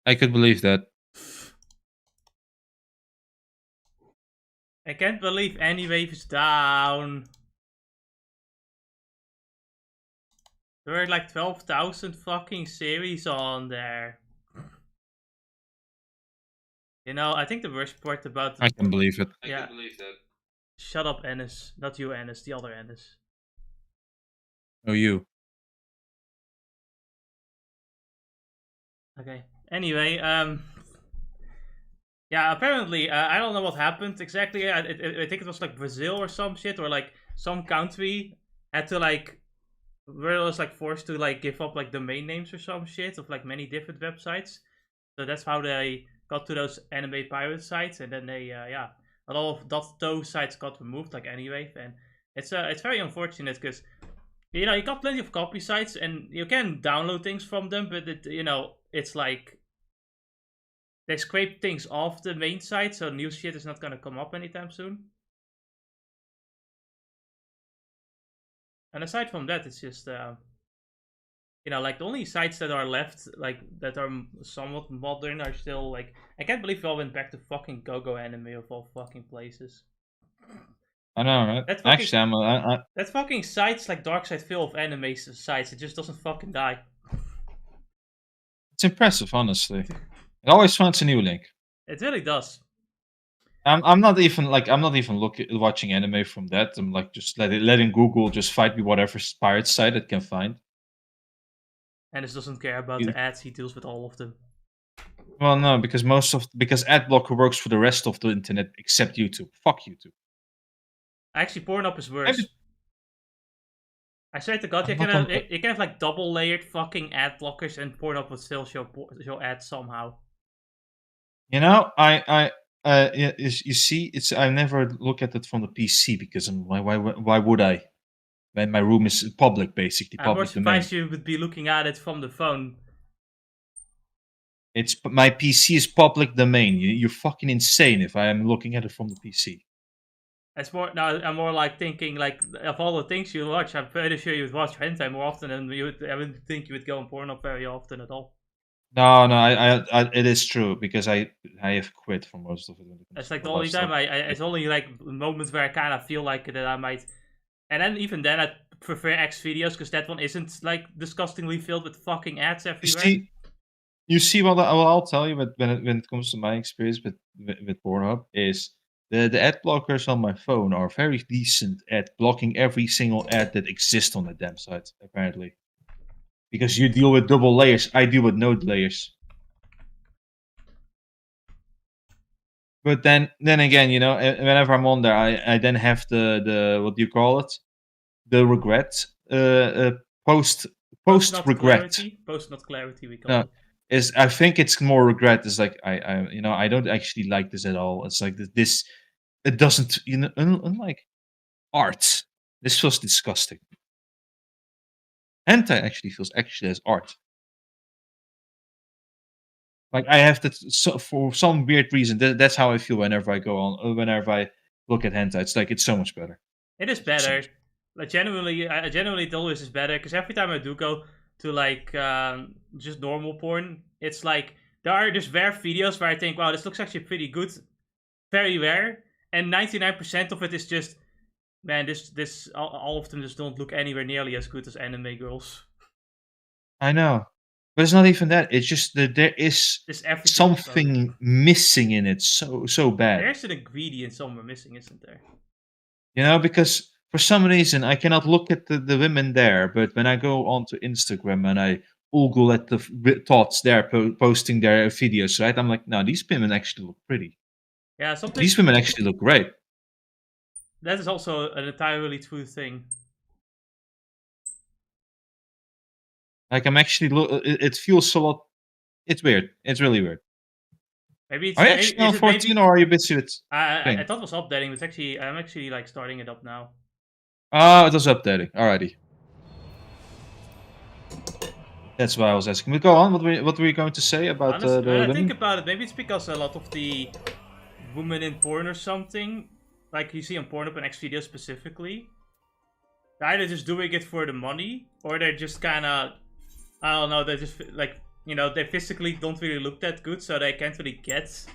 I could believe that. I can't believe any wave is down. There were like 12,000 fucking series on there. You know, I think the worst part about I can believe it. Yeah. I can believe that. Shut up, Ennis. Not you, Ennis. The other Ennis. Oh, you. Okay. Anyway, yeah, apparently, I don't know what happened exactly. I think it was like Brazil or some shit, or like some country had to like, where it was like forced to like give up like domain names or some shit of like many different websites. So that's how they got to those anime pirate sites, and then they, yeah, a lot of those sites got removed, like anyway, and it's very unfortunate because you know you got plenty of copy sites and you can download things from them, but it's like they scrape things off the main site, so new shit is not gonna come up anytime soon. And aside from that, it's just you know, like the only sites that are left, like that are somewhat modern, are still like I can't believe we all went back to fucking Go-Go Anime of all fucking places. I know, right? That fucking, Actually, that fucking sites like Dark Side Phil of anime sites, it just doesn't fucking die. it's impressive, honestly. It always finds a new link. It really does. I'm not even watching anime from that. I'm like just letting Google just find me whatever pirate site it can find. And it doesn't care about the ads, he deals with all of them. Well, no, because because AdBlocker works for the rest of the internet except YouTube. Fuck YouTube. Actually, Pornhub is worse. I swear to God, you can have like double layered fucking ad blockers, and Pornhub would still show ads somehow. You know, you see, I never look at it from the PC because why would I? When my room is public, basically. I'm more surprised you would be looking at it from the phone. It's my PC is public domain. You're fucking insane if I am looking at it from the PC. It's more now. I'm more like thinking like of all the things you watch. I'm pretty sure you'd watch hentai more often than you would. I wouldn't think you would go on Pornhub very often at all. No, it is true because I have quit for most of it. It's like the only time it's only like moments where I kind of feel like that I might, and then even then I prefer X videos because that one isn't like disgustingly filled with fucking ads everywhere. You see what I'll tell you when it comes to my experience with Pornhub is the ad blockers on my phone are very decent at blocking every single ad that exists on the damn site, apparently. Because you deal with double layers, I deal with no layers. But then again, you know, whenever I'm on there, I then have the what do you call it? The regret post regret. Post not clarity we call it. I think it's more regret. Is like I don't actually like this at all. It's like this. It doesn't, you know, unlike art. This feels disgusting. Hentai actually feels as art. Like I have to, for some weird reason. That's how I feel whenever I go on, whenever I look at hentai. It's like it's so much better. It is better. Like genuinely, it always is better because every time I do go to like just normal porn, it's like there are just rare videos where I think, wow, this looks actually pretty good, very rare, and 99% of it is just, man, all of them just don't look anywhere nearly as good as anime girls. I know, but it's not even that. It's just that there is something missing in it. So bad. There's an ingredient somewhere missing, isn't there? You know, because for some reason I cannot look at the women there, but when I go onto Instagram and I Google at the thoughts there posting their videos, right? I'm like, no, these women actually look pretty. Yeah, these women actually look great. That is also an entirely true thing. Like I'm actually it feels a lot. It's weird. It's really weird. Maybe it's, are you actually on 14 or are you busy with? I thought it was updating. It's actually I'm actually like starting it up now. Oh, it was updating. Alrighty. That's why I was asking. We go on. What were you going to say about the women? I think about it. Maybe it's because a lot of the women in porn or something, like you see on Pornhub and Xvideo specifically, they're either just doing it for the money or they're just kind of, I don't know, they're just like you know, they physically don't really look that good, so they can't really get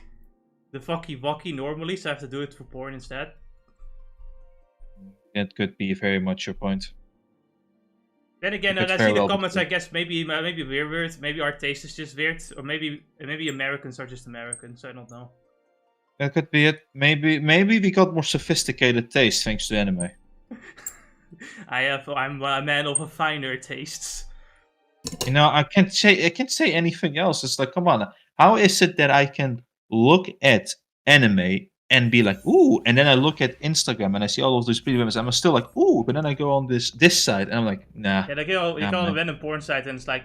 the fucky wucky normally, so I have to do it for porn instead. That could be very much your point. Then again, Could I very see the well be comments. true. I guess maybe we're weird. Maybe our taste is just weird, or maybe Americans are just Americans. I don't know. That could be it. Maybe we got more sophisticated taste thanks to anime. I'm a man of a finer tastes. You know, I can't say anything else. It's like, come on, how is it that I can look at anime and be like, ooh, and then I look at Instagram and I see all of these pretty women, I'm still like, ooh, but then I go on this side and I'm like, nah. Yeah, like you go on a man. random porn site and it's like,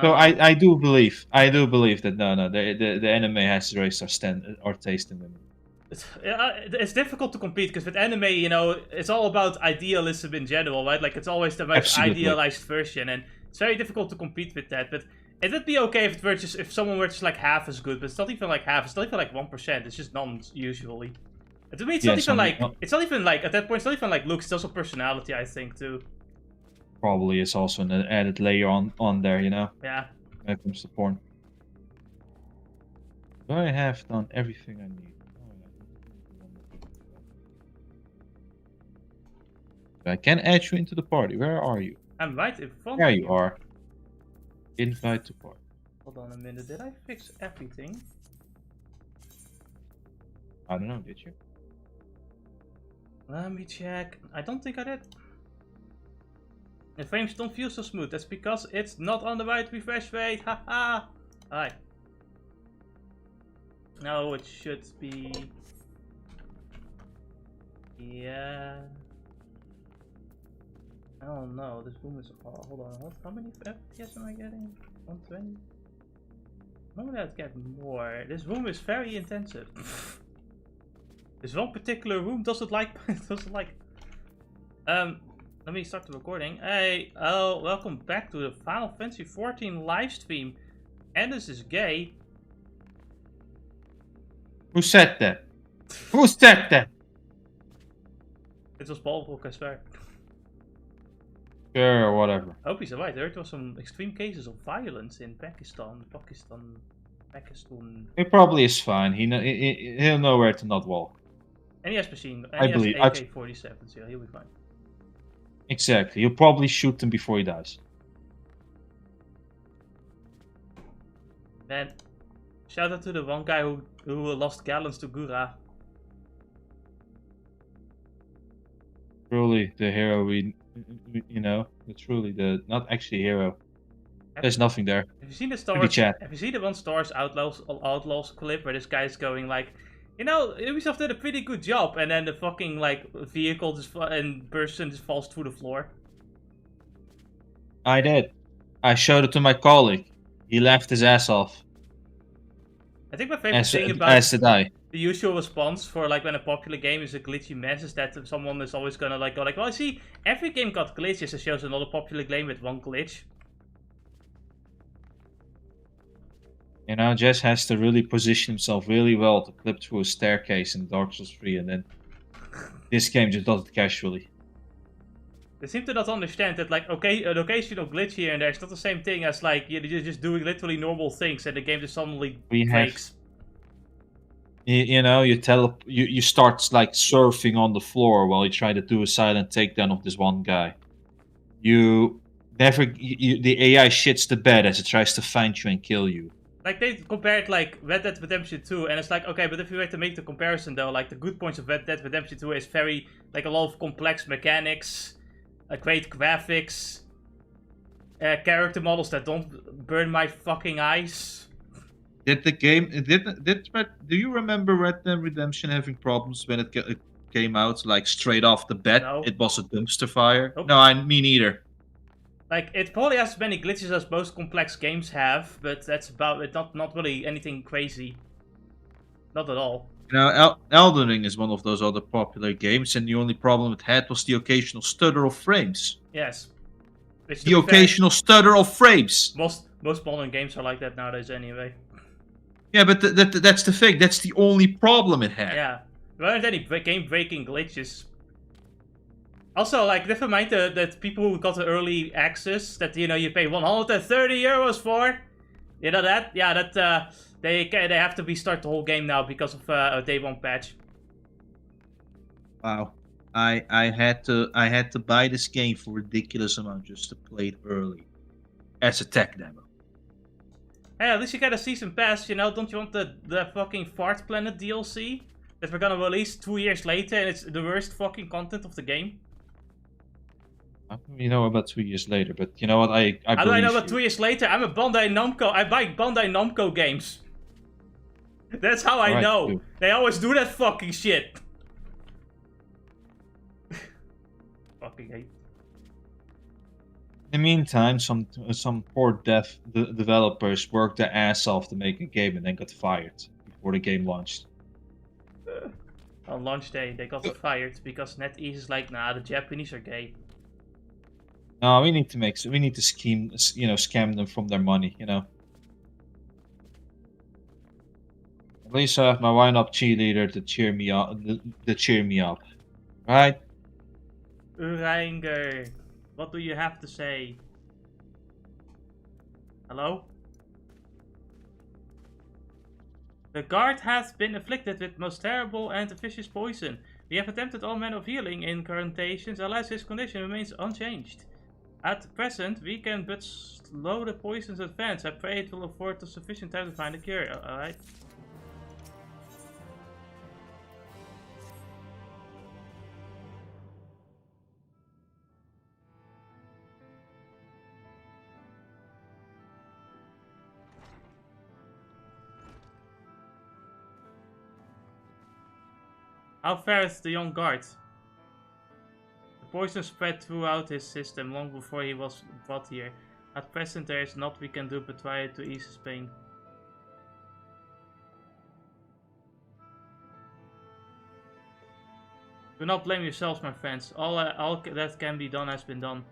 So I do believe that no, the anime has raised our taste in women. It's difficult to compete because with anime, you know, it's all about idealism in general, right? Like it's always the most Absolutely. idealized version, and it's very difficult to compete with that. But it would be okay if someone were just like half as good, but it's not even like half. It's not even like 1%. It's just none usually. And to me, it's not even like it's not even like at that point. It's not even like looks. It's also personality, I think, too. Probably is also an added layer on there, you know. Yeah. When it comes to porn. Do I have done everything I need? I can add you into the party. Where are you? I'm right in front There of you are. Invite to party. Hold on a minute. Did I fix everything? I don't know, did you? Let me check. I don't think I did. The frames don't feel so smooth. That's because it's not on the right refresh rate. Haha. Hi. No, it should be. Yeah. Oh no, this room is. Oh, hold on. How many FPS am I getting? 120? Normally I'd get more. This room is very intensive. This one particular room doesn't like. Let me start the recording. Hey, welcome back to the Final Fantasy XIV live stream. And this is gay. Who said that? Who said that? It was Paul, I swear. Sure, whatever. I hope he's right. There was some extreme cases of violence in Pakistan. He probably is fine. He'll know where to not walk. And he has machine. And I he believe. has AK-47, so he'll be fine. Exactly. He'll probably shoot him before he dies. Man, shout out to the one guy who lost gallons to Gura. Truly, the hero you know, truly the not actually hero. There's nothing there. Have you seen the Stars? Have you seen the one Stars Outlaws clip where this guy's going like, you know, Ubisoft did a pretty good job, and then the fucking like vehicle just person just falls through the floor. I did. I showed it to my colleague. He laughed his ass off. I think my favorite thing about did I. The usual response for like when a popular game is a glitchy mess is that someone is always gonna like go like, well, I see every game got glitches. It shows another popular game with one glitch. You know, Jess has to really position himself really well to clip through a staircase in Dark Souls 3, and then this game just does it casually. They seem to not understand that, like, okay, an occasional glitch here and there is not the same thing as like you're just doing literally normal things, and the game just suddenly breaks. You know, you start like surfing on the floor while you try to do a silent takedown of this one guy. The AI shits the bed as it tries to find you and kill you. Like, they compared, like, Red Dead Redemption 2, and it's like, okay, but if you were to make the comparison, though, like, the good points of Red Dead Redemption 2 is very, like, a lot of complex mechanics, great graphics, character models that don't burn my fucking eyes. Did the game... Do you remember Red Dead Redemption having problems when it came out, like, straight off the bat? No. It was a dumpster fire? Nope. No, me neither. Like, it probably has as many glitches as most complex games have, but that's about it. Not really anything crazy. Not at all. You know, Elden Ring is one of those other popular games, and the only problem it had was the occasional stutter of frames. Yes. The occasional stutter of frames. Most modern games are like that nowadays anyway. Yeah, but that's the thing. That's the only problem it had. Yeah. There aren't any game-breaking glitches. Also, like, never mind the people who got the early access that, you know, you pay 130 euros for. You know that? Yeah, that, they have to restart the whole game now because of a day one patch. Wow. I had to buy this game for a ridiculous amount just to play it early. As a tech demo. Hey, at least you get a season pass, you know, don't you want the fucking Fart Planet DLC? That we're gonna release 2 years later and it's the worst fucking content of the game? You know about 2 years later, but you know what, I How do I know believe about 2 years later? I'm a Bandai Namco, I buy Bandai Namco games. That's how I know. Too. They always do that fucking shit. Fucking hate. In the meantime, some poor developers worked their ass off to make a game and then got fired before the game launched. On launch day, they got fired because NetEase is like, nah, the Japanese are gay. No, we need to scam them from their money, you know. At least I have my wind-up cheerleader to cheer me up, right? Urianger, what do you have to say? Hello? The guard has been afflicted with most terrible and vicious poison. We have attempted all manner of healing incantations, alas his condition remains unchanged. At present, we can but slow the poison's advance. I pray it will afford us sufficient time to find a cure, alright? How fares the young guard? The poison spread throughout his system long before he was brought here. At present there is naught we can do but try to ease his pain. Do not blame yourselves, my friends. All that can be done has been done.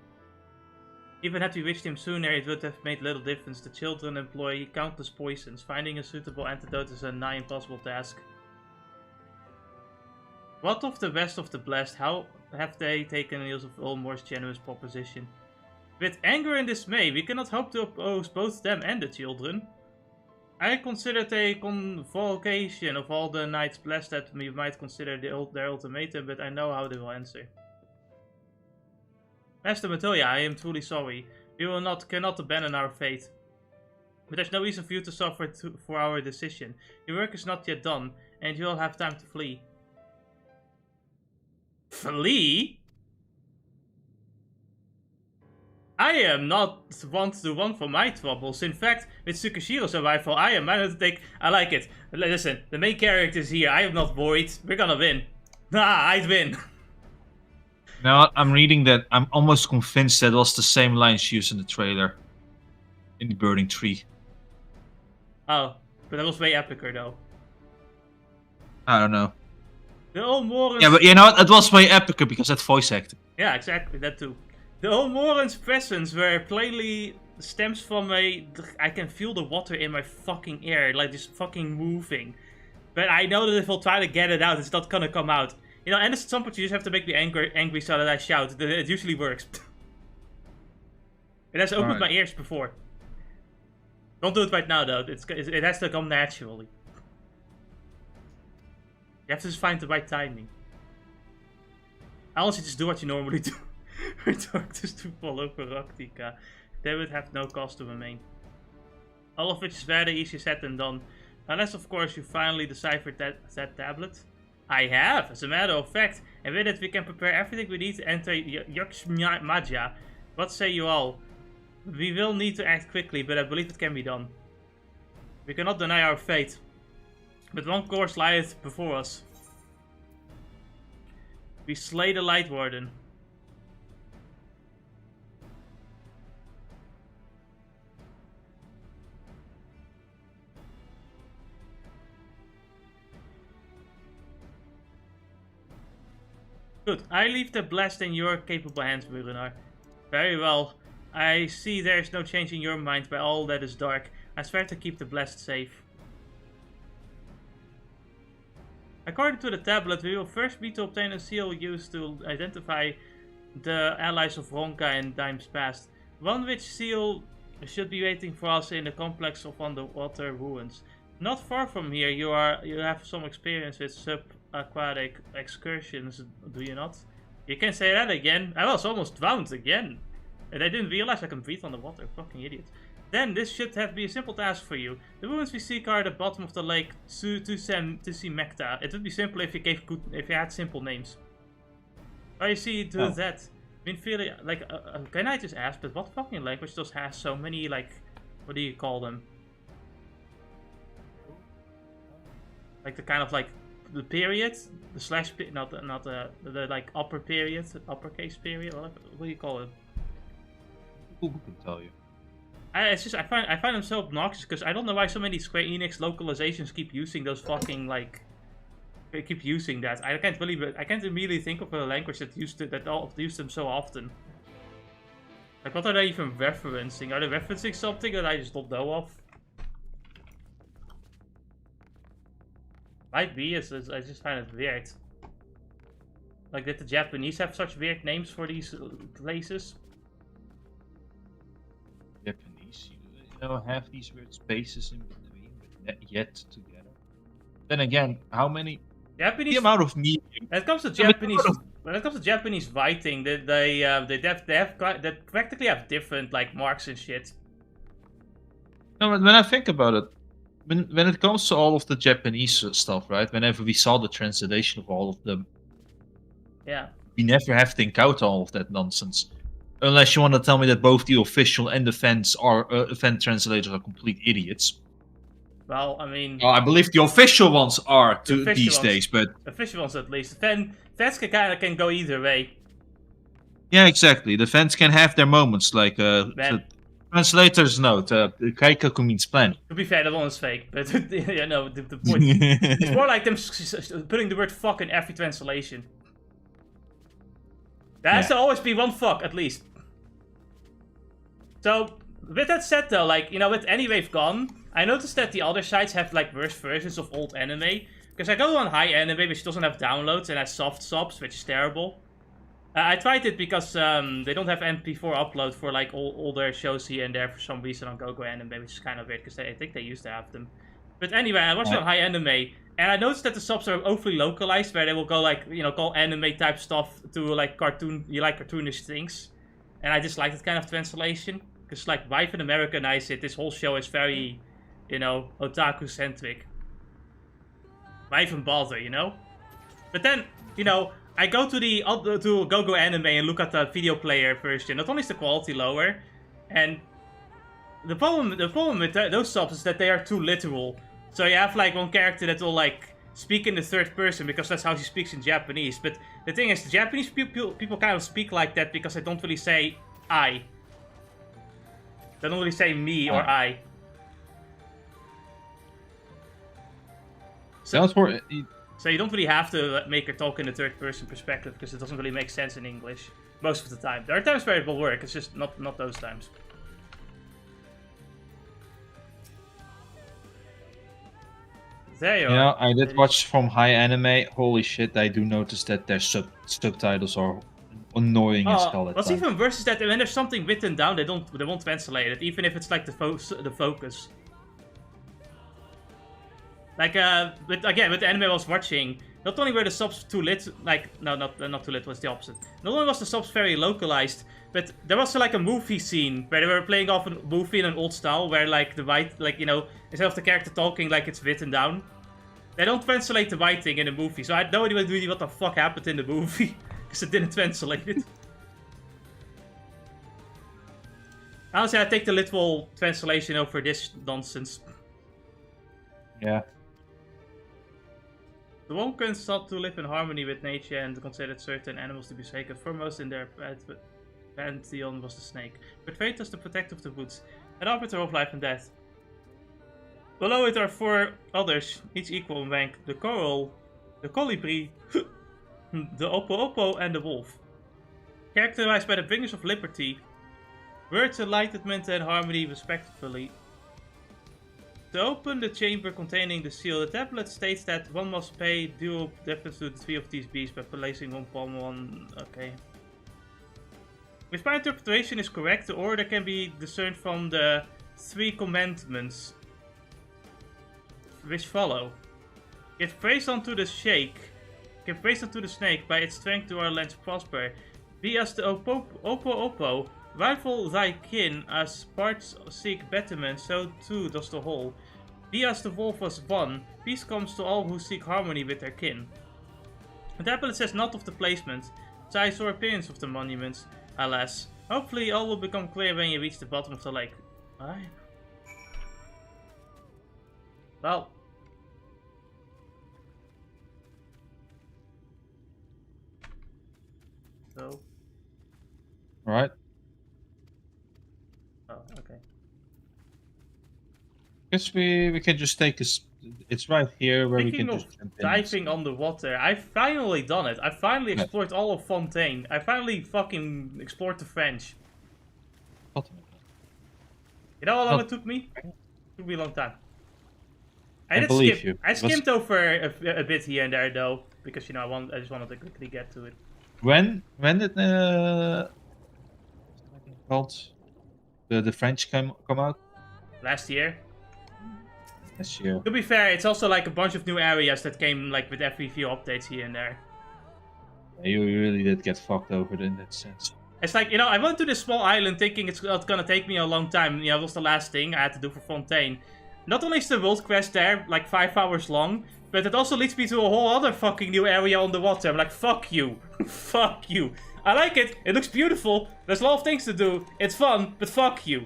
Even had we reached him sooner, it would have made little difference. The children employ countless poisons. Finding a suitable antidote is a nigh impossible task. What of the rest of the blessed? How have they taken news of Eulmore's generous proposition? With anger and dismay, we cannot hope to oppose both them and the children. I considered a convocation of all the knights blessed that we might consider their ultimatum, but I know how they will answer. Master Matilda, I am truly sorry. We cannot abandon our fate. But there's no reason for you to suffer for our decision. Your work is not yet done, and you will have time to flee. Flee? I am not one to run from my troubles. In fact, with Tsukishiro's arrival, I am ready to take. I like it. Listen, the main character is here. I am not worried. We're gonna win. I'd win. Now I'm reading that. I'm almost convinced that was the same line she used in the trailer. In the burning tree. Oh, but that was way epicer though. I don't know. The Eulmore. Yeah, but you know what? It was way epicer because that voice acting. Yeah, exactly. That too. The Eulmore's presence where plainly stems from I can feel the water in my fucking ear, like just fucking moving. But I know that if I'll try to get it out, it's not gonna come out. You know, and at some point you just have to make me angry so that I shout. It usually works. It has opened my ears before. Don't do it right now though, it has to come naturally. You have to just find the right timing. Unless you just do what you normally do. Return to follow Galactica. They would have no cost to remain. All of which is very easy said than done. Unless of course you finally deciphered that tablet. I have, as a matter of fact. And with it we can prepare everything we need to enter Yux-Magia. What say you all? We will need to act quickly, but I believe it can be done. We cannot deny our fate. But one course lieth before us. We slay the Light Warden. Good. I leave the blast in your capable hands, Murinar. Very well. I see there is no change in your mind by all that is dark. I swear to keep the blast safe. According to the tablet, we will first need to obtain a seal used to identify the allies of Ronka in times past. One which seal should be waiting for us in the complex of underwater ruins. Not far from here, you have some experience with subaquatic excursions, do you not? You can say that again. I was almost drowned again. And I didn't realize I can breathe underwater, fucking idiot. Then this should have been a simple task for you. The ruins we seek are at the bottom of the lake Tsusimekta. It would be simple if you had simple names. Oh, you see, that. Been feeling like can I just ask, but what fucking language does has so many like, what do you call them? Like the kind of like the period, the slash, not the like upper period, uppercase period. What do you call it? Who can tell you? I find them so obnoxious because I don't know why so many Square Enix localizations keep using those fucking like. They keep using that. I can't immediately think of a language that used them so often. Like, what are they even referencing? Are they referencing something that I just don't know of? Might be. I just find it weird. Like, did the Japanese have such weird names for these places? Japanese, have these weird spaces in between, but yet together. Then again, how many? Japanese. The amount of medium. When it comes to Japanese writing, they practically have different like marks and shit. No, but when I think about it, when it comes to all of the Japanese stuff, right? Whenever we saw the translation of all of them, yeah, we never have to encounter all of that nonsense. Unless you want to tell me that both the official and the fan translators are complete idiots. Well, I mean... I believe the official ones are these days, but... Official ones at least. Fans can go either way. Yeah, exactly. The fans can have their moments, like... the translators note, Kaikaku means plan. To be fair, that one is fake, but yeah, no, the point... it's more like them putting the word fuck in every translation. There has to always be one fuck, at least. So, with that said though, like, with Anywave gone... I noticed that the other sites have like worse versions of old anime. Because I go on high anime, which doesn't have downloads, and has soft subs, which is terrible. I tried it because they don't have MP4 upload for like all their shows here and there for some reason on GoGo Anime, which is kind of weird because I think they used to have them. But anyway, I watched it on high anime, and I noticed that the subs are overly localized, where they will go like, call anime type stuff to like cartoonish things. And I dislike that kind of translation. Because like, why even Americanize it? This whole show is very... otaku-centric. Why even bother, But then, I go to to GoGo Anime and look at the video player version. Not only is the quality lower, and the problem with those subs is that they are too literal. So you have like one character that will like speak in the third person because that's how she speaks in Japanese. But the thing is, the Japanese people kind of speak like that because they don't really say I. They don't really say me or I. So you don't really have to make her talk in the third-person perspective because it doesn't really make sense in English most of the time. There are times where it will work. It's just not those times. There you are. I did watch from high anime. Holy shit! I do notice that their subtitles are annoying as hell. What's even worse is that when there's something written down, they won't translate it, even if it's like the focus. Like, with the anime I was watching, not only were the subs too lit, not too lit, was the opposite. Not only was the subs very localized, but there was like a movie scene where they were playing off a movie in an old style, where like the instead of the character talking like it's written down, they don't translate the writing in the movie, so I had no idea really what the fuck happened in the movie, because it didn't translate it. Honestly, I take the literal translation over this nonsense. Yeah. The Wonkens sought to live in harmony with nature and considered certain animals to be sacred. Foremost in their pantheon was the snake, but fate was the protector of the woods, an arbiter of life and death. Below it are 4 others, each equal in rank: the coral, the colibri, the oppo and the wolf. Characterized by the bringers of liberty, words, enlightenment and harmony respectively. To open the chamber containing the seal, the tablet states that one must pay due deference to the 3 of these beasts by placing one palm on... Okay. If my interpretation is correct, the order can be discerned from the 3 commandments which follow. Give praise unto the give praise unto the snake, by its strength do our lands prosper. Be as the Opo, rival thy kin, as parts seek betterment, so too does the whole. Be as the wolf was one, peace comes to all who seek harmony with their kin. The tablet says not of the placement, size or appearance of the monuments, alas. Hopefully all will become clear when you reach the bottom of the lake. Alright. Well. So. Alright. Oh, okay. Guess we can just take this. It's right here where Speaking we can of just jump in. diving underwater, I've finally done it. I finally explored all of Fontaine. I finally fucking explored the French. You know how long it took me? It took me a long time. I believe you. I skimmed over a bit here and there though, because you know I just wanted to quickly get to it. When did called the French come out? Last year. This year. To be fair, it's also like a bunch of new areas that came like with every few updates here and there. Yeah, you really did get fucked over in that sense. It's like, you know, I went to this small island thinking it's gonna take me a long time. You know, that was the last thing I had to do for Fontaine. Not only is the world quest there like 5 hours long, but it also leads me to a whole other fucking new area on the water. I'm like, fuck you. Fuck you. I like it. It looks beautiful. There's a lot of things to do. It's fun, but fuck you.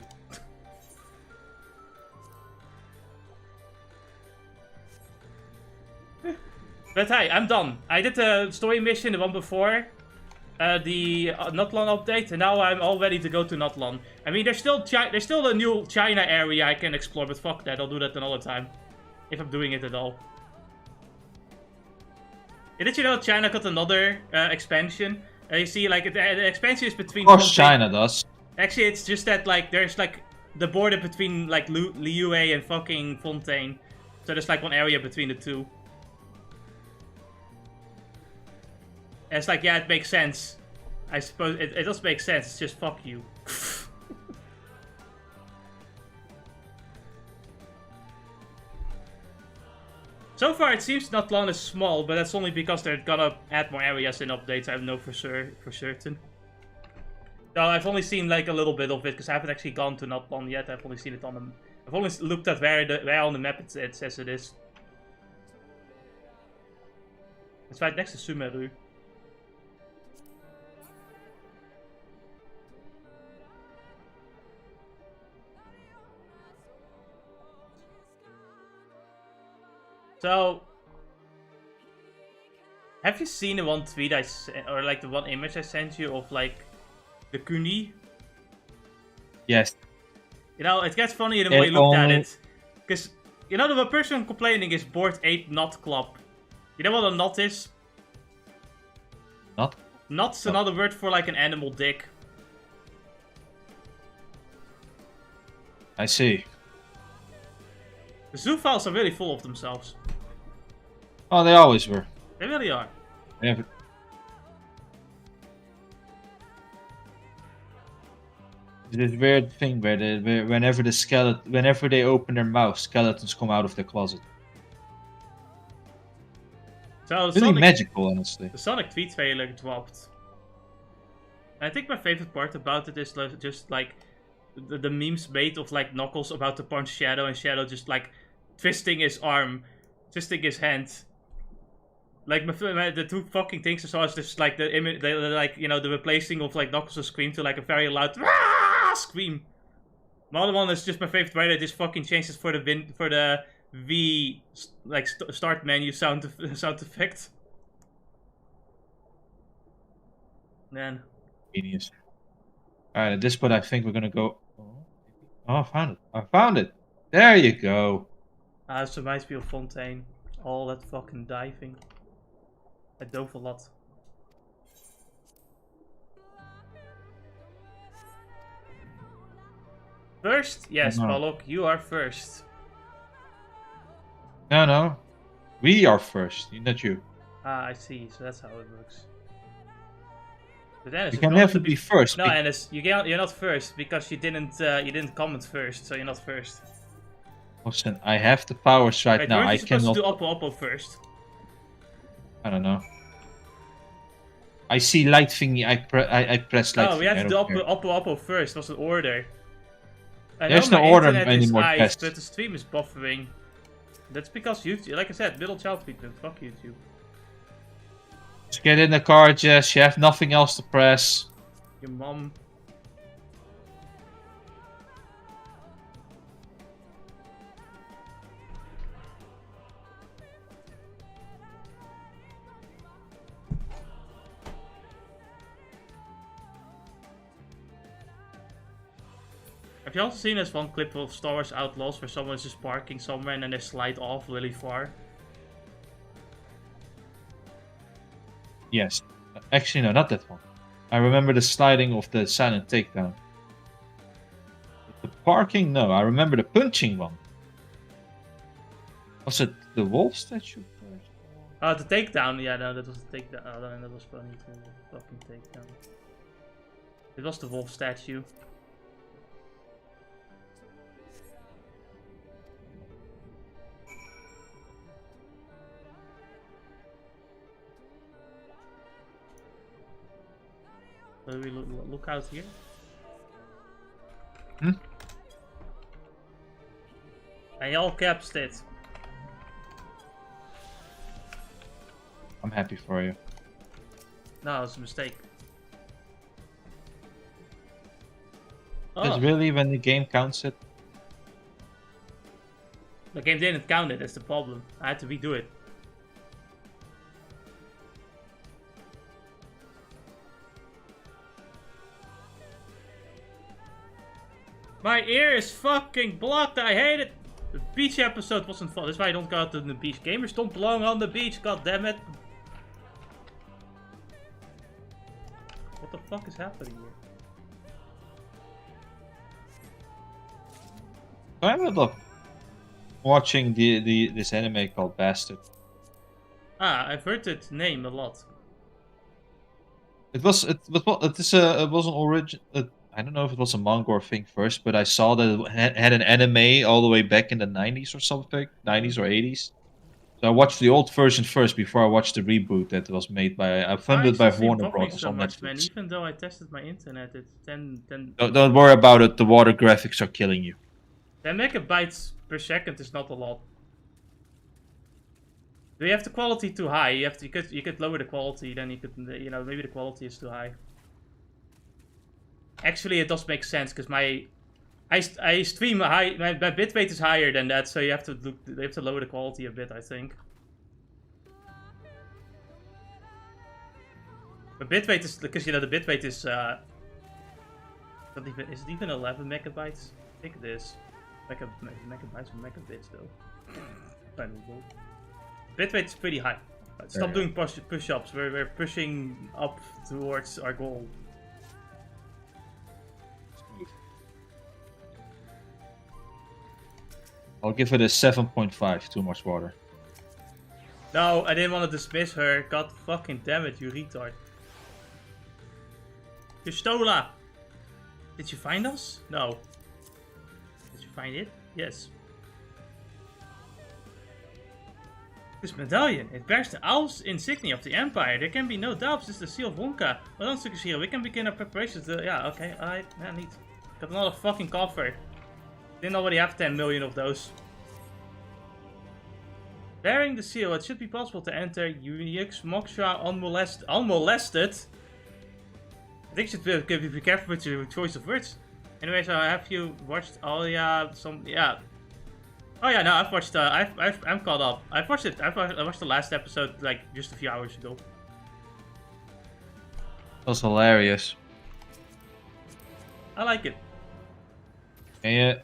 But hey, I'm done. I did the story mission, the one before the Notlon update, and now I'm all ready to go to Notlon. I mean, there's still a new China area I can explore, but fuck that, I'll do that another time. If I'm doing it at all. Did you know China got another expansion? You see, like, the expansion is between... Of course China does. Actually, it's just that, like, there's, like, the border between, like, Liyue and fucking Fontaine. So there's, like, one area between the two. And it's like, yeah, it makes sense. I suppose it does make sense. It's just fuck you. So far, it seems Notlon is small, but that's only because they're gonna add more areas in updates. I know for certain. No, I've only seen like a little bit of it because I haven't actually gone to Notlon yet. I've only seen it on the. I've only looked at where on the map it says it is. It's right next to Sumeru. So, have you seen the one tweet or like the one image I sent you of like the Kuni? Yes. You know, it gets funny the more you looked at it. Because, you know, the person complaining is Board 8 Knot Club. You know what a knot is? Knot? Knot's another word for like an animal dick. I see. The zoo files are really full of themselves. Oh, they always were. They really are. Yeah. This weird thing where whenever they open their mouth, skeletons come out of their closet. So really magical, honestly. The Sonic tweet trailer dropped. And I think my favorite part about it is just like the memes made of like Knuckles about to punch Shadow and Shadow just like twisting his arm, twisting his hand. Like the two fucking things I saw is just like the image, like, you know, the replacing of like Knuckles' scream to like a very loud scream. My other one is just my favorite way that this fucking changes for the V like start menu sound effect. Man. Genius. Alright, at this point I think we're gonna go. Oh, I found it. I found it. There you go. This reminds me of Fontaine. All that fucking diving. I dove a lot. First? Yes, Pollock, you are first. No. We are first, not you. Ah, I see. So that's how it works. But then You can never be first. No, Ennis, you're not first because you didn't comment first, so you're not first. Listen, I have the powers right now. Weren't you I supposed cannot. to do Oppo first? I don't know. I see light thingy. I press light. No, we thingy. have to do Oppo first. Was an order. I There's know no my order internet is anymore, ice, Tess. but the stream is buffering. That's because YouTube, like I said, middle child treatment. Fuck YouTube. Just get in the car, Jess. You have nothing else to press. Your mom. Have you also seen this one clip of Star Wars Outlaws where someone is just parking somewhere and then they slide off really far? Yes. Actually, no, not that one. I remember the sliding of the silent takedown. The parking, no. I remember the punching one. Was it the wolf statue first? The takedown. Yeah, no, that was the takedown. Oh, no, that was funny too. Fucking takedown. It was the wolf statue. Do we look out here? Hmm? And y'all caps it. I'm happy for you. No, it's a mistake. That's really when the game counts it? The game didn't count it, that's the problem. I had to redo it. My ear is fucking blocked, I hate it! The beach episode wasn't fun, that's why I don't go out to the beach. Gamers don't belong on the beach, god damn it! What the fuck is happening here? I ended up watching this anime called Bastard. I've heard its name a lot. It was an origin. I don't know if it was a manga or thing first, but I saw that it had an anime all the way back in the 90s or something, 90s or 80s. So I watched the old version first before I watched the reboot that was made by, funded by Warner Bros. So on much, Netflix. man. Even though I tested my internet, it's 10 Don't worry about it. The water graphics are killing you. 10 megabytes per second is not a lot. Do you have the quality too high? You could lower the quality, then you could, maybe the quality is too high. Actually, it does make sense because I stream high. My bitrate is higher than that, so you have to lower the quality a bit, I think. But bitrate is because the bitrate is is it even 11 megabytes? I think it is. Megabytes or megabits though. Bitrate is pretty high. Stop doing push-ups. We're pushing up towards our goal. I'll give it a 7.5. Too much water. No, I didn't want to dismiss her. God fucking damn it, you retard. Pistola! Did you find us? No. Did you find it? Yes. This medallion, it bears the owl's insignia of the Empire. There can be no doubt this is the seal of Wonka. Well done, Tsukishiro. We can begin our preparations to... Yeah, okay, alright. Yeah, neat. Got another fucking coffer. Didn't already have 10 million of those. Bearing the seal, it should be possible to enter Urianger Moksha unmolested. I think you should be careful with your choice of words. Anyway, so have you watched all yeah. Oh yeah, no, I've watched. I'm caught up. I watched the last episode like just a few hours ago. That was hilarious. I like it. Yeah,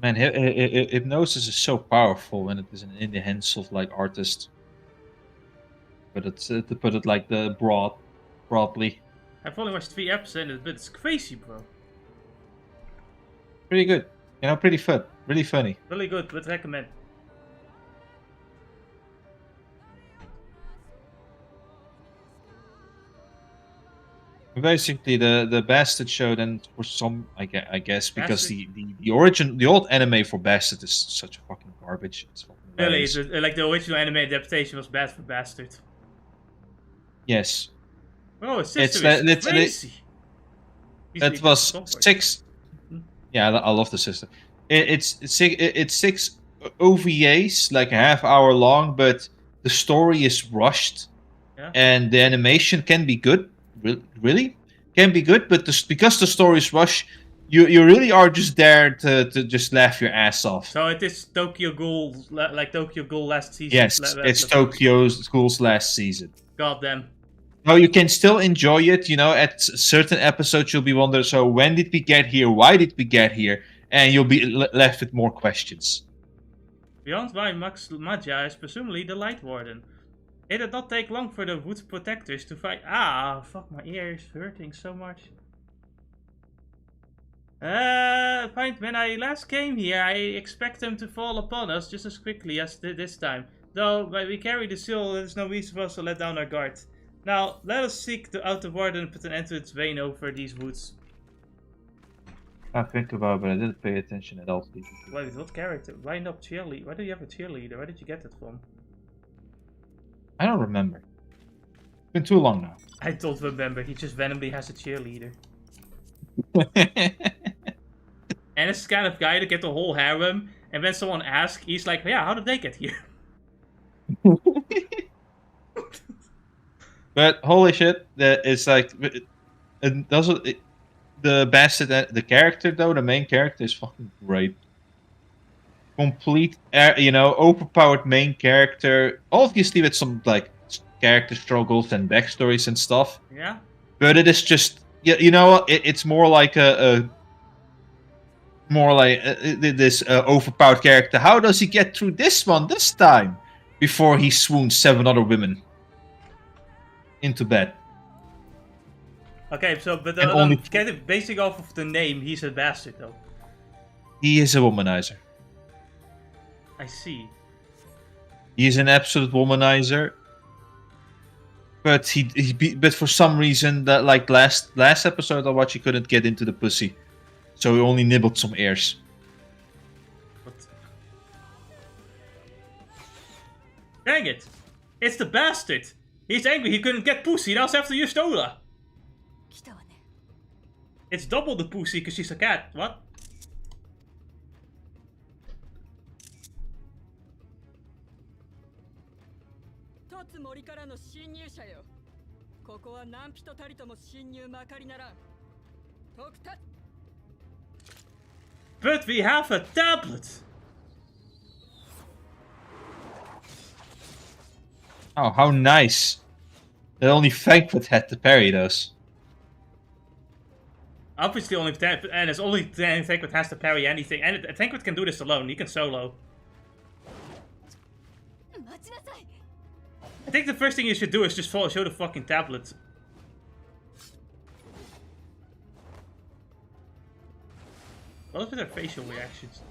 man, hypnosis is so powerful when it is in the hands of like artists. But it's to put it like the broadly. I've only watched 3 episodes, but it's crazy, bro. Pretty good. You know, pretty fun. Really funny. Really good, would recommend. Basically, the Bastard show then for some, I guess, because Bastard? the old anime for Bastard is such a fucking garbage. It's fucking Really, hilarious. like the original anime adaptation was bad for Bastard. Yes. Oh, his sister is crazy. It was 6. Yeah, I love the sister. It's 6 OVAs, like a half hour long, but the story is rushed, and the animation can be good. Really, can be good, but because the story is rushed, you really are just there to just laugh your ass off. So it is Tokyo Ghoul, like Tokyo Ghoul last season. Yes, it's Tokyo Ghoul's last season. God damn. No, you can still enjoy it. At certain episodes, you'll be wondering, so when did we get here? Why did we get here? And you'll be left with more questions. Beyond by Max Magia is presumably the Light Warden. It did not take long for the Wood Protectors to fight. Ah, fuck, my ear is hurting so much. When I last came here, I expect them to fall upon us just as quickly as this time. Though, when we carry the seal, there's no reason for us to let down our guard. Now, let us seek out the warden and put an end to its reign over these woods. I think about it, but I didn't pay attention at all to these. Wait, what character? Why not cheerleader? Why do you have a cheerleader? Where did you get that from? I don't remember. It's been too long now. I don't remember. He just randomly has a cheerleader. And it's the kind of guy to get the whole harem, and when someone asks, he's like, yeah, how did they get here? But holy shit, it's like it doesn't. The Bastard, the character though, the main character is fucking great. Complete, overpowered main character. Obviously with some like character struggles and backstories and stuff. Yeah. But it is just, it's more like this overpowered character. How does he get through this one this time before he swoons 7 other women into bed? Okay, so but basing off of the name, he's a bastard though. He is a womanizer. I see. He is an absolute womanizer. But but for some reason that like last episode I watched, he couldn't get into the pussy, so he only nibbled some ears. What? Dang it! It's the bastard. He's angry. He couldn't get pussy. That's after you stole her. It's double the pussy because she's a cat. What? But we have a tablet! Oh, how nice. That only Frankfurt had to parry those. Obviously only and it's only Frankfurt has to parry anything. And Frankfurt can do this alone, he can solo. I think the first thing you should do is just show the fucking tablet. What is with her facial reactions?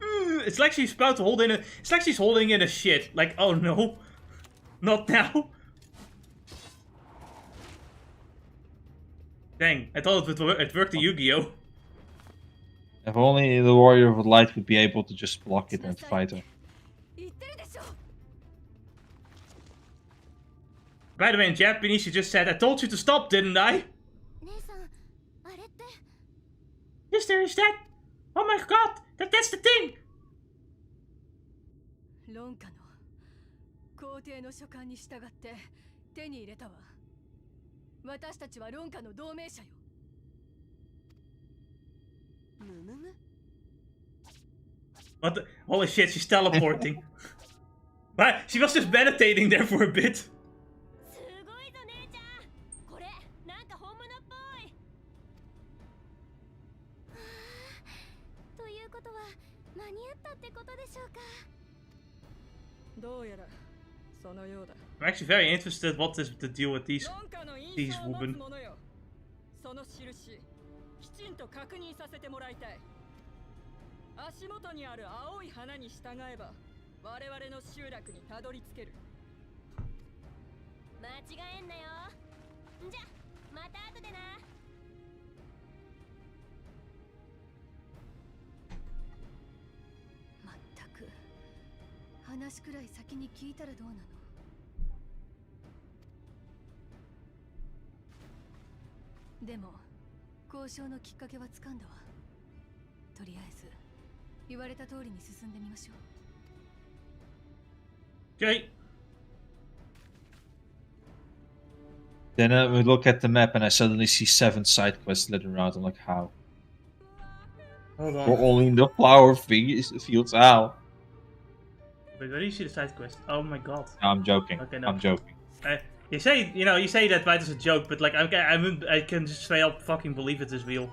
It's like she's about to hold in a. It's like she's holding in a shit. Like, oh no, not now. Dang, I thought it worked in Yu-Gi-Oh. If only the Warrior of Light would be able to just block it and fight her. By the way, in Japanese, she just said, I told you to stop, didn't I? Sister, is that? Oh my god, that's the thing! What the? Holy shit, she's teleporting. But she was just meditating there for a bit. I'm actually very interested what is the deal with these women. 話くらい先に聞いたらどうなの？でも交渉のきっかけはつかんだわ。とりあえず言われた通りに進んでみましょう。 Okay. Then we look at the map and I suddenly see 7 side quests littered around. I'm like, how? Hold We're on. only in the flower fields. How? Wait, where do you see the side quest? Oh my god. No, I'm joking. Okay, no. I'm joking. You say that right as a joke, but like I can just straight up fucking believe it is real.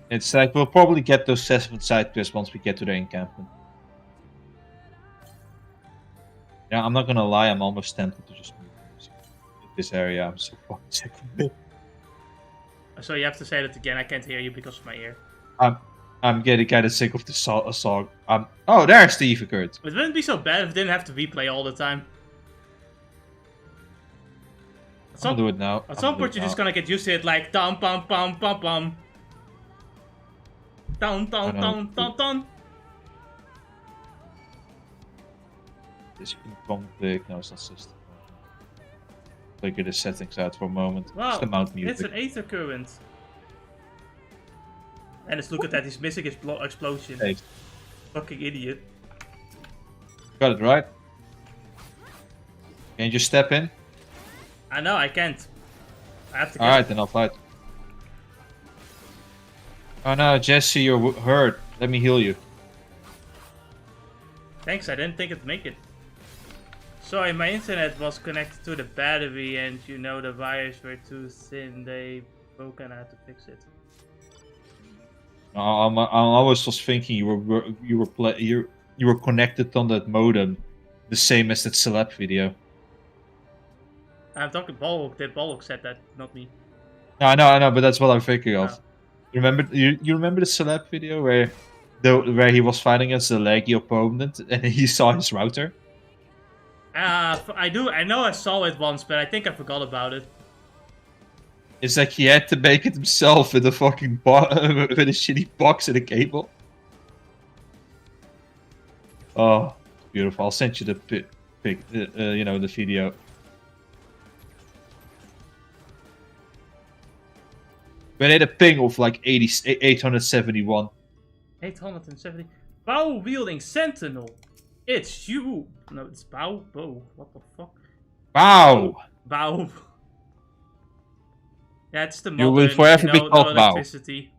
It's like we'll probably get those 7 side quests once we get to the encampment. Yeah, I'm not gonna lie, I'm almost tempted to just move this area. I'm so fucking sick of it. So you have to say that again. I can't hear you because of my ear. I'm getting kind of sick of the song. Oh, there's the Evicurt. It wouldn't be so bad if it didn't have to replay all the time. I'll do it now. At some point, you're just gonna get used to it, like dum bum bum bum bum. Dum dum dum dum dum. This config. No, it's not system. Figure the settings out for a moment. Wow, Just the mount music. it's an aether current. And let's look at that. He's missing his explosion. Hey. Fucking idiot. Got it right. Can you just step in? I know, I can't. I have to. Alright, then I'll fight. Oh no, Jesse, you're hurt. Let me heal you. Thanks, I didn't think it'd make it. Sorry, my internet was connected to the battery, and you know the wires were too thin. They broke, and I had to fix it. I was just thinking you were connected on that modem, the same as that celeb video. I'm talking Balrog. Balrog said that, not me. No, I know, but that's what I'm thinking of. Oh. You remember the celeb video where he was fighting against the leggy opponent and he saw his router? I do. I know I saw it once, but I think I forgot about it. It's like he had to make it himself with a fucking with a shitty box and a cable. Oh, beautiful! I'll send you the pic, the video. We had a ping of like 871. 870. Bow wielding sentinel. It's you. No, it's bow. Bow. What the fuck? Bow. Bow. Yeah, it's the modern, you will forever be called no Bow. Electricity.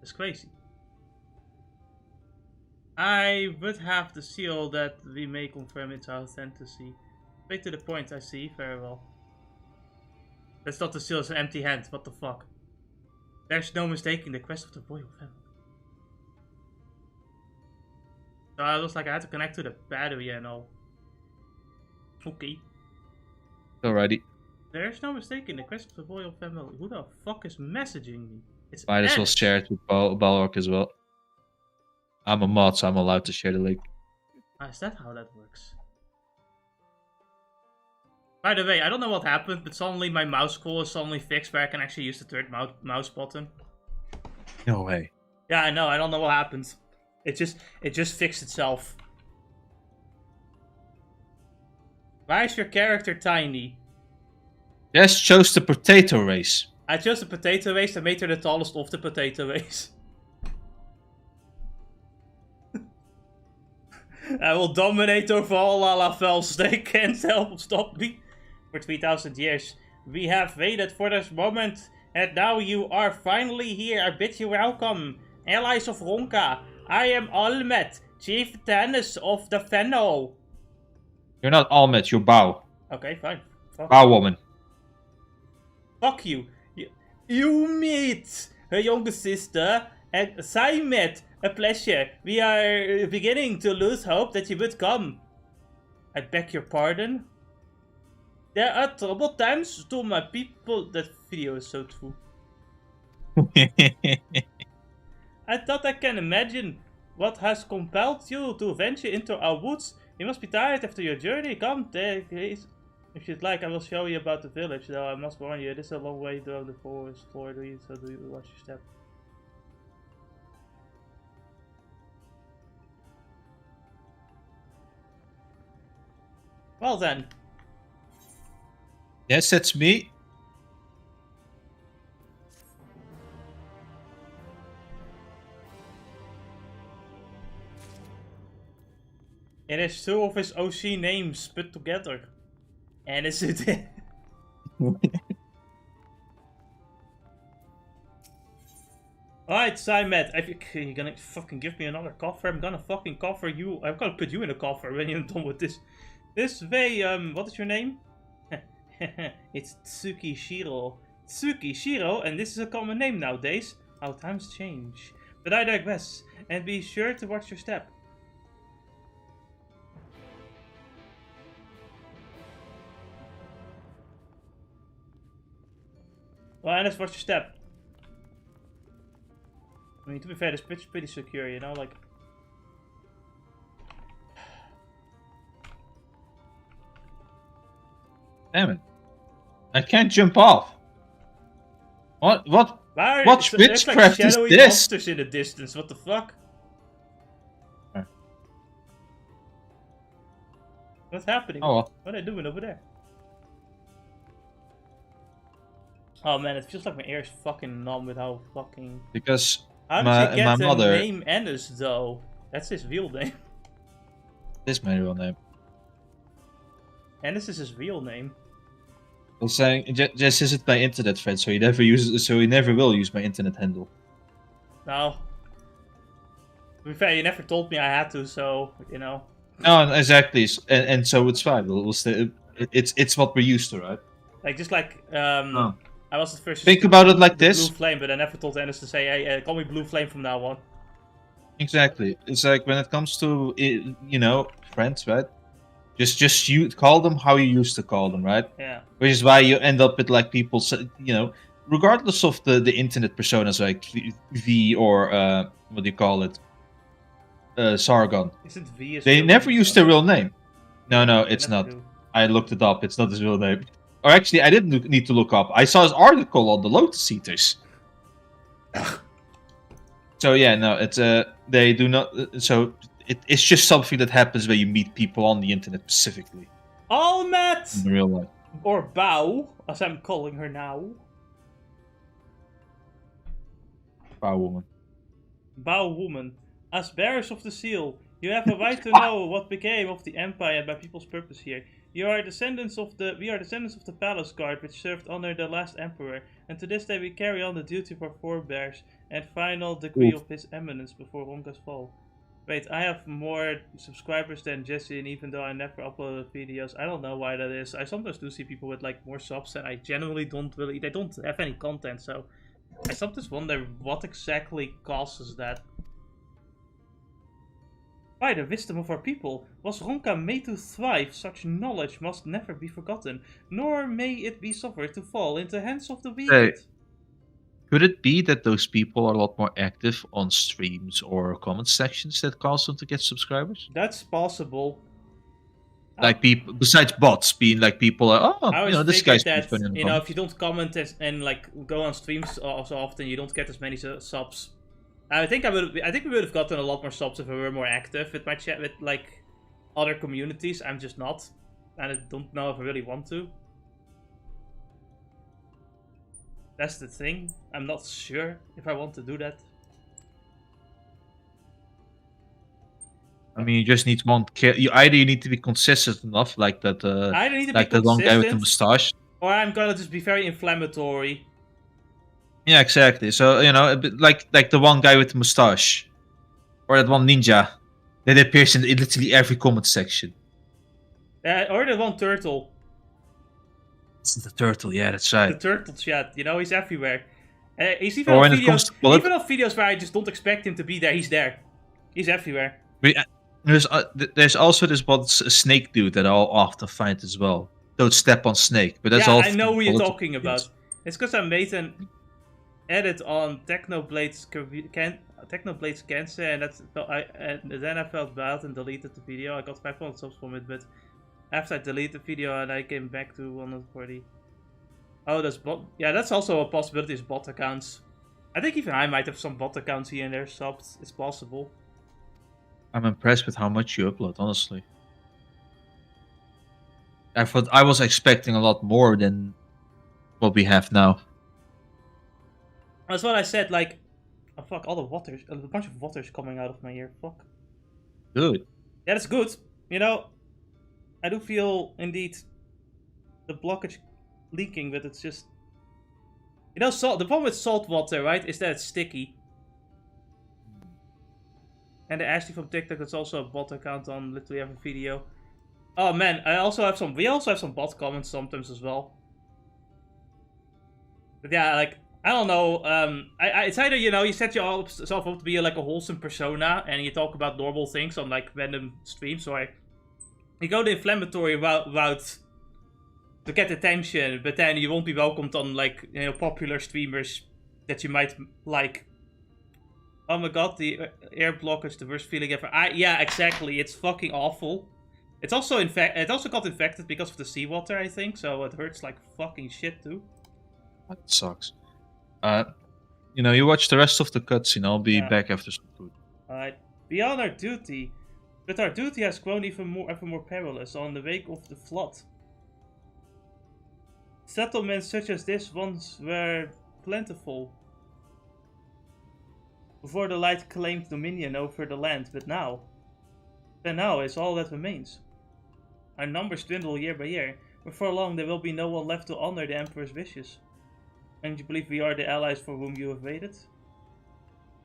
It's crazy. I would have the seal that we may confirm its authenticity. Straight to the point, I see. Very well. That's not the seal, it's an empty hand. What the fuck? There's no mistaking the quest of the royal family. So I was like, I had to connect to the battery and all. Okay. Alrighty. There's no mistaking the quest of the royal family. Who the fuck is messaging me? It's Might as well share it with Balrog as well. I'm a mod, so I'm allowed to share the link. Is that how that works? By the way, I don't know what happened, but suddenly my mouse scroll is suddenly fixed where I can actually use the third mouse button. No way. Yeah, I know. I don't know what happened. It just fixed itself. Why is your character tiny? Jess chose the potato race. I chose the potato race and made her the tallest of the potato race. I will dominate over all Lalafels. They can't help stop me. For 3,000 years, we have waited for this moment, and now you are finally here. I bid you welcome, allies of Ronka. I am Emet-Selch, Chief Tennis of the Feno. You're not Almet, you're Bow. Okay, fine. Fuck. Bow woman. Fuck you. You meet her younger sister, and I met. A pleasure. We are beginning to lose hope that you would come. I beg your pardon. There are troubled times to my people. That video is so true. I thought I can imagine what has compelled you to venture into our woods. You must be tired after your journey. Come, there is. If you'd like, I will show you about the village, though I must warn you, it is a long way down the forest floor, so do you watch your step. Well then. Yes, that's me. It is two of his OC names put together. And is it... Alright, Simon, you're gonna fucking give me another coffer? I'm gonna fucking coffer you. I'm gonna put you in a coffer when you're done with this. This way, what is your name? It's Tsukishiro. Tsukishiro, and this is a common name nowadays. How times change. But I digress, and be sure to watch your step. Well, and let's watch your step. I mean, to be fair, this pitch is pretty secure, you know, like... Damn it. I can't jump off. What There's witchcraft like is shadowy this? monsters in the distance, what the fuck? What's happening? Oh well. What are they doing over there? Oh man, it feels like my ear is fucking numb with how fucking... Because How did my you get the mother... name Ennis, though? That's his real name. This is my real name. Ennis is his real name. I'm saying Jess isn't my internet friend, so he never will use my internet handle. No. To be fair, you never told me I had to, so, you know. No, exactly, and so it's fine. We'll stay, it's what we're used to, right? Like, just like, Oh. I was the first to Think speak about it like the this. Blue Flame, but I never told Ennis to say, hey, call me Blue Flame from now on. Exactly. It's like when it comes to you know, friends, right? Just you call them how you used to call them, right? Yeah. Which is why you end up with like people, you know, regardless of the internet personas like V or what do you call it, Sargon. Isn't V? They never use their real name. No, They it's never not. do. I looked it up. It's not his real name. Or actually, I didn't need to look up. I saw his article on the Lotus Eaters. So yeah, no, it's they do not. So it's just something that happens when you meet people on the internet specifically. Almet! In real life. Or Bao, as I'm calling her now. Power woman. Bao woman. As bearers of the seal, you have a right to know what became of the Empire and my people's purpose here. We are descendants of the palace guard which served under the last emperor, and to this day we carry on the duty of our forebears and final decree of his eminence before Ronka's fall. Wait, I have more subscribers than Jesse, and even though I never uploaded videos, I don't know why that is. I sometimes do see people with like more subs, and I genuinely they don't have any content, so I sometimes wonder what exactly causes that. By the wisdom of our people, was Ronka made to thrive, such knowledge must never be forgotten, nor may it be suffered to fall into hands of the wicked. Hey. Could it be that those people are a lot more active on streams or comment sections that cause them to get subscribers? That's possible. Like people, besides bots, being like people are, I oh, you always know, this figured guy's pretty that, funny in the you know, comments. if you don't comment and like go on streams so often, you don't get as many subs. I think we would have gotten a lot more subs if we were more active with my chat with like other communities. I'm just not, and I don't know if I really want to. That's the thing. I'm not sure if I want to do that. I mean, you just need one. Either you need to be consistent enough, like that. I either need to like be that one guy with the consistent, mustache. or I'm gonna just be very inflammatory. Yeah, exactly. So you know, a bit like the one guy with the mustache, or that one ninja that appears in literally every comment section. Or the one turtle. It's the turtle. Yeah, that's right. The turtle chat. You know, he's everywhere. He's even Or on when it comes videos. to Even on videos where I just don't expect him to be there. He's there. He's everywhere. There's also this one snake dude that I'll often find as well. Don't step on snake, but that's yeah, all. I know who you're political talking videos. about. It's because I made an edit on Technoblade's Cancer, and then I felt bad and deleted the video. I got 500 subs from it, but After I deleted the video and I came back to 140. Oh, that's bot. Yeah, that's also a possibility. Is bot accounts. I think even I might have some bot accounts here and there subbed. It's possible. I'm impressed with how much you upload, honestly. I was expecting a lot more than what we have now. That's what I said. Like, oh fuck, all the water, a bunch of water's coming out of my ear. Fuck. Good. Yeah, that's good. You know, I do feel indeed the blockage leaking, but it's just, you know, salt. The problem with salt water, right, is that it's sticky. And the Ashley from TikTok, that's also a bot account on literally every video. Oh man, we also have some bot comments sometimes as well. But yeah, like, I don't know, it's either, you know, you set yourself up to be like a wholesome persona, and you talk about normal things on like random streams, or you go the inflammatory route to get attention, but then you won't be welcomed on like, you know, popular streamers that you might like. Oh my god, the air blockage, the worst feeling ever. Yeah, exactly. It's fucking awful. It's also it also got infected because of the seawater, I think. So it hurts like fucking shit too. That sucks. You know, you watch the rest of the cutscene. I'll be back after some food. Alright. Beyond our duty, but our duty has grown ever more perilous on the wake of the flood. Settlements such as this once were plentiful before the light claimed dominion over the land, but now is all that remains. Our numbers dwindle year by year. Before long, there will be no one left to honor the Emperor's wishes. And you believe we are the allies for whom you have waited?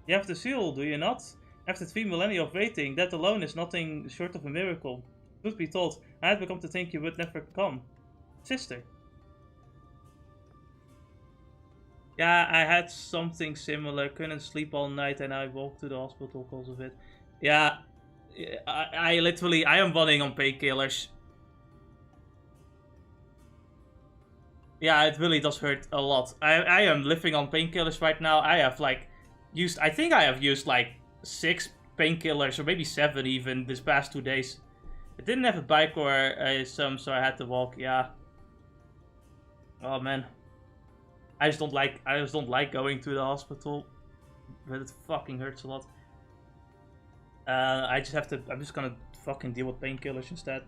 You have the seal, do you not? After 3 millennia of waiting, that alone is nothing short of a miracle. Truth be told, I had begun to think you would never come. Sister. Yeah, I had something similar. Couldn't sleep all night and I walked to the hospital because of it. Yeah, I am running on painkillers. Yeah, it really does hurt a lot. I am living on painkillers right now. I have like I think I have used like 6 painkillers or maybe 7 even this past 2 days. I didn't have a bike or so I had to walk. Yeah. Oh man. I just don't like going to the hospital, but it fucking hurts a lot. I'm just gonna fucking deal with painkillers instead.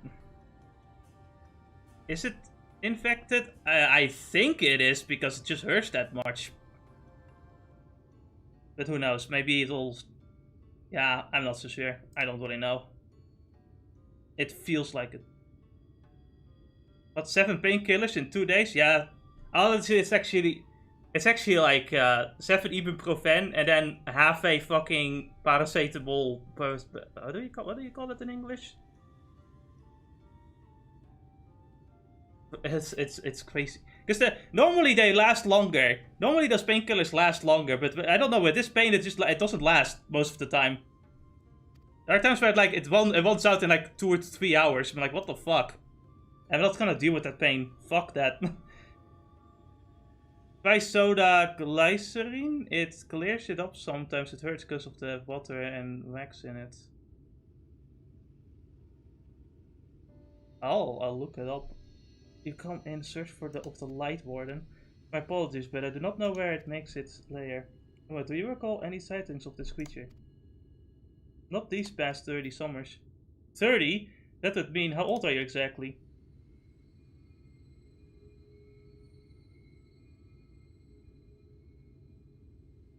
Is it infected? I think it is because it just hurts that much. But who knows? Maybe it'll. Yeah, I'm not so sure. I don't really know. It feels like it. What, 7 painkillers in 2 days? Yeah. Honestly, it's actually like 7 ibuprofen and then half a fucking paracetamol. What do you call it in English? It's crazy because normally they last longer. Normally those painkillers last longer, but I don't know with this pain it doesn't last most of the time. There are times where it runs out in like 2 or 3 hours. I'm like, what the fuck? I'm not gonna deal with that pain. Fuck that. By soda glycerine, it clears it up sometimes. It hurts because of the water and wax in it. I'll look it up. You come in search for the light warden. My apologies, but I do not know where it makes its lair. What, do you recall any sightings of this creature? Not these past 30 summers. 30? That would mean, how old are you exactly?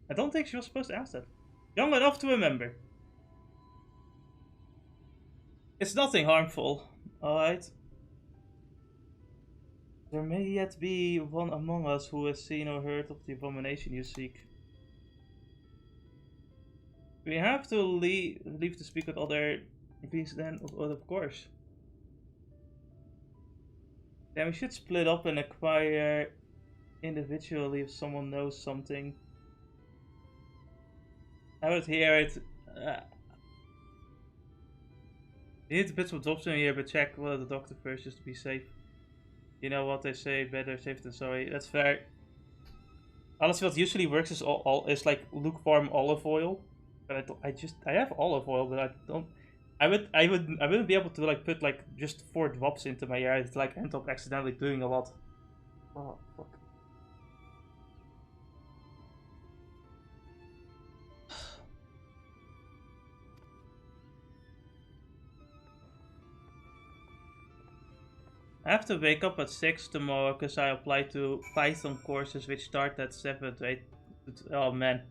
I don't think she was supposed to ask that. Young enough to remember. It's nothing harmful, alright? There may yet be one among us who has seen or heard of the abomination you seek. We have to leave to speak with other beings then, of course. Then we should split up and acquire individually if someone knows something. I would hear it. You need to put some drops in here, but check with the doctor first just to be safe. You know what they say, better safe than sorry. That's fair. Honestly, what usually works is like lukewarm olive oil. But I have olive oil, but I wouldn't be able to like put like just 4 drops into my hair. I'd like end up accidentally doing a lot. Oh fuck. I have to wake up at 6 tomorrow because I applied to Python courses which start at 7 to 8. Oh man.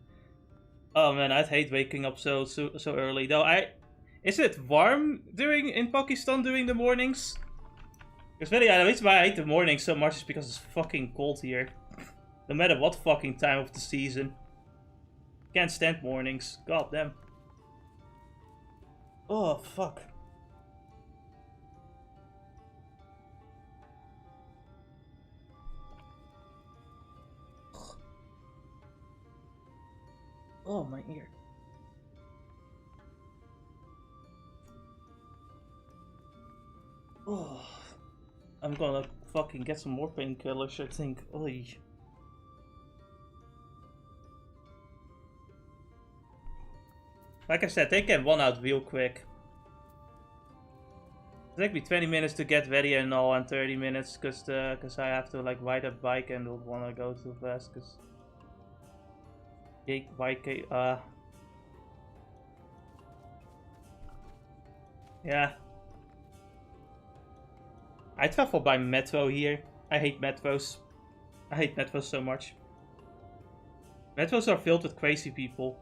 Oh man, I'd hate waking up so early. Though is it warm in Pakistan during the mornings? Because really, the reason why I hate the mornings so much is because it's fucking cold here. No matter what fucking time of the season. Can't stand mornings. God damn. Oh fuck. Oh, my ear. Oh, I'm gonna fucking get some more painkillers, I think. Oy. Like I said, they can one out real quick. It'll take me 20 minutes to get ready and all, and 30 minutes because I have to like ride a bike and don't want to go too fast because. Yeah. I travel by metro here. I hate metros. I hate metros so much. Metros are filled with crazy people.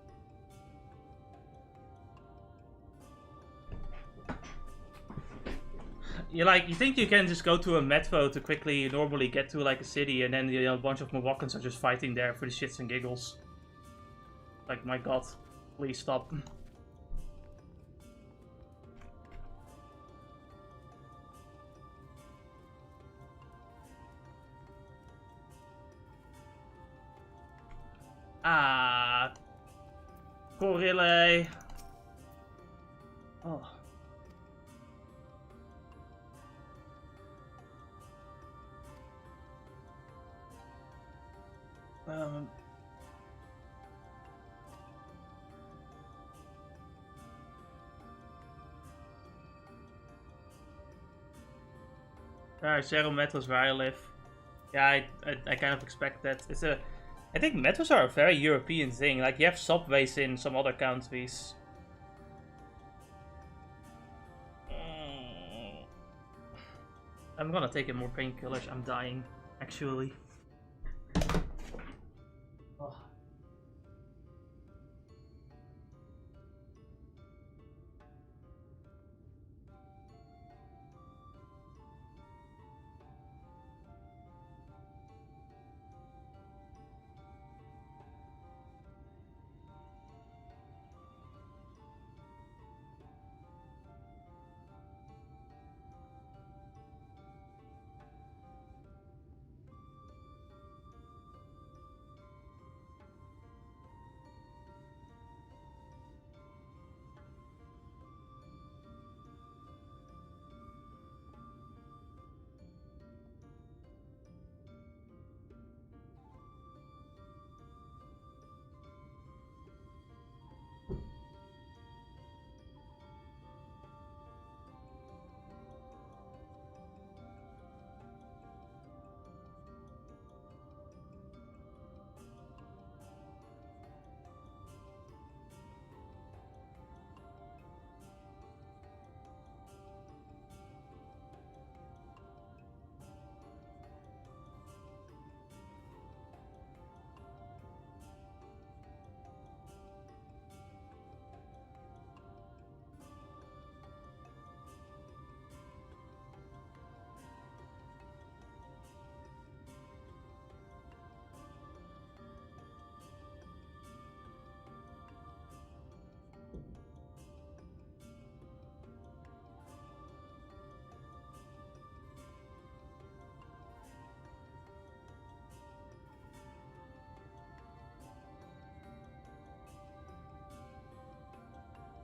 You think you can just go to a metro to quickly normally get to like a city, and then a bunch of Moroccans are just fighting there for the shits and giggles. Like, my god, please stop. Ah, Gorille. Oh. Zero metros where I live. Yeah, I kind of expect that. I think metros are a very European thing. Like, you have subways in some other countries. I'm gonna take in more painkillers. I'm dying, actually. Oh.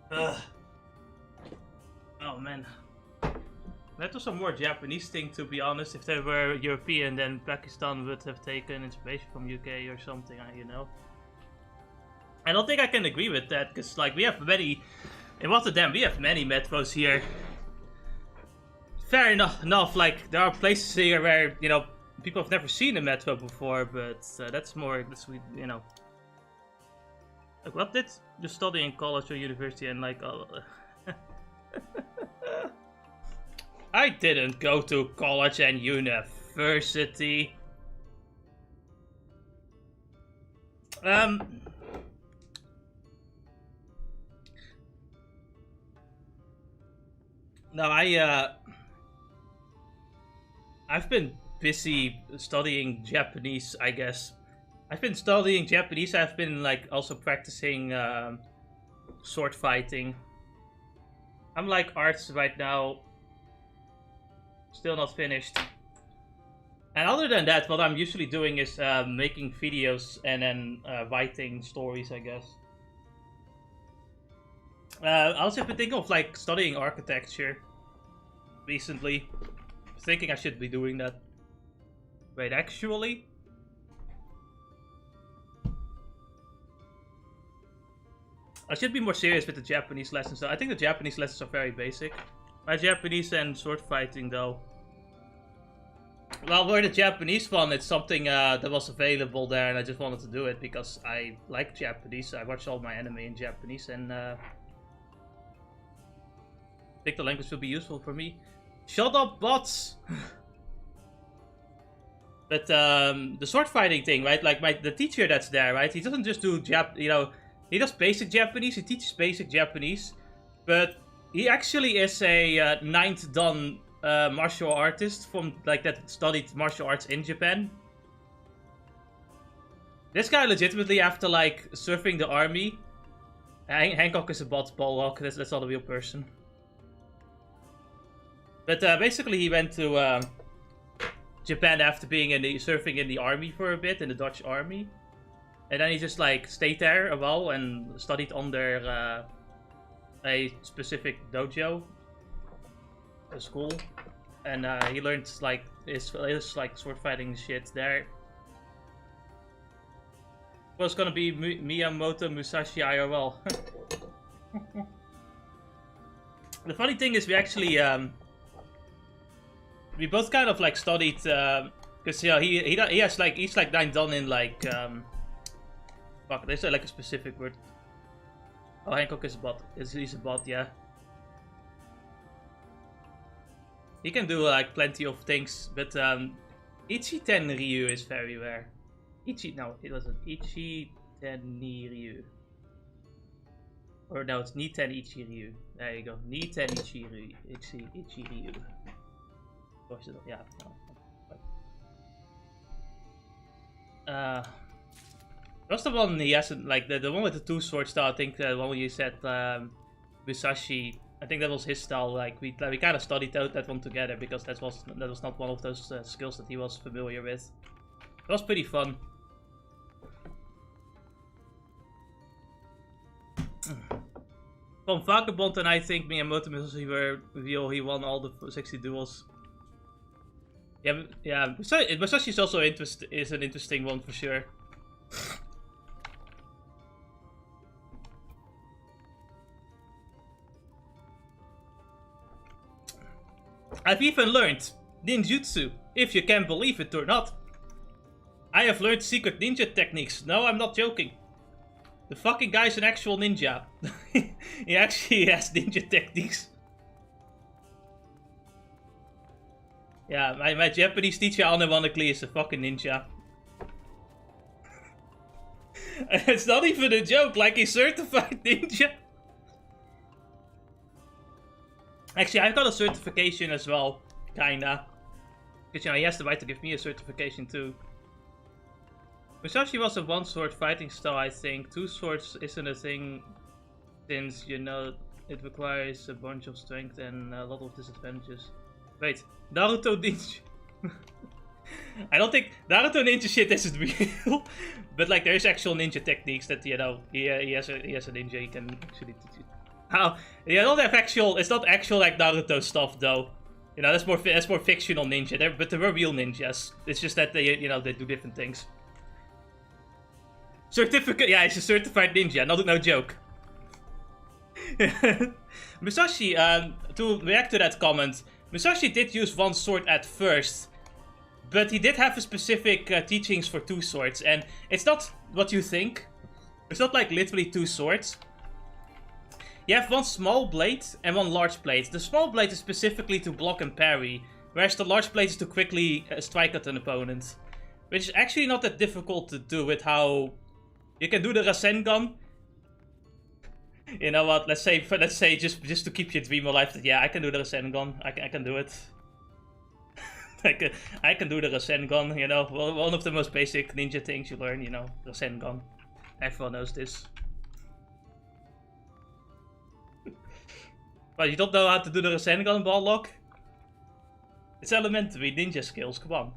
Ugh. Oh man. That was a more Japanese thing, to be honest. If they were European, then Pakistan would have taken inspiration from UK or something, you know. I don't think I can agree with that, because like we have many In Rotterdam, we have many metros here. Fair enough, like, there are places here where, you know, people have never seen a metro before, but that's more, you know. Like, what did you study in college or university and, like, I didn't go to college and university. No, I've been busy studying Japanese, I guess. I've been studying Japanese. I've been like also practicing sword fighting. I'm like arts right now. Still not finished. And other than that, what I'm usually doing is making videos and then writing stories, I guess. I also have been thinking of like studying architecture recently. Thinking I should be doing that. Wait, actually? I should be more serious with the Japanese lessons though. I think the Japanese lessons are very basic. My Japanese and sword fighting though. Well, for the Japanese one, it's something that was available there and I just wanted to do it because I like Japanese. I watch all my anime in Japanese and I think the language will be useful for me. Shut up, bots! But the sword fighting thing, right? Like the teacher that's there, right? He doesn't just do he does basic Japanese. He teaches basic Japanese, but he actually is a 9th dan martial artist from like that studied martial arts in Japan. This guy legitimately, after like surfing the army, Hancock is a bot, Balrog. That's not a real person. But basically, he went to Japan after being surfing in the army for a bit, in the Dutch army. And then he just like stayed there a while and studied under a specific dojo, a school. And he learned like his like sword fighting shit there. It was gonna be Miyamoto Musashi IRL. The funny thing is we actually we both kind of like studied because you know he has like he's like 9 dan in like fuck, there's like a specific word. Oh, Hancock is a bot. He's a bot, yeah. He can do like plenty of things, but Ichi-ten Ryu is very rare. No, it wasn't. Ichi-ten Ryu. Or no, it's Ni-ten Ichi Ryu. There you go. Ni-ten Ichi Ryu. Ichi Ryu. Yeah. What's the one he hasn't, like, the one with the 2 sword style, I think the one where you said Musashi, I think that was his style, like, we kind of studied out that one together, because that was not one of those skills that he was familiar with. It was pretty fun. From Vagabond and I think Miyamoto Musashi were real, he won all the 60 duels. Yeah, Musashi is also is an interesting one for sure. I've even learned ninjutsu, if you can believe it or not. I have learned secret ninja techniques. No, I'm not joking. The fucking guy's an actual ninja. He actually has ninja techniques. Yeah, my Japanese teacher unironically is a fucking ninja. It's not even a joke, like he's certified ninja. Actually, I've got a certification as well, kinda. Because, you know, he has the right to give me a certification too. Musashi was a 1-sword fighting style, I think. 2 swords isn't a thing, since, you know, it requires a bunch of strength and a lot of disadvantages. Wait, Naruto ninja. I don't think Naruto ninja shit isn't real, but like there's actual ninja techniques that, you know, he has a ninja he can actually teach you. How? Yeah, don't have actual. It's not actual like Naruto stuff though. You know, that's more fictional ninja. But there were real ninjas. It's just that they, you know, they do different things. Certificate. Yeah, he's a certified ninja. No joke. Musashi, to react to that comment, Musashi did use one sword at first, but he did have a specific teachings for two swords, and it's not what you think. It's not like literally two swords. You have one small blade and one large blade. The small blade is specifically to block and parry, whereas the large blade is to quickly strike at an opponent. Which is actually not that difficult to do with how you can do the Rasengan. You know what? Let's say just to keep your dream alive. Yeah, I can do the Rasengan. I can do it. I can do the Rasengan. You know, one of the most basic ninja things you learn. You know, Rasengan. Everyone knows this. But you don't know how to do the Rasengan ball lock? It's elementary ninja skills. Come on.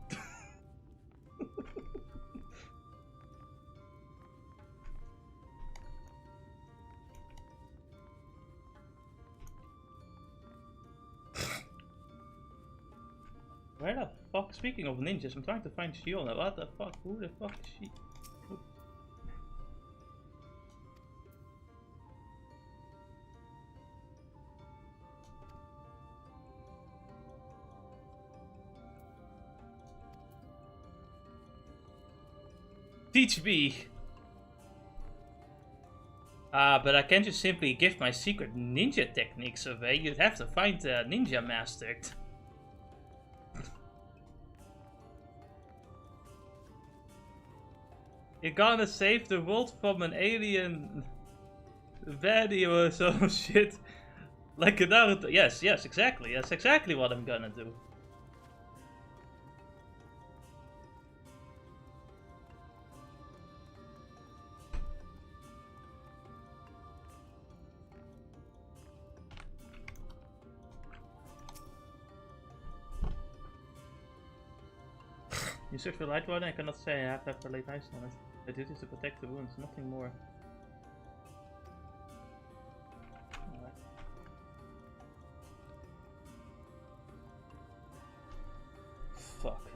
Where the fuck? Speaking of ninjas, I'm trying to find Shiona. What the fuck? Who the fuck is she? Teach me! But I can't just simply give my secret ninja techniques away. You'd have to find a ninja master. You're gonna save the world from an alien baddie or some shit. Like Naruto. Yes, exactly. That's exactly what I'm gonna do. You search for light water, I cannot say I have to have late ice on it. The duty is to protect the wounds, nothing more. Alright. Fuck.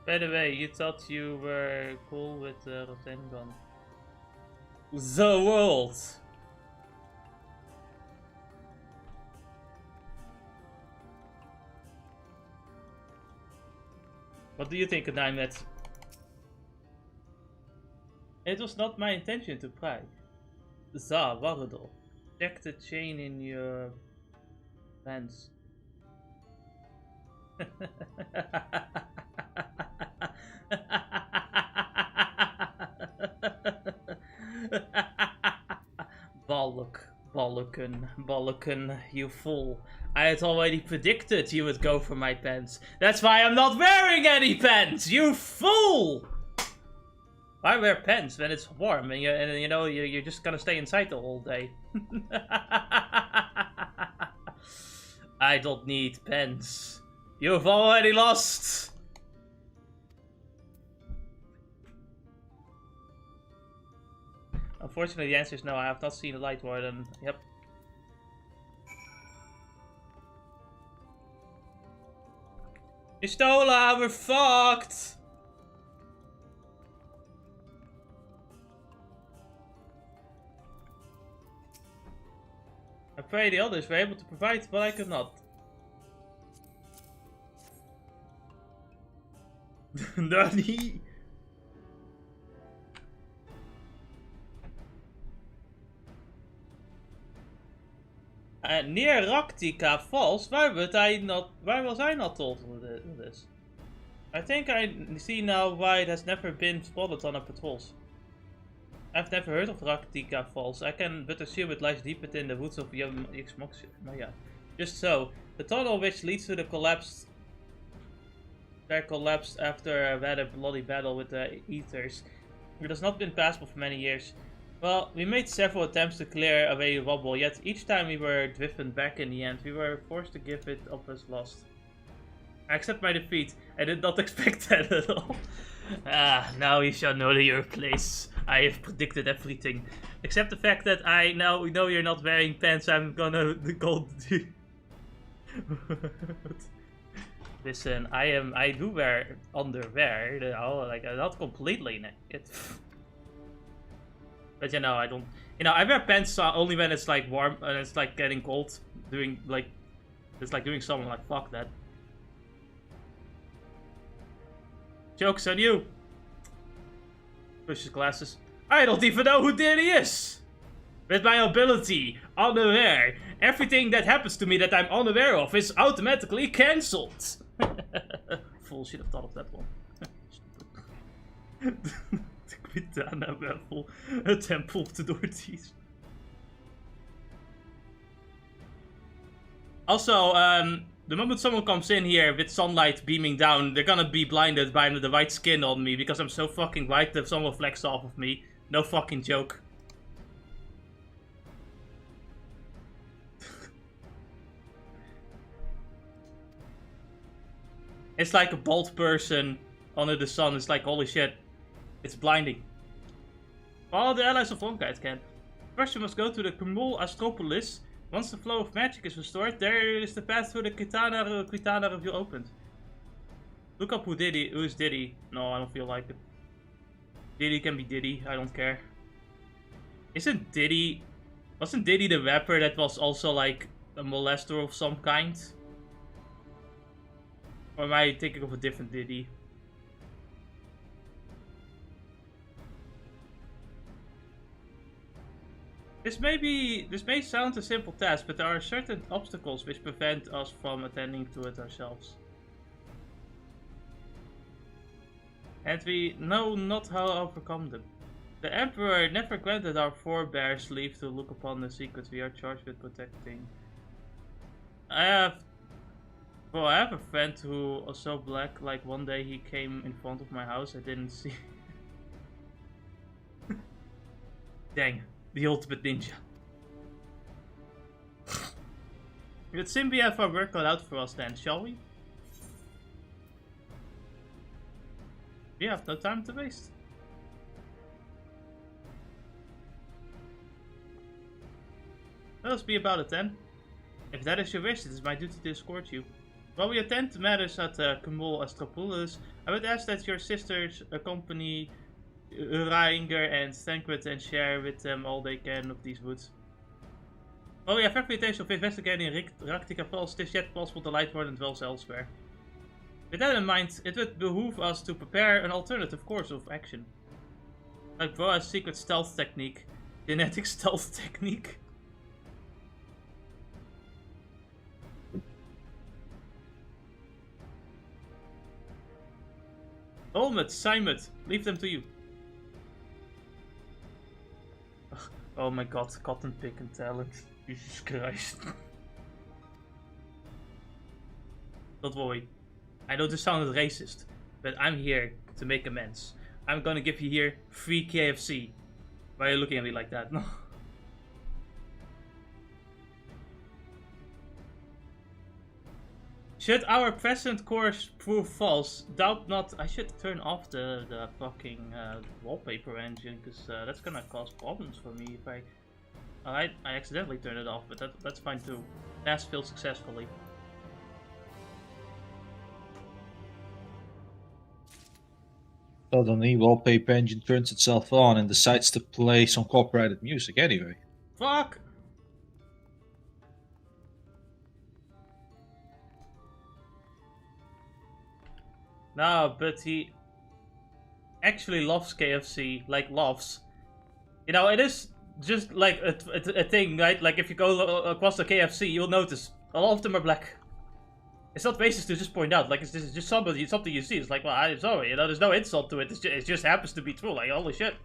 By the way, you thought you were cool with Rasengan. The world! What do you think, Naimet? It was not my intention to pry. Za, Warudo. Check the chain in your pants. Bollocken, you fool. I had already predicted you would go for my pants. That's why I'm not wearing any pants, you fool! Why wear pants when it's warm and you're just gonna stay inside the whole day? I don't need pants. You've already lost! Unfortunately, the answer is no. I have not seen a light warden. Yep. Pistola, we're fucked! I pray the others were able to provide, but I could not. Nani? Near Raktika Falls, why was I not told of this? I think I see now why it has never been spotted on our patrols. I've never heard of Raktika Falls. I can but assume it lies deep within the woods of Maya. Just so, the tunnel which leads to the collapsed after a rather bloody battle with the Ethers. It has not been passable for many years. Well, we made several attempts to clear away the rubble, yet each time we were driven back in the end. We were forced to give it up as lost. I accept my defeat. I did not expect that at all. Now we shall know your place. I have predicted everything. Except the fact that I now know you're not wearing pants, I'm gonna go. Listen, I do wear underwear, you know, like not completely naked. But you know, I don't. You know, I wear pants only when it's like warm and it's like getting cold. Doing like, it's like doing something like fuck that. Joke's on you. Pushes glasses. I don't even know who Danny is. With my ability, unaware, everything that happens to me that I'm unaware of is automatically cancelled. Fool, should have thought of that one. The Quintana Raffle, a temple of the Northeast. Also, the moment someone comes in here with sunlight beaming down, they're gonna be blinded by the white skin on me because I'm so fucking white that sun reflects off of me. No fucking joke. It's like a bald person under the sun. It's like, holy shit. It's blinding. All the allies of Longkite can. First you must go to the Cremul Astropolis. Once the flow of magic is restored, there is the path through the Quintana review opened. Look up who is Diddy. No, I don't feel like it. Diddy can be Diddy, I don't care. Wasn't Diddy the rapper that was also like a molester of some kind? Or am I thinking of a different Diddy? This may sound a simple task, but there are certain obstacles which prevent us from attending to it ourselves. And we know not how to overcome them. The Emperor never granted our forebears leave to look upon the secrets we are charged with protecting. I have a friend who was so black, like one day he came in front of my house, I didn't see. Dang, the ultimate ninja. Let's simply have our work cut out for us then, shall we? We have no time to waste. Let us be about it then. If that is your wish, it is my duty to escort you. While we attend to matters at Cremul Astropolis, I would ask that your sisters accompany Urianger and Thancred and share with them all they can of these woods. While we have reputation of investigating Raktika Falls, it is yet possible the Light Warden dwells elsewhere. With that in mind, it would behoove us to prepare an alternative course of action. Like Boa's secret stealth technique. Genetic stealth technique. Olmet, Simon, leave them to you. Oh my god, cotton picking talent. Jesus Christ. Don't worry. I know this sounded racist, but I'm here to make amends. I'm gonna give you here free KFC. Why are you looking at me like that? No. Should our present course prove false, doubt not. I should turn off the fucking wallpaper engine, because that's gonna cause problems for me if I accidentally turned it off, but that's fine too. Task failed successfully. Suddenly, wallpaper engine turns itself on and decides to play some copyrighted music anyway. Fuck! No, but he actually loves KFC, like loves. You know, it is just like a thing, right? Like if you go across the KFC, you'll notice a lot of them are black. It's not racist to just point out, like it's just something you see. It's like, well, I'm sorry, you know, there's no insult to it. It just happens to be true. Like, holy shit.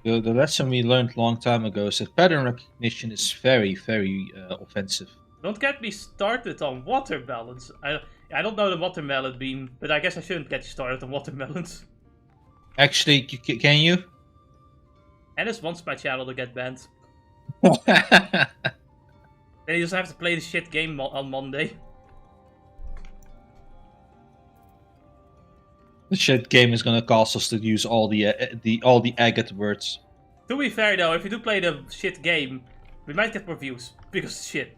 The lesson we learned a long time ago is that pattern recognition is very, very offensive. Don't get me started on watermelons. I don't know the watermelon bean, but I guess I shouldn't get you started on watermelons. Actually, can you? And this wants my channel to get banned. Then you just have to play the shit game on Monday. The shit game is gonna cause us to use all the agate words. To be fair though, if you do play the shit game, we might get more views because shit.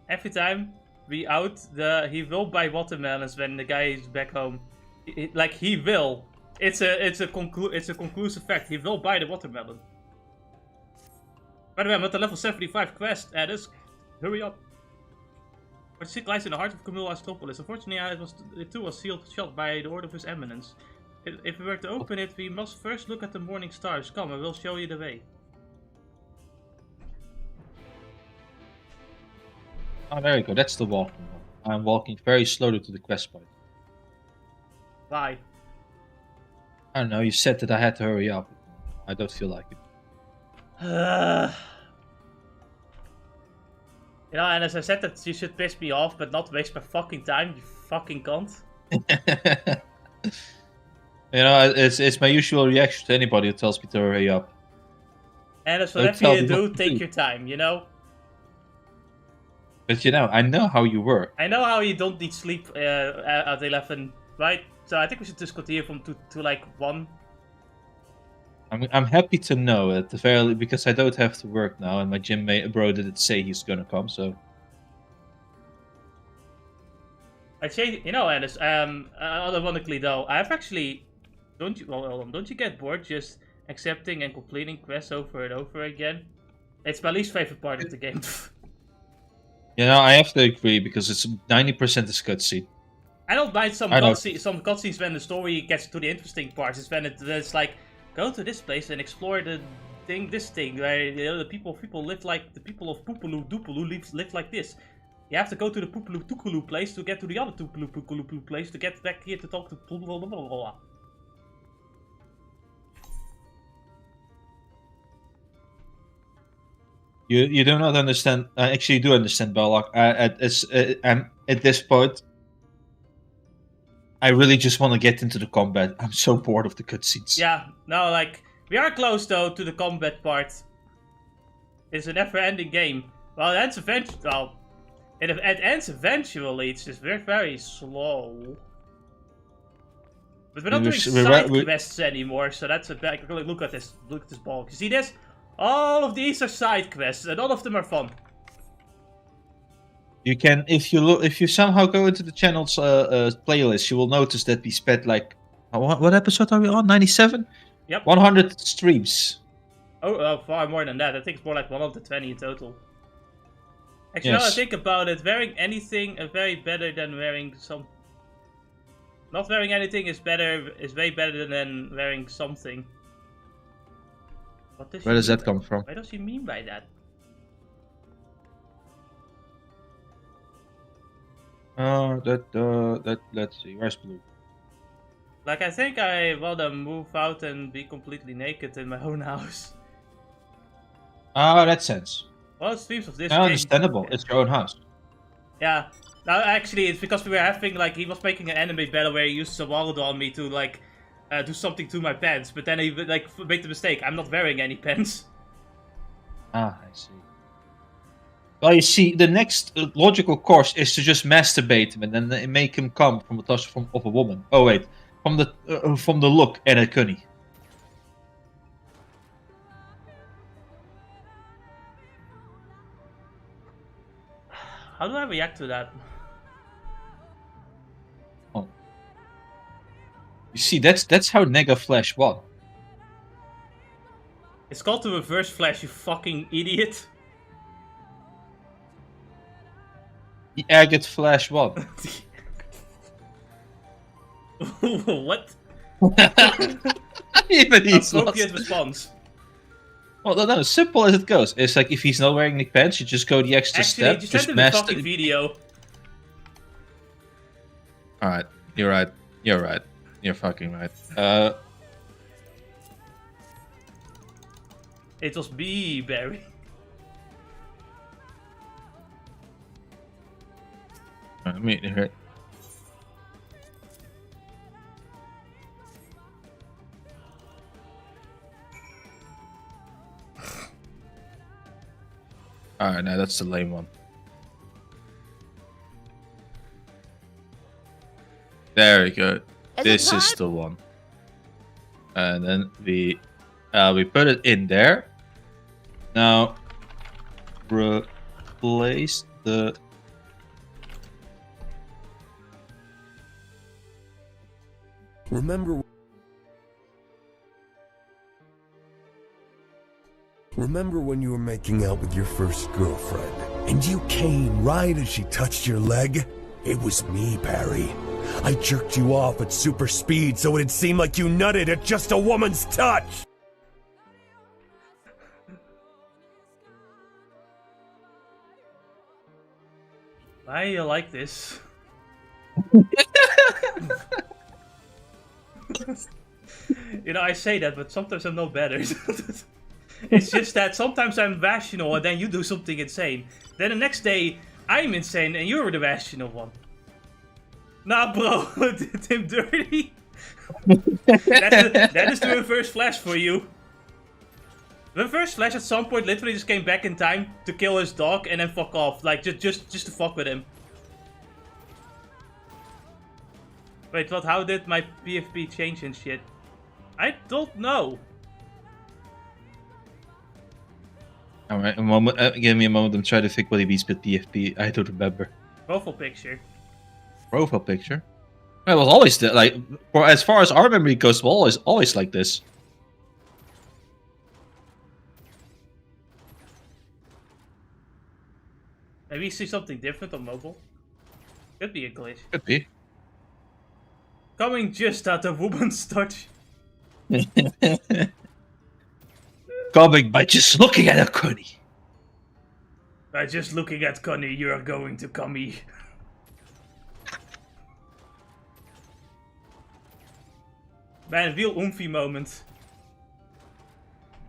Every time we out he will buy watermelons when the guy is back home. Like he will. It's a conclusive fact. He will buy the watermelon. By the way, I'm at the level 75 quest, Addis. Hurry up. But shit lies in the heart of Camille Astropolis. Unfortunately, it too was sealed shut by the order of His Eminence. If we were to open it, we must first look at the morning stars. Come, I will show you the way. Oh, there you go. That's the walking one. I'm walking very slowly to the quest point. Why? I don't know. You said that I had to hurry up. I don't feel like it. You know, and as I said that you should piss me off, but not waste my fucking time, you fucking cunt. You know, it's my usual reaction to anybody who tells me to hurry up. And as whatever you do, take your time, you know? But you know, I know how you work. I know how you don't need sleep at 11, right? So I think we should just continue from 2 to like 1. I'm happy to know at the very because I don't have to work now, and my gym bro didn't say he's gonna come, so. I say, you know, Alice. Ironically though, I've actually don't you get bored just accepting and completing quests over and over again? It's my least favorite part of the game. You know, I have to agree because it's 90% is cutscene. I don't mind some cutscenes when the story gets to the interesting parts. It's when it's like, go to this place and explore this thing where the people live like the people of Poopaloo Doopaloo live like this. You have to go to the Poopaloo Tookaloo place to get to the other Poopaloo place to get back here to talk to blah blah blah blah. You do not understand. I actually do understand, Balak. At this point, I really just want to get into the combat. I'm so bored of the cutscenes. Yeah, no, like we are close though to the combat part. It's a never-ending game. Well, it ends eventually. Well, it ends eventually. It's just very slow. But we're not doing side quests anymore, so that's a bad. Look at this. Look at this ball. You see this? All of these are side quests, and all of them are fun. You can, if you somehow go into the channel's playlist, you will notice that we spent like, what episode are we on? 97? Yep. 100 streams. Oh, far more than that. I think it's more like 120 in total. Actually, now I think about it, wearing anything is very better than wearing some. Not wearing anything is way better than wearing something. Where does that come from? What does he mean by that? Let's see. Where's blue? Like, I think I wanna move out and be completely naked in my own house. Oh, that sense. Well, streams of this game. Understandable. It's your own house. Yeah. Now, actually, it's because we were having, like, he was making an anime battle where he used a wallet on me to, like, do something to my pants, but then he, like, made the mistake. I'm not wearing any pants. Ah, I see. Well, you see, the next logical course is to just masturbate him and then make him come from the touch of a woman. Oh wait, from the look at a cunny. How do I react to that? Oh. You see, that's how Nega Flash won. It's called the Reverse Flash, you fucking idiot. The Agate Flash won. What? Even he's appropriate lost. response. Well, no, simple as it goes. It's like if he's not wearing any pants, you just go the extra step. Actually, just send him a fucking video. Alright, you're right. You're right. You're fucking right. It was me, Barry. Let me hear it. Alright, now that's the lame one. Very good. Is This it is time? the one. And then we put it in there. Now replace the Remember when you were making out with your first girlfriend, and you came right as she touched your leg? It was me, Barry. I jerked you off at super speed so it'd seem like you nutted at just a woman's touch! Why do you like this? You know, I say that, but sometimes I'm no better. It's just that sometimes I'm rational and then you do something insane. Then the next day, I'm insane and you're the rational one. Nah, bro, did him dirty. That is the reverse flash for you. The reverse flash at some point literally just came back in time to kill his dog and then fuck off. Like, just to fuck with him. Wait, what? How did my PFP change and shit? I don't know. Alright, a moment. Give me a moment. I'm trying to think what he means with PFP. I don't remember. Profile picture. Profile picture. It was always like, for as far as our memory goes, it was always like this. Maybe you see something different on mobile. Could be a glitch. Could be. Coming just out of woman's touch. Coming by just looking at a Connie. By just looking at Connie, you are going to come me. Man, real oomphy moment.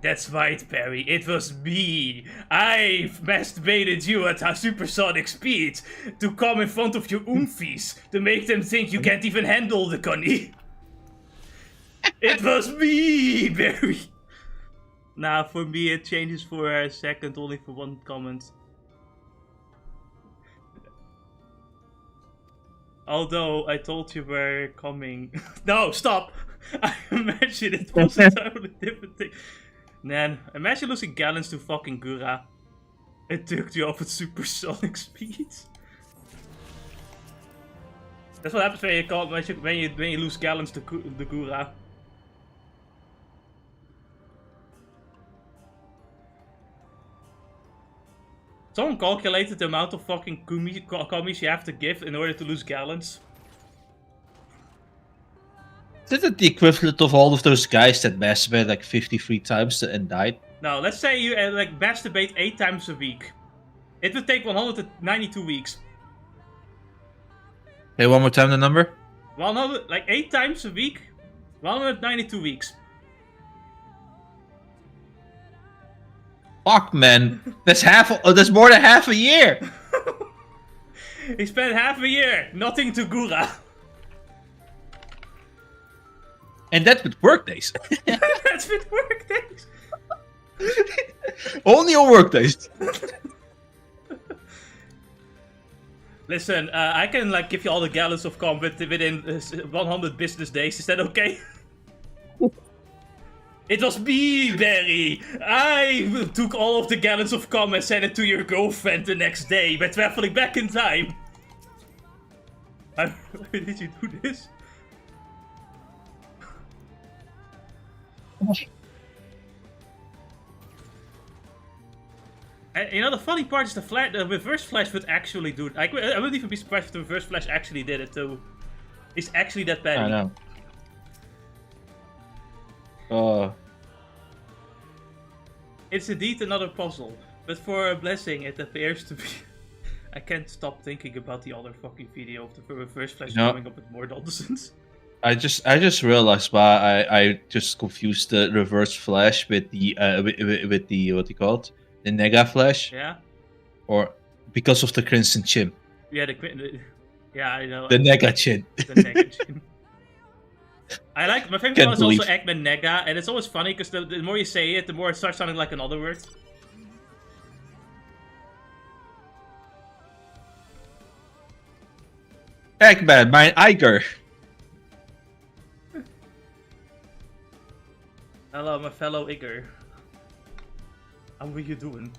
That's right, Perry. It was me. I masturbated you at a supersonic speed to come in front of your oomfies to make them think you can't even handle the Connie. It was me, Barry. Nah, for me it changes for a second, only for one comment. Although I told you we're coming. No, stop! I imagine it was a totally different thing. Man, imagine losing gallons to fucking Gura. It took you off at supersonic speeds. That's what happens when you call when you lose gallons to the Gura. Someone calculated the amount of fucking commies you have to give in order to lose gallons. Isn't it the equivalent of all of those guys that masturbated like 53 times and died? No, let's say you like masturbate 8 times a week. It would take 192 weeks. Hey, one more time the number? 100, like 8 times a week, 192 weeks. Fuck, man. That's that's more than half a year. He spent half a year nothing to Gura. And that's with work days. That's with work days. Only on work days. Listen, I can like give you all the gallons of combat within 100 business days. Is that okay? It was me, Barry! I took all of the gallons of cum and sent it to your girlfriend the next day by traveling back in time. Why did you do this? And, you know, the funny part is the reverse flash would actually do it. I wouldn't even be surprised if the reverse flash actually did it too. It's actually that bad. I know. It's indeed another puzzle, but for a blessing it appears to be. I can't stop thinking about the other fucking video of the reverse flash coming up with more nonsense. I just realized why I just confused the reverse flash with the with the what you call it, the nega flash. Yeah. Or because of the crimson chin. Yeah, yeah, I know. The nega chin. The nega chin. I like my favorite one is also Eggman Nega, and it's always funny because the more you say it, the more it starts sounding like another word. Eggman, mijn eiger. my fellow Igor. How are you doing?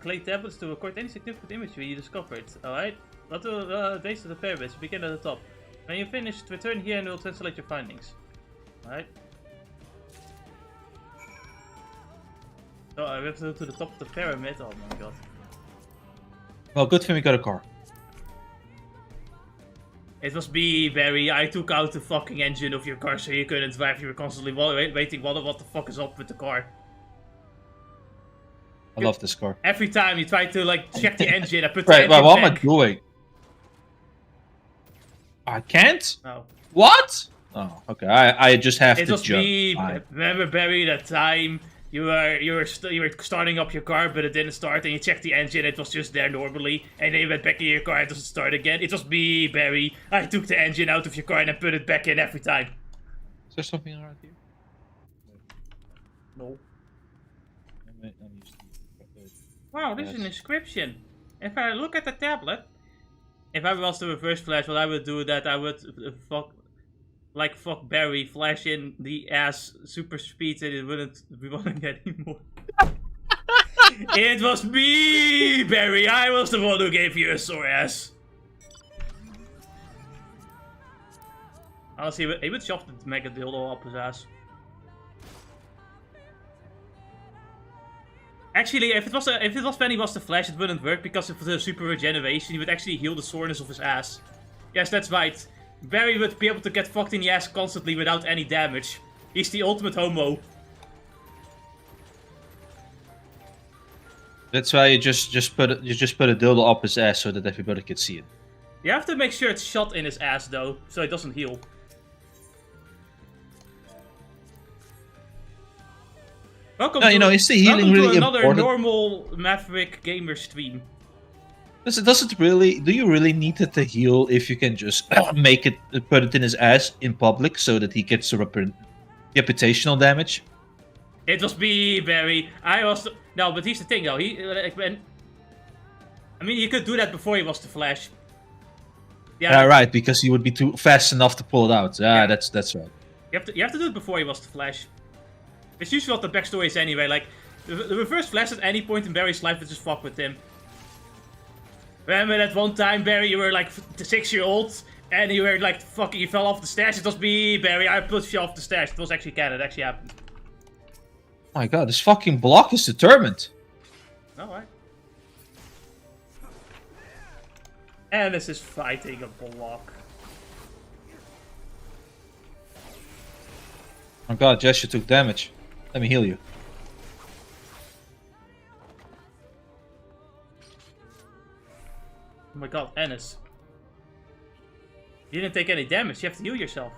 Collect tablets to record any significant imagery you discovered. Alright? Let the days of the pyramids begin at the top. When you're finished, return here and we'll translate your findings. Alright? Oh, we have to go to the top of the pyramid. Oh my god. Well, good thing we got a car. It was me, Barry. I took out the fucking engine of your car so you couldn't drive. You were constantly waiting, what the fuck is up with the car? I love this car. Every time you try to like check the engine, I put the Right, engine what am I back. doing? I can't? No. What? Oh, okay. I just have It to was jump. me. Fine. Remember, Barry, that time you were starting up your car, but it didn't start, and you checked the engine. It was just there normally, and then you went back in your car. And it doesn't start again. It was me, Barry. I took the engine out of your car and I put it back in every time. Is there something around here? No. I'm used to it. Wow, this is an Yes. inscription. If I look at the tablet, if I was the reverse flash, what I would do that I would fuck Barry, flash in the ass super speed, and it wouldn't be running anymore. It was me, Barry. I was the one who gave you a sore ass. Honestly, he would shove the mega dildo up his ass. Actually, if it was when he was the Flash, it wouldn't work because of the super regeneration. He would actually heal the soreness of his ass. Yes, that's right. Barry would be able to get fucked in the ass constantly without any damage. He's the ultimate homo. That's why you just put a dildo up his ass so that everybody can see it. You have to make sure it's shot in his ass though, so it doesn't heal. Welcome No, you know, is the healing really another important? normal Maverick gamer stream. Does it really? Do you really need it to heal if you can just put it in his ass in public so that he gets reputational damage? It was me, Barry. I was no, but here's the thing though. I mean, you could do that before he was the Flash. Yeah, right. Because he would be too fast enough to pull it out. Yeah, that's right. You have to do it before he was the Flash. It's usually what the backstory is anyway. Like the reverse Flash at any point in Barry's life would just fuck with him. Remember that one time, Barry, you were like 6-year-old and you were like fucking, you fell off the stairs. It was me, Barry. I pushed you off the stairs. It was actually canon. It actually happened. Oh my god, this fucking block is determined. Alright. And this is fighting a block. Oh god, Jess, you took damage. Let me heal you. Oh my god, Ennis. You didn't take any damage. You have to heal yourself.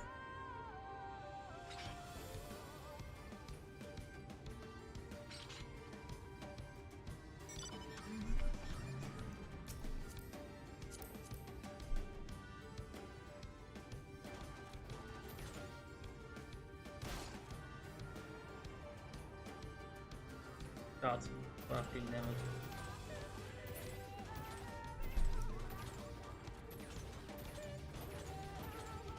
God, fucking damn it.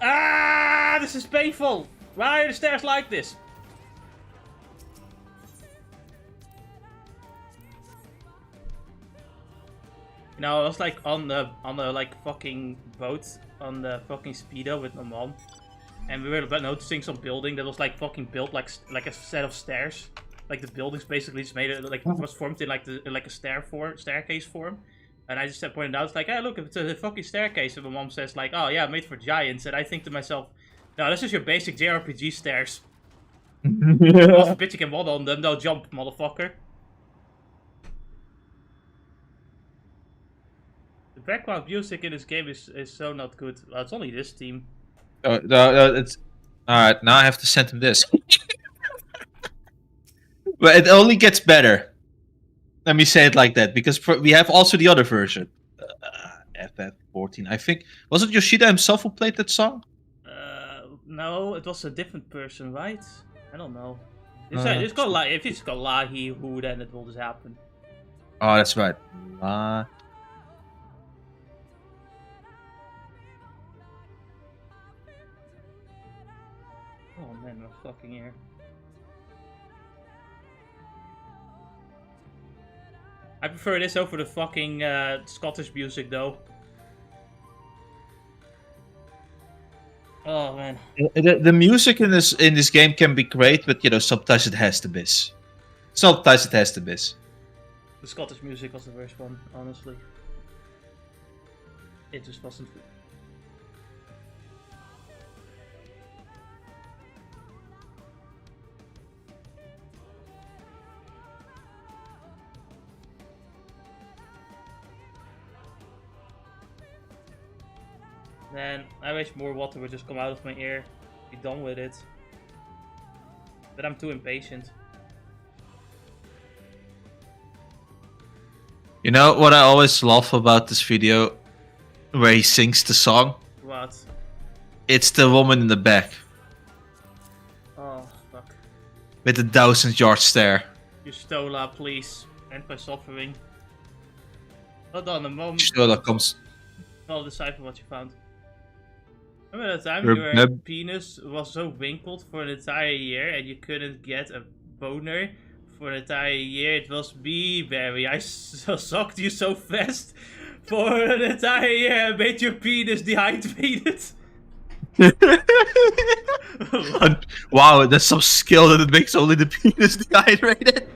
Ah, this is painful. Why are the stairs like this? You know, I was like on the like fucking boat on the fucking speedo with my mom, and we were noticing some building that was like fucking built like a set of stairs. Like the buildings basically just made it like it was formed in like a staircase form. And I just pointed out, like, hey, look, it's a fucking staircase. And my mom says, like, oh, yeah, made for giants. And I think to myself, no, this is your basic JRPG stairs. Also, bitch, you can waddle on them. No, jump, motherfucker. The background music in this game is so not good. Well, it's only this team. It's... Alright, now I have to send him this. But it only gets better. Let me say it like that, because we have also the other version. FF14, I think. Was it Yoshida himself who played that song? No, it was a different person, right? I don't know. It's got if it's got Lahi, who, then it will just happen. Oh, that's right. my fucking ear. I prefer this over the fucking Scottish music though. Oh man. The music in this game can be great, but you know sometimes it has to miss. Sometimes it has to miss. The Scottish music was the worst one, honestly. It just wasn't good. Man, I wish more water would just come out of my ear. Be done with it. But I'm too impatient. You know what I always love about this video? Where he sings the song? What? It's the woman in the back. Oh, fuck. With the 1,000-yard stare. You Stola, please. End my suffering. Hold on a moment. Stola comes. I'll decipher what you found. Remember that time Your your penis was so wrinkled for an entire year and you couldn't get a boner for an entire year? It was me, Barry. I sucked you so fast for an entire year and made your penis dehydrated. Wow, that's some skill that it makes only the penis dehydrated.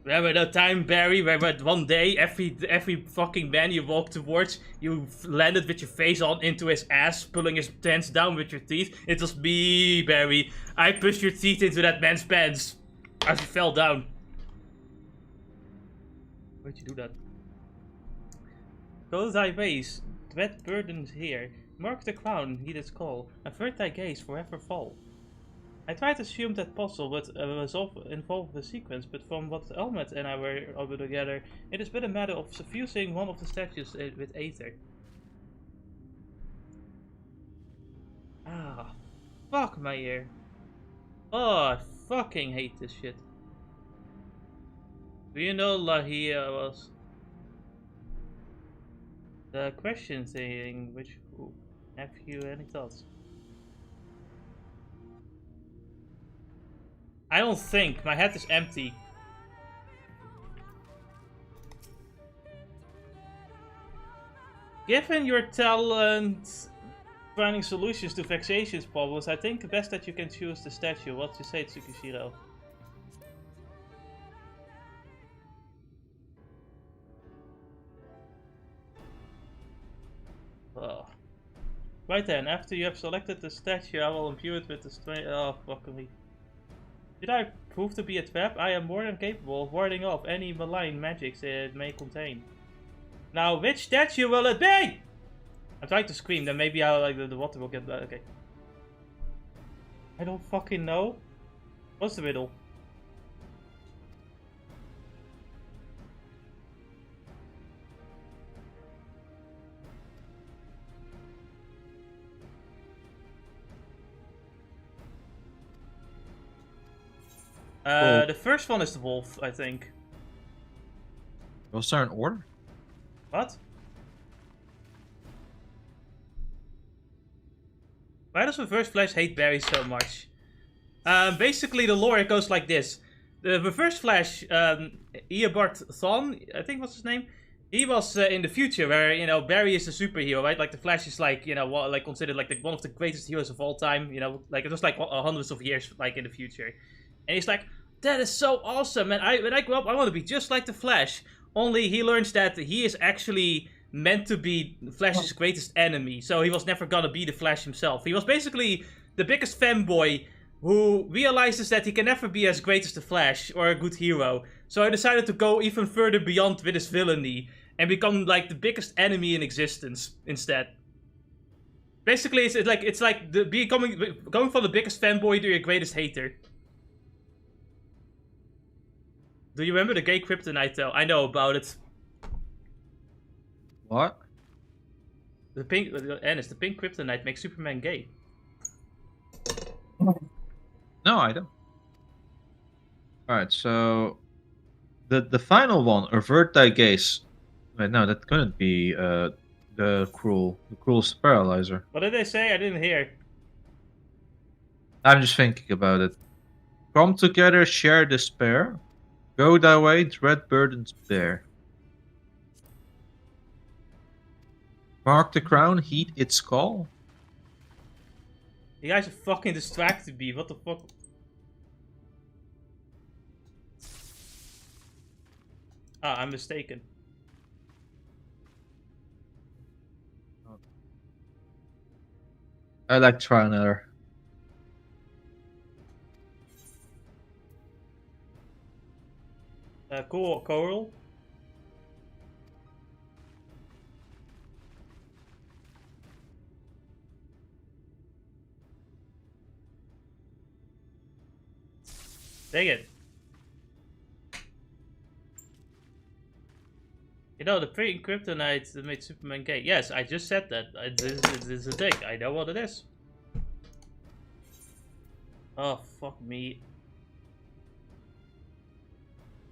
Remember that time, Barry, where one day, every fucking man you walked towards, you landed with your face on into his ass, pulling his pants down with your teeth? It was me, Barry. I pushed your teeth into that man's pants as he fell down. Where'd you do that? Go thy ways, dread burdens here. Mark the crown, heed its call. Avert thy gaze, forever fall. I tried to assume that puzzle would involve the sequence, but from what Emet and I were over together, it is but a matter of suffusing one of the statues with aether. Ah, fuck my ear. Oh, I fucking hate this shit. Do you know Lahia was the question thing? Which have you any thoughts? I don't think. My head is empty. Given your talent finding solutions to vexatious problems, I think best that you can choose the statue. What you say, Tsukishiro? Oh. Right then, after you have selected the statue, I will imbue it with the strength. Oh, fuck me. Did I prove to be a trap? I am more than capable of warding off any malign magics it may contain. Now, which statue will it be? I'm trying to scream, then maybe I'll, like, the water will get better. Okay. I don't fucking know. What's the riddle? The first one is the wolf, I think. Was there an order? What? Why does Reverse Flash hate Barry so much? Basically, the lore goes like this. The Reverse Flash, Eobard Thawne, I think was his name. He was in the future where, you know, Barry is a superhero, right? Like, the Flash is like, you know, like considered like one of the greatest heroes of all time. You know, like it was like hundreds of years like in the future. And he's like, that is so awesome, and when I grow up, I want to be just like the Flash. Only he learns that he is actually meant to be Flash's greatest enemy, so he was never gonna be the Flash himself. He was basically the biggest fanboy who realizes that he can never be as great as the Flash or a good hero. So he decided to go even further beyond with his villainy and become like the biggest enemy in existence instead. Basically, it's like going from the biggest fanboy to your greatest hater. Do you remember the gay kryptonite though? I know about it. What? The pink kryptonite makes Superman gay. No, I don't. Alright, so the final one, avert thy gaze. Wait, no, that couldn't be the cruel's paralyzer. What did they say? I didn't hear. I'm just thinking about it. Come together, share despair. Go thy way, dread burdens bear. Mark the crown, heed its call. You guys are fucking distracted me. What the fuck? Ah, I'm mistaken. I like try another. Cool, Coral. Dang it. You know, the pre-kryptonite that made Superman gay. Yes, I just said that. This is a thing. I know what it is. Oh, fuck me.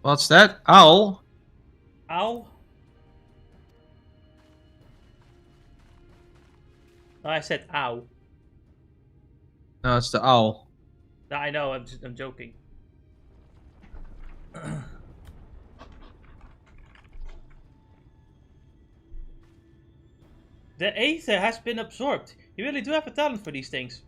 What's that? Owl? Ow. No, I said ow. No, it's the owl. No, I know, I'm joking. The Aether has been absorbed. You really do have a talent for these things.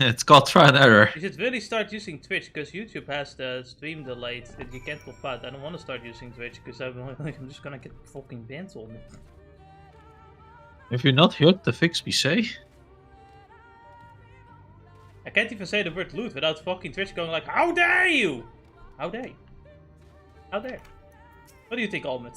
It's called try and error. You should really start using Twitch, because YouTube has the stream delayed that you can't pop out. I don't want to start using Twitch, because I'm just gonna get fucking banned on it. If you're not heard the fix, we say. I can't even say the word loot without fucking Twitch going like, how dare you! How dare you? How dare? What do you think, Almond?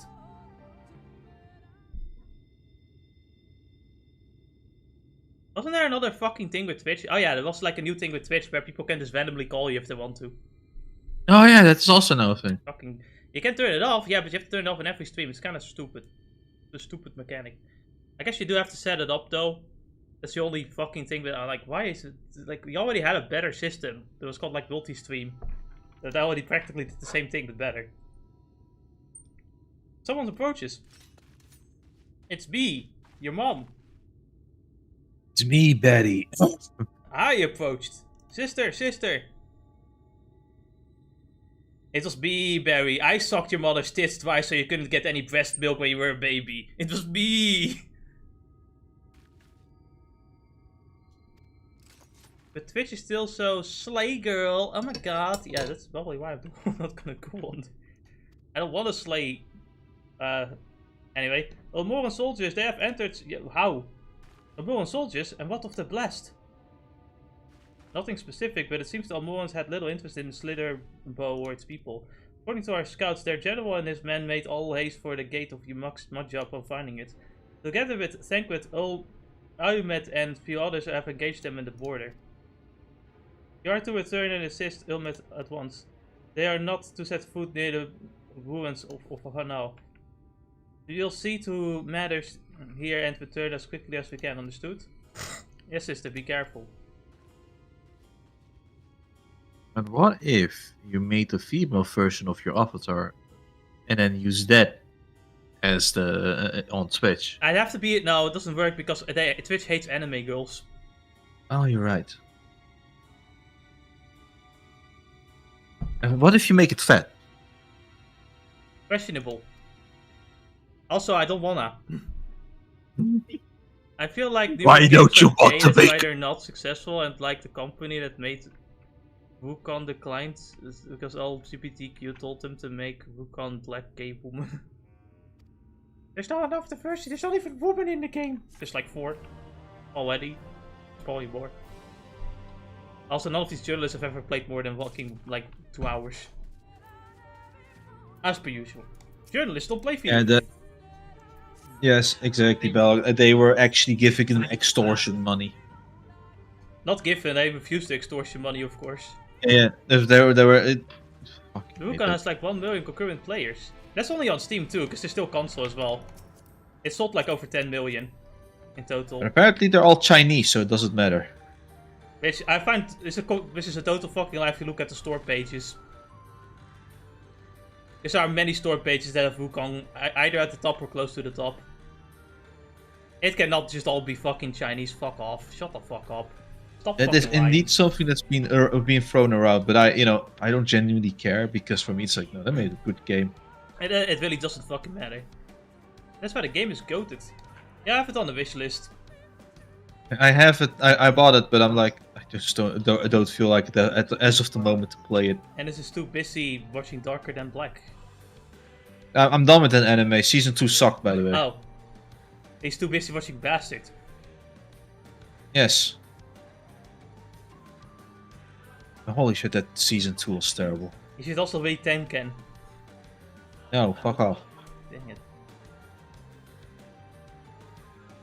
Wasn't there another fucking thing with Twitch? Oh yeah, there was like a new thing with Twitch where people can just randomly call you if they want to. Oh yeah, that's also another thing. Fucking, you can turn it off, yeah, but you have to turn it off in every stream. It's kind of stupid. It's a stupid mechanic. I guess you do have to set it up though. That's the only fucking thing that I'm like, why is it like we already had a better system that was called like multi-stream. That already practically did the same thing but better. Someone approaches. It's me, your mom. It's me, Betty. I approached. Sister, sister. It was me, Barry. I sucked your mother's tits twice so you couldn't get any breast milk when you were a baby. It was me. But Twitch is still so slay girl. Oh my god. Yeah, that's probably why I'm not gonna go on. I don't want to slay. Anyway. Eulmore soldiers, they have entered. Yeah, how? Eulmore soldiers, and what of the blessed? Nothing specific, but it seems the Eulmorans had little interest in Slither bow or its people. According to our scouts, their general and his men made all haste for the gate of Umuk's mudjob upon finding it. Together with Thankwith, Emet and few others have engaged them in the border. You are to return and assist Emet at once. They are not to set foot near the ruins of Hanau. We'll see to matters here and return as quickly as we can, understood? Yes, sister, be careful. And what if you made a female version of your avatar and then use that as the on Twitch? I'd have to be. No, it doesn't work because Twitch hates anime girls. Oh, you're right. And what if you make it fat? Questionable. Also, I don't wanna. I feel like why don't you want to make? Either not successful and like the company that made Wukong declined because all LGBTQ told them to make Wukong black gay woman. There's not enough diversity. There's not even women in the game. There's like 4 already. Probably more. Also, none of these journalists have ever played more than walking like 2 hours. As per usual. Journalists don't play video games. Yes, exactly, Bell. They were actually giving them extortion money. Not given, they refused the extortion money, of course. Yeah, they were. Wukong has like 1 million concurrent players. That's only on Steam too, because there's still console as well. It sold like over 10 million in total. And apparently they're all Chinese, so it doesn't matter. Which I find which is a total fucking lie if you look at the store pages. There are many store pages that have Wukong either at the top or close to the top. It cannot just all be fucking Chinese. Fuck off. Shut the fuck up. Stop That is fucking lying. indeed something that's been thrown around, but I don't genuinely care because for me it's like, no, they made a good game. It really doesn't fucking matter. That's why the game is goated. Yeah, I have it on the wish list. I have it. I bought it, but I'm like, I just don't feel like it as of the moment to play it. And this is too busy watching Darker Than Black. I'm done with that anime. Season 2 sucked, by the way. Oh. He's too busy watching Bastard. Yes. Holy shit, that season 2 was terrible. You should also read Tenken. No, fuck off. Dang it.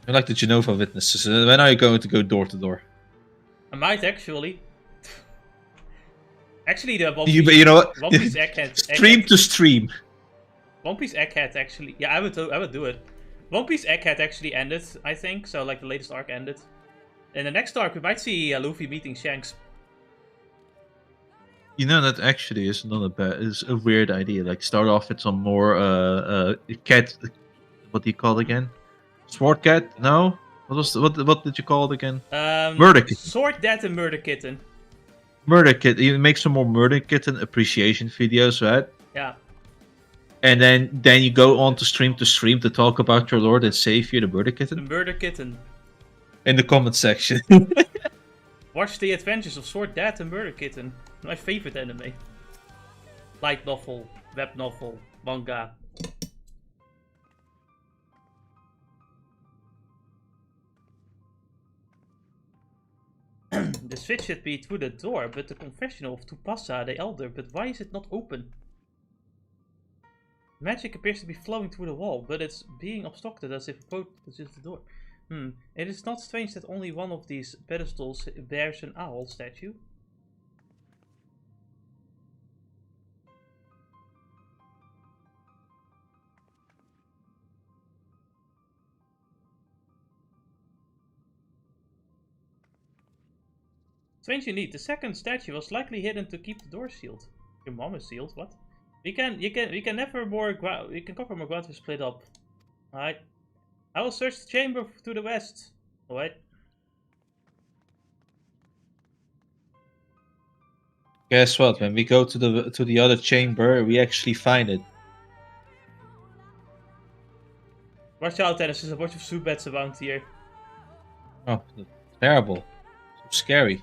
I like the Genova Witnesses. When are you going to go door to door? I might actually. Actually, the One Piece, You know what? One Piece Egghead. Stream to stream. One Piece Egghead actually. Yeah, I would do it. One Piece Egghead actually ended, I think. So, like, the latest arc ended. In the next arc, we might see Luffy meeting Shanks. You know, that actually is not a bad. It's a weird idea. Like, start off with some more cat. What do you call it again? Sword cat? No. What did you call it again? Murder Kitten. Sword Dad and Murder Kitten. Murder Kitten. You make some more Murder Kitten appreciation videos, right? Yeah. And then you go on to stream to talk about your Lord and Savior, the Murder The Kitten, Murder Kitten. in the comment section. Watch the adventures of Sword Dad and Murder Kitten. My favorite anime. Light novel, web novel, manga. The switch should be through the door, but the confessional of Tupasa the Elder, but why is it not open? Magic appears to be flowing through the wall, but it's being obstructed as if a boat is the door. It is not strange that only one of these pedestals bears an owl statue. Strange indeed, the second statue was likely hidden to keep the door sealed. Your mom is sealed, what? We can cover more ground if we split up. Alright. I will search the chamber to the west. Alright. Guess what? When we go to the other chamber, we actually find it. Watch out, Dennis, there's a bunch of Zubats around here. Oh, terrible. So scary.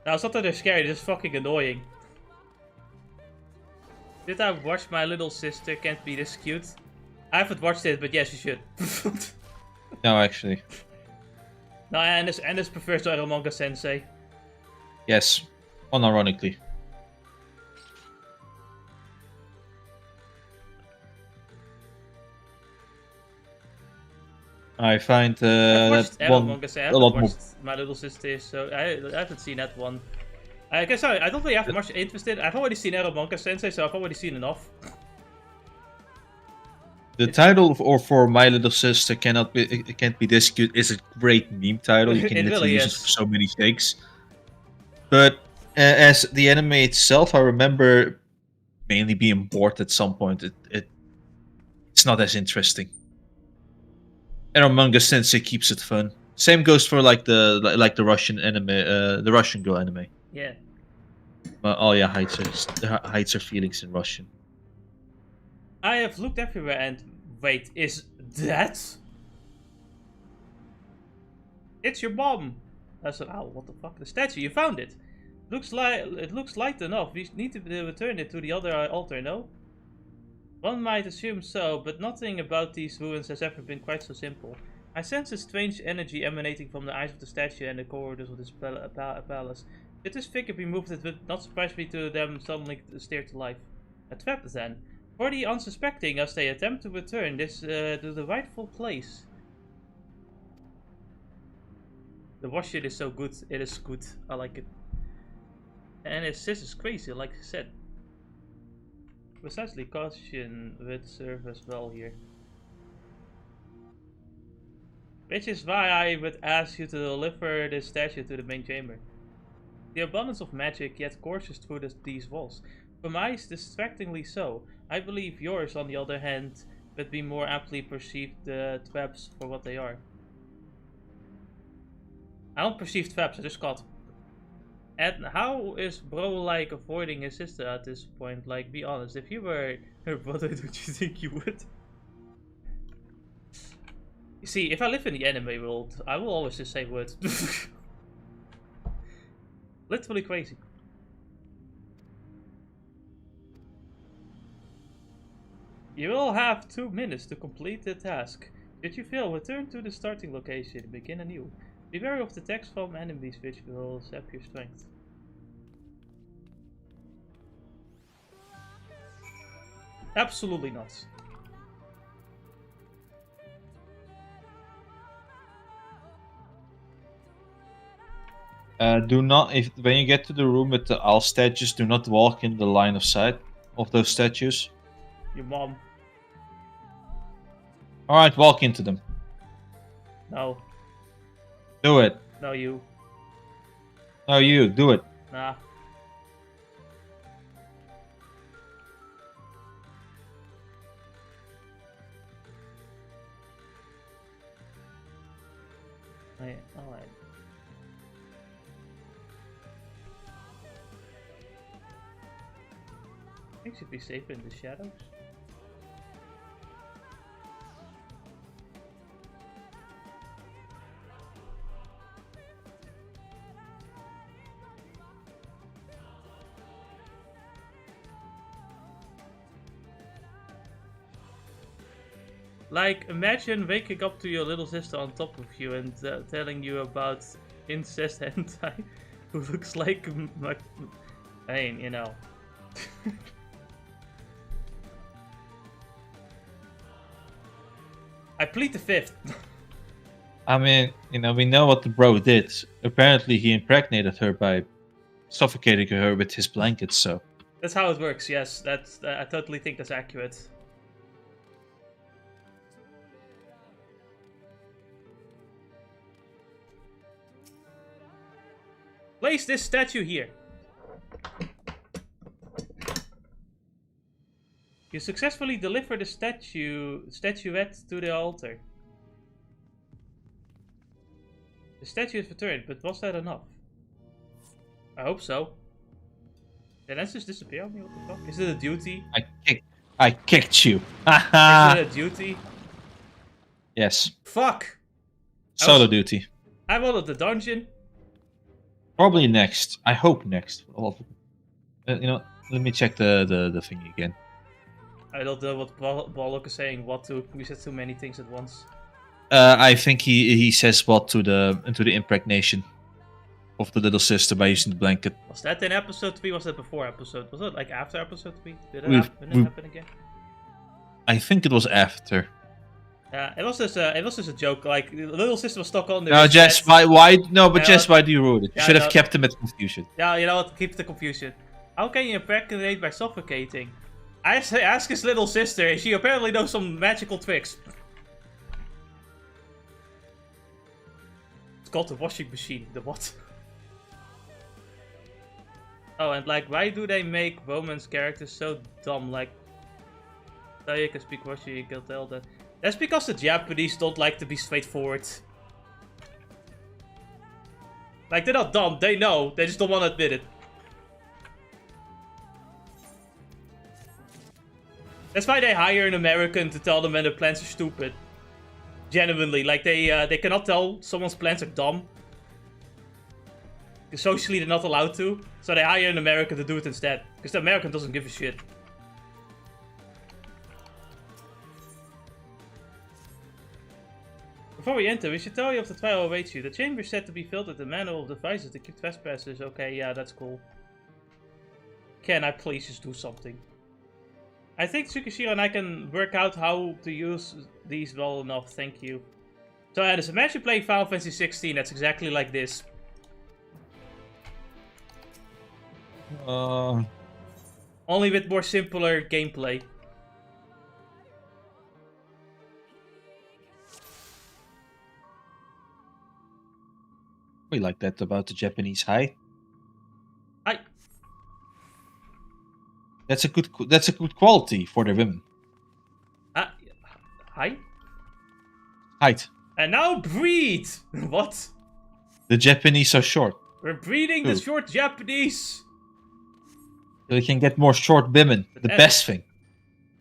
Now, it's not that they're scary, they're just fucking annoying. Did I watch My Little Sister Can't Be This Cute? I haven't watched it, but yes, you should. No, actually. No, and this prefers Urianger Sensei. Yes. Unironically. I find that one a lot more. My Little Sister, so I haven't seen that one. I guess I don't really have much interest in it. I've already seen Urianger Sensei, so I've already seen enough. The title for My Little Sister Can't Be This Cute is a great meme title. You can It literally really use it is. for so many things. But as the anime itself, I remember mainly being bored at some point. It's not as interesting. And Manga Sensei keeps it fun. Same goes for like the Russian anime, the Russian girl anime. Yeah. Oh yeah, hides her feelings in Russian. I have looked everywhere and wait, is that? It's your mom. That's an owl. What the fuck? The statue. You found it. It looks light enough. We need to return it to the other altar. No. One might assume so, but nothing about these ruins has ever been quite so simple. I sense a strange energy emanating from the eyes of the statue and the corridors of this palace. If this figure be moved, it would not surprise me to them suddenly stare to life. A trap then. For the unsuspecting, as they attempt to return this to the rightful place. The wash shit is so good. It is good. I like it. And this is crazy, like I said. Precisely, caution would serve as well here. Which is why I would ask you to deliver this statue to the main chamber. The abundance of magic yet courses through these walls. For mine, distractingly so. I believe yours, on the other hand, would be more aptly perceive the traps for what they are. I don't perceive traps, I just got. And how is bro like avoiding his sister at this point? Like, be honest, if you were her brother, don't you think you would? You see, if I live in the anime world, I will always just say would. Literally crazy. You will have 2 minutes to complete the task. Should you fail, return to the starting location and begin anew. Be wary of the attacks from enemies which will sap your strength. Absolutely not. Do not, when you get to the room with the owl statues, do not walk in the line of sight of those statues. Your mom. Alright, walk into them. No. Do it. No, you. No, you, do it. Nah. Alright. I think she'd be safer in the shadows. Like, imagine waking up to your little sister on top of you and telling you about incest hentai who looks like I mean, you know. I plead the fifth. I mean, you know, we know what the bro did. Apparently he impregnated her by suffocating her with his blankets, so... That's how it works, yes. That's I totally think that's accurate. Place this statue here. You successfully delivered the statuette to the altar. The statue is returned, but was that enough? I hope so. Did that just disappear on me? What the fuck? Is it a duty? I kicked you. Is it a duty? Yes. Fuck! Solo duty. I wanted the dungeon. Probably next. I hope next. You know, let me check the thingy again. I don't know what Bollock is saying. What to? We said too many things at once. I think he says what to the impregnation of the little sister by using the blanket. Was that in episode 3? Was that before episode? Was it like after episode 3? Did it happen again? I think it was after. Yeah, it was just a joke. Like the little sister was stuck on the. No, Jess, why? No, but Jess, why do you ruin it? You Yeah, should have no. kept him at confusion. Yeah, you know what? Keep the confusion. How can you impregnate by suffocating? I say, ask his little sister. She apparently knows some magical tricks. It's called the washing machine. The what? Oh, and like, why do they make Roman's characters so dumb? Like, oh, you can speak Russian, you can tell that. That's because the Japanese don't like to be straightforward. Like, they're not dumb, they know, they just don't want to admit it. That's why they hire an American to tell them when their plans are stupid. Genuinely, like, they cannot tell someone's plans are dumb. Because socially they're not allowed to. So they hire an American to do it instead. Because the American doesn't give a shit. Before we enter, we should tell you of the trial awaits you. The chamber is said to be filled with the manual of devices to keep trespassers. Okay, yeah, that's cool. Can I please just do something? I think Tsukishiro and I can work out how to use these well enough, thank you. So yeah, just imagine playing Final Fantasy 16, that's exactly like this. Only with more simpler gameplay. We like that about the Japanese height. That's a good quality for the women. Hi? Height. And now breed! What? The Japanese are short. We're breeding the short Japanese! So they can get more short women. The best thing.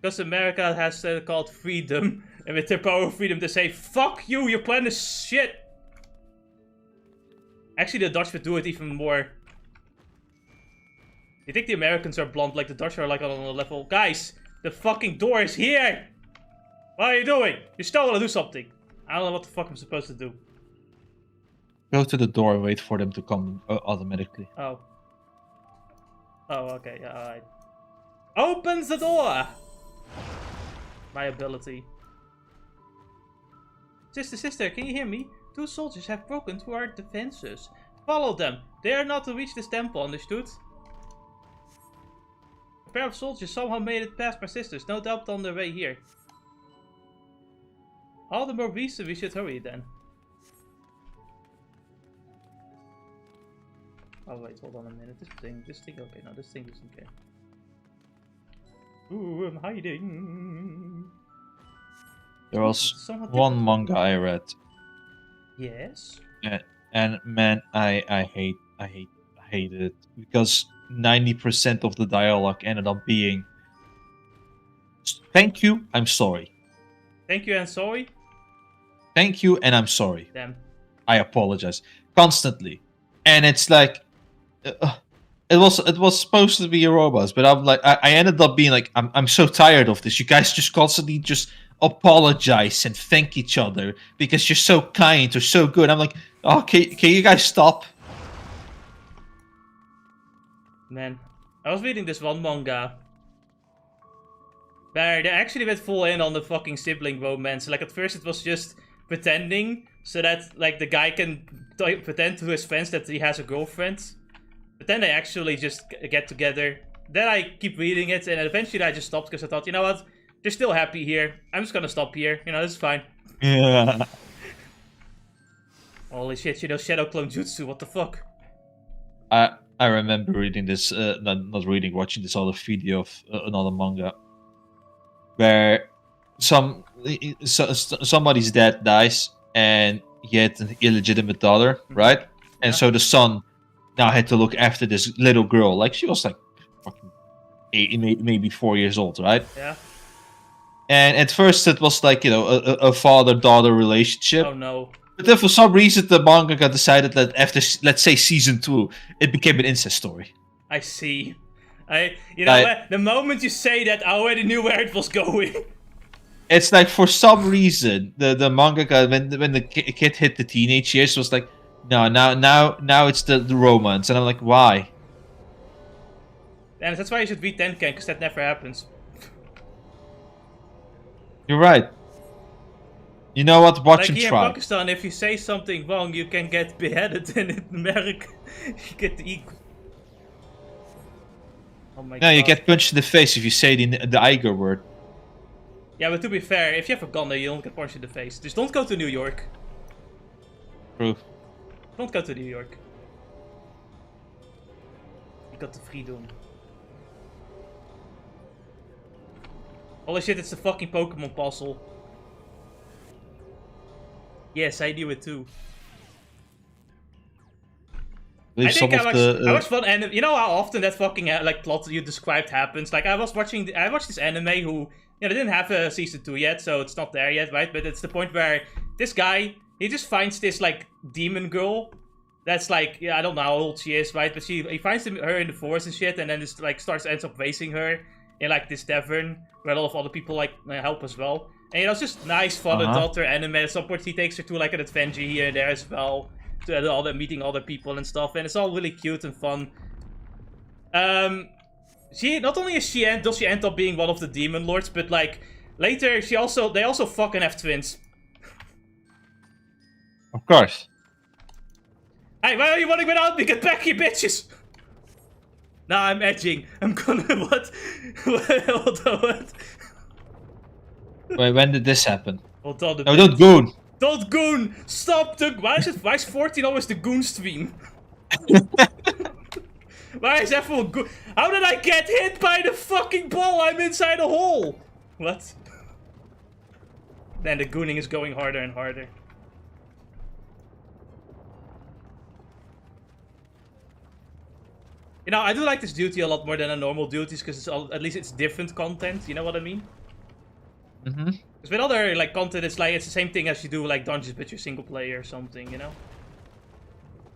Because America has called freedom, and with their power of freedom they say, fuck you, your plan is shit! Actually, the Dutch would do it even more. You think the Americans are blunt, like the Dutch are like on a level? Guys, the fucking door is here! What are you doing? You still want to do something. I don't know what the fuck I'm supposed to do. Go to the door and wait for them to come automatically. Oh. Oh, okay, yeah, alright. Opens the door! My ability. Sister, can you hear me? 2 soldiers have broken through our defenses. Follow them. They are not to reach this temple, understood? A pair of soldiers somehow made it past my sisters. No doubt on their way here. All the more reason we should hurry then. Oh wait, hold on a minute. This thing, okay, no, this thing doesn't care. Ooh, I'm hiding. There was one manga I read. Yes. And man, I hated it because 90% of the dialogue ended up being, "Thank you, I'm sorry. Thank you and sorry." Thank you and I'm sorry. Damn. I apologize constantly, and it's like, it was supposed to be a robot, but I'm like, I ended up being like, I'm so tired of this. You guys just constantly just apologize and thank each other because you're so kind or so good. I'm like, oh, can you guys stop? Man, I was reading this one manga where they actually went full in on the fucking sibling romance. Like at first it was just pretending so that like the guy can pretend to his friends that he has a girlfriend. But then they actually just get together. Then I keep reading it and eventually I just stopped because I thought, you know what? They're still happy here. I'm just gonna stop here. You know, this is fine. Yeah. Holy shit, you know, Shadow Clone Jutsu, what the fuck? I remember reading this, not reading, watching this other video of another manga where somebody's dad dies and he had an illegitimate daughter, right? And so the son now had to look after this little girl. Like she was like fucking 8, maybe 4 years old, right? Yeah. And at first it was like, you know, a father-daughter relationship. Oh no. But then for some reason the mangaka decided that after, let's say, season 2, it became an incest story. I see. You know, the moment you say that, I already knew where it was going. It's like for some reason the mangaka when the kid hit the teenage years was like, no, now it's the romance, and I'm like, why? And that's why you should read Tenkan, because that never happens. You're right. You know what? Watch and here try. in Pakistan, if you say something wrong, you can get beheaded, and in America, you get the equal. Oh my god. No, you get punched in the face if you say the Iger word. Yeah, but to be fair, if you have a gun there, you don't get punched in the face. Just don't go to New York. True. Don't go to New York. You got the freedom. Holy shit, it's the fucking Pokemon puzzle. Yes, I knew it too. I think I watched one anime. You know how often that fucking like plot you described happens? Like I watched this anime who, you know, they didn't have a season 2 yet, so it's not there yet, right? But it's the point where this guy, he just finds this like demon girl that's like, yeah, I don't know how old she is, right? But he finds her in the forest and shit, and then just like ends up raising her in like this tavern where a lot of other people like help as well. And you know, it's just nice father-daughter anime. At some point he takes her to like an adventure here and there as well, to all the meeting other people and stuff, and it's all really cute and fun. She not only does she end up being one of the demon lords, but like later they also fucking have twins. Of course. Hey, why are you running without me? Get back, you bitches! Nah, I'm edging. I'm gonna what? Hold on, what? Wait, when did this happen? Hold on. No, don't go. Don't goon! Stop the... Why is 14 always the goon stream? Why is everyone goon? How did I get hit by the fucking ball? I'm inside a hole! What? Then the gooning is going harder and harder. You know, I do like this duty a lot more than a normal duties because at least it's different content. You know what I mean? Mm-hmm. Because with other like content, it's the same thing as you do like dungeons, but you're single player or something. You know?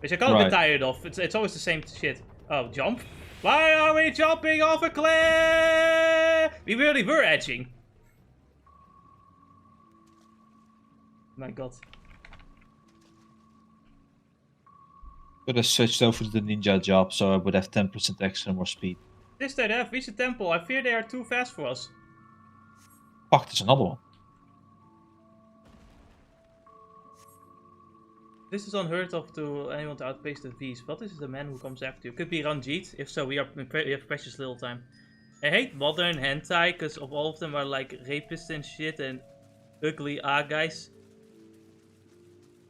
Which I got a bit tired of. It's always the same shit. Oh, jump! Why are we jumping off a cliff? We really were edging. My god. Could have switched over to the ninja job, so I would have 10% extra more speed. This time they have reached the temple. I fear they are too fast for us. Fuck, there's another one. This is unheard of to anyone to outpace the V's. What is the man who comes after you? Could be Ranjit. If so, we have precious little time. I hate modern hentai because of all of them are like rapists and shit and ugly guys.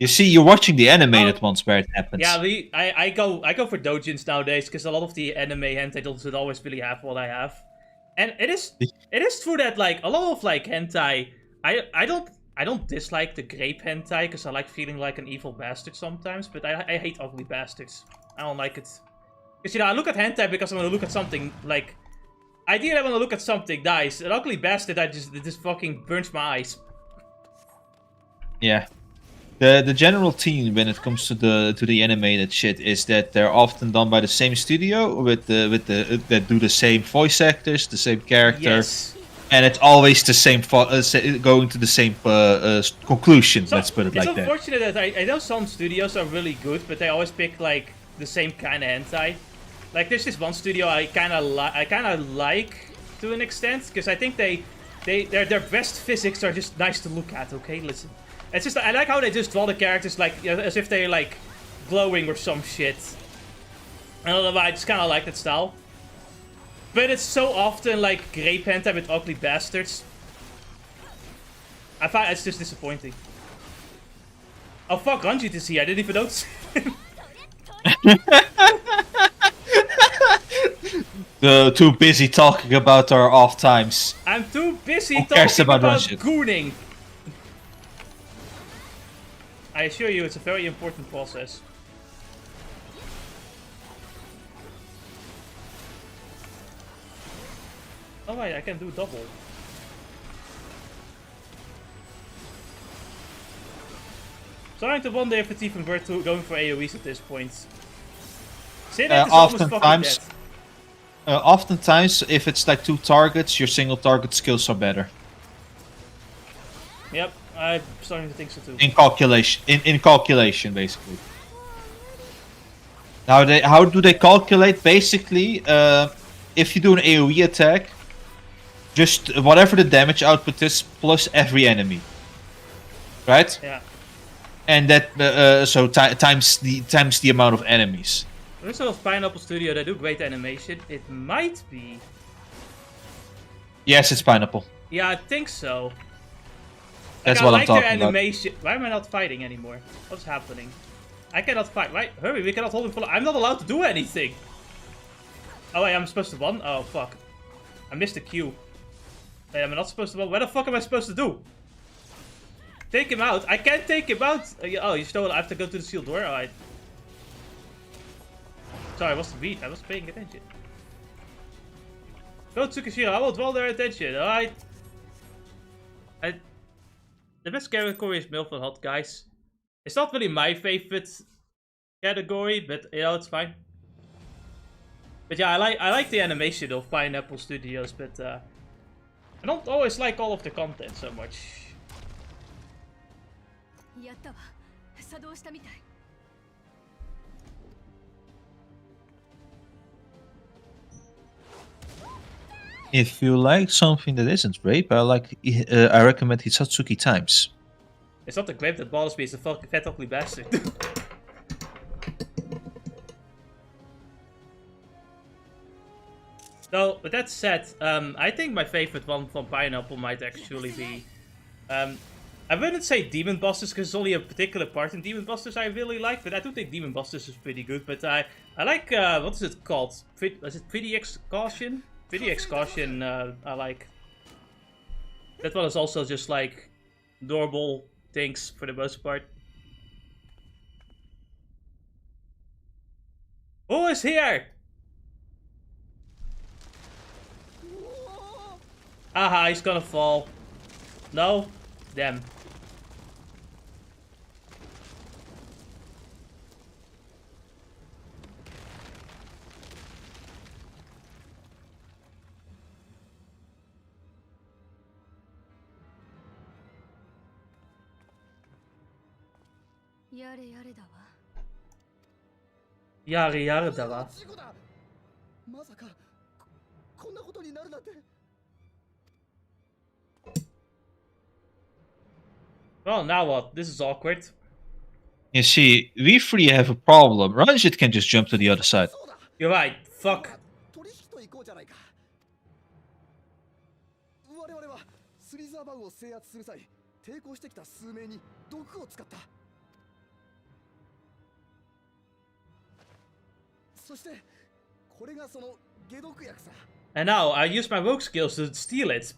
You see, you're watching the animated ones where it happens. Yeah, I go for dojins nowadays because a lot of the anime hentai don't always really have what I have, and it is true that like a lot of like hentai, I don't dislike the grape hentai because I like feeling like an evil bastard sometimes, but I hate ugly bastards. I don't like it because you know I look at hentai because I want to look at something like ideally I want to look at something nice. An ugly bastard it just fucking burns my eyes. Yeah. The general theme when it comes to the animated shit is that they're often done by the same studio that do the same voice actors, the same character, yes. And it's always the same going to the same conclusion. So, let's put it like that. It's unfortunate that I know some studios are really good, but they always pick like the same kind of hentai. Like there's this one studio I kind of like to an extent because I think their best physics are just nice to look at. Okay, listen. It's just I like how they just draw the characters like as if they're like glowing or some shit. I don't know why I just kind of like that style. But it's so often like grape hentai with ugly bastards. I find it's just disappointing. Oh fuck, Ranjit is here. I didn't even notice. Too busy talking about our off times. I'm too busy talking about gooning. I assure you, it's a very important process. Oh wait, I can do double. Starting to wonder if it's even worth going for AoEs at this point. Say that oftentimes, if it's like 2 targets, your single target skills are better. Yep, I'm starting to think so too. In calculation, basically. Now, how do they calculate? Basically, if you do an AoE attack, just whatever the damage output is plus every enemy, right? Yeah. And that so times the amount of enemies. There's sort of Pineapple Studio. They do great animation. It might be. Yes, it's Pineapple. Yeah, I think so. That's what I'm talking their animation. About. Why am I not fighting anymore? What's happening? I cannot fight. Right? Hurry, we cannot hold him for long. I'm not allowed to do anything. Oh wait, I'm supposed to run? Oh fuck. I missed the cue. Wait, am I not supposed to run? What the fuck am I supposed to do? Take him out. I can't take him out. Oh, you stole it. I have to go to the sealed door. Alright. Sorry, I wasn't reading. I was paying attention. Go Tsukishiro. I will draw their attention. Alright. The best category is Milf and Hot, guys. It's not really my favorite category, but you know, it's fine. But yeah, I like the animation of Pineapple Studios, but I don't always like all of the content so much. If you like something that isn't rape, I recommend Hisatsuki Times. It's not the grape that bothers me, it's the fucking fat ugly bastard. So, with that said, I think my favorite one from Pineapple might actually be I wouldn't say Demon Busters because it's only a particular part in Demon Busters I really like, but I do think Demon Busters is pretty good. But I like, what is it called? Is it PDX Caution? PDX Caution, I like. That one is also just like normal things for the most part. Who is here? Aha, he's gonna fall. No? Damn. Yare yare da wa. Yare yare da wa. Well, now what? This is awkward. You see, we three have a problem. Ranjit can just jump to the other side. You're right. Fuck. And now I use my rogue skills to steal it.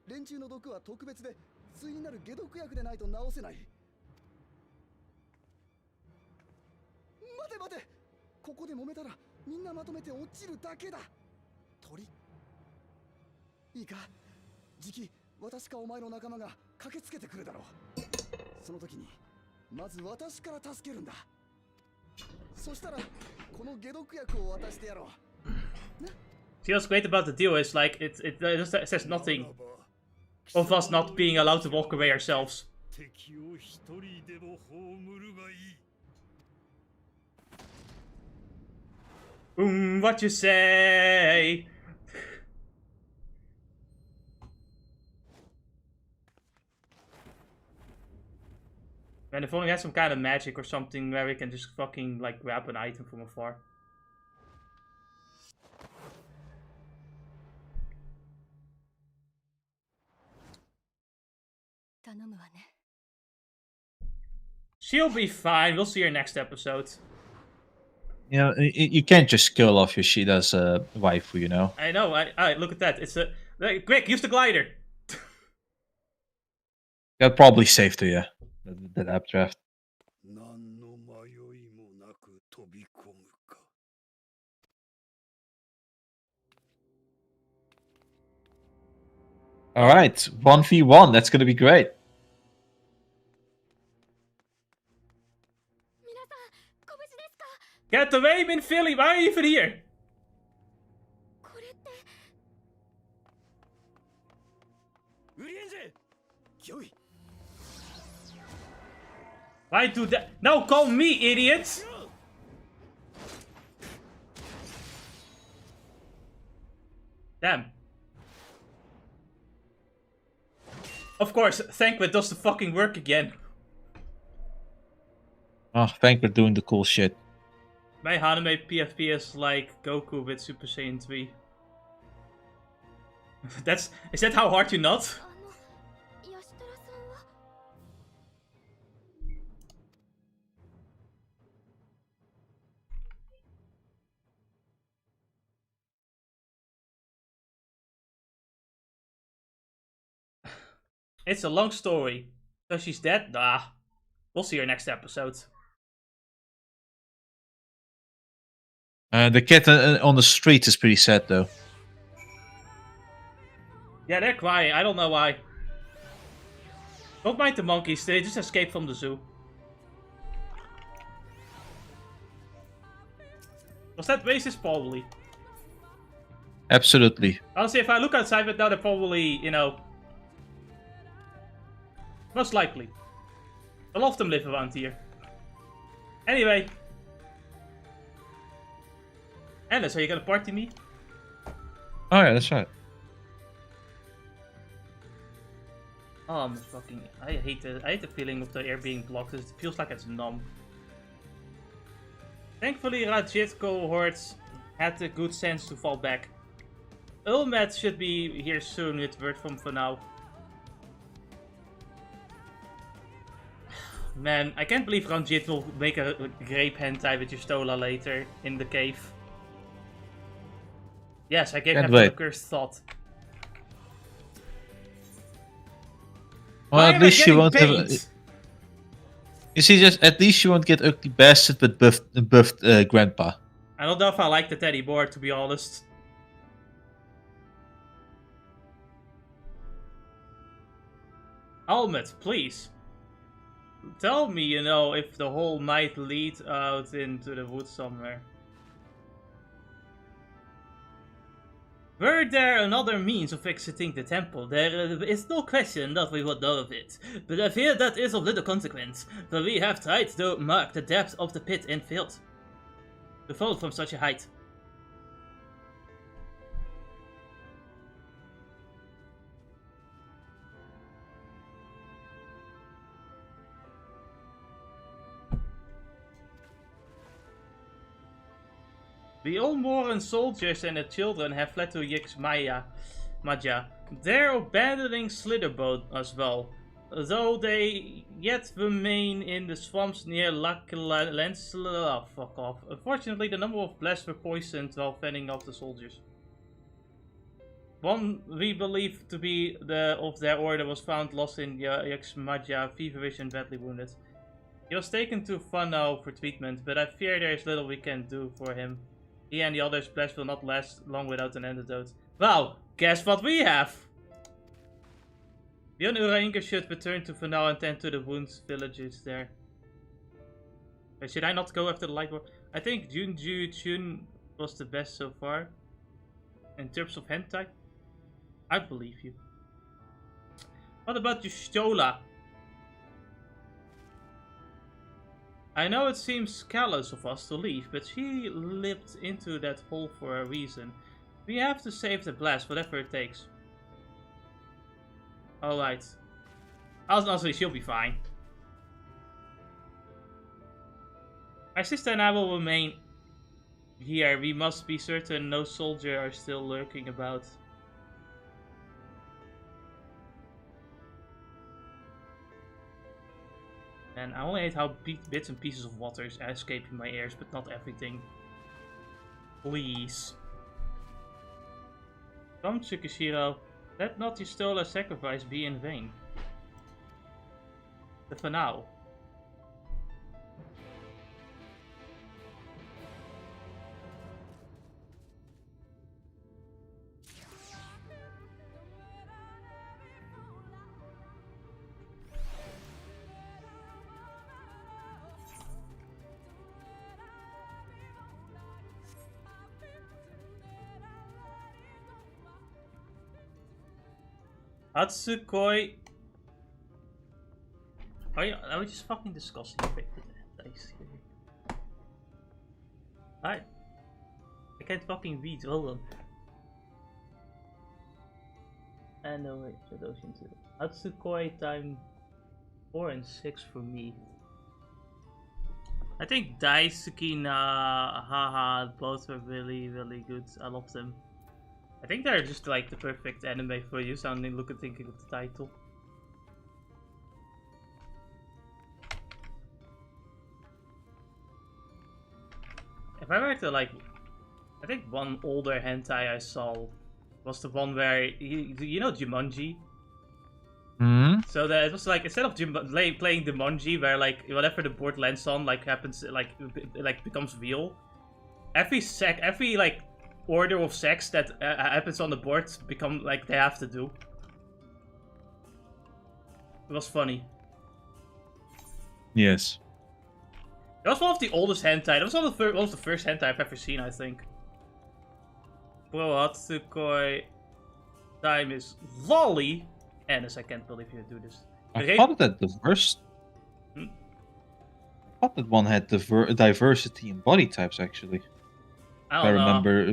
連中の毒は特別で対になる解毒薬でないと治せない。待て待て、ここで揉めたらみんなまとめて落ちるだけだ。鳥、いいか、じき私かお前の仲間が駆けつけてくるだろう。その時にまず私から助けるんだ。そしたらこの解毒薬を渡してやろう。ね。See what's great about the deal is like it says nothing of us not being allowed to walk away ourselves. What you say? Man, if only we had some kind of magic or something where we can just fucking like grab an item from afar. She'll be fine. We'll see her next episode. You know, you can't just kill off Yoshida's waifu, you know. I know. I look at that. It's a quick. Use the glider. Got probably saved to you. That updraft. All right, 1v1. That's gonna be great. Get away, Min Philly! Why are you even here? Why do that? No, call me, idiots! Damn. Of course, Thankwood does the fucking work again. Oh, Thankwood doing the cool shit. My Haname PFP is like Goku with Super Saiyan 3. Is that how hard you not? It's a long story. So she's dead? Nah. We'll see her next episode. The kid on the street is pretty sad, though. Yeah, they're crying. I don't know why. Don't mind the monkeys. They just escaped from the zoo. Was that racist? Probably. Absolutely. Honestly, if I look outside right now, they're probably, you know... Most likely. A lot of them live around here. Anyway. Alice, are you gonna party me? Oh yeah, that's right. Oh, I'm fucking... I hate the feeling of the air being blocked. It feels like it's numb. Thankfully, Rajit cohorts had the good sense to fall back. Emet should be here soon with word from for now. Man, I can't believe Ranjit will make a grape hentai with Justola later in the cave. Yes, I gave him a cursed thought. Well, at least she won't have. You see, just at least she won't get ugly bastard with buffed grandpa. I don't know if I like the teddy board, to be honest. Almet, please. Tell me, you know, if the hole might lead out into the woods somewhere. Were there another means of exiting the temple, there is no question that we would know of it. But I fear that is of little consequence, for we have tried to mark the depth of the pit and failed to fall from such a height. The Eulmore soldiers and the children have fled to Yx-Maja. They're abandoning Slitherboat as well, though they yet remain in the swamps near Lensla. Fuck off. Unfortunately, the number of blasts were poisoned while fending off the soldiers. One we believe to be of their order was found lost in Yx-Maja, feverish and badly wounded. He was taken to Fano for treatment, but I fear there is little we can do for him. He and the other splash will not last long without an antidote. Well, guess what we have? The Urianger should return to Fano and tend to the wounds villages there. Wait, should I not go after the light war? I think Junju Chun was the best so far. In terms of hentai, I believe you. What about Justola? I know it seems callous of us to leave, but she leapt into that hole for a reason. We have to save the blast, whatever it takes. Alright. Honestly, she'll be fine. My sister and I will remain here. We must be certain no soldier are still lurking about. And I only hate how bits and pieces of water are escaping my ears, but not everything. Please. Come, Tsukishiro. Let not Yustola's sacrifice be in vain. But for now. Hatsukoi. Oh yeah, I was just fucking discussing the dice here. Alright. I can't fucking read, hold on. And no wait, for those into Hatsukoi time 4 and 6 for me. I think Daisuke na Haha both were really good. I love them. I think they're just like the perfect anime for you, sounding thinking of the title. If I were to like, I think one older hentai I saw was the one where, you know Jumanji? Hmm? So that it was like, instead of playing Jumanji where like whatever the board lands on like happens, like becomes real. Every like order of sex that happens on the board become like they have to do. It was funny. Yes. That was one of the oldest hentai. That was one of the first hentai I've ever seen, I think. Bro, Hatsukoi time is volley. Ennis, I can't believe you do this. I thought that the first. I thought that one had diversity in body types actually. I remember.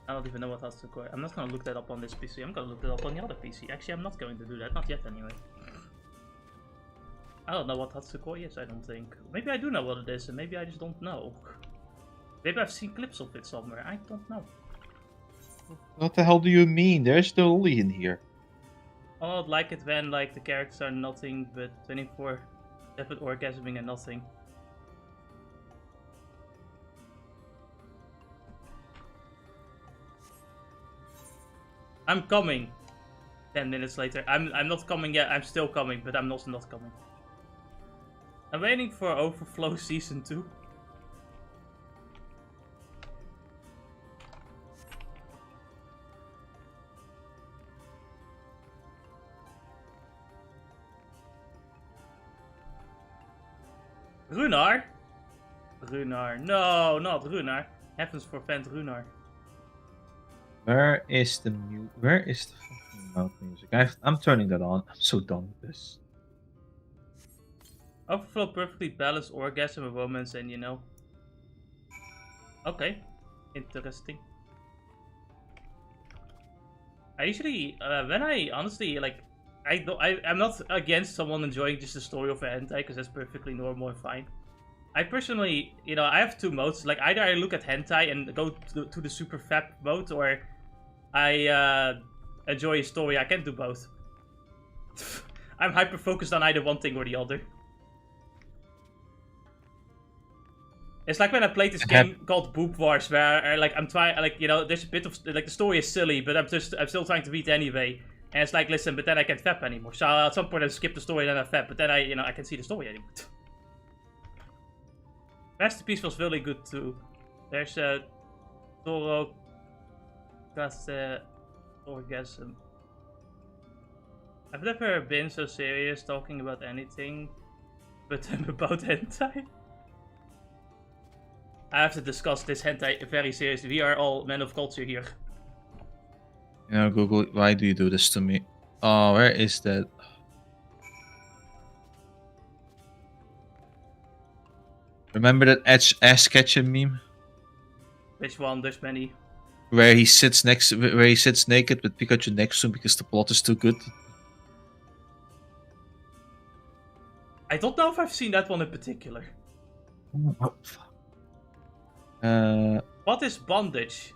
I don't even know what Hatsukoi. I'm not gonna look that up on this PC. I'm gonna look that up on the other PC. Actually, I'm not going to do that. Not yet, anyway. I don't know what Hatsukoi is, I don't think. Maybe I do know what it is, and maybe I just don't know. Maybe I've seen clips of it somewhere. I don't know. What the hell do you mean? There's the lolly in here. I don't like it when like the characters are nothing but 24 separate orgasming and nothing. I'm coming. 10 minutes later. I'm not coming yet. I'm still coming, but I'm also not coming. I'm waiting for Overflow Season 2. Runar? Runar. No, not Runar. Heavens forfend Runar. Where is the fucking mouth music? I'm turning that on. I'm so done with this. Overflow perfectly balanced orgasm and romance, and you know. Okay, interesting. I usually, when I honestly like, I'm not against someone enjoying just the story of a hentai because that's perfectly normal and fine. I personally, you know, I have two modes. Like either I look at hentai and go to the super fab mode, or I enjoy a story. I can't do both. I'm hyper focused on either one thing or the other. It's like when I played this game called Boob Wars, where like I'm trying, like you know, there's a bit of like the story is silly, but I'm still trying to beat anyway. And it's like, listen, but then I can't fap anymore. So at some point I skip the story and then I fap, but then I can't see the story anymore. Masterpiece was really good too. There's a Toro orgasm. I've never been so serious talking about anything, but I'm about hentai. I have to discuss this hentai very seriously. We are all men of culture here. You know, Google, why do you do this to me? Oh, where is that? Remember that ass catching meme? Which one? There's many. Where he sits naked with Pikachu next to him because the plot is too good. I don't know if I've seen that one in particular. Oh, fuck. What is bondage?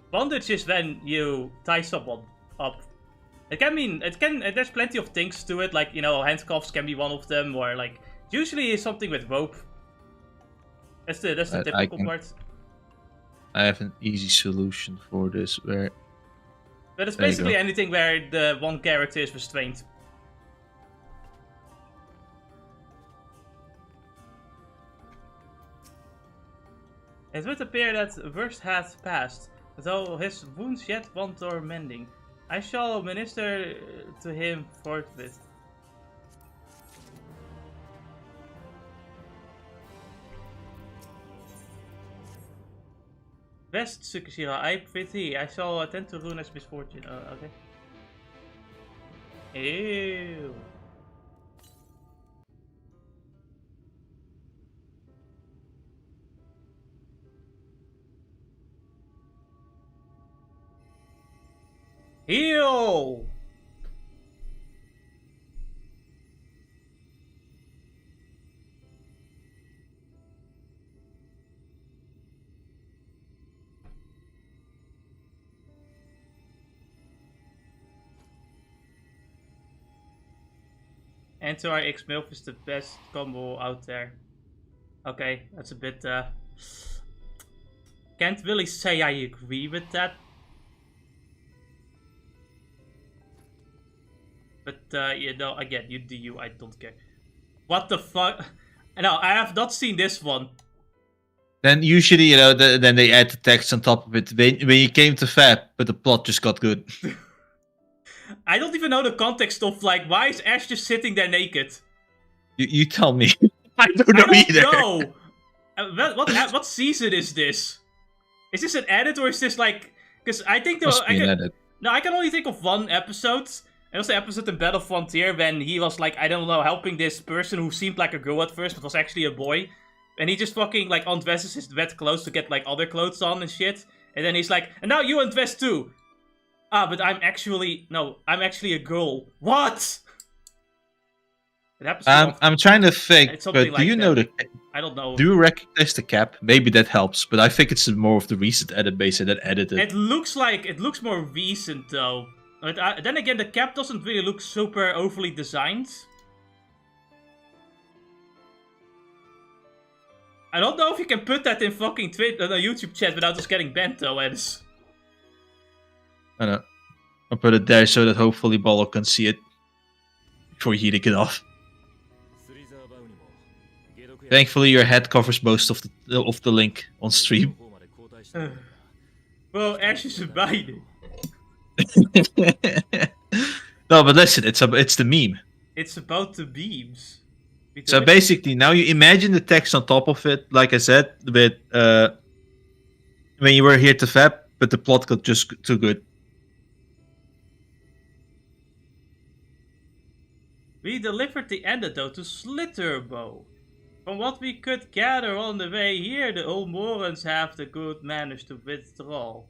Bondage is when you tie someone up. It can mean, there's plenty of things to it, like, you know, handcuffs can be one of them, or like, usually it's something with rope. That's the typical part. I have an easy solution for this, where... But it's basically anything where the one character is restrained. It would appear that worst hath passed, though his wounds yet want or mending. I shall minister to him forthwith. Best Tsukishira, I pity. I shall attend to Runa's misfortune. Okay. Ew. Heal! Enter X MILF is the best combo out there. Okay, that's a bit can't really say I agree with that. But you know, again, you do you, I don't care. What the fuck? No, I have not seen this one. Then usually, you know, then they add the text on top of it. When you came to Fab, but the plot just got good. I don't even know the context of, like, why is Ash just sitting there naked? You tell me. I don't know either. No. What season is this? Is this an edit or is this like? Because I think Must be an edit. No, I can only think of one episode. It was the episode in Battle Frontier when he was like, I don't know, helping this person who seemed like a girl at first but was actually a boy. And he just fucking like undresses his wet clothes to get like other clothes on and shit. And then he's like, and now you undress too. Ah, but I'm actually a girl. What? It happens too often. I'm trying to think, It's but something do you like know that. the? I don't know. Do you recognize the cap? Maybe that helps, but I think it's more of the recent edit base that edited. It looks more recent though. But then again, the cap doesn't really look super overly designed. I don't know if you can put that in fucking YouTube chat without us getting banned though, Eds. I know. I'll put it there so that hopefully Bolo can see it before heating it off. Thankfully, your head covers most of the link on stream. Well, Ash is abiding. No, but listen, it's the meme. It's about the beams. So basically, now you imagine the text on top of it, like I said, with when you were here to Fab, but the plot got just too good. We delivered the antidote to Slitterbow. From what we could gather on the way here, the Eulmorans have the good manners to withdraw.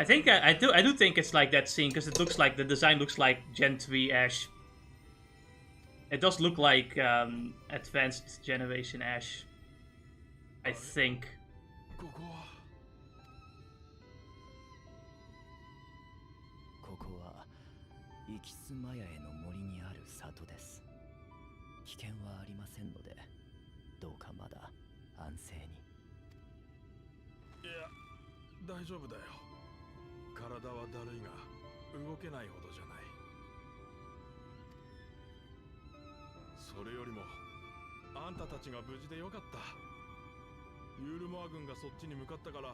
I think I do think it's like that scene because it looks like the design looks like Gen 3 Ash. It does look like advanced generation Ash. I think. 体はだるいが動けないほどじゃない。それよりもあんたたちが無事でよかった。ユールモア軍がそっちに向かったから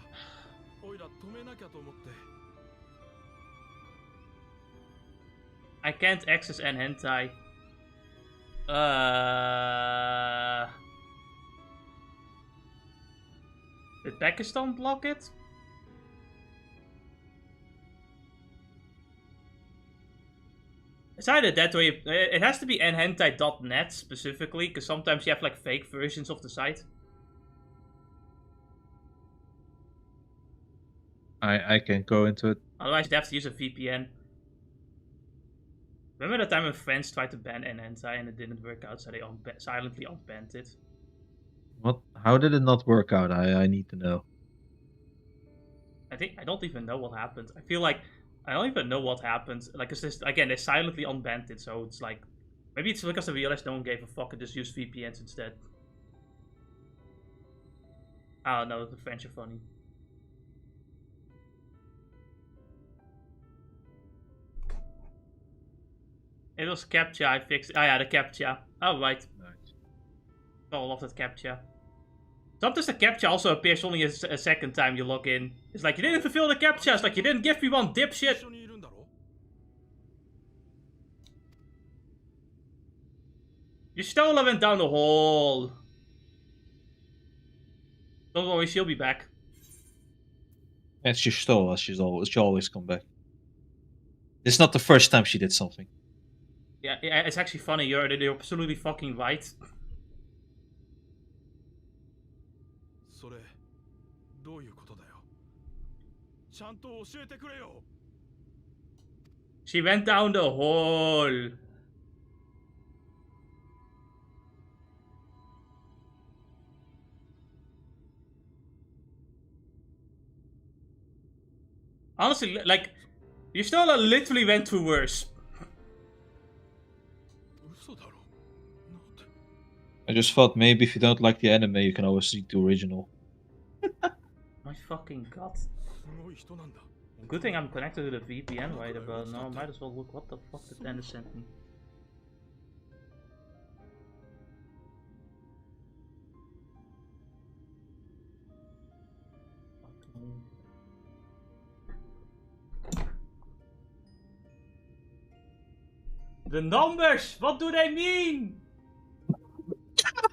オイラ止めなきゃと思って。I can't access an hentai. Did Pakistan block it? It's either that or it has to be nhentai.net specifically, because sometimes you have like fake versions of the site. I can go into it. Otherwise, you'd have to use a VPN. Remember that time when friends tried to ban nhentai and it didn't work out, so they silently unbanned it. What? How did it not work out? I need to know. I don't even know what happened. I feel like I don't even know what happened. Like, cause this, again, they silently unbanned it, so it's like maybe it's because they realized no one gave a fuck and just used VPNs instead. I don't know. The French are funny. It was CAPTCHA. I fixed. Oh yeah, the CAPTCHA. Oh right. Nice. Oh, I love that CAPTCHA. Sometimes the CAPTCHA also appears only a second time you log in. It's like, you didn't fulfill the CAPTCHA. It's like, you didn't give me one, dipshit. Your Stola went down the hole. Don't worry, she'll be back. It's your Stola. She'll always come back. It's not the first time she did something. Yeah, it's actually funny. You're absolutely fucking right. She went down the hole. Honestly, like, you still literally went to worse. I just thought maybe if you don't like the anime, you can always see the original. My fucking god. Good thing I'm connected to the VPN right about now. Might as well look what the fuck did Dennis send me. The numbers! What do they mean?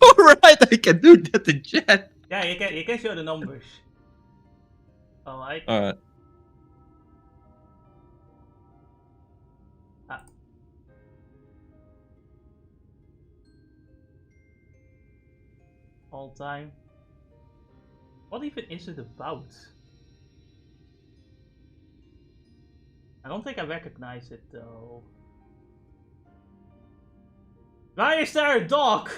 Alright, I can do that in chat. Yeah, you can show the numbers. Alright. Alright. All time. What even is it about? I don't think I recognize it though. Why is there a dog?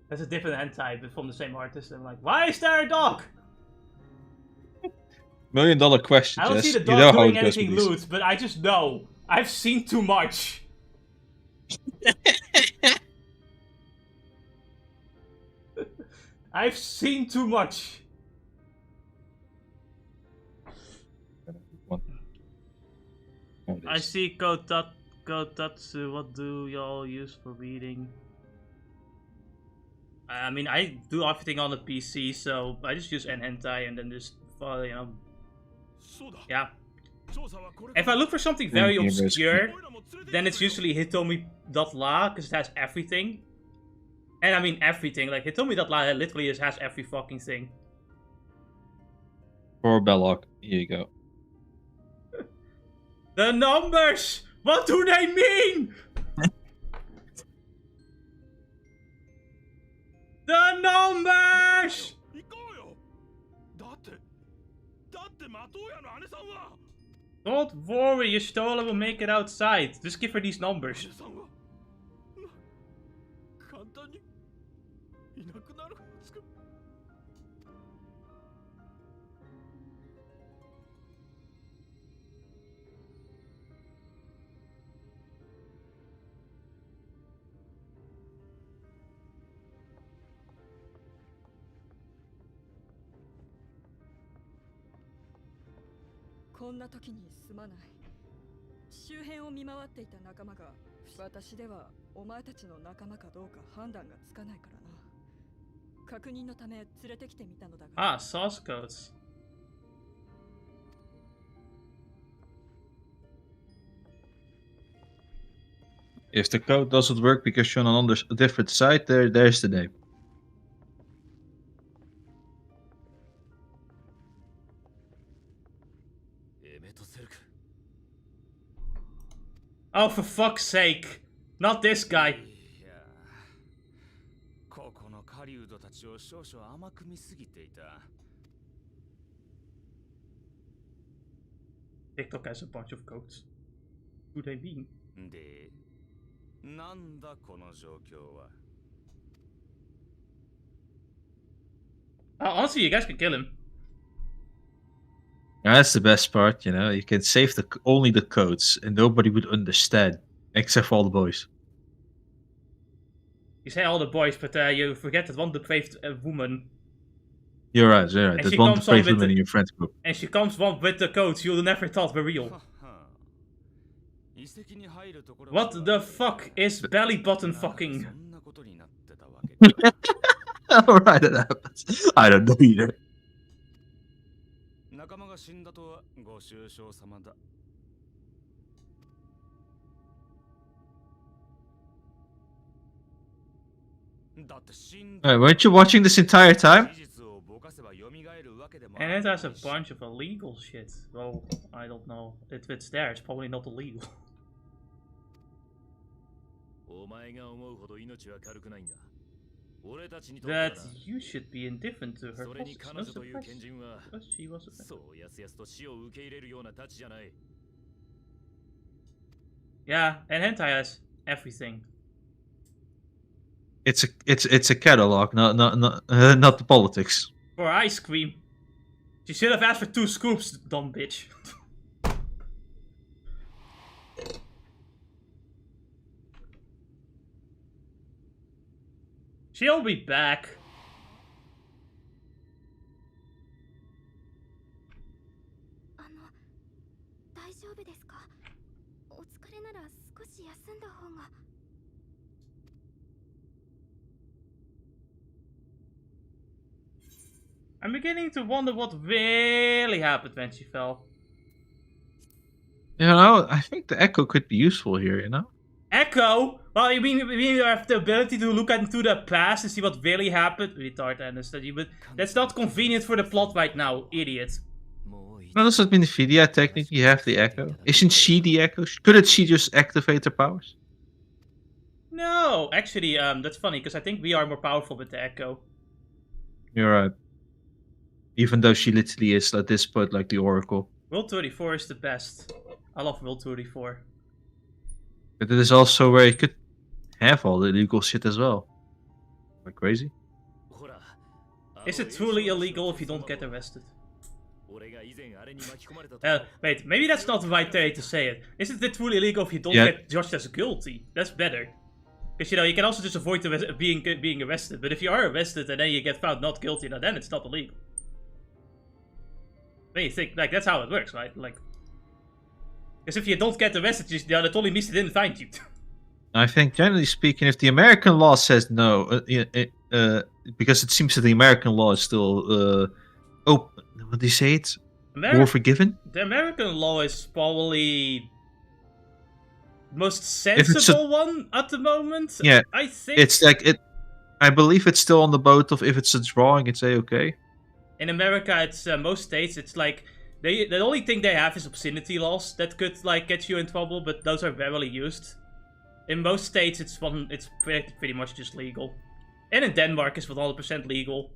That's a different hentai, but from the same artist. I'm like, why is there a dog? $1 million question, I don't Jess. see the You dog know how doing it goes anything with these. lewd, but I just know. I've seen too much. I've seen too much. I see Kotatsu. What do y'all use for reading? I mean, I do everything on the PC, so I just use hentai and then just follow, you know. Yeah. If I look for something very obscure, then it's usually hitomi.la, because it has everything. And I mean everything, like hitomi.la literally just has every fucking thing. For Belloc, here you go. The numbers! What do they mean? The numbers! Don't worry, your Stola will make it outside. Just give her these numbers. こんな時にすまない。周辺を見回っていた仲間が、私ではお前たちの仲間かどうか判断がつかないからな。確認のため連れてきてみたのだが。Ah, source codes. If the code doesn't work because you're on a different site, there's the name. Oh, for fuck's sake! Not this guy! TikTok has a bunch of codes. Who do they mean? Honestly, you guys can kill him. That's the best part, you know. You can save only the codes, and nobody would understand, except for all the boys. You say all the boys, but you forget that one depraved woman. You're right, you're right. And That one depraved woman in your friend group. And she comes one with the codes you never thought were real. What the fuck is belly button fucking? Alright, that happens. I don't know either. Weren't you watching this entire time? And it has a bunch of illegal shit. Well, I don't know. If it's there, it's probably not illegal. That you should be indifferent to her. No surprise, because she was a... Yeah, and hentai has everything. It's a catalog, not the politics. For ice cream. She should have asked for 2 scoops, dumb bitch. She'll be back. I'm beginning to wonder what really happened when she fell. You know, I think the echo could be useful here, you know? Echo? Well, you mean you have the ability to look into the past and see what really happened? Retard, I understand you, but that's not convenient for the plot right now, idiot. Well, does that mean Nvidia technically have the echo? Isn't she the echo? Couldn't she just activate her powers? No, actually, that's funny, because I think we are more powerful with the echo. You're right. Even though she literally is at this point like the Oracle. World 34 is the best. I love World 34. But it is also where you could have all the illegal shit as well. Like crazy. Is it truly illegal if you don't get arrested? Wait, maybe that's not the right way to say it. Isn't it truly illegal if you don't get judged as guilty? That's better. Because, you know, you can also just avoid being arrested. But if you are arrested and then you get found not guilty, now then it's not illegal. When you think, like, that's how it works, right? Like, because if you don't get arrested, that only means they didn't find you. I think, generally speaking, if the American law says no, because it seems that the American law is still open. What do you say? It's more forgiven? The American law is probably the most sensible one at the moment. Yeah, I think it's like it. I believe it's still on the boat of if it's a drawing, it's okay. In America, it's most states. It's like the only thing they have is obscenity laws that could like get you in trouble, but those are rarely used. In most states, it's pretty much just legal, and in Denmark, it's 100% legal.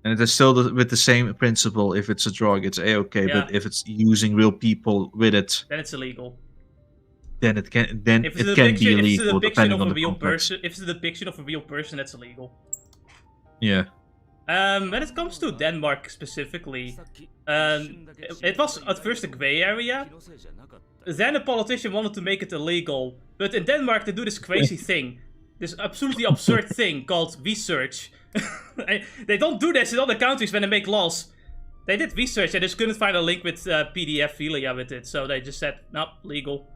And it is still with the same principle. If it's a drug, it's okay. Yeah. But if it's using real people with it, then it's illegal. Then it can be illegal. If it's a depiction of a real person, that's illegal. Yeah. When it comes to Denmark specifically, it was at first a grey area. Then a politician wanted to make it illegal, but in Denmark they do this crazy thing, this absolutely absurd thing called research. They don't do this in other countries when they make laws. They did research and just couldn't find a link with PDF with it, so they just said, nope, legal.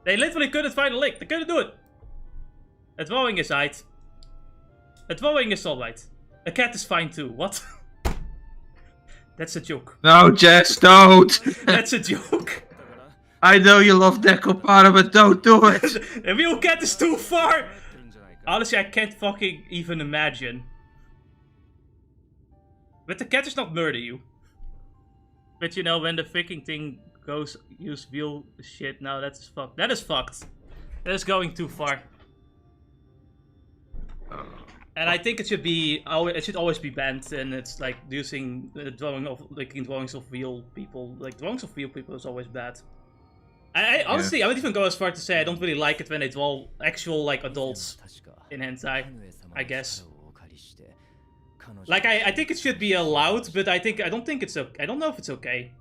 They literally couldn't find a link, they couldn't do it. A drawing is right. A drawing is alright. A cat is fine too, what? That's a joke. No, Jess, don't! That's a joke. I know you love Decopara, but don't do it! A real cat is too far! Honestly, I can't fucking even imagine. But the cat does not murder you. But you know, when the freaking thing goes use real shit, now that's fucked. That is fucked. That is going too far. And I think it should always be banned, and it's like using the drawings of real people. Like drawings of real people is always bad. I honestly, I would even go as far to say I don't really like it when they draw actual like adults in hentai, I guess. Like I think it should be allowed, but I don't think it's okay. I don't know if it's okay.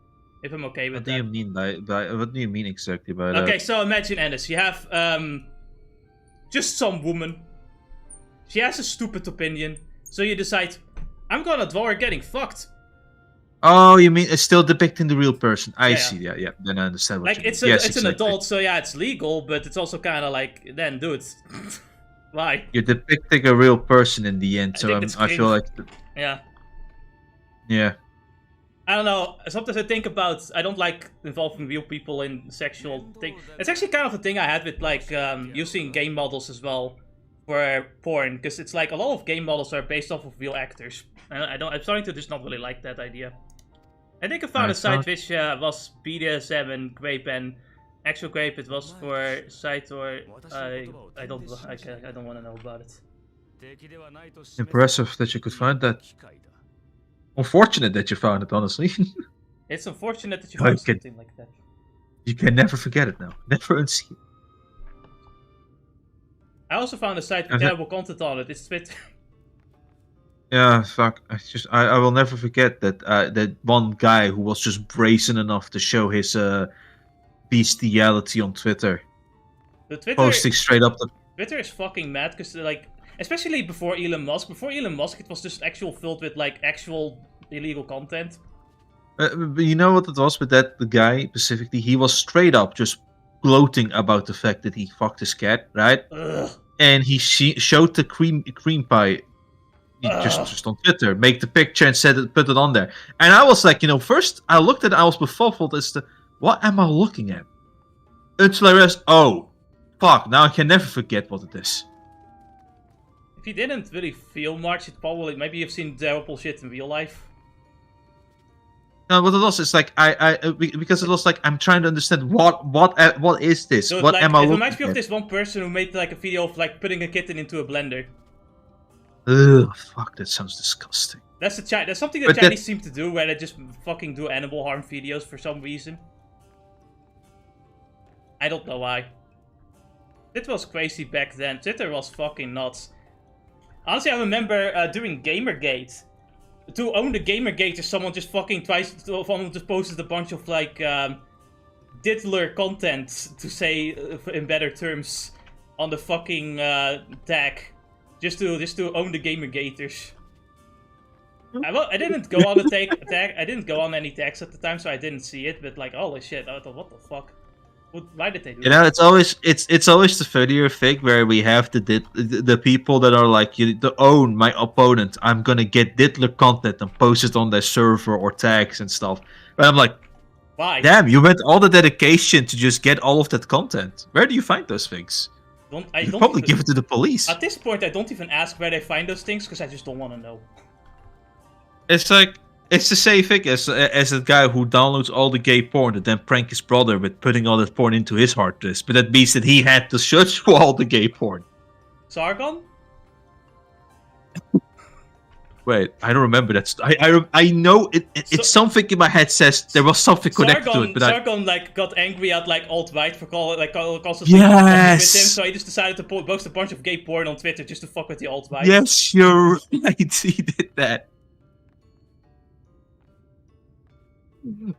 If I'm okay with that. What do you mean by what do you mean exactly by that? Okay, so imagine Ennis, you have just some woman. She has a stupid opinion, so you decide, I'm gonna draw her getting fucked. Oh, you mean it's still depicting the real person? I see. Yeah. Then I understand what you mean. It's an adult, so yeah, it's legal, but it's also kind of like, then, dude, why? You're depicting a real person in the end, so I feel like... Yeah. Yeah. I don't know, sometimes I think about, I don't like involving real people in sexual things. It's actually kind of a thing I had with, like, using game models as well for porn, because it's like, a lot of game models are based off of real actors. And I'm starting to just not really like that idea. I think I found a site which was BDSM and Grape, and actual Grape, it was for site or I don't want to know about it. Impressive that you could find that. Unfortunate that you found it, honestly. It's unfortunate that you found something like that. You can never forget it now. Never unsee it. I also found a site with terrible content on it. It's Twitter. Yeah, fuck. I will never forget that that one guy who was just brazen enough to show his bestiality on Twitter. Posting straight up the... Twitter is fucking mad, because like, especially before Elon Musk. Before Elon Musk, it was just filled with like actual illegal content. But you know what it was with the guy specifically? He was straight up just gloating about the fact that he fucked his cat, right? Ugh. And he showed the cream pie You just on Twitter, make the picture and put it on there. And I was like, first I looked at it, I was befuddled as to what am I looking at? Until I realized, oh, fuck, now I can never forget what it is. If you didn't really feel much, it probably maybe you've seen terrible shit in real life. No, what it was, it's like because it was like I'm trying to understand what is this? So what am I It looking reminds me at? of this one person who made like a video of like putting a kitten into a blender. Ugh, fuck, that sounds disgusting. That's something that But Chinese seem to do, where they just fucking do animal harm videos for some reason. I don't know why. It was crazy back then. Twitter was fucking nuts. Honestly, I remember during Gamergate. To own the Gamergate is someone just fucking someone just posted a bunch of like diddler content, to say in better terms, on the fucking tag. Just to own the Gamergaters. I didn't go on the tag. I didn't go on any tags at the time, so I didn't see it. But like, holy shit! I thought, what the fuck? Why did they do that? It's always the funnier thing where we have the people that are like, to own my opponent, I'm gonna get diddler content and post it on their server or tags and stuff. But I'm like, why? Damn, you went all the dedication to just get all of that content. Where do you find those things? You probably give it to the police. At this point, I don't even ask where they find those things, because I just don't want to know. It's like, it's the same thing as a guy who downloads all the gay porn and then prank his brother with putting all that porn into his hard disk. But that means that he had to search for all the gay porn. Sargon? Wait, I don't remember that. I know it's something in my head says there was something connected to it, but Sargon like got angry at like alt-right for constantly yes! with him, so he just decided to post a bunch of gay porn on Twitter just to fuck with the alt-right. Yes, you're right. He did that.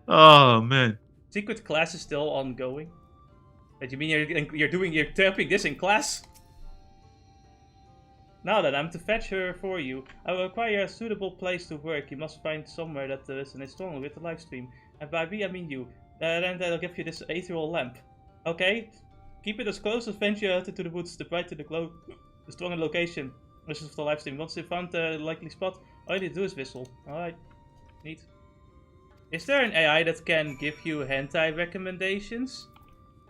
Oh man. Secret class is still ongoing. What, you mean you're typing this in class? Now that I'm to fetch her for you, I will require a suitable place to work. You must find somewhere that resonates strongly with the live stream. And by we, I mean you. Then I'll give you this ethereal lamp. Okay? Keep it as close as venture to the woods, the brighter the glow, the stronger the location. This is for the live stream. Once you found the likely spot, all you need to do is whistle. Alright. Neat. Is there an AI that can give you hentai recommendations?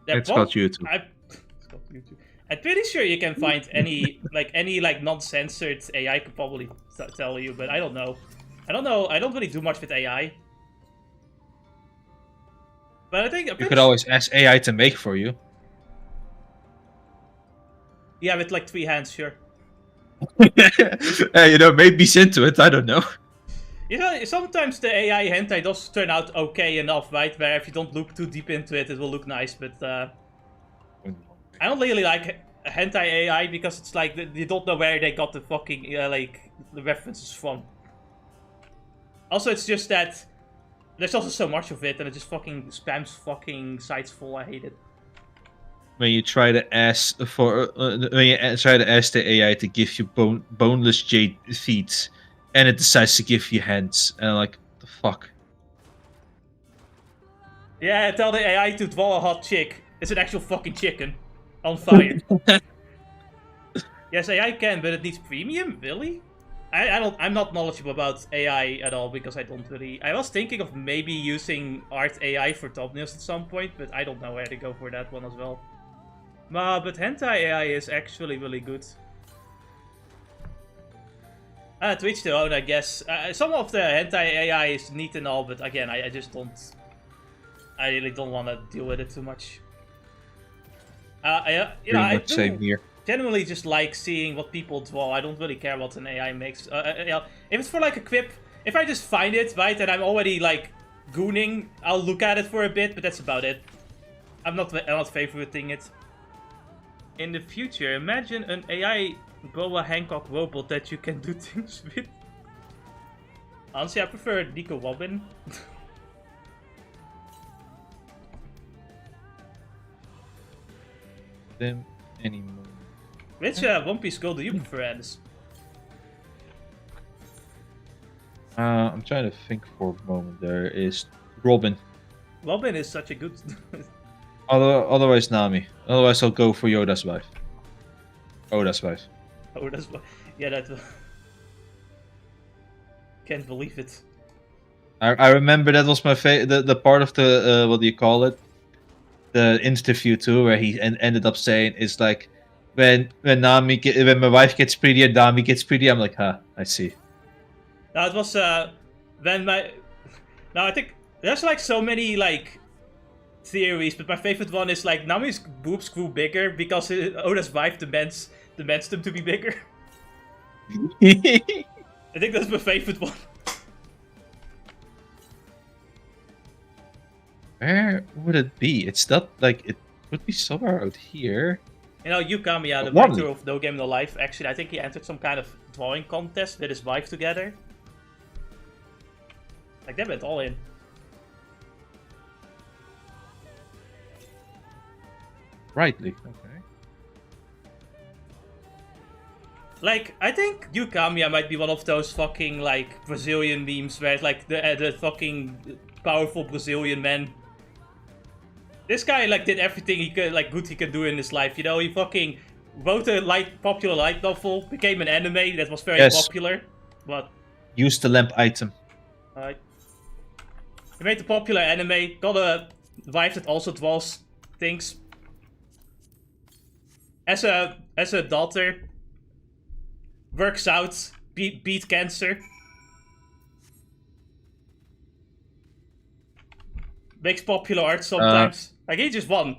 It's got YouTube. It's got YouTube. I'm pretty sure you can find any non-censored AI could probably tell you, but I don't know. I don't really do much with AI. But I think... You could always ask AI to make for you. Yeah, with like 3 hands, sure. Maybe into it, I don't know. Sometimes the AI hentai does turn out okay enough, right? Where if you don't look too deep into it, it will look nice, but... I don't really like hentai AI because it's like you don't know where they got the fucking the references from. Also, it's just that there's also so much of it, and it just fucking spams fucking sites full. I hate it. When you try to ask the AI to give you boneless jade feet, and it decides to give you hands, and like, the fuck. Yeah, tell the AI to draw a hot chick. It's an actual fucking chicken. On fire. Yes, AI can, but it needs premium? Really? I'm not knowledgeable about AI at all, because I don't really... I was thinking of maybe using art AI for thumbnails at some point, but I don't know where to go for that one as well. But hentai AI is actually really good. To each their own, I guess. Some of the hentai AI is neat and all, but again, I just don't... I really don't want to deal with it too much. I genuinely just like seeing what people draw. I don't really care what an AI makes. If it's for like a quip, if I just find it, right, and I'm already like gooning, I'll look at it for a bit, but that's about it. I'm not favoriting it. In the future, imagine an AI Boa Hancock robot that you can do things with. Honestly, I prefer Nico Wobbin. Them anymore. Which One Piece girl do you prefer, Anders? I'm trying to think for a moment. There is Robin. Robin is such a good... Otherwise Nami. Otherwise I'll go for Yoda's wife. Oda's wife. Oh, that's... Yeah, that... Can't believe it. I remember that was my the part of the what do you call it? The interview too, where he ended up saying it's like when when my wife gets prettier, Nami gets prettier. I'm like, huh, I see. No, it was when my. Now I think there's like so many like theories, but my favorite one is like Nami's boobs grew bigger because Oda's wife demands them to be bigger. I think that's my favorite one. Where would it be? It's not like it would be somewhere out here. You know, Yukamiya, the Wally. writer of No Game No Life, actually, I think he entered some kind of drawing contest with his wife together. Like, they went all in. Rightly, okay. Like, I think Yukamiya might be one of those fucking, like, Brazilian memes where it's like the fucking powerful Brazilian man. This guy, like, did everything he could, like, good he could do in his life, you know? He fucking wrote a popular light novel, became an anime that was very popular, but... Use the lamp item. Alright. He made a popular anime, got a wife that also draws things. As a daughter, works out, beat cancer. Makes popular art sometimes. Like, he just won.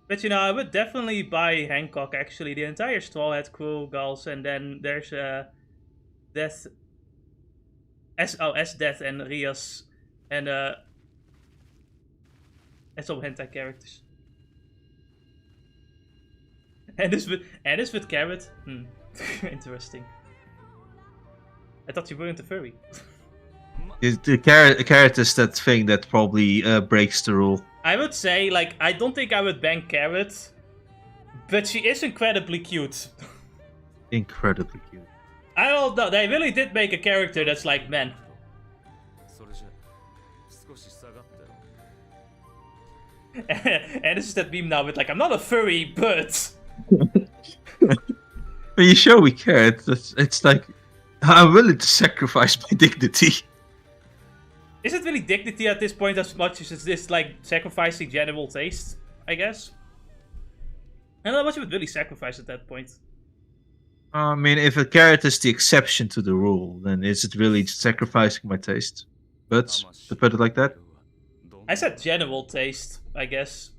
But, you know, I would definitely buy Hancock, actually. The entire Straw Hat crew, Gulls, and then there's Death... S-Death and Rias, and some hentai characters. And this with Carrot? Interesting. I thought you weren't a furry. The carrot is that thing that probably breaks the rule. I would say, like, I don't think I would bank Carrot, but she is incredibly cute. Incredibly cute. I don't know, they really did make a character that's like, man. And this is that meme now with like, I'm not a furry, but... When you show we care, it's like, I'm willing to sacrifice my dignity. Is it really dignity at this point as much as it's this, like, sacrificing general taste, I guess? I don't know what you would really sacrifice at that point. I mean, if a carrot is the exception to the rule, then is it really sacrificing my taste? But, to put it like that? I said general taste, I guess.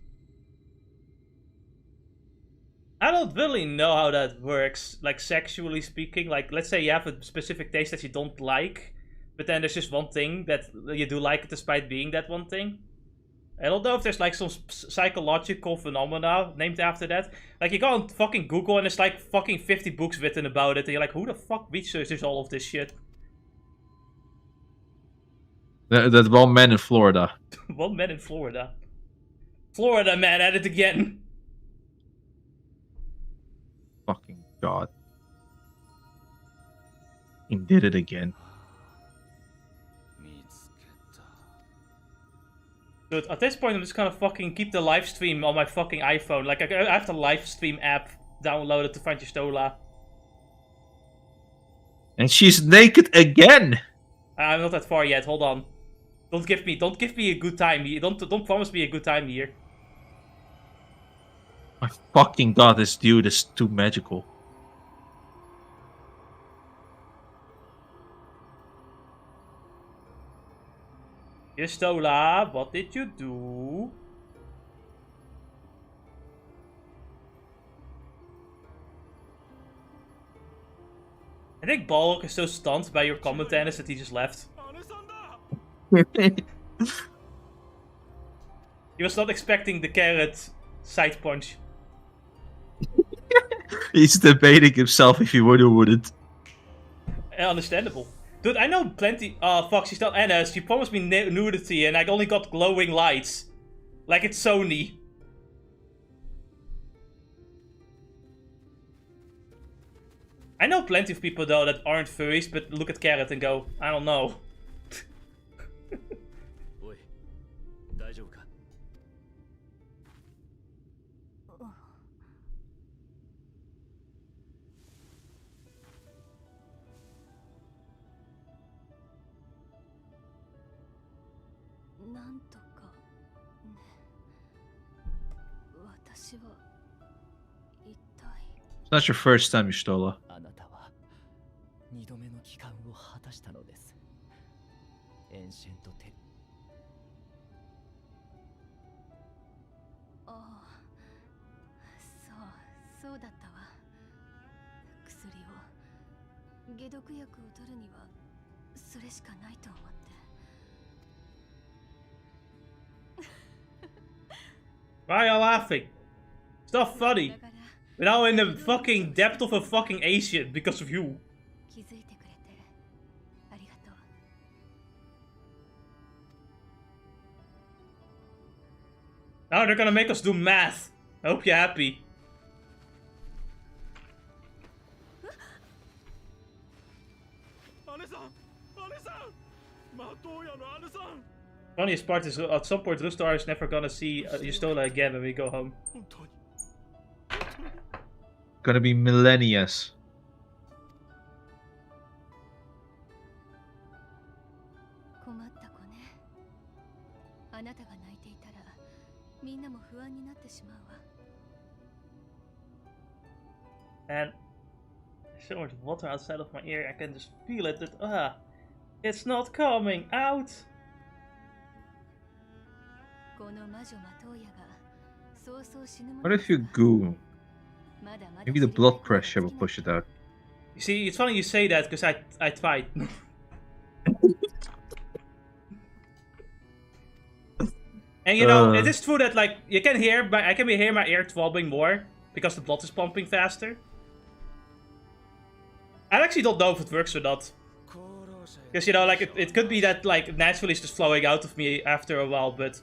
I don't really know how that works, like, sexually speaking. Like, let's say you have a specific taste that you don't like, but then there's just one thing that you do like despite being that one thing. I don't know if there's like some psychological phenomena named after that. Like, you go on fucking Google and there's like fucking 50 books written about it, and you're like, who the fuck researches all of this shit? That one man in Florida. One man in Florida. Florida man at it again. Fucking god. He did it again. Dude, at this point I'm just gonna fucking keep the live stream on my fucking iPhone. Like, I have the live stream app downloaded to find your Stola. And she's naked again! I'm not that far yet, hold on. Don't give me a good time. Don't promise me a good time here. My fucking god, this dude is too magical. Your Stola, what did you do? I think Balrog is so stunned by your comment, Dennis, that he just left. He was not expecting the carrot side punch. He's debating himself if he would or wouldn't. Understandable. Dude, I know plenty. Oh, fuck, she's not Anna. She promised me nudity and I only got glowing lights. Like it's Sony. I know plenty of people, though, that aren't furries, but look at Carrot and go, I don't know. It's not your first time you stole her. あなたは二度目の帰還を果たしたのです。エンシェントテ。ああ、そうだったわ。薬を解毒薬を取るにはそれしかないと思って。Why are you laughing? It's not funny. We're now in the fucking depth of a fucking Ascian because of you. 気づいてくれてありがとう。Now they're gonna make us do math. I hope you're happy. Funniest part is at some point Rustar is never gonna see Yustola again when we go home. Gonna be millennias. 困った子ね。あなたが泣いていたらみんなも不安になってしまうわ。 And there's so much water outside of my ear, I can just feel it. It's not coming out. この魔女マトーヤがそうそう死ぬも What の if you goo? まだまだ Maybe the blood pressure will push it out. You see, it's funny you say that because I tried. And you know, it is true that like I can hear my ear throbbing more because the blood is pumping faster. I actually don't know if it works or not. Because you know, like it could be that like naturally it's just flowing out of me after a while, but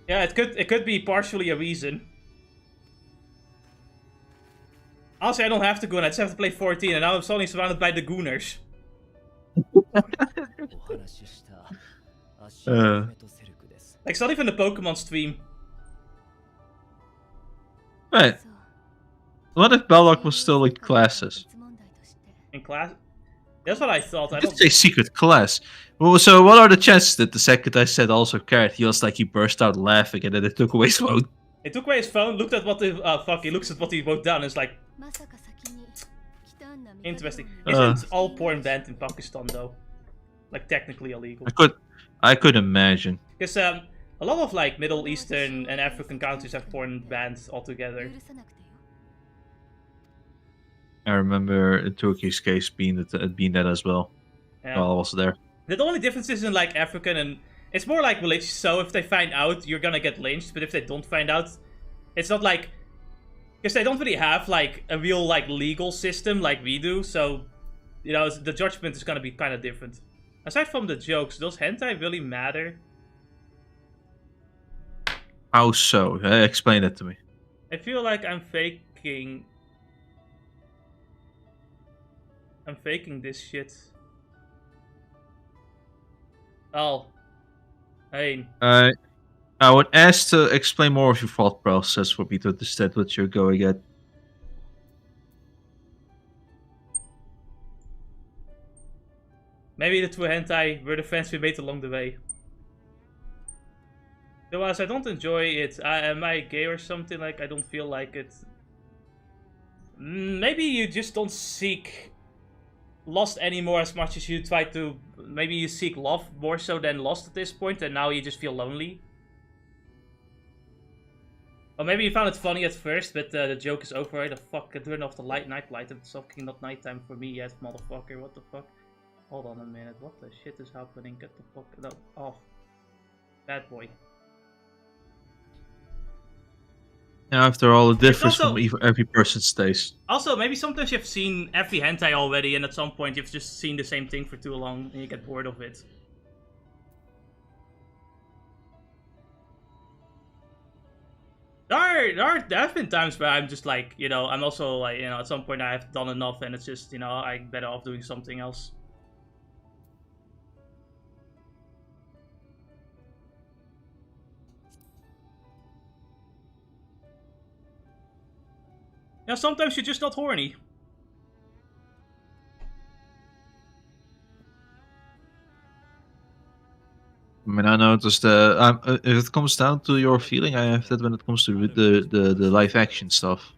yeah, it could be partially a reason. Also, I don't have to go, and I just have to play 14, and now I'm suddenly surrounded by the Gooners. Like, it's not even a Pokemon stream. Right. What if Belloc was still in classes? In class? That's what I thought. I It's don't. a secret class. Well, so what are the chances that the second I said also carried, he was like he burst out laughing and then it took away his phone? He took away his phone, looked at what the he looks at what he wrote down, and it's like interesting. Isn't all porn banned in Pakistan though? Like technically illegal. I could imagine. Because a lot of like Middle Eastern and African countries have porn banned altogether. I remember in Turkey's case being that as well. Yeah. While I was there. The only difference is in like African and it's more like religious. So if they find out, you're gonna get lynched. But if they don't find out, it's not like because they don't really have like a real like legal system like we do. So you know the judgment is gonna be kind of different. Aside from the jokes, does hentai really matter? How so? Explain that to me. I feel like I'm faking this shit. Oh. Hey. I would ask to explain more of your thought process for me to understand what you're going at. Maybe the two hentai were the friends we made along the way. Otherwise, I don't enjoy it. Am I gay or something? Like, I don't feel like it. Maybe you just don't seek Lost anymore as much as you try to. Maybe you seek love more so than Lost at this point, and now you just feel lonely. Or maybe you found it funny at first, but the joke is over. The fuck, turn off the night light. It's fucking not nighttime for me yet, motherfucker. What the fuck? Hold on a minute. What the shit is happening? Get the fuck off. Bad boy. Now, after all, it differs from every person's taste. Also, maybe sometimes you've seen every hentai already, and at some point you've just seen the same thing for too long, and you get bored of it. There have been times where I'm just like, you know, I'm also like, you know, at some point I have done enough, and it's just, you know, I'm better off doing something else. Yeah, sometimes you're just not horny. mean, I noticed if it comes down to your feeling, I have that when it comes to the live action stuff.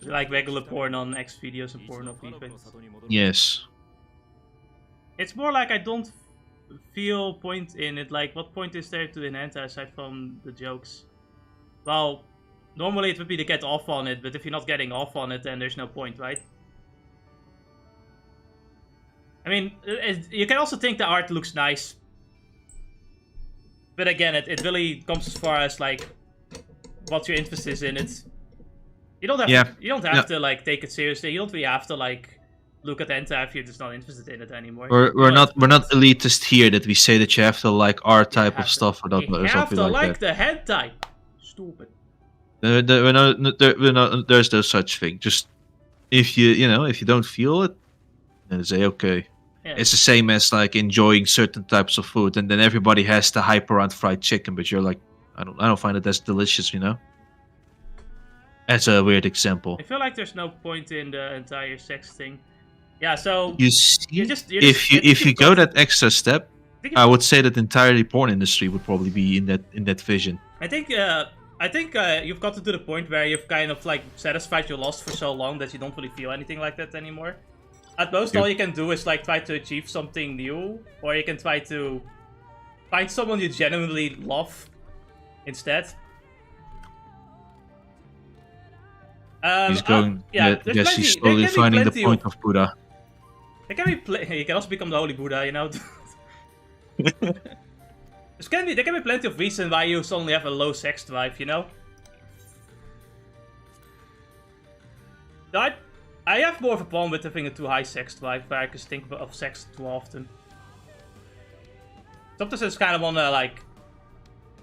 Like regular porn on X videos and porn of events. Yes. It's more like I don't feel point in it. Like, what point is there to enhance aside from the jokes? Well, normally it would be to get off on it, but if you're not getting off on it, then there's no point, right? I mean, you can also think the art looks nice. But again, it really comes as far as, like, what your interest is in it. You don't have to like take it seriously. You don't really have to like look at hentai if you're just not interested in it anymore. We're not elitist here that we say that you have to like our type of stuff or not. You have to like the hentai. Stupid. There's no such thing. Just if you don't feel it, then say okay. Yeah. It's the same as like enjoying certain types of food, and then everybody has to hype around fried chicken, but you're like, I don't find it as delicious, you know. That's a weird example. I feel like there's no point in the entire sex thing. Yeah, so you see, if you go that extra step, I would say that the entire porn industry would probably be in that vision. I think you've got to the point where you've kind of like satisfied your lust for so long that you don't really feel anything like that anymore. At most, all you can do is like try to achieve something new, or you can try to find someone you genuinely love instead. He's going. Yes, he's slowly finding the point of Buddha. He can also become the Holy Buddha, you know. There can be plenty of reasons why you suddenly have a low sex drive, you know. I have more of a problem with having a too high sex drive, where I just think of sex too often. Sometimes I just kind of want to like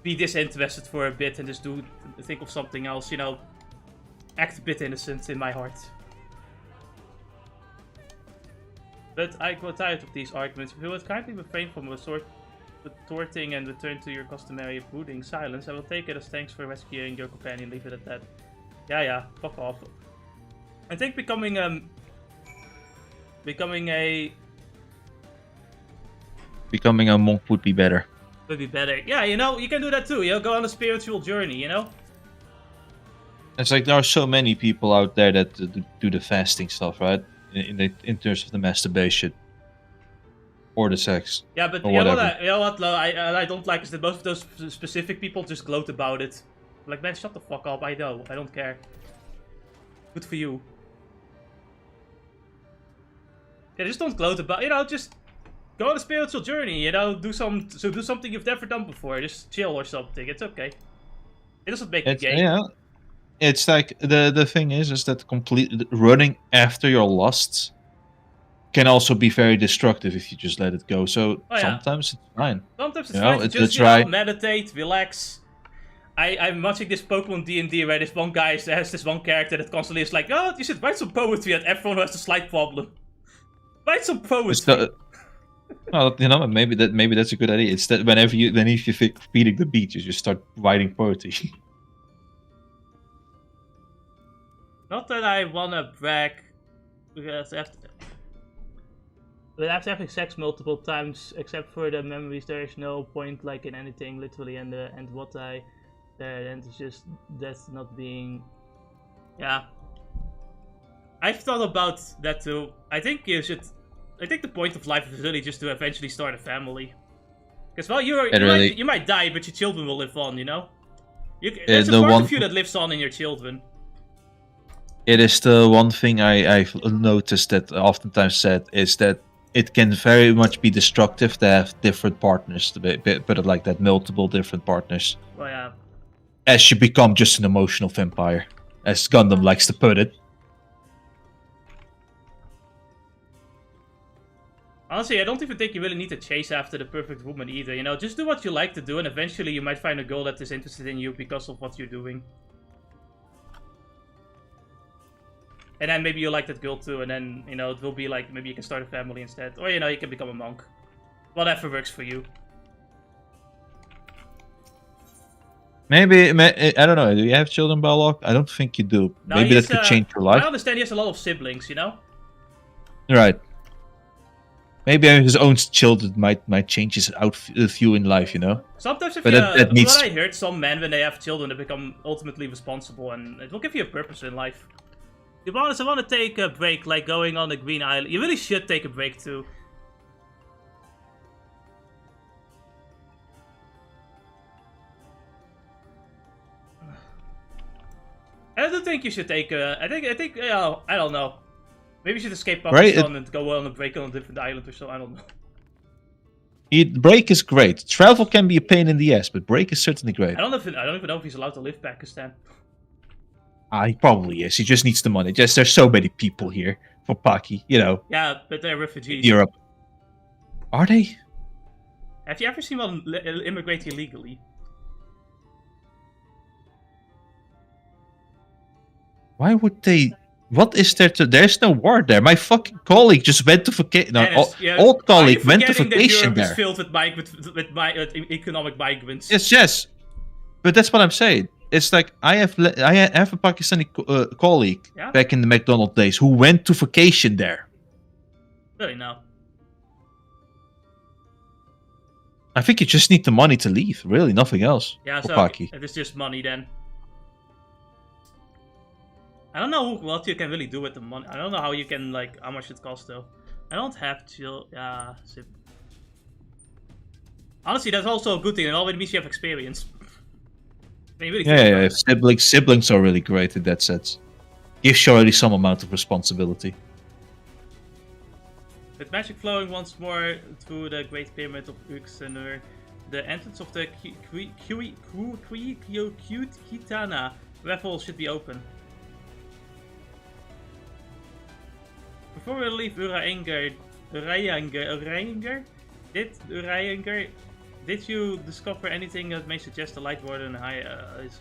be disinterested for a bit and just think of something else, you know. Act a bit innocent in my heart. But I grow tired of these arguments. If you would kindly refrain from retorting and return to your customary brooding silence, I will take it as thanks for rescuing your companion. Leave it at that. Yeah, fuck off. I think becoming a monk would be better. Would be better. Yeah, you know, you can do that too. You know, go on a spiritual journey, you know? It's like there are so many people out there that do the fasting stuff, right? In terms of the masturbation or the sex. Yeah, but you know what? I don't like is that most of those specific people just gloat about it. Like, man, shut the fuck up. I know. I don't care. Good for you. Yeah, just don't gloat about. You know, just go on a spiritual journey. You know, do something you've never done before. Just chill or something. It's okay. It doesn't make it gay. Yeah. It's like the thing is that running after your lusts can also be very destructive if you just let it go. So sometimes it's fine. Sometimes it's fine. Just meditate, relax. I'm watching this Pokemon D&D where this one guy has this one character that constantly is like, oh, you should write some poetry, and everyone who has a slight problem. Write some poetry. Well, you know, maybe that's a good idea. It's that whenever you're feeding the beach, you just start writing poetry. Not that I wanna brag, because after having sex multiple times, except for the memories, there is no point like in anything literally, and what and it's just that's not being. Yeah, I've thought about that too. I think the point of life is really just to eventually start a family. Because well, you might die, but your children will live on. You know, there's a part of you that lives on in your children. It is the one thing I've noticed that oftentimes said is that it can very much be destructive to have different partners, to put it like that, multiple different partners. Well, yeah. As you become just an emotional vampire, as Gundam likes to put it. Honestly, I don't even think you really need to chase after the perfect woman either, you know? Just do what you like to do, and eventually you might find a girl that is interested in you because of what you're doing. And then maybe you like that girl too, and then, you know, it will be like, maybe you can start a family instead. Or, you know, you can become a monk. Whatever works for you. Maybe, I don't know, do you have children, Balog? I don't think you do. No, maybe that could change your life. I understand he has a lot of siblings, you know? Right. Maybe his own children might change his view in life, you know. Sometimes, if But you, that needs- what I heard, some men when they have children, they become ultimately responsible, and it will give you a purpose in life. To be honest, I want to take a break, like going on the Green Island. You really should take a break too. I don't think you should take a. I think. I don't know. Maybe you should escape Pakistan and go on a break on a different island or so. I don't know. Break is great. Travel can be a pain in the ass, but break is certainly great. I don't even know if he's allowed to leave Pakistan. He probably is. He just needs the money. Just there's so many people here for Paki, you know. Yeah, but they're refugees. Europe. Are they? Have you ever seen one immigrate illegally? Why would they? What is there to? There's no war there. My fucking colleague just went to vacation. No, old colleague went to vacation there. Is filled with economic migrants. Yes. But that's what I'm saying. It's like I have a Pakistani colleague back in the McDonald's days who went to vacation there. Really, no. I think you just need the money to leave. Really, nothing else. Yeah, so Paki. it is just money then. I don't know what you can really do with the money. I don't know how you can, like, how much it costs though. I don't have chill. Yeah, zip. Honestly, that's also a good thing. It already means you have experience. I mean, really yeah. Siblings are really great in that sense. Gives you already some amount of responsibility. With magic flowing once more through the Great Pyramid of Uxenur, the entrance of the Kitana raffle should be open. Before we leave Urianger, did you discover anything that may suggest the Light Warden is?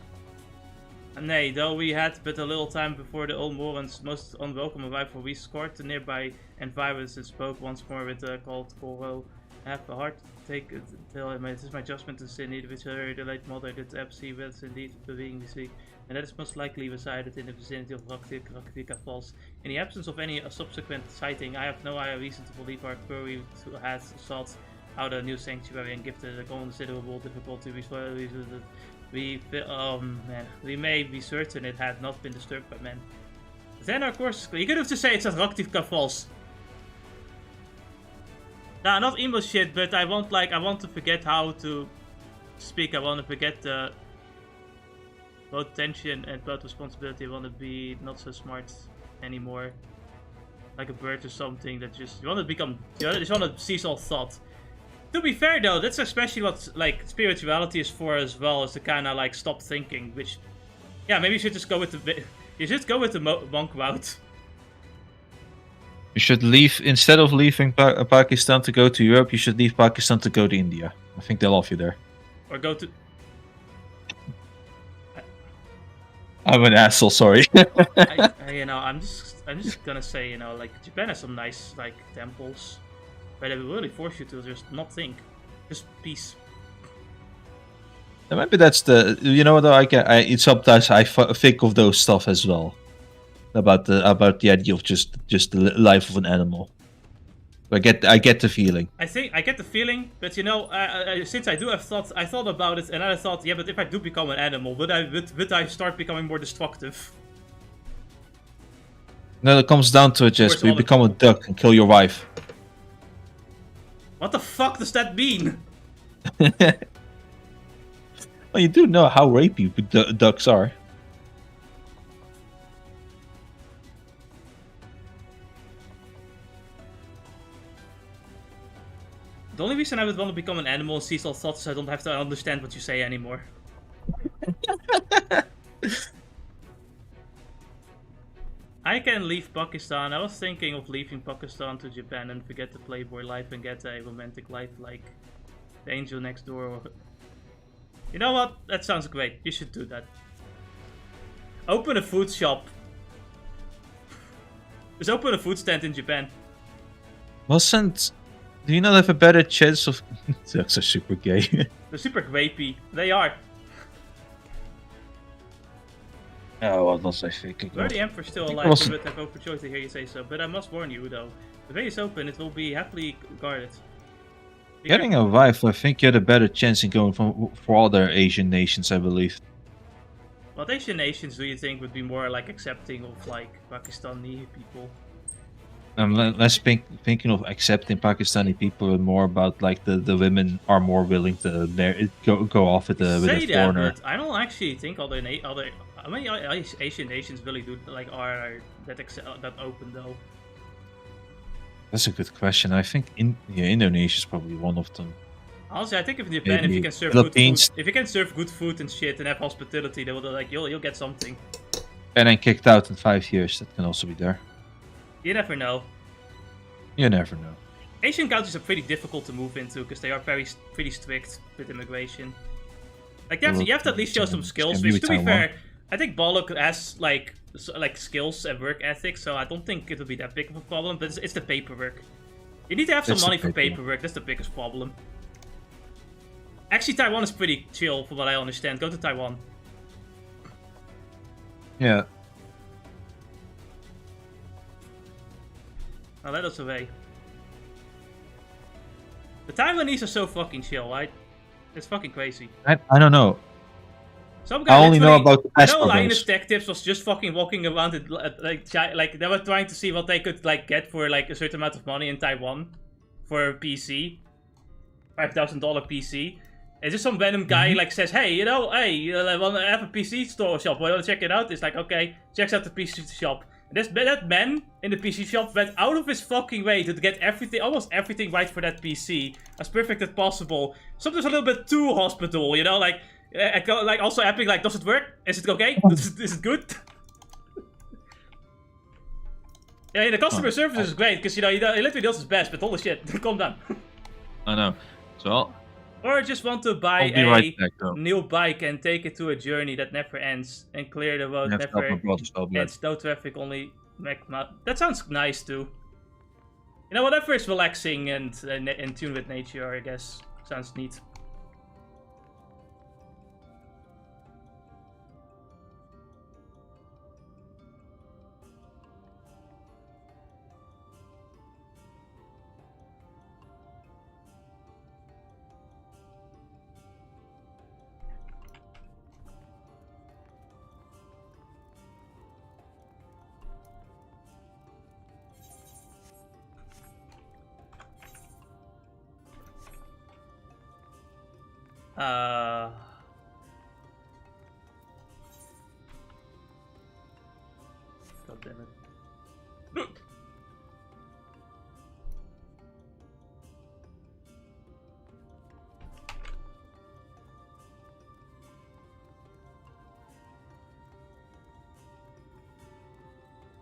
Nay, though we had but a little time before the Eulmore's most unwelcome arrival, we scored the nearby environs and spoke once more with the called Koro. I have a heart to take until it is my judgment to sin, which her the late mother did Epsi was indeed being this week, and that is most likely resided in the vicinity of Raktika Falls. In the absence of any subsequent sighting, I have no reason to believe our query has sought out a new sanctuary and gifted a considerable difficulty. We may be certain it had not been disturbed by men. Then, of course, you could have just say it's at Raktika Falls. Nah, not emo shit, but I want to forget how to speak. I want to forget both tension and both responsibility. I want to be not so smart anymore, like a bird or something. That just you want to become. You just want to cease all thought. To be fair though, that's especially what like spirituality is for as well, is to kind of like stop thinking. Which, yeah, maybe you should just go with the monk route. You should leave, instead of leaving Pakistan to go to Europe, you should leave Pakistan to go to India. I think they'll love you there. Or go to... I'm an asshole, sorry. I'm just gonna say, like, Japan has some nice, like, temples. But they will really force you to just not think. Just peace. And maybe that's the... You know what, sometimes I think of those stuff as well. About the idea of just the life of an animal. I get the feeling. I get the feeling, but since I thought about it, and I thought, yeah, but if I do become an animal, would I start becoming more destructive? No, it comes down to it, just you become a duck and kill your wife. What the fuck does that mean? Well, you do know how rapey ducks are. The only reason I would want to become an animal and cease all thoughts is I don't have to understand what you say anymore. I can leave Pakistan. I was thinking of leaving Pakistan to Japan and forget the playboy life and get a romantic life like the angel next door. Or... You know what? That sounds great. You should do that. Open a food shop. Just open a food stand in Japan. Do you not have a better chance of... Ducks are super gay. They're super rapey. They are. Oh, what was I thinking? Were the Emperor still alive, was- we would have overjoyed to hear you say so, but I must warn you though. The way is open, it will be happily guarded. Be Getting careful. a wife, I think you had a better chance in going for other Asian nations, I believe. What Asian nations do you think would be more like accepting of like Pakistani people? I'm less thinking of accepting Pakistani people and more about like the women are more willing to go off with a Say that, foreigner. but I don't actually think other how many Asian nations really do like are that open though? That's a good question. I think Indonesia is probably one of them. Honestly, I think if in Japan, if you Maybe can serve good food, Philippines. if you can serve good food and shit and have hospitality, they will like you'll get something. And then kicked out in 5 years. That can also be there. You never know. You never know. Asian countries are pretty difficult to move into because they are pretty strict with immigration. Like you have to at least show some skills. Which, to be fair, I think Bollock has like skills and work ethic, so I don't think it will be that big of a problem. But it's the paperwork. You need to have some money for paperwork. That's the biggest problem. Actually, Taiwan is pretty chill, from what I understand. Go to Taiwan. Yeah. Now let us away. The Taiwanese are so fucking chill, right? It's fucking crazy. I don't know. Some guy I only know about the I best know of Linus those. Tech Tips was just fucking walking around it, like they were trying to see what they could like get for like a certain amount of money in Taiwan for a PC, $5,000 PC. And just some random guy like says, hey, I want to have a PC store shop. Want to check it out? It's like, okay, checks out the PC shop. And that man in the PC shop went out of his fucking way to get everything, almost everything right for that PC, as perfect as possible. Sometimes a little bit too hospital, you know, like also Epic, like, does it work? Is it okay? Is it good? Yeah, the customer service is great because he literally does his best, but holy shit, calm down. I know. So Or just want to buy I'll be a right back, though. new bike and take it to a journey that never ends and clear the road I have to help my never brother spell blood. ends. No traffic, only that sounds nice too. You know, whatever is relaxing and in tune with nature, I guess, sounds neat. God damn it.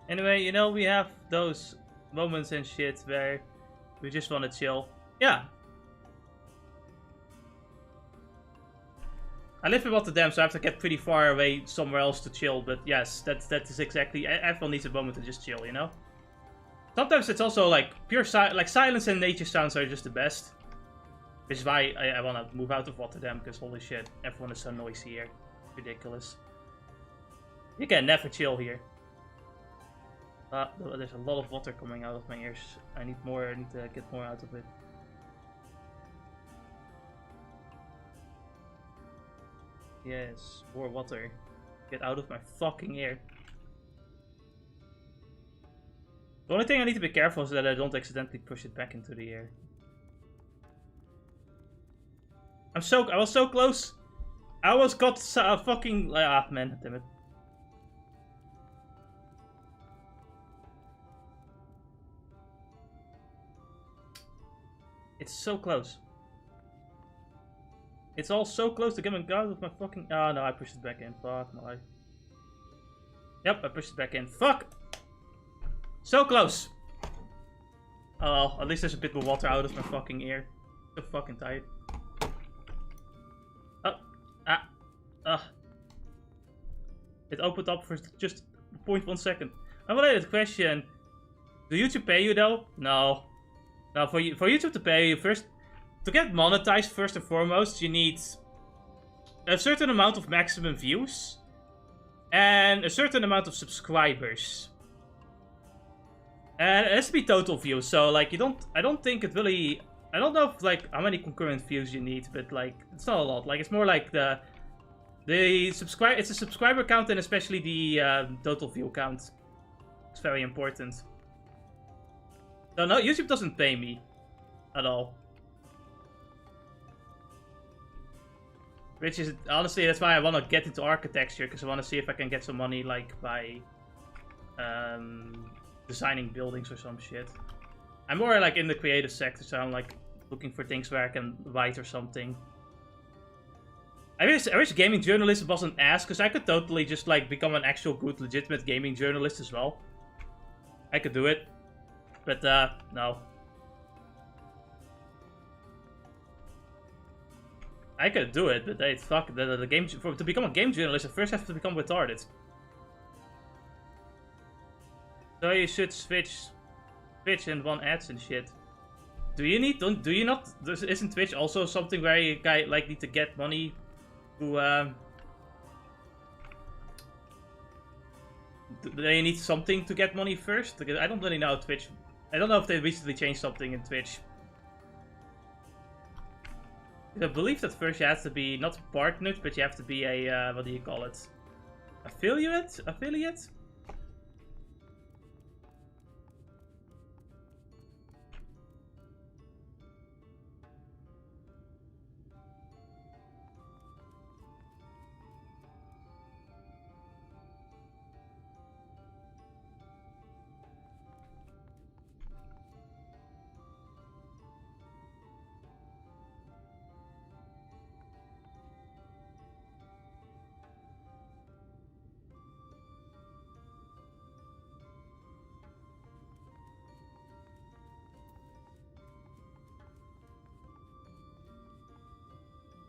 Anyway, you know, we have those moments and shit where we just want to chill. Yeah. I live in Rotterdam, so I have to get pretty far away somewhere else to chill. But yes, that is exactly. Everyone needs a moment to just chill, you know. Sometimes it's also like pure silence and nature sounds are just the best. Which is why I want to move out of Rotterdam, because holy shit, everyone is so noisy here. Ridiculous. You can never chill here. There's a lot of water coming out of my ears. I need more. I need to get more out of it. Yes, more water. Get out of my fucking ear. The only thing I need to be careful is that I don't accidentally push it back into the air. I was so close. I almost got fucking man, damn it. It's so close. It's all so close to getting out of my fucking... Oh no, I pushed it back in. Fuck my life. Yep, I pushed it back in. Fuck! So close! Oh well, at least there's a bit more water out of my fucking ear. I'm so fucking tired. Oh. It opened up for just 0.1 second. Unrelated question. Do YouTube pay you though? No. Now for YouTube to pay you first... To get monetized, first and foremost, you need a certain amount of maximum views. and a certain amount of subscribers. And it has to be total views, so like I don't think it really, I don't know if like how many concurrent views you need, but like it's not a lot. Like it's more like it's a subscriber count and especially the total view count. It's very important. So no, YouTube doesn't pay me at all. Which is, honestly, that's why I want to get into architecture, because I want to see if I can get some money, like, by designing buildings or some shit. I'm more, like, in the creative sector, so I'm, like, looking for things where I can write or something. I wish gaming journalism wasn't ass, because I could totally just, like, become an actual good, legitimate gaming journalist as well. I could do it. But, no. I could do it, but hey, fuck, the game, to become a game journalist, I first have to become retarded. So you should switch Twitch and run ads and shit. Do you not, isn't Twitch also something where you like need to get money to, do they need something to get money first? Because I don't really know Twitch. I don't know if they recently changed something in Twitch. I believe that first you have to be not partnered, but you have to be a, what do you call it? Affiliate? Affiliate?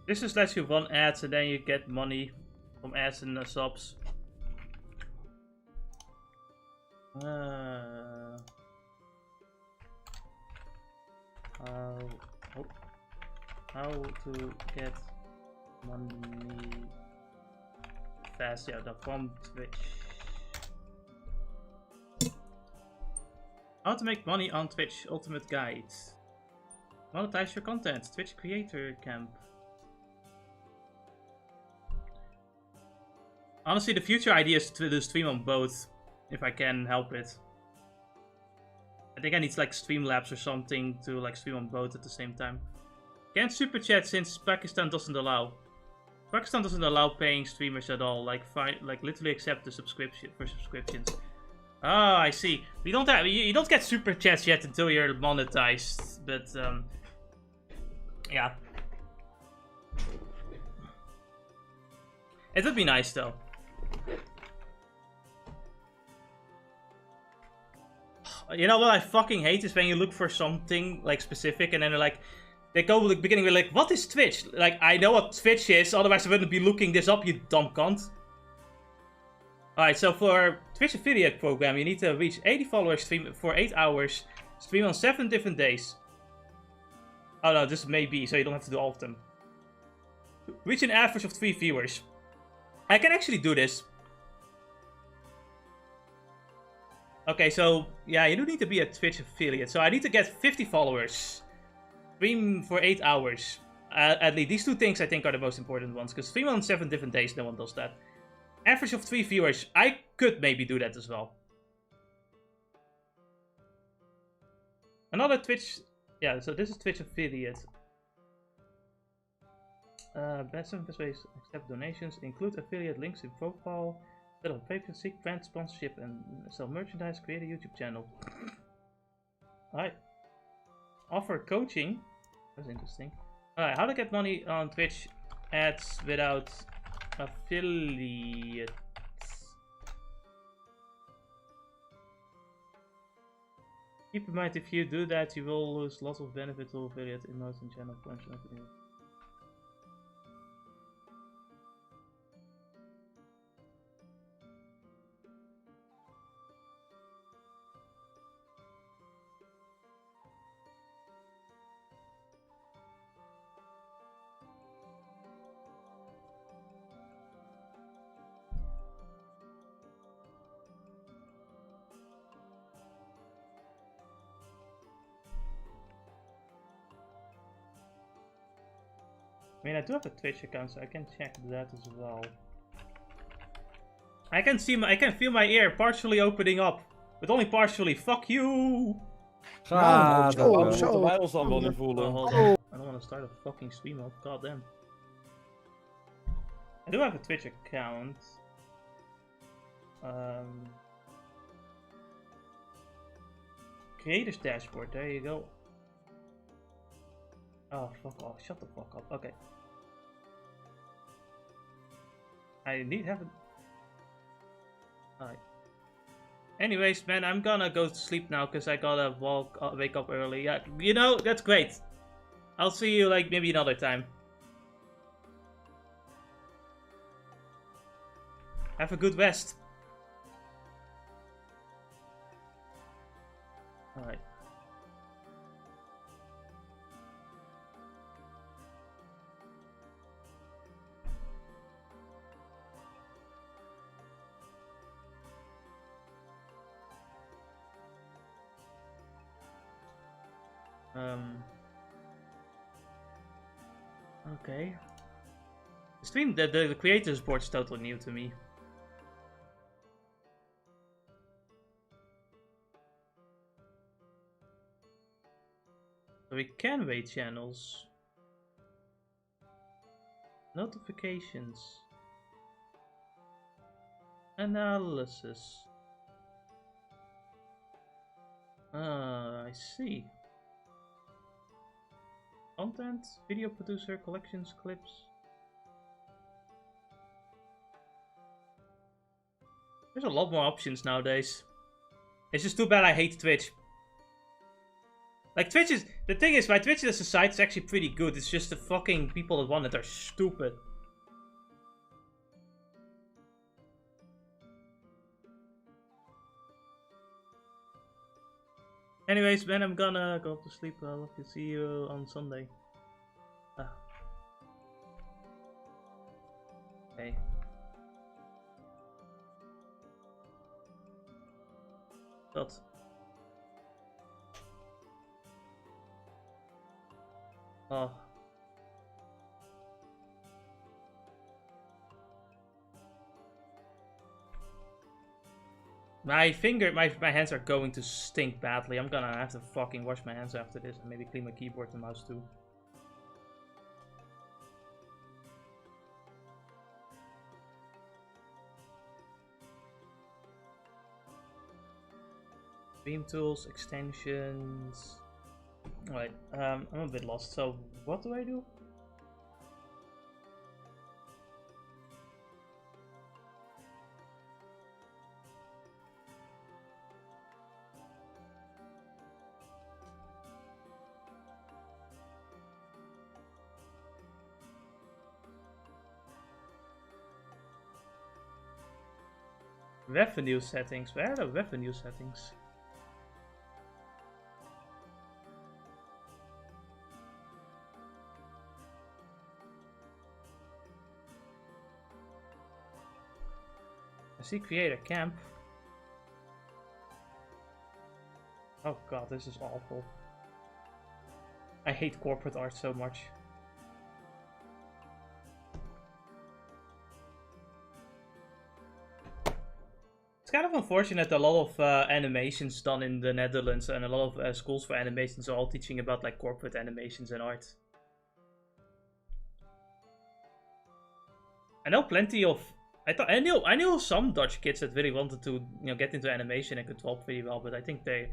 This just lets you run ads and then you get money from ads and subs. How to get money fast? Yeah, from Twitch. How to make money on Twitch, ultimate guide. Monetize your content, Twitch creator camp. Honestly, the future idea is to do stream on both, if I can help it. I think I need like Streamlabs or something to like stream on both at the same time. Can't super chat since Pakistan doesn't allow. Pakistan doesn't allow paying streamers at all. Like literally accept the subscription for subscriptions. Oh, I see. You don't get super chats yet until you're monetized, but yeah. It would be nice though. You know what I fucking hate is when you look for something like specific and then they're like, they go at the beginning, we're like, what is Twitch? Like, I know what Twitch is, otherwise I wouldn't be looking this up, you dumb cunt. Alright, so for Twitch affiliate program, you need to reach 80 followers, stream for 8 hours, stream on 7 different days. Oh no, this may be, so you don't have to do all of them. Reach an average of 3 viewers. I can actually do this. Okay, so, yeah, you do need to be a Twitch affiliate. So I need to get 50 followers. Stream for 8 hours. At least these two things I think are the most important ones. Because stream on 7 different days, no one does that. Average of 3 viewers. I could maybe do that as well. Another Twitch... Yeah, so this is Twitch affiliate. Best ways to accept donations. Include affiliate links in profile. Set up Patreon, seek brand sponsorship, and sell merchandise. Create a YouTube channel. Alright. Offer coaching. That's interesting. Alright, how to get money on Twitch ads without affiliates. Keep in mind, if you do that, you will lose lots of benefit to affiliate in most channel function. I mean, I do have a Twitch account, so I can check that as well. I can feel my ear partially opening up, but only partially. Fuck you! Moeten wij ons dan wel niet Oh, voelen? hold on. I don't want to start a fucking stream up. God damn. I do have a Twitch account. Creators dashboard. There you go. Oh, fuck off. Shut the fuck up. Okay. I indeed haven't. Alright. Anyways, man, I'm gonna go to sleep now because I gotta wake up early. Yeah, you know, that's great. I'll see you like maybe another time. Have a good rest. Alright. Okay. The stream, the creators board is totally new to me. So we can rate channels. Notifications. Analysis. I see. Content, video producer, collections, clips. There's a lot more options nowadays. It's just too bad I hate Twitch. Like, Twitch is... The thing is, my Twitch as a site is actually pretty good. It's just the fucking people that run it are stupid. Anyways, man, I'm gonna go to sleep. I'll see you on Sunday. Okay. Wat? Oh. My hands are going to stink badly. I'm gonna have to fucking wash my hands after this and maybe clean my keyboard and mouse too. Beam tools, extensions. Alright, I'm a bit lost. So, what do I do? Revenue settings. Where are the revenue settings? I see creator camp. Oh god, this is awful. I hate corporate art so much. It's kind of unfortunate that a lot of animations done in the Netherlands and a lot of schools for animations are all teaching about like corporate animations and art. I know plenty of... I knew some Dutch kids that really wanted to, you know, get into animation and could draw pretty well, but I think they're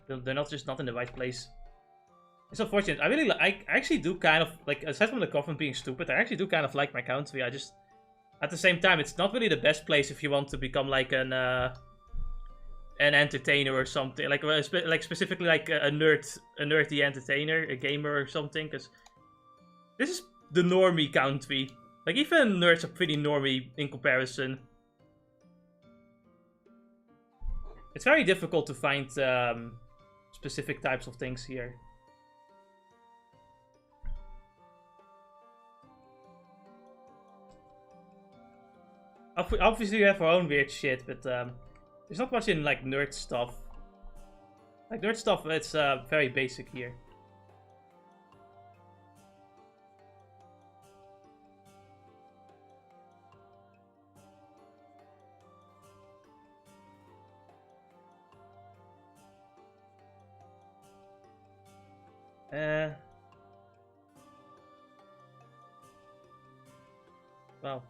not in the right place. It's unfortunate. I actually do kind of like, aside from the government being stupid, I actually do kind of like my country. I just, at the same time, it's not really the best place if you want to become like an entertainer or something, like specifically like a nerdy entertainer, a gamer or something, because this is the normie country. Like, even nerds are pretty normie in comparison. It's very difficult to find specific types of things here. Obviously, we have our own weird shit, but there's not much in, like, nerd stuff. Like, nerd stuff, it's very basic here. Well.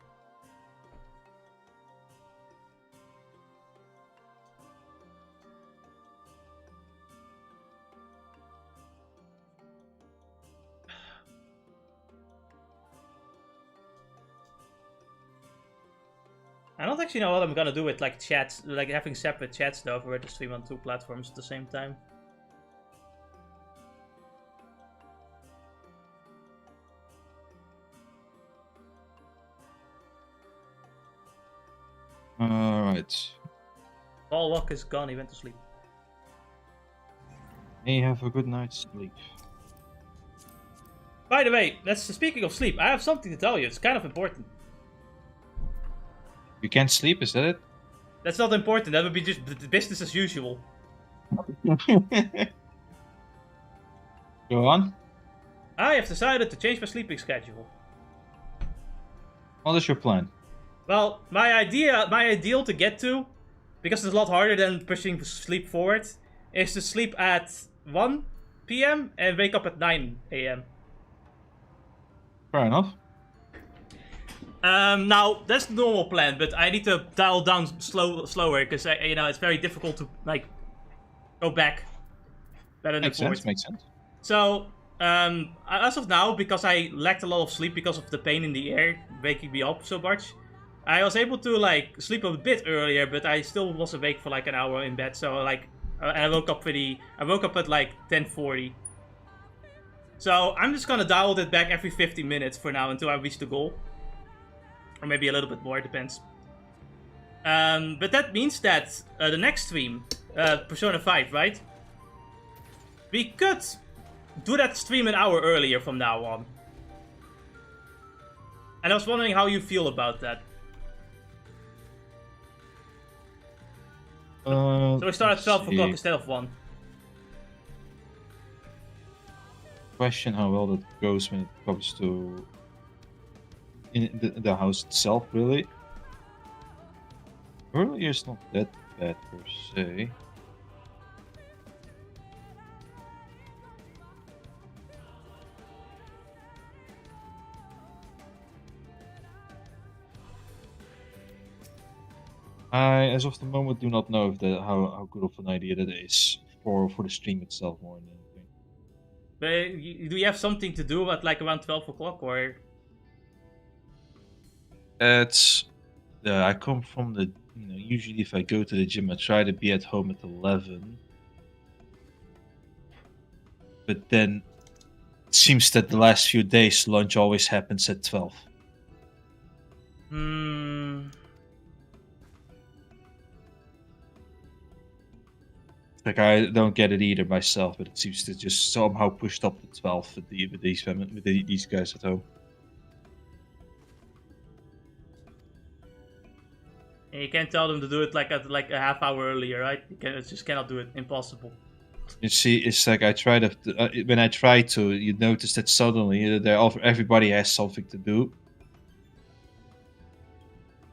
I don't actually know what I'm gonna do with like chats, like having separate chats though, if we're to stream on 2 platforms at the same time. Alright. All luck is gone, he went to sleep. May you have a good night's sleep. By the way, speaking of sleep, I have something to tell you, it's kind of important. You can't sleep, is that it? That's not important, that would be just business as usual. Go on. I have decided to change my sleeping schedule. What is your plan? Well, my ideal to get to, because it's a lot harder than pushing sleep forward, is to sleep at 1 PM and wake up at 9 AM. Fair enough. Now that's the normal plan, but I need to dial down slower because it's very difficult to like go back better than forward. Makes sense. So as of now, because I lacked a lot of sleep because of the pain in the ear waking me up so much, I was able to like sleep a bit earlier, but I still was awake for like an hour in bed. So like, I woke up at like 10:40. So I'm just gonna dial it back every 50 minutes for now until I reach the goal. Or maybe a little bit more, depends. But that means that the next stream, Persona 5, right? We could do that stream an hour earlier from now on. And I was wondering how you feel about that. So we start at 12 o'clock instead of 1. Question how well that goes when it comes to in the house itself, really. Earlier is not that bad per se. I, as of the moment, do not know if how good of an idea that is for the stream itself more than anything. But do you have something to do at like around 12 o'clock or? It's I come from the usually if I go to the gym I try to be at home at 11, but then it seems that the last few days lunch always happens at 12. Like I don't get it either myself, but it seems to just somehow pushed up to 12 with these guys at home. You can't tell them to do it like at like a half hour earlier, right? You just cannot do it. Impossible. You see, it's like I try to when I try to, you notice that suddenly everybody has something to do.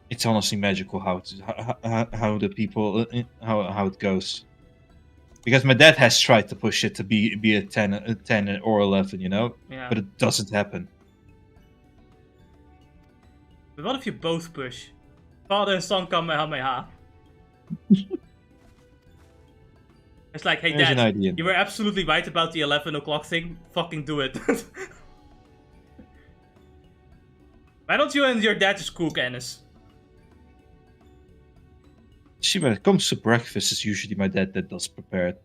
It's honestly magical how the people how it goes. Because my dad has tried to push it to be a 10 or 11, Yeah. But it doesn't happen. But what if you both push? Father and son Kamehameha. It's like, hey Dad, you were absolutely right about the 11 o'clock thing. Fucking do it. Why don't you and your dad just cook, Ennis? See, when it comes to breakfast, it's usually my dad that does prepare it.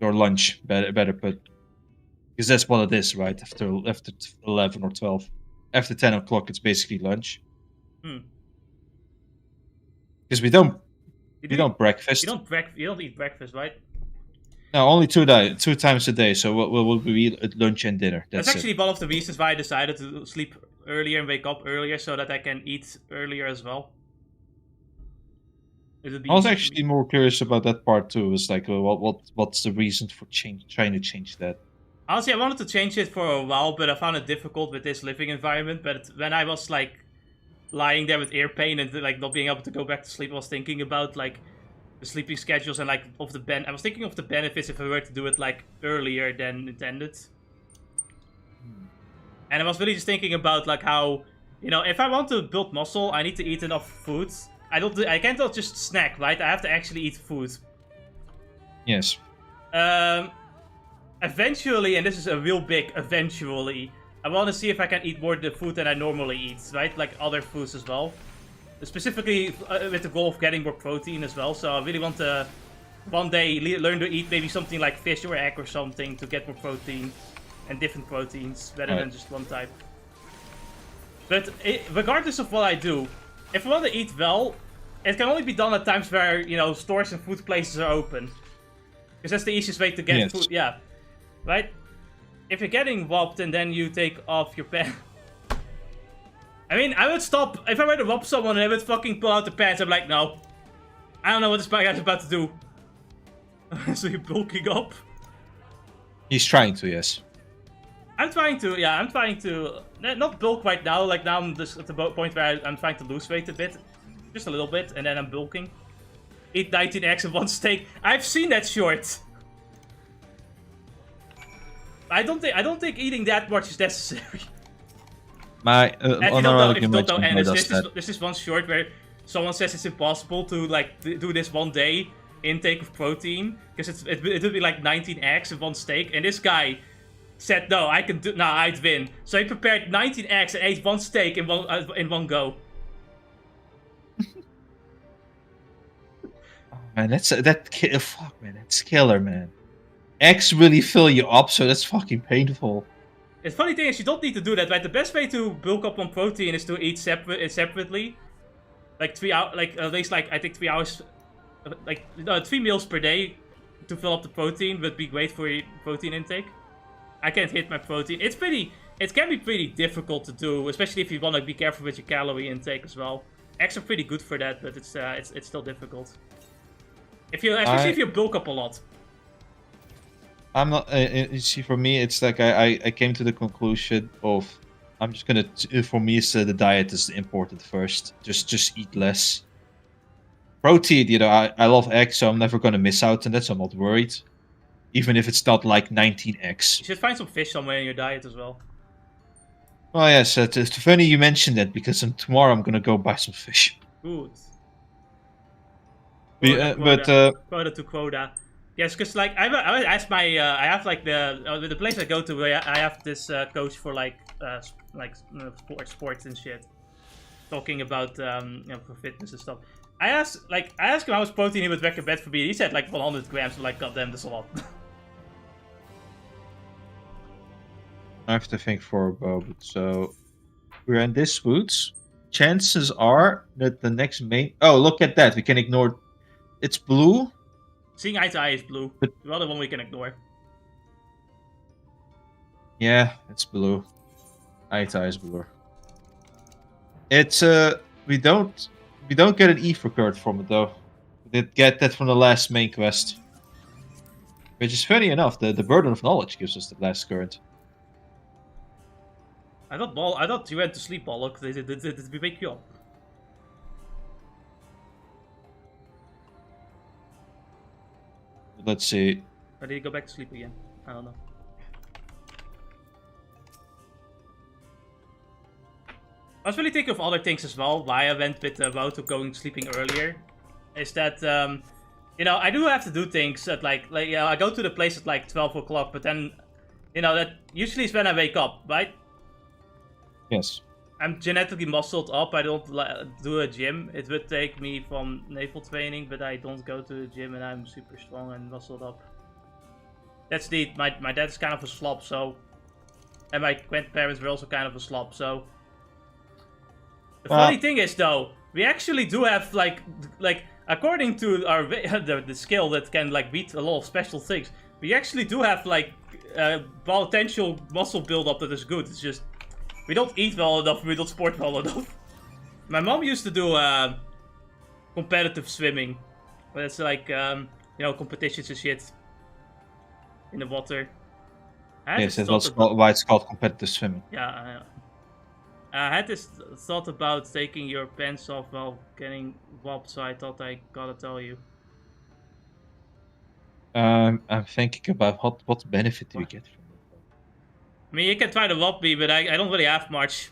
Or lunch, better put. Because that's what it is, right? After 11 or 12. After 10 o'clock, it's basically lunch. Because we don't breakfast. You don't eat breakfast, right? No, only two times a day. So we'll eat at lunch and dinner. That's actually one of the reasons why I decided to sleep earlier and wake up earlier, so that I can eat earlier as well. I was actually more curious about that part too. It's like, what's the reason for trying to change that? Honestly, I wanted to change it for a while, but I found it difficult with this living environment. But when I was like lying there with ear pain and like not being able to go back to sleep, I was thinking about like the sleeping schedules and like of the I was thinking of the benefits if I were to do it like earlier than intended. And I was really just thinking about like how, you know, if I want to build muscle, I need to eat enough food. I can't just snack, right? I have to actually eat food. Yes. Eventually, and this is a real big eventually, I want to see if I can eat more of the food than I normally eat, right? Like other foods as well. Specifically with the goal of getting more protein as well. So I really want to one day learn to eat maybe something like fish or egg or something to get more protein and different proteins rather than just one type. But regardless of what I do, if I want to eat well, it can only be done at times where, you know, stores and food places are open. Because that's the easiest way to get food. Yeah. Right? If you're getting whopped and then you take off your pants. I mean, I would stop. If I were to whop someone and they would fucking pull out the pants, I'm like, no. I don't know what this guy's about to do. So you're bulking up? He's trying to, yes. I'm trying to, not bulk right now. Like now I'm just at the point where I'm trying to lose weight a bit. Just a little bit, and then I'm bulking. Eat 19 eggs and 1 steak. I've seen that short. I don't think eating that much is necessary. My this is one short where someone says it's impossible to like do this one day intake of protein because it would be like 19 eggs and 1 steak, and this guy said no, I can do. No, I'd win. So he prepared 19 eggs and ate 1 steak in one go. Man, fuck, man, that's killer, man. Eggs really fill you up, so that's fucking painful. The funny thing is, you don't need to do that, right? The best way to bulk up on protein is to eat separately, like 3 hours, like at least like I think 3 hours, like 3 meals per day to fill up the protein would be great for your protein intake. I can't hit my protein. It can be pretty difficult to do, especially if you want to be careful with your calorie intake as well. Eggs are pretty good for that, but it's still difficult. Especially if you bulk up a lot. I'm not. You see, for me, it's like I came to the conclusion of I'm just gonna. For me, it's the diet is important first. Just eat less. Protein, you know, I love eggs, so I'm never gonna miss out on that. So I'm not worried, even if it's not like 19 eggs. You should find some fish somewhere in your diet as well. Oh yes, it's funny you mentioned that because tomorrow I'm gonna go buy some fish. Good. Quota to quota. Yes, because like I asked my I have like the place I go to where I have this coach for sports and shit, talking about you know, for fitness and stuff. I asked him how much protein he would recommend for me. He said like 100 grams. I'm like, goddamn, that's a lot. I have to think for a moment. So we're in this woods. Chances are that the next main. Oh, look at that! We can ignore. It's blue. Seeing eye to eye is blue. But the other one we can ignore. Yeah, it's blue. Eye to eye is blue. It's we don't get an ether curd from it though. We did get that from the last main quest. Which is funny enough, the burden of knowledge gives us the last current. I thought you went to sleep, Bollock. Did we wake you up? Let's see. Or did you go back to sleep again? I don't know. I was really thinking of other things as well. Why I went with Wout to going sleeping earlier. Is that, you know, I do have to do things at like you know, I go to the place at like 12 o'clock, but then, you know, that usually is when I wake up, right? Yes. I'm genetically muscled up. I don't do a gym. It would take me from naval training, but I don't go to the gym and I'm super strong and muscled up. That's the my dad's kind of a slob, so, and my grandparents were also kind of a slob, so. The funny thing is though, we actually do have like according to our the skill that can like beat a lot of special things, we actually do have like potential muscle buildup that is good. It's just we don't eat well enough, we don't sport well enough. My mom used to do competitive swimming, but it's like you know, competitions and shit in the water. Yes, that's why it's called competitive swimming. Yeah. I had this thought about taking your pants off while getting whopped, so I thought I gotta tell you. I'm thinking about what benefit do you get from it? I mean, you can try to rob me, but I don't really have much.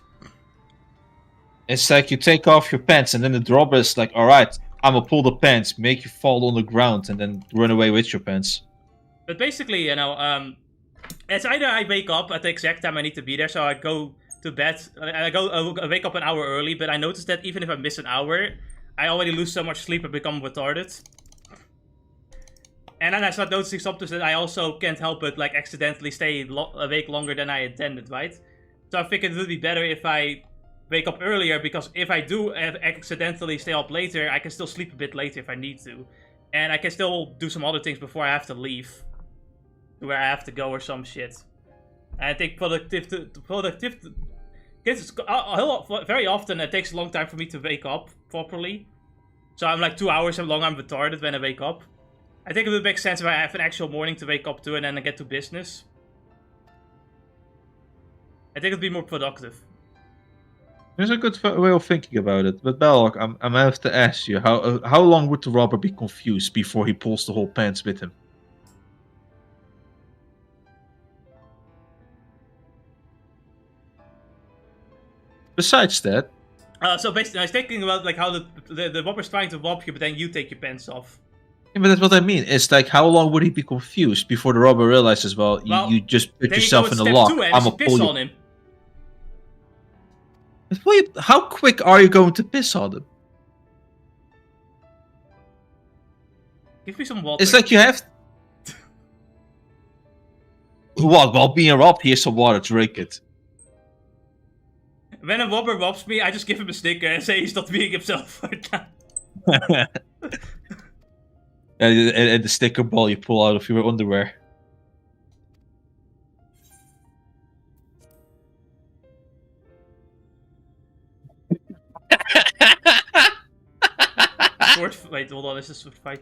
It's like you take off your pants, and then the robber is like, "Alright, I'm gonna pull the pants, make you fall on the ground, and then run away with your pants." But basically, you know, it's either I wake up at the exact time I need to be there, so I go to bed. I wake up an hour early, but I noticed that even if I miss an hour, I already lose so much sleep and become retarded. And then I start noticing sometimes that I also can't help but like accidentally stay awake longer than I intended, right? So I figured it would be better if I wake up earlier, because if I do accidentally stay up later, I can still sleep a bit later if I need to. And I can still do some other things before I have to leave. To where I have to go or some shit. And I think very often it takes a long time for me to wake up properly. So I'm like 2 hours how long I'm retarded when I wake up. I think it would make sense if I have an actual morning to wake up to and then I get to business. I think it'd be more productive. There's a good way of thinking about it, but Belloc, I'm gonna have to ask you, how long would the robber be confused before he pulls the whole pants with him? Besides that, so basically, I was thinking about like how the robber's trying to rob you, but then you take your pants off. yeah, but that's what I mean. It's like, how long would he be confused before the robber realizes, well, you just put yourself in the lock. I'm gonna pull you. On him. But wait, how quick are you going to piss on him? Give me some water. It's like you have. What? While being robbed, here's some water. Drink it. When a robber robs me, I just give him a sticker and say he's not being himself right now. And the sticker ball you pull out of your underwear. Wait, hold on, this is sword fight.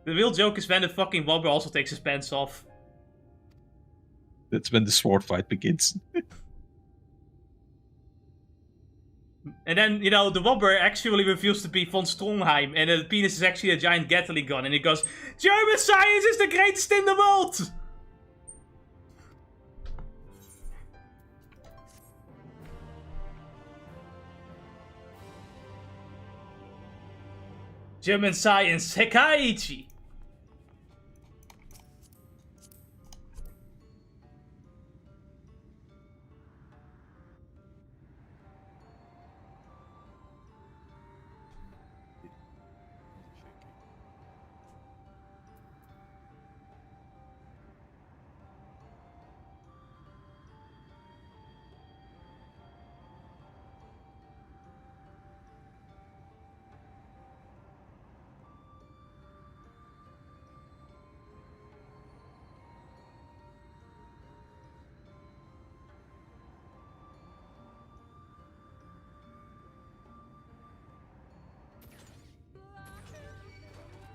The real joke is when the fucking robber also takes his pants off. That's when the sword fight begins. And then, you know, the robber actually reveals to be von Strongheim, and the penis is actually a giant Gatling gun, and he goes, "German science is the greatest in the world!" German science, Sekaiichi!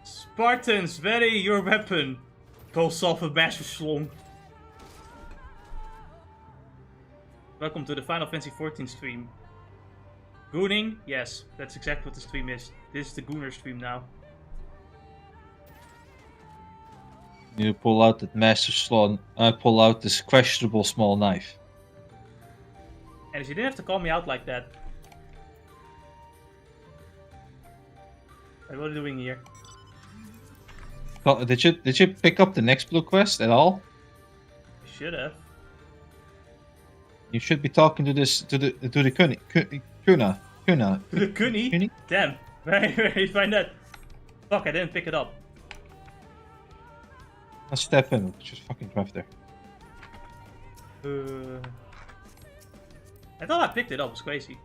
Spartans, ready your weapon. Pulse off a massive schlong. Welcome to the Final Fantasy XIV stream. Gooning? Yes, that's exactly what the stream is. This is the Gooner stream now. You pull out that massive slot. I pull out this questionable small knife. And you didn't have to call me out like that. What are you doing here? Did you pick up the next blue quest at all? You should have. You should be talking to the Kuna. The Kuni? Damn. Where you find that? Fuck, I didn't pick it up. I'll step in. Just fucking drive there. I thought I picked it up. It's crazy.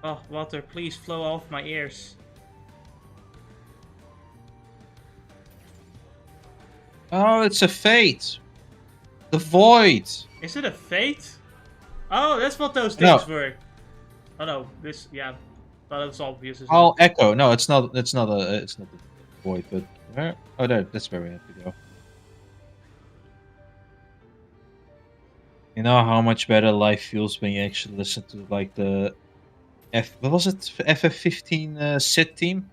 Oh, water, please flow off my ears. Oh, it's a fate. The void. Is it a fate? Oh, that's what those things were. Oh no, this, yeah. But it's obvious. I'll echo. No, it's not. It's not a void. But where? Oh, there. That's where we have to go. You know how much better life feels when you actually listen to like the what was it? FF15 Sid team?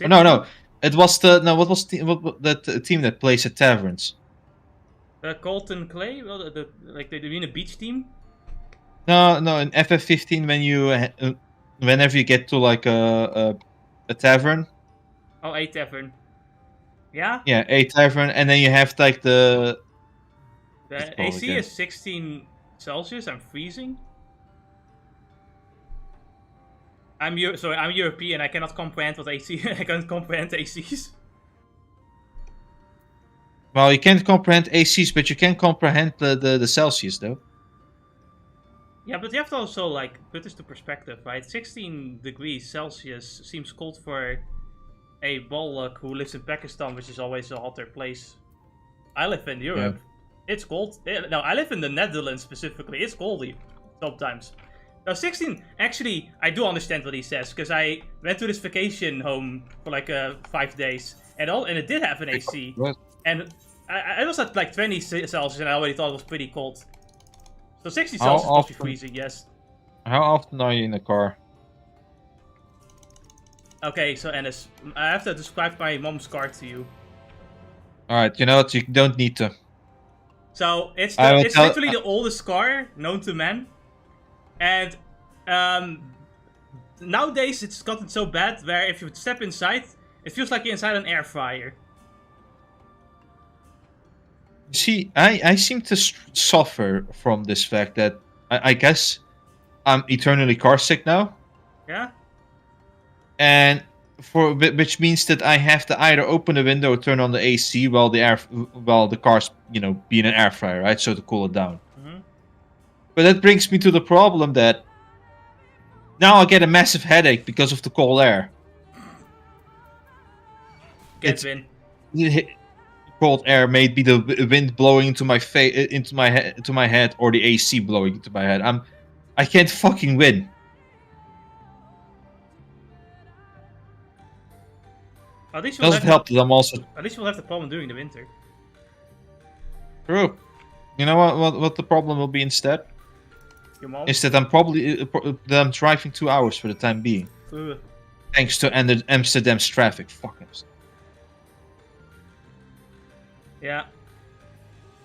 Oh, no. It was the what was the team that plays at taverns? Colton Clay? Well, like they mean a beach team? No, in FF15 when you whenever you get to like a tavern. Oh, a tavern. Yeah. Yeah, a tavern, and then you have like the AC is 16 Celsius. I'm freezing. I'm European. I cannot comprehend what AC. I can't comprehend ACs. Well, you can't comprehend ACs, but you can comprehend the Celsius, though. Yeah, but you have to also like put this to perspective, right? 16 degrees Celsius seems cold for a Bollock who lives in Pakistan, which is always a hotter place. I live in Europe. Yeah. It's cold. No, I live in the Netherlands specifically. It's coldy sometimes. Now, 16, actually, I do understand what he says, because I went to this vacation home for like 5 days, and it did have an AC. What? And I was at like 20 Celsius, and I already thought it was pretty cold. So 60 Celsius must be freezing, yes. How often are you in the car? Okay, so Ennis, I have to describe my mom's car to you. Alright, you know what? You don't need to. So, it's literally the oldest car known to man. And nowadays it's gotten so bad where if you step inside, it feels like you're inside an air fryer. See, I seem to suffer from this fact that I guess I'm eternally car sick now. Yeah. And which means that I have to either open the window or turn on the AC while the car's be in an air fryer, right? So to cool it down. Mm-hmm. But that brings me to the problem that now I get a massive headache because of the cold air. Cold air may be the wind blowing into my face, into my head, or the AC blowing into my head. I can't fucking win. At least doesn't help that I'm also. At least we'll have the problem during the winter. True. You know what the problem will be instead? Your mom? Is that I'm driving 2 hours for the time being. Ugh. Thanks to Amsterdam's traffic. Fuck Amsterdam. Yeah.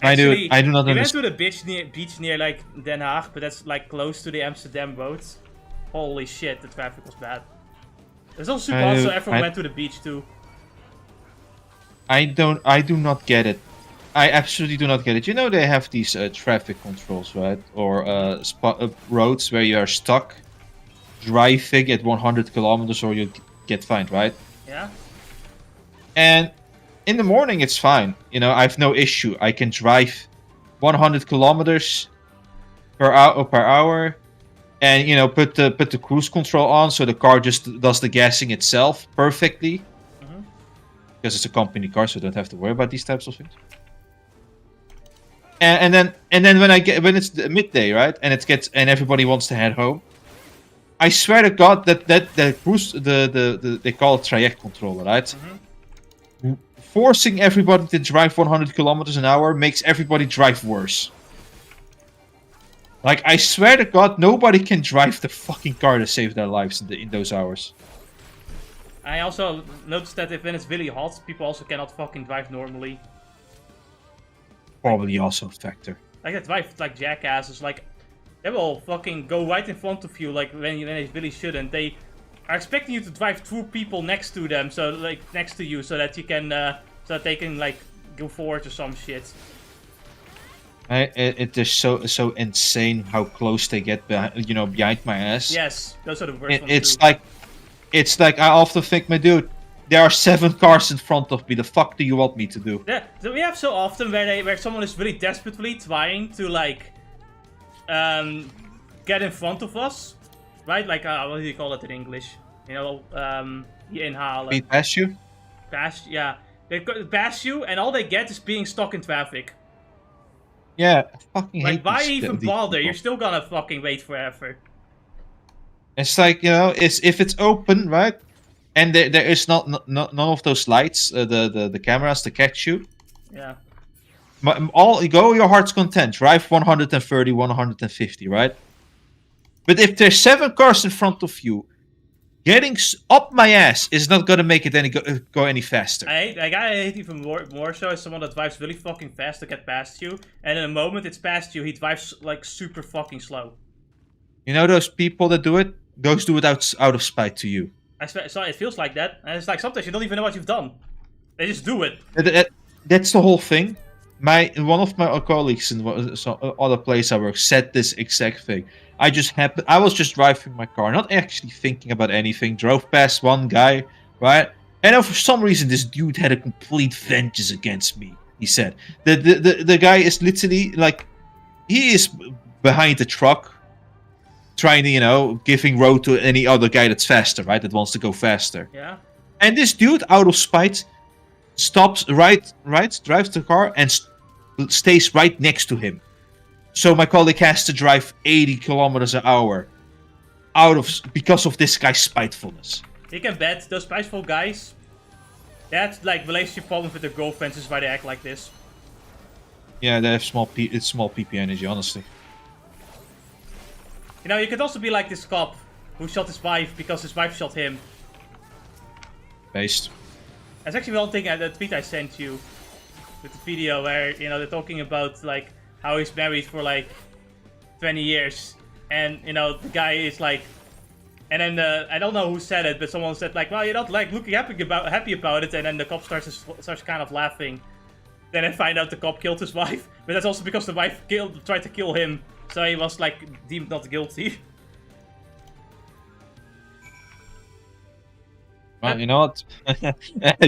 Actually, I do not understand. We went to the beach near like Den Haag, but that's like close to the Amsterdam roads. Holy shit, the traffic was bad. It was also super hot, so everyone went to the beach too. I do not get it. I absolutely do not get it. You know they have these traffic controls, right? Or roads where you are stuck driving at 100 kilometers or you get fined, right? Yeah. And in the morning it's fine. I have no issue. I can drive 100 kilometers per hour, and put the cruise control on so the car just does the gassing itself perfectly. Mm-hmm. Because it's a company car, so I don't have to worry about these types of things. And then when it's midday, right, and everybody wants to head home, I swear to God that cruise they call it traject controller, right? Mm-hmm. Forcing everybody to drive 100 kilometers an hour makes everybody drive worse. Like, I swear to God, nobody can drive the fucking car to save their lives in those hours. I also noticed that when it's really hot, people also cannot fucking drive normally. Probably also a factor. Like, they drive like jackasses, like, they will fucking go right in front of you, like, when they really shouldn't. They are expecting you to drive through people next to them, so, like, next to you, so that you can, so that they can, like, go forward or some shit. It is so insane how close they get behind my ass. Yes, those are the worst ones too. It's like I often think, my dude, there are 7 cars in front of me. The fuck do you want me to do? Yeah, so we have so often where someone is really desperately trying to like get in front of us, right? Like what do you call it in English? Inhalen. Beat past you? Yeah. They pass you, and all they get is being stuck in traffic. Yeah, I fucking hate like, why these even bother? people. You're still gonna fucking wait forever. It's like, if it's open, right? And there is none of those lights, the cameras to catch you. Yeah. Go your heart's content. Drive 130, 150, right? But if there's 7 cars in front of you, getting up my ass is not gonna make it go any faster. I hate even more so as someone that drives really fucking fast to get past you, and in a moment it's past you, he drives like super fucking slow. You know those people that do it? Those do it out of spite to you. So it feels like that, and it's like sometimes you don't even know what you've done. They just do it. That's the whole thing. One of my colleagues in other place I work said this exact thing. I was just driving my car, not actually thinking about anything. Drove past one guy, right? And for some reason, this dude had a complete vengeance against me. He said the guy is literally like, he is behind the truck, trying to giving road to any other guy that's faster, right? That wants to go faster. Yeah. And this dude, out of spite, stops drives the car and stays right next to him. So my colleague has to drive 80 kilometers an hour because of this guy's spitefulness. You can bet those spiteful guys, that's like relationship problems with their girlfriends is why they act like this. Yeah, they have small PP energy, honestly. You could also be like this cop who shot his wife because his wife shot him. Based. That's actually one thing, the tweet I sent you with the video where, they're talking about like how he's married for like 20 years. And, the guy is like, and then I don't know who said it, but someone said like, well, you're not like looking happy about it. And then the cop starts kind of laughing. Then I find out the cop killed his wife, but that's also because the wife tried to kill him. So he was like deemed not guilty. Well, you know what?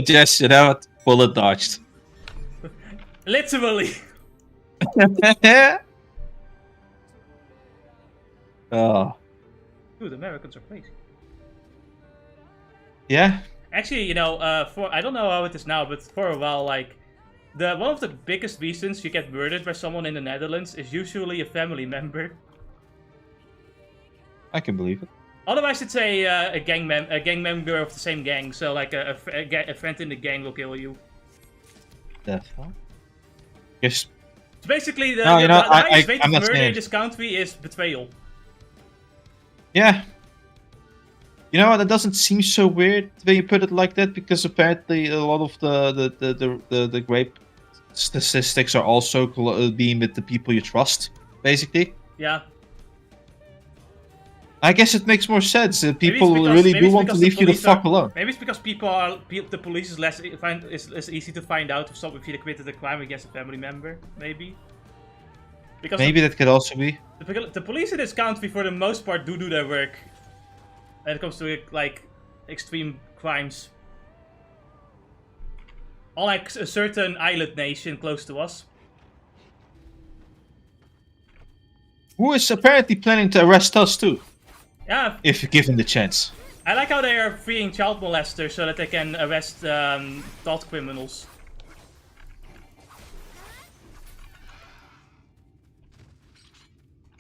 Just, what? Bullet dodged. Literally. Oh. Dude, Americans are crazy. Yeah? Actually, I don't know how it is now, but for a while, like, one of the biggest reasons you get murdered by someone in the Netherlands is usually a family member. I can believe it. Otherwise, it's a gang member of the same gang. So, like, a friend in the gang will kill you. That's fine. Yes. So basically, the No, highest rate of I'm not murder saying in this country is betrayal. Yeah. You know what? That doesn't seem so weird when you put it like that, because apparently a lot of the rape statistics are also being with the people you trust, basically. Yeah. I guess it makes more sense. People really do want to leave you the fuck alone. Maybe it's because the police is less easy to find out if you committed a crime against a family member. Maybe. Because maybe that could also be. The police in this country, for the most part, do their work when it comes to like extreme crimes. Unlike a certain island nation close to us, who is apparently planning to arrest us too. Yeah. If given the chance. I like how they are freeing child molesters so that they can arrest thought criminals.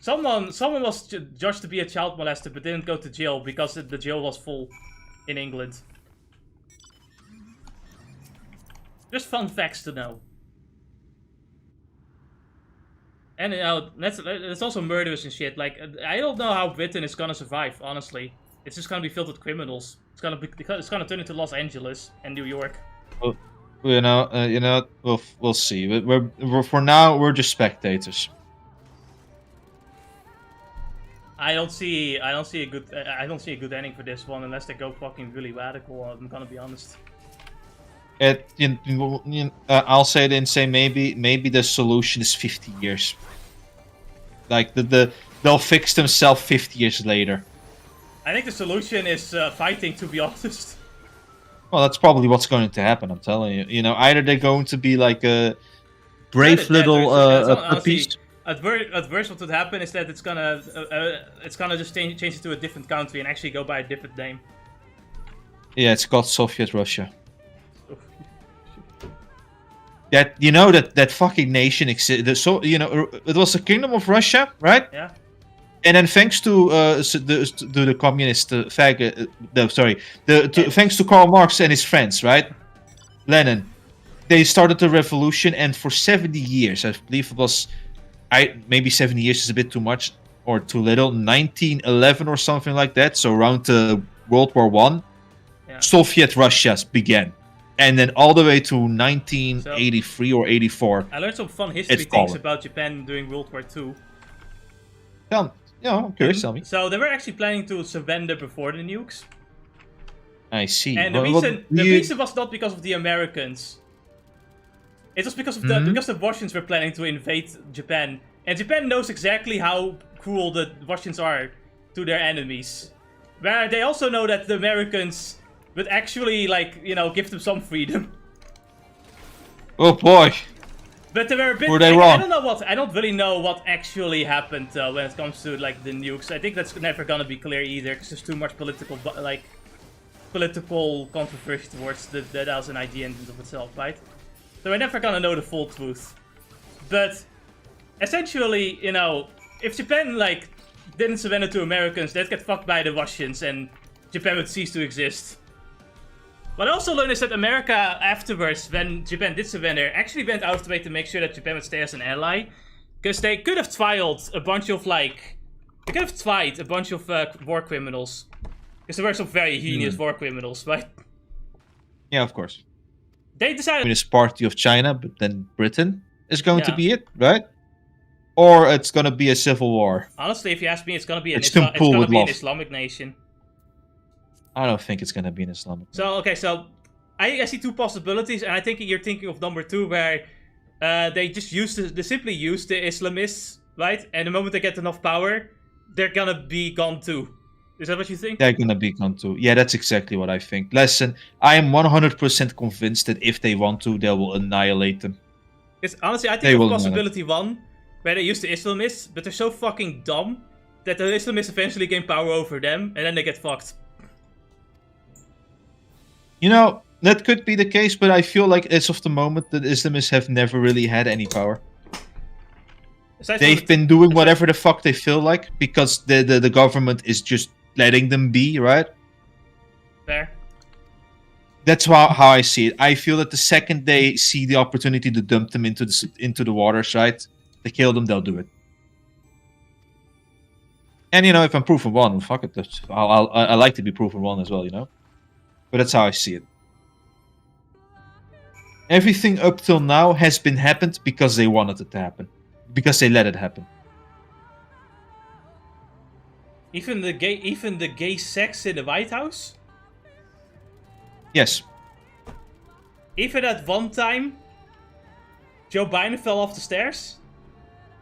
Someone was judged to be a child molester but didn't go to jail because the jail was full in England. Just fun facts to know. And that's also murderous and shit. Like, I don't know how Britain is gonna survive. Honestly, it's just gonna be filled with criminals. It's gonna turn into Los Angeles and New York. Well, we'll see. We're for now we're just spectators. I don't see a good ending for this one unless they go fucking really radical. I'm gonna be honest. I'll say it and say maybe the solution is 50 years. Like they'll fix themselves 50 years later. I think the solution is fighting, to be honest. Well, that's probably what's going to happen. I'm telling you. Either they're going to be like a brave little puppies. At worst, what would happen is that it's gonna just change it to a different country and actually go by a different name. Yeah, it's called Soviet Russia. That fucking nation existed. So it was the Kingdom of Russia, right? Yeah. And then thanks to the communist thanks to Karl Marx and his friends, right? Lenin, they started the revolution, and for 70 years, I believe it was, maybe 70 years is a bit too much or too little. 1911 or something like that. So around World War One, Soviet Russia began, and then all the way to 1983 or 84. I learned some fun history things about Japan during World War II. I'm curious. Tell me. So they were actually planning to surrender before the nukes. I see. And the reason was not because of the Americans. It was because of because the Russians were planning to invade Japan, and Japan knows exactly how cruel the Russians are to their enemies. Where they also know that the Americans would actually, like, you know, give them some freedom. Oh boy. But they were a bit. Were they wrong? I don't really know what actually happened when it comes to like the nukes. I think that's never gonna be clear either, because there's too much political controversy towards that as an idea in and of itself, right? So we're never gonna know the full truth. But essentially, you know, if Japan like didn't surrender to Americans, they'd get fucked by the Russians, and Japan would cease to exist. What I also learned is that America, afterwards, when Japan did surrender, actually went out of the way to make sure that Japan would stay as an ally. Because they could have tried a bunch of, war criminals. Because there were some very heinous war criminals, right? Yeah, of course. They decided... Communist Party of China, but then Britain is going to be it, right? Or it's going to be a civil war. Honestly, if you ask me, it's going to be an Islamic nation. I don't think it's going to be an Islamic. So, okay, so I see two possibilities, and I think you're thinking of number two, where they simply use the Islamists, right? And the moment they get enough power, they're going to be gone too. Is that what you think? They're going to be gone too. Yeah, that's exactly what I think. Listen, I am 100% convinced that if they want to, they will annihilate them. Because honestly, I think of possibility one, where they use the Islamists, but they're so fucking dumb that the Islamists eventually gain power over them, and then they get fucked. You know, that could be the case, but I feel like as of the moment, the Islamists have never really had any power. They've been doing whatever the fuck they feel like, because the government is just letting them be, right? Fair. That's how I see it. I feel that the second they see the opportunity to dump them into the waters, right? They kill them, they'll do it. And, you know, if I'm proven wrong, fuck it. I like to be proven wrong as well, you know? But that's how I see it. Everything up till now has been happened because they wanted it to happen. Because they let it happen. Even the gay sex in the White House? Yes. Even at one time, Joe Biden fell off the stairs?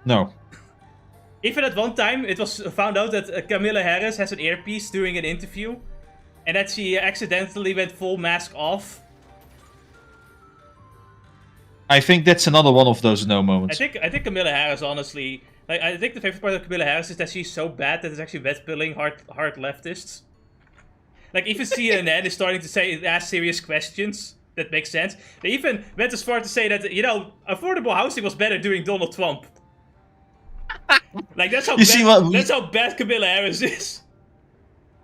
No. Even at one time, it was found out that Kamala Harris has an earpiece during an interview, and that she accidentally went full mask off. I think that's another one of those no moments. I think Kamala Harris, honestly, like, I think the favorite part of Kamala Harris is that she's so bad that it's actually red pilling hard leftists. Like, even CNN is starting to ask serious questions that make sense. They even went as far to say that, you know, affordable housing was better during Donald Trump. Like, that's how bad Kamala Harris is.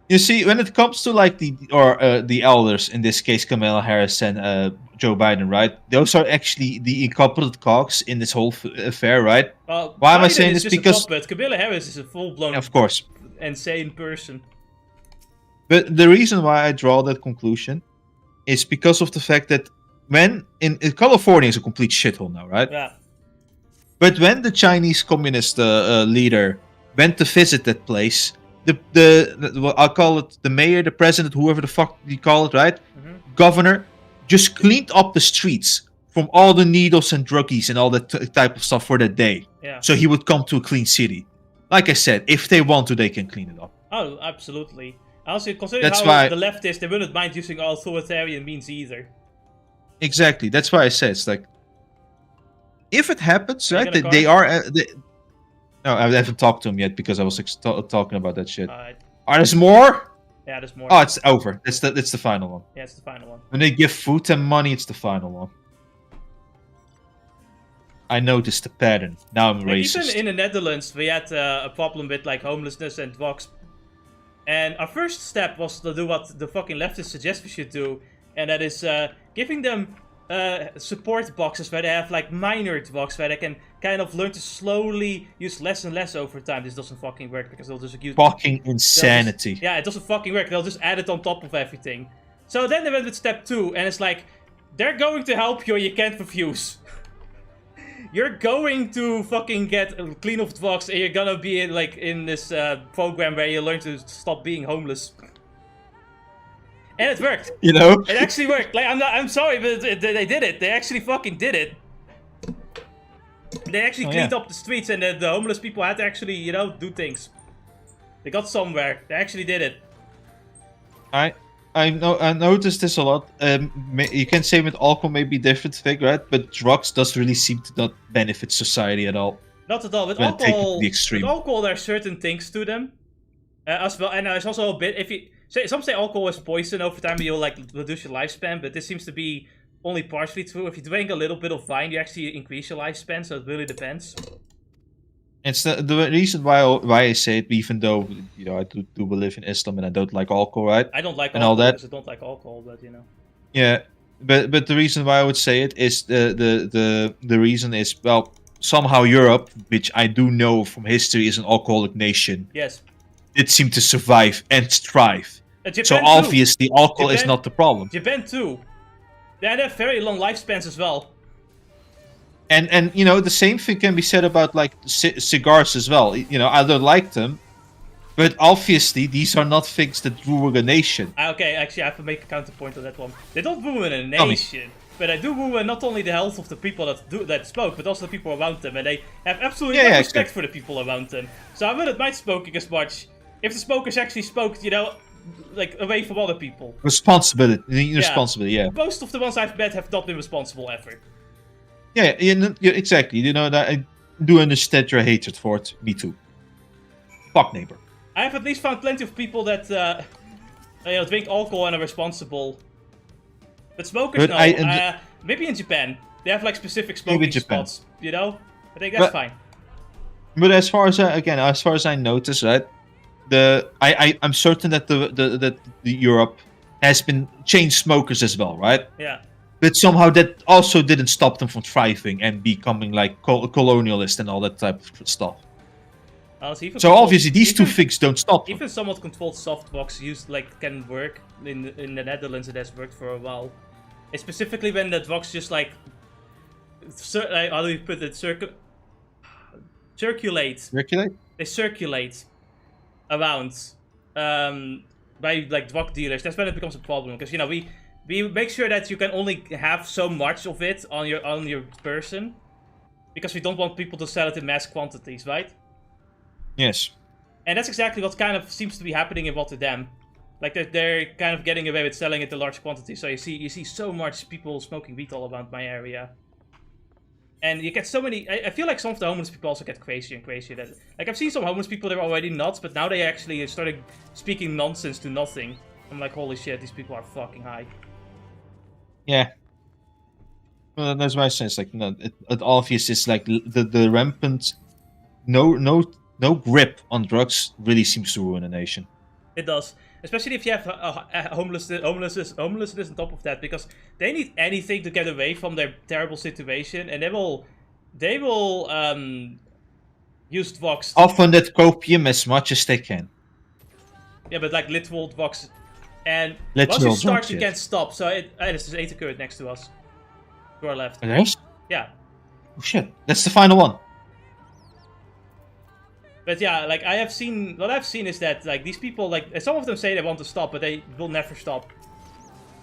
You see, when it comes to like the elders, in this case Kamala Harris and Joe Biden, right? Those are actually the incompetent cogs in this whole affair, right? Well, why am I Biden saying this? Because Kamala Harris is a full-blown, of course, insane person. But the reason why I draw that conclusion is because of the fact that when in California is a complete shithole now, right? Yeah. But when the Chinese communist leader went to visit that place, I'll call it the mayor, the president, whoever the fuck you call it, right? Governor, just cleaned up the streets from all the needles and druggies and all that type of stuff for that day. Yeah. So he would come to a clean city. Like I said, if they want to, they can clean it up. Oh, absolutely. Also, considering how the left is, they wouldn't mind using authoritarian means either. Exactly. That's why I said it's like, if it happens, right? They are. No, I haven't talked to him yet because I was talking about that shit. Are there more? Yeah, there's more. Oh, it's over. It's the final one. Yeah, it's the final one. When they give food and money, it's the final one. I noticed the pattern. Now I'm racist. Even in the Netherlands, we had a problem with like homelessness and drugs. And our first step was to do what the fucking leftists suggest we should do. And that is giving them support boxes where they have like minor box where they can kind of learn to slowly use less and less over time. This doesn't fucking work because they'll just use Fucking insanity. yeah, it doesn't fucking work. They'll just add it on top of everything. So then they went with step 2, and it's like, they're going to help you or you can't refuse. You're going to fucking get clean off the box and you're gonna be in this program where you learn to stop being homeless. And it worked. You know? It actually worked. Like, I'm sorry, but they did it. They actually fucking did it. They actually cleaned up the streets and the homeless people had to actually, you know, do things. They got somewhere. They actually did it. I noticed this a lot. You can say with alcohol may be different thing, right? But drugs does really seem to not benefit society at all. Not at all. With When taken to alcohol, the extreme. with alcohol, there are certain things to them. As well, and there's also a bit, if you some say alcohol is poison over time, you'll like reduce your lifespan, but this seems to be only partially true. If you drink a little bit of wine, you actually increase your lifespan, so it really depends. It's the reason why I say it, even though, you know, I do believe in Islam and I don't like alcohol, right? I don't like and alcohol all that. because I don't like alcohol, but you know. Yeah, but the reason why I would say it is the reason is, well, somehow Europe, which I do know from history is an alcoholic nation, Yes. did seem to survive and thrive. Japan So too. obviously alcohol is Japan- not the problem. Japan too. They have very long lifespans as well. And you know, the same thing can be said about like cigars as well. You know, I don't like them, but obviously these are not things that ruin a nation. Okay, actually I have to make a counterpoint on that one. They don't ruin a Tell me. nation, but they do ruin not only the health of the people that smoke, but also the people around them, and they have absolutely no respect for the people around them. So I wouldn't mind smoking as much if the smokers actually smoked, you know, like away from other people. Responsibility, yeah. Most of the ones I've met have not been responsible ever. Yeah, exactly. You know, that I do understand your hatred for it. Me too. Fuck neighbor. I have at least found plenty of people that you know, drink alcohol and are responsible. But smokers, But no. Maybe in Japan. They have like specific smoking spots, you know? I think that's fine. But as far as I notice, right, I'm certain that the Europe has been chain smokers as well, right? Yeah. But somehow that also didn't stop them from thriving and becoming like colonialist and all that type of stuff. So obviously these two things don't stop them. Even somewhat controlled softbox can work in the Netherlands. It has worked for a while. It's specifically when the box just like how do you put it? Circulate. They circulate around by like drug dealers. That's when it becomes a problem because, you know, we make sure that you can only have so much of it on your person because we don't want people to sell it in mass quantities, right? Yes. And that's exactly what kind of seems to be happening in Rotterdam. Like they're kind of getting away with selling it in large quantities. So you see so much people smoking weed all around my area. And you get so many. I feel like some of the homeless people also get crazier and crazier. Like I've seen some homeless people that were already nuts, but now they actually started speaking nonsense to nothing. I'm like, holy shit, these people are fucking high. Yeah. Well, that's why I say it's like, no, it obvious is like the rampant no grip on drugs really seems to ruin a nation. It does, especially if you have homelessness on top of that, because they need anything to get away from their terrible situation, and they will use drugs. Often that copium as much as they can. Yeah, but like literal drugs, and literal once you start, drugs, you can't stop. So there's this 8 current next to us, to our left. Yes? Yeah. Oh shit, that's the final one. But yeah, like what I've seen is that like these people, like some of them say they want to stop, but they will never stop.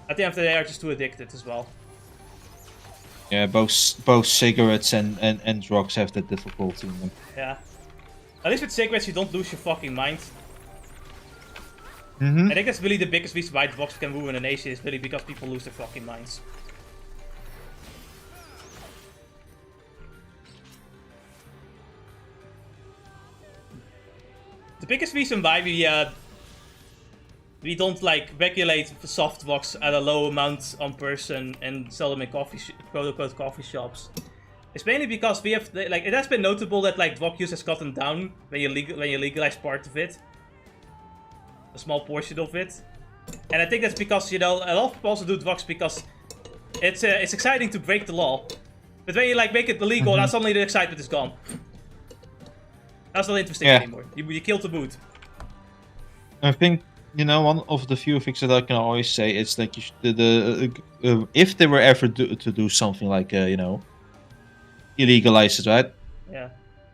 At the end of the day, they are just too addicted as well. Yeah, both cigarettes and drugs have that difficulty in them. Yeah. At least with cigarettes, you don't lose your fucking mind. Mm-hmm. I think that's really the biggest reason why drugs can ruin a nation, is really because people lose their fucking minds. The biggest reason why we don't like regulate soft drugs at a low amount on person and sell them in quote-unquote coffee shops is mainly because we have like it has been notable that like drug use has gotten down when you legalize part of it, a small portion of it, and I think that's because, you know, a lot of people also do drugs because it's exciting to break the law, but when you like make it illegal, now suddenly the excitement is gone. That's not interesting anymore. You killed the mood. I think, you know, one of the few things that I can always say is that you should, if they were ever to do something like, you know, illegalize it, right? Yeah.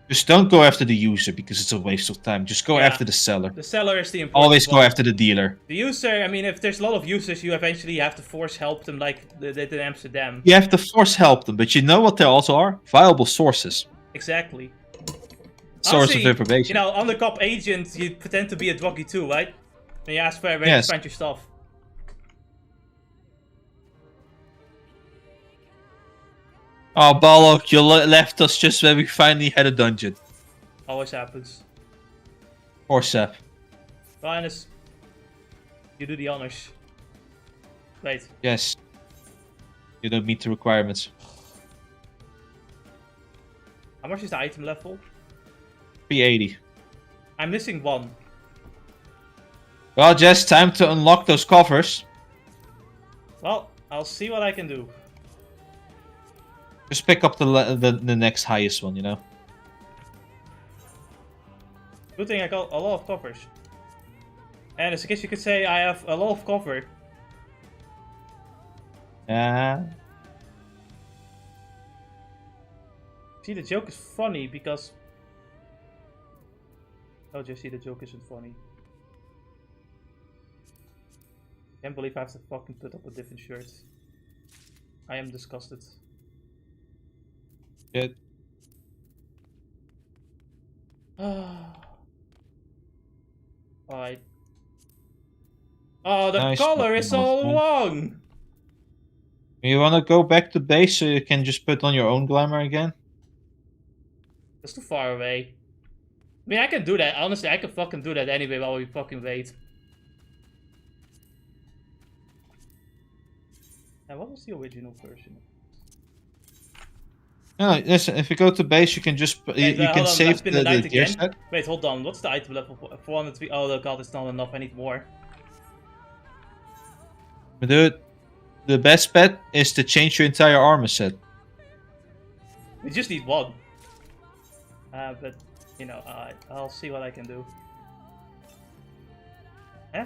Just don't go after the user because it's a waste of time. Just go after the seller. The seller is the important Always go one. after the dealer. The user, I mean, if there's a lot of users, you eventually have to force help them like they did in Amsterdam. You have to force help them, but you know what there also are? Viable sources. Exactly. Source of information. You know, undercover agents, you pretend to be a druggie too, right? And you ask for where you find your stuff. Oh, Balok, you left us just when we finally had a dungeon. Always happens. Poor Seth. Linus, you do the honors. Right. Yes. You don't meet the requirements. How much is the item level? 380. I'm missing one. Well, just time to unlock those coffers. Well, I'll see what I can do. Just pick up the next highest one, you know? Good thing I got a lot of covers. And as I guess you could say I have a lot of cover. See, the joke is funny because... Oh, Jesse, the joke isn't funny. Can't believe I have to fucking put up a different shirt. I am disgusted. Good. Alright. Oh, the Nice color is so long! You wanna go back to base so you can just put on your own glamour again? That's too far away. I mean, I can do that. Honestly, I can fucking do that anyway while we fucking wait. And what was the original version? No, listen, if you go to base, you can just you can save the gear set. Wait, hold on. What's the item level? 403. Oh god, it's not enough. I need more. But dude, the best bet is to change your entire armor set. We just need one. But you know, I'll see what I can do. Eh?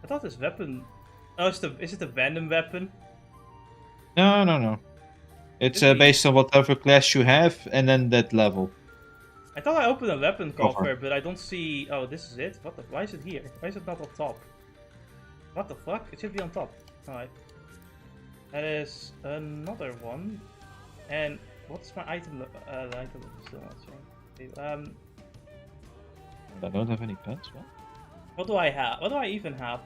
I thought this weapon. Oh, is it the random weapon? No. It's based on whatever class you have, and then that level. I thought I opened a weapon cover, but I don't see... Oh, this is it? What the... Why is it here? Why is it not on top? What the fuck? It should be on top. Alright. That is another one. And what's my item... the item is still not showing. I don't have any pets, what? What do I have? What do I even have?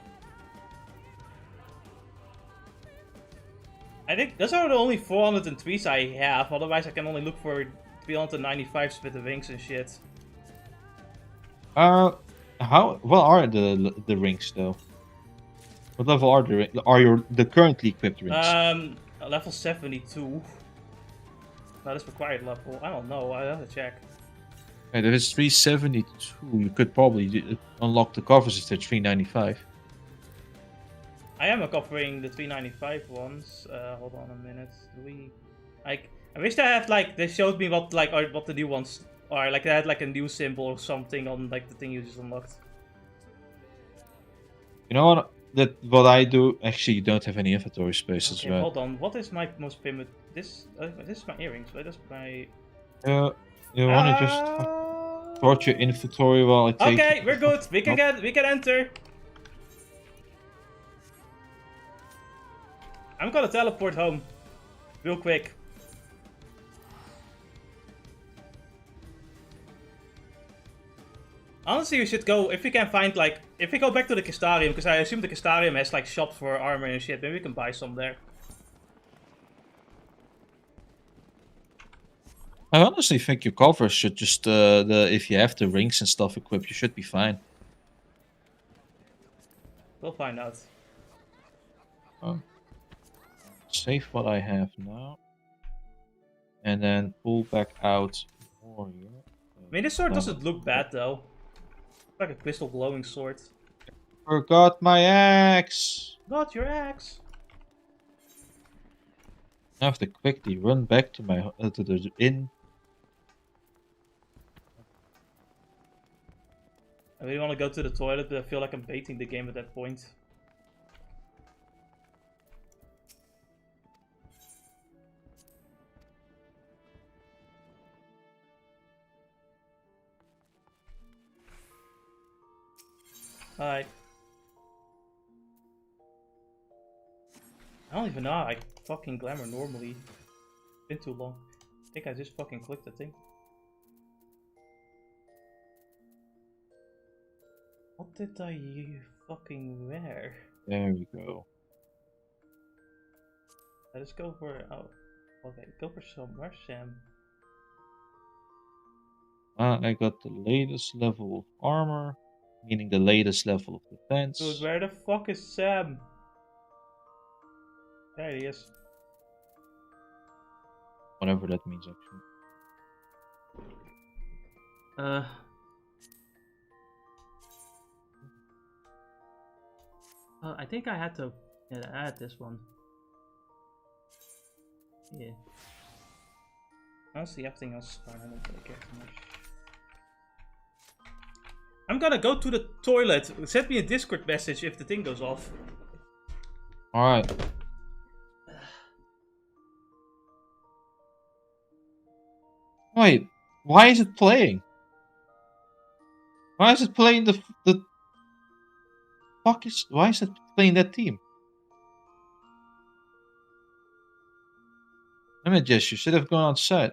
I think those are the only 403s I have, otherwise I can only look for 395s with the wings and shit. What are the rings though? What level are the currently equipped rings? Level 72. That is required level. I don't know, I have to check. If it's 372, you could probably unlock the covers if they're 395. I am covering the 395 ones. Hold on a minute. I wish they had they showed me what what the new ones are. Like they had like a new symbol or something on like the thing you just unlocked. You know what? What I do actually, you don't have any inventory space as well. Hold on. What is my most famous? This is my earrings. Right? That's my. You want to just sort your inventory while I take. Okay, we're good. We can enter. I'm gonna teleport home. Real quick. Honestly, we should go, if we can find if we go back to the crystarium, because I assume the crystarium has shops for armor and shit, maybe we can buy some there. I honestly think your covers should just, if you have the rings and stuff equipped, you should be fine. We'll find out. Save what I have now. And then pull back out Warrior. I mean, this sword doesn't look bad though. It's like a crystal glowing sword. Forgot my axe! Got your axe! I have to quickly run back to my to the inn. I really want to go to the toilet, but I feel like I'm baiting the game at that point. Alright. I don't even know how I fucking glamour normally. It's been too long. I think I just fucking clicked the thing. What did I fucking wear? There we go. Let's go for okay, go for somewhere, Sam. I got the latest level of armor, meaning the latest level of defense. Dude, where the fuck is Sam? There he is. Whatever that means, actually. I think I had to add this one. Yeah. Honestly, everything else is fine. I don't really care too much. I'm gonna go to the toilet. Send me a Discord message if the thing goes off. Alright. Wait, why is it playing? Why is it playing the fuck is why is it playing that team? Emet-Selch, you should have gone outside.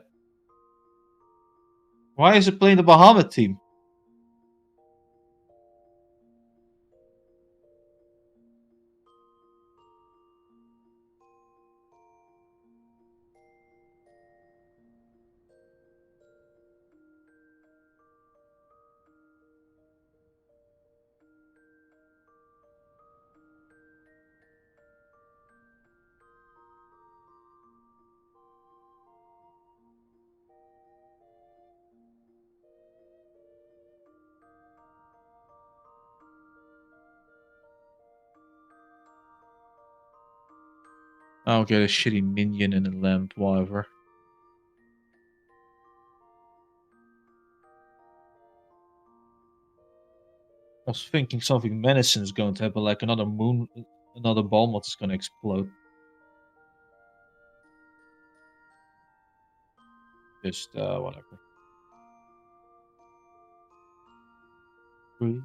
Why is it playing the Bahamut team? I'll get a shitty minion and a lamp, whatever. I was thinking something menacing is going to happen, like another bomb that is going to explode. Just, whatever. Breathe.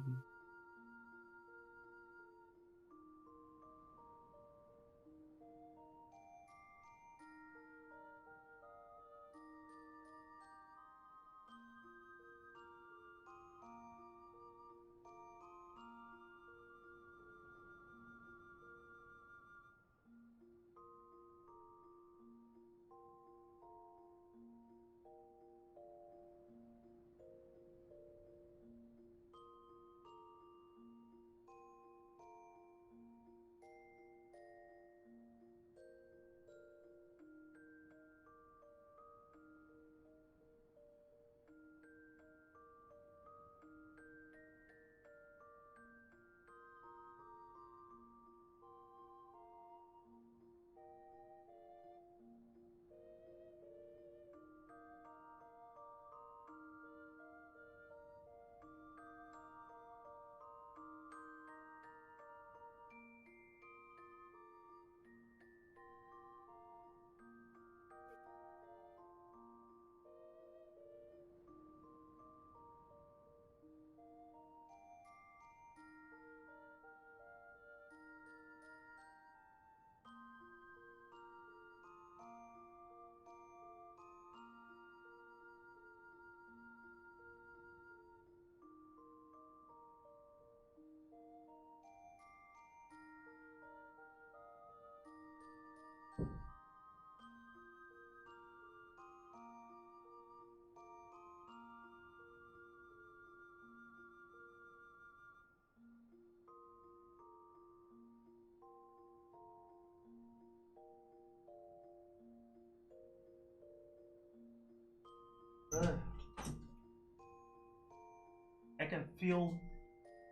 I can feel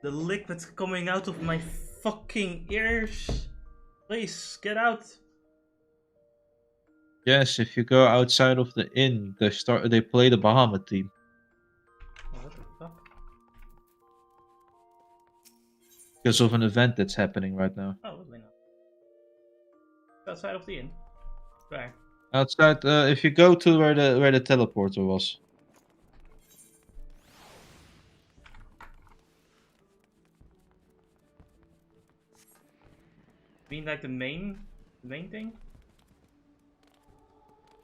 the liquid coming out of my fucking ears. Please, get out. Yes, if you go outside of the inn, they play the Bahamut theme. What the fuck? Because of an event that's happening right now. Oh, lovely now. Outside of the inn. Where? Outside, if you go to where the teleporter was. You mean like the main thing?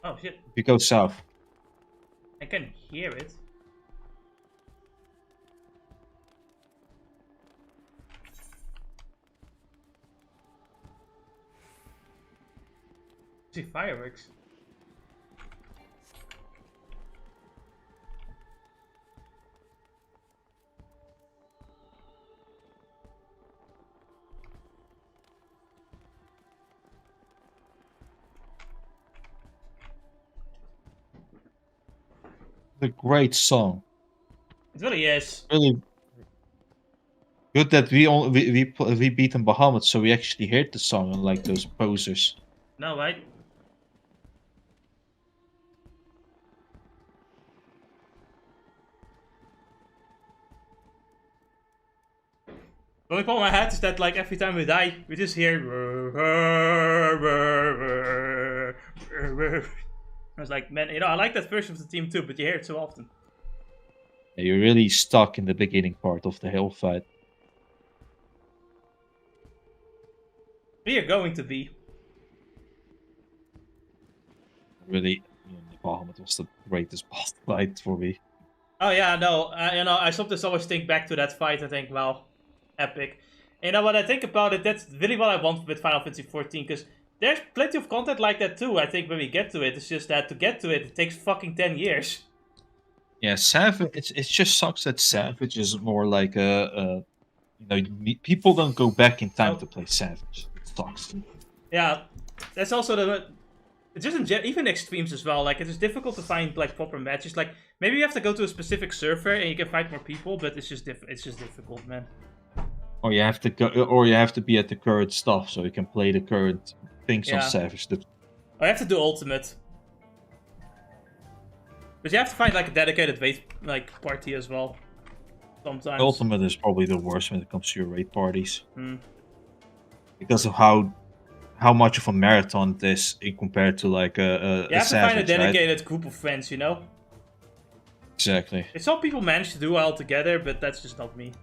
Oh shit! If you go south. I can hear it. I see fireworks. A great song. It really is. Really good that we beat in Bahamut, so we actually heard the song, unlike those posers. No, right? The only problem I had is that, like, every time we die, we just hear. I was like, man, you know, I like that version of the theme too, but you hear it so often. Yeah, you're really stuck in the beginning part of the hill fight. We are going to be. Really, Bahamut was the greatest boss fight for me. Oh yeah, no, you know, I sometimes always think back to that fight. I think, wow, epic. You know, when I think about it, that's really what I want with Final Fantasy XIV, because there's plenty of content like that too. I think when we get to it, it's just that to get to it, it takes fucking 10 years. Yeah, Savage. It just sucks that Savage is more like a you know, people don't go back in time to play Savage. It sucks. Yeah, that's also the. It's just even extremes as well. Like, it's just difficult to find like proper matches. Like, maybe you have to go to a specific server and you can find more people, but it's just difficult, man. Or you have to go, or you have to be at the current stuff so you can play the current things on Yeah. Savage. I have to do ultimate. But you have to find like a dedicated raid like party as well. Sometimes. Ultimate is probably the worst when it comes to your raid parties. Hmm. Because of how much of a marathon it is in compared to like a You have to Savage, find a dedicated right? group of friends, you know? Exactly. Some people manage to do all together, but that's just not me.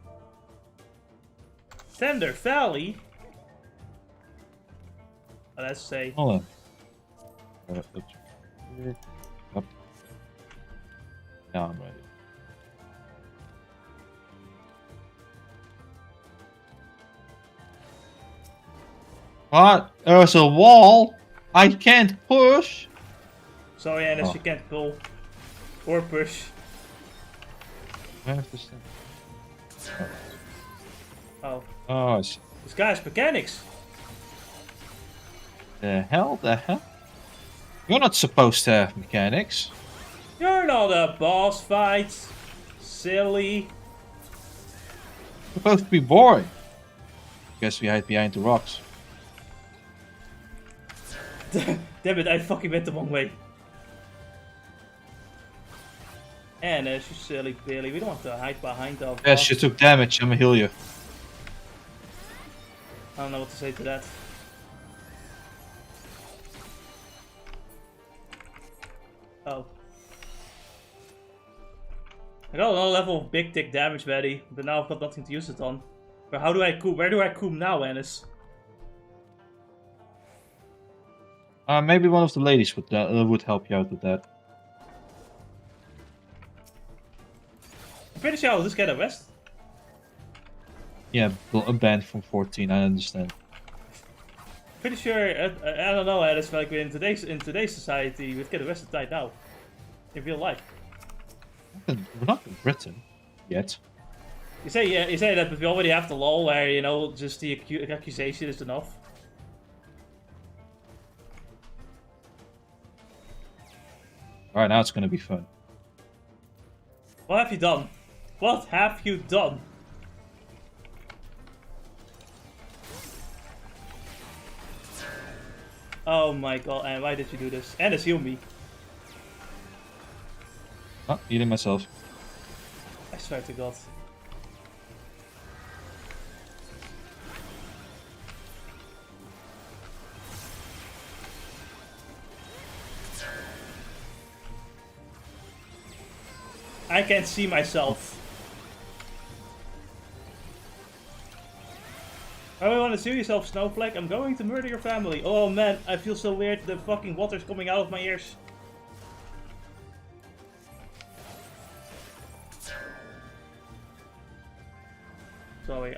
Thunder Valley? Oh, let's say. Hold on. Up. Now I'm ready. What? There's a wall. I can't push. Sorry, Annis, Oh. you can't pull. Or push. I have to stay. Oh. Oh, I see. This guy's mechanics. The hell? The hell? You're not supposed to have mechanics. You're not a boss fight. Silly. It's supposed to be boring. Guess we hide behind the rocks. Damn it, I fucking went the wrong way. Annis, you silly Billy. We don't want to hide behind the Yes, you took damage. I'm gonna heal you. I don't know what to say to that. Oh. I got another level of big tick damage ready, but now I've got nothing to use it on. But how do I coom? Where do I coom now, Annis? Maybe one of the ladies would help you out with that. I'm pretty sure I'll just get a rest. Yeah, a band from 14. I understand. Pretty sure I don't know, Annis. Like in today's society, we'd get arrested right now, in real life. We're not in Britain yet. You say that, but we already have the law where, you know, just the accusation is enough. Alright, now it's gonna be fun. What have you done? What have you done? Oh my god, and why did you do this? And it's heal me. Oh, healing myself. I swear to god. I can't see myself. Oh, you want to see yourself, Snowflake? I'm going to murder your family. Oh man, I feel so weird. The fucking water's coming out of my ears. Sorry,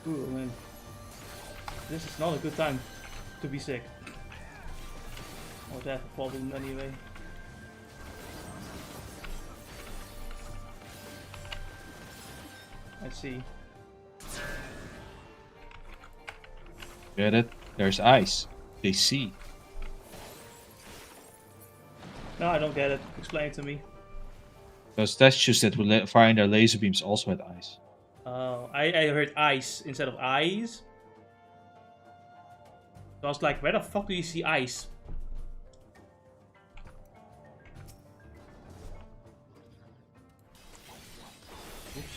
Ooh, man. This is not a good time to be sick. Or to have a problem anyway. I see. Get it? There's ice. They see. No, I don't get it. Explain it to me. Those statues that were firing their laser beams also had ice. Oh, I heard ice instead of eyes. So I was like, where the fuck do you see ice? Oops.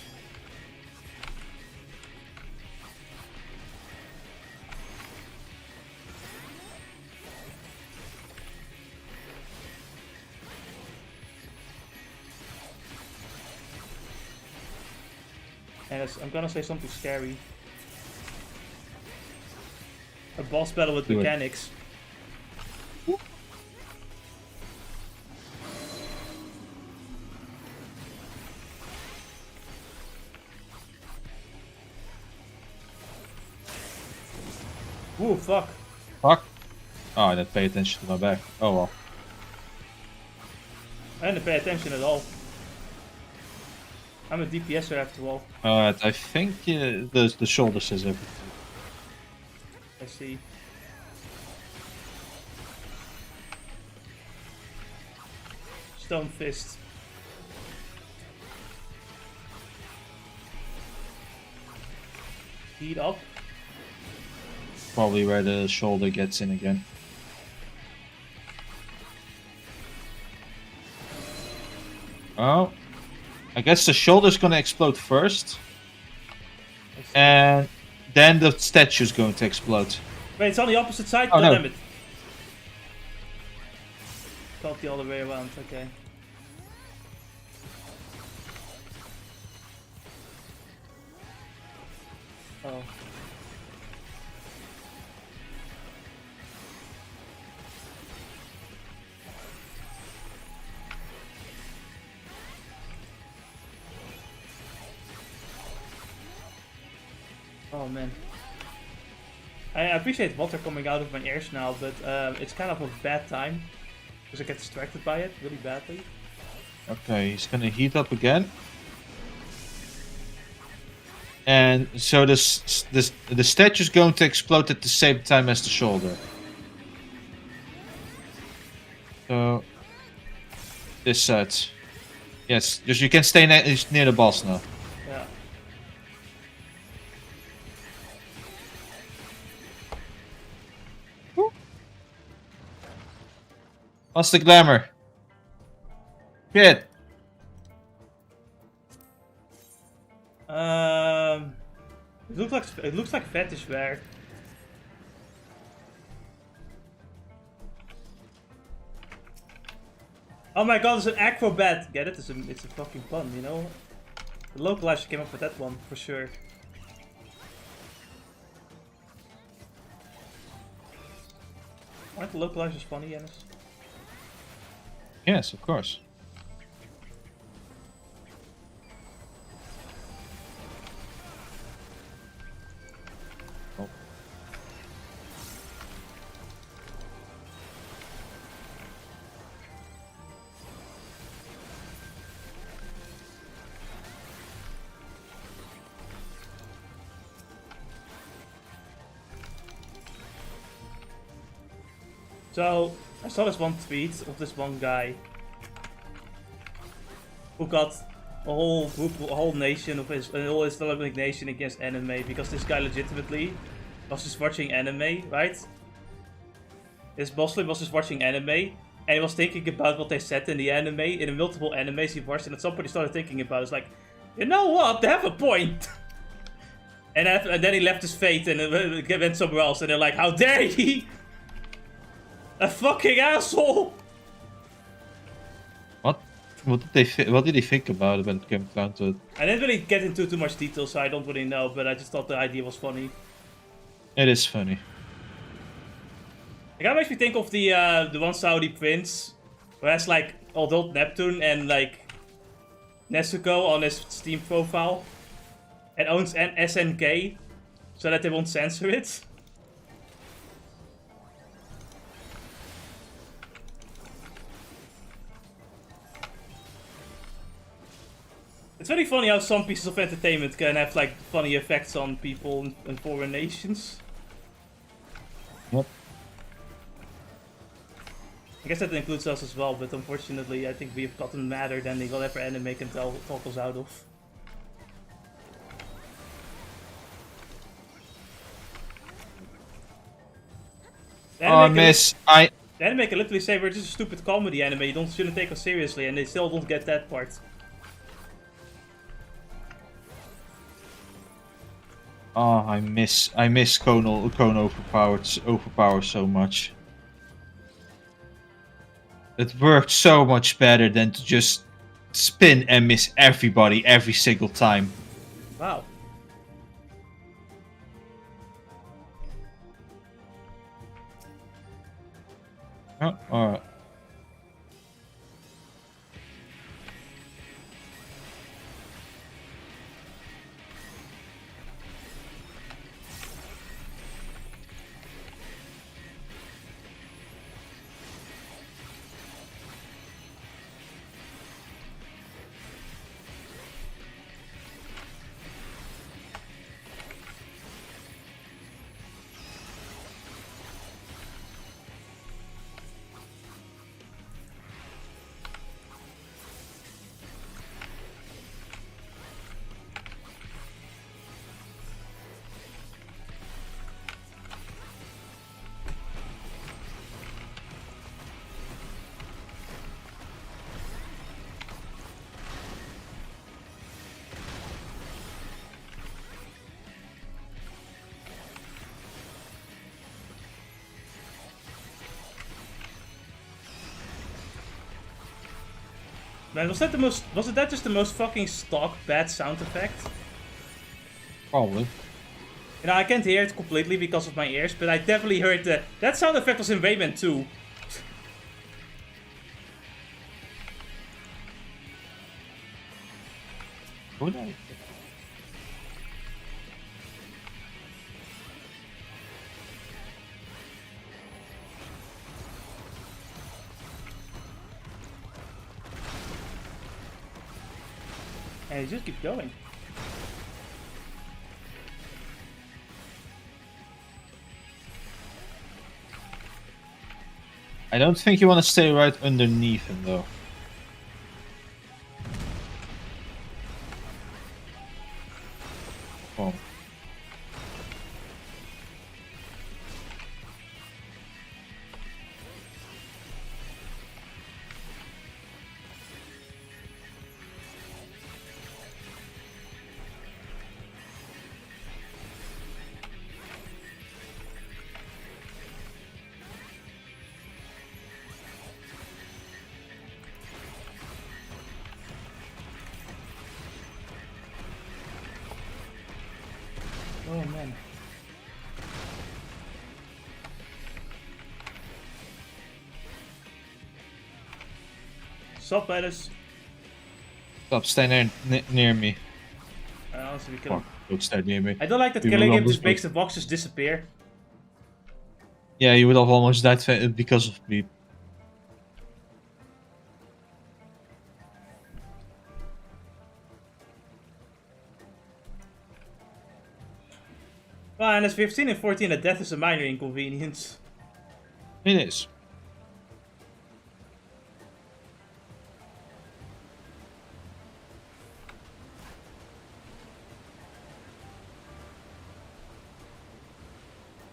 And I'm gonna say something scary. A boss battle with mechanics. Ooh, fuck. Fuck. Oh, I didn't pay attention to my back. Oh well. I didn't pay attention at all. I'm a DPSer after all. I think the shoulder says everything. I see. Stone fist. Heat up. Probably where the shoulder gets in again. Oh. I guess the shoulder's gonna explode first. And then the statue's going to explode. Wait, it's on the opposite side? Oh, no. Damn it. Thought the other way around, okay. Oh. Oh man. I appreciate water coming out of my ears now, but it's kind of a bad time. Because I get distracted by it really badly. Okay, he's gonna heat up again. And so the statue's going to explode at the same time as the shoulder. So this side. Yes, just you can stay near the boss now. Yeah. What's the glamour? Shit. It looks like fetish wear. Oh my god, it's an acrobat! Get it? It's a fucking pun, you know? The localizer came up with that one, for sure. Aren't the localizers funny, Yanis? Yes, of course. Oh. So, I saw this one tweet of this one guy who got a whole group, a whole nation of his Islamic nation against anime because this guy legitimately was just watching anime, right? His Muslim was just watching anime, and he was thinking about what they said in the anime, in the multiple animes he watched, and at some point he started thinking about it. It's like, you know what? They have a point. And then he left his fate and went somewhere else, and they're like, how dare he? A fucking asshole! What did they think about it when it came down to it? I didn't really get into too much detail, so I don't really know, but I just thought the idea was funny. It is funny. It kind of makes me think of the one Saudi prince who has like adult Neptune and like Nezuko on his Steam profile and owns an SNK so that they won't censor it. It's very funny how some pieces of entertainment can have like funny effects on people in foreign nations. What? I guess that includes us as well, but unfortunately I think we've gotten madder than whatever anime can talk us out of. The anime can literally say we're just a stupid comedy anime, you shouldn't take us seriously, and they still don't get that part. Oh, I miss Kono overpowered so much. It worked so much better than to just spin and miss everybody every single time. Wow. Oh, alright. Man, was that just the most fucking stock bad sound effect? Probably. You know, I can't hear it completely because of my ears, but I definitely heard that sound effect was in Rayman 2. Would I? And he just keeps going. I don't think you want to stay right underneath him though. Oh. Oh man. Stop, Alice. Stop, stay near me. Honestly, we kill him. Don't stay near me. I don't like that killing him just makes the boxes disappear. Yeah, you would have almost died because of me. Well, and as we've seen in 14, that death is a minor inconvenience. It is.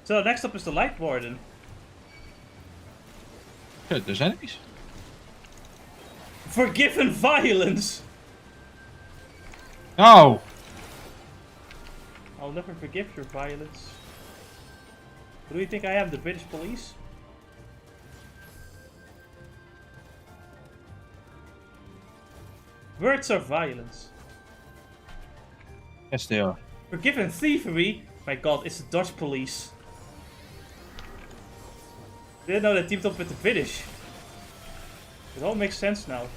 So next up is the Light Warden. Good, there's enemies. Forgiven violence! No! I'll never forgive your violence. Who do you think I am, the British police? Words are violence. Yes, they are. Forgiven thievery? My god, it's the Dutch police. Didn't know they teamed up with the British. It all makes sense now.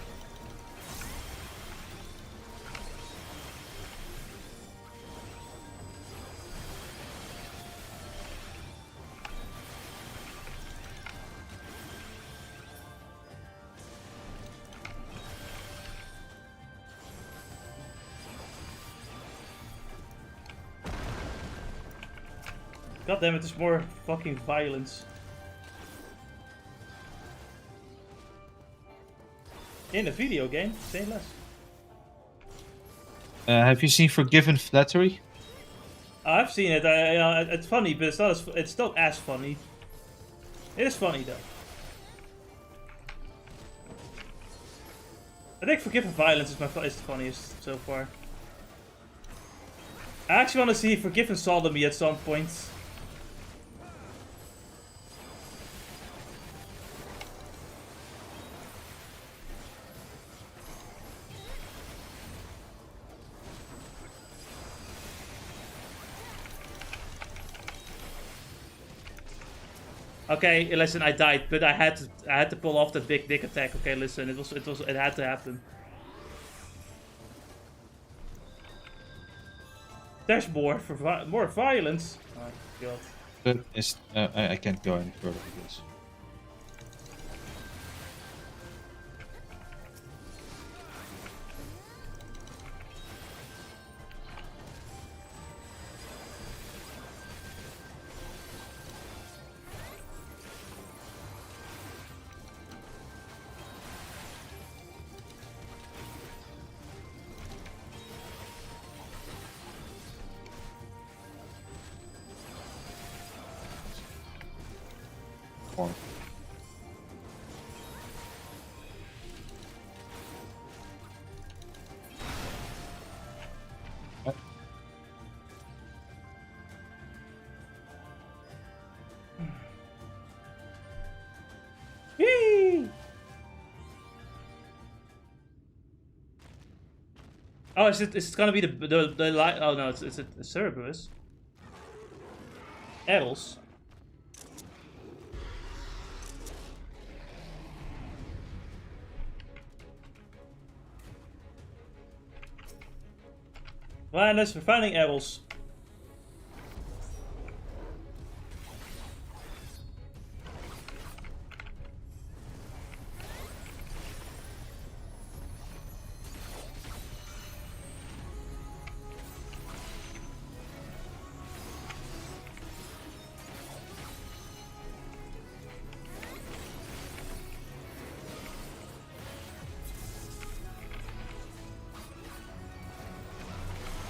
God damn it, there's more fucking violence. In a video game, say less. Have you seen Forgiven Flattery? I've seen it. It's funny, but it's not as it's not as funny. It is funny though. I think Forgiven Violence is is the funniest so far. I actually want to see Forgiven Sodomy at some point. Okay, listen, I died, but I had to pull off that big dick attack. Okay, listen, it had to happen. There's more for more violence. Oh god. But it's, I can't go any further with this. Oh, it's gonna be the light. Oh no, it's a Cerberus. Eddles. Linus, we're finding Eddles.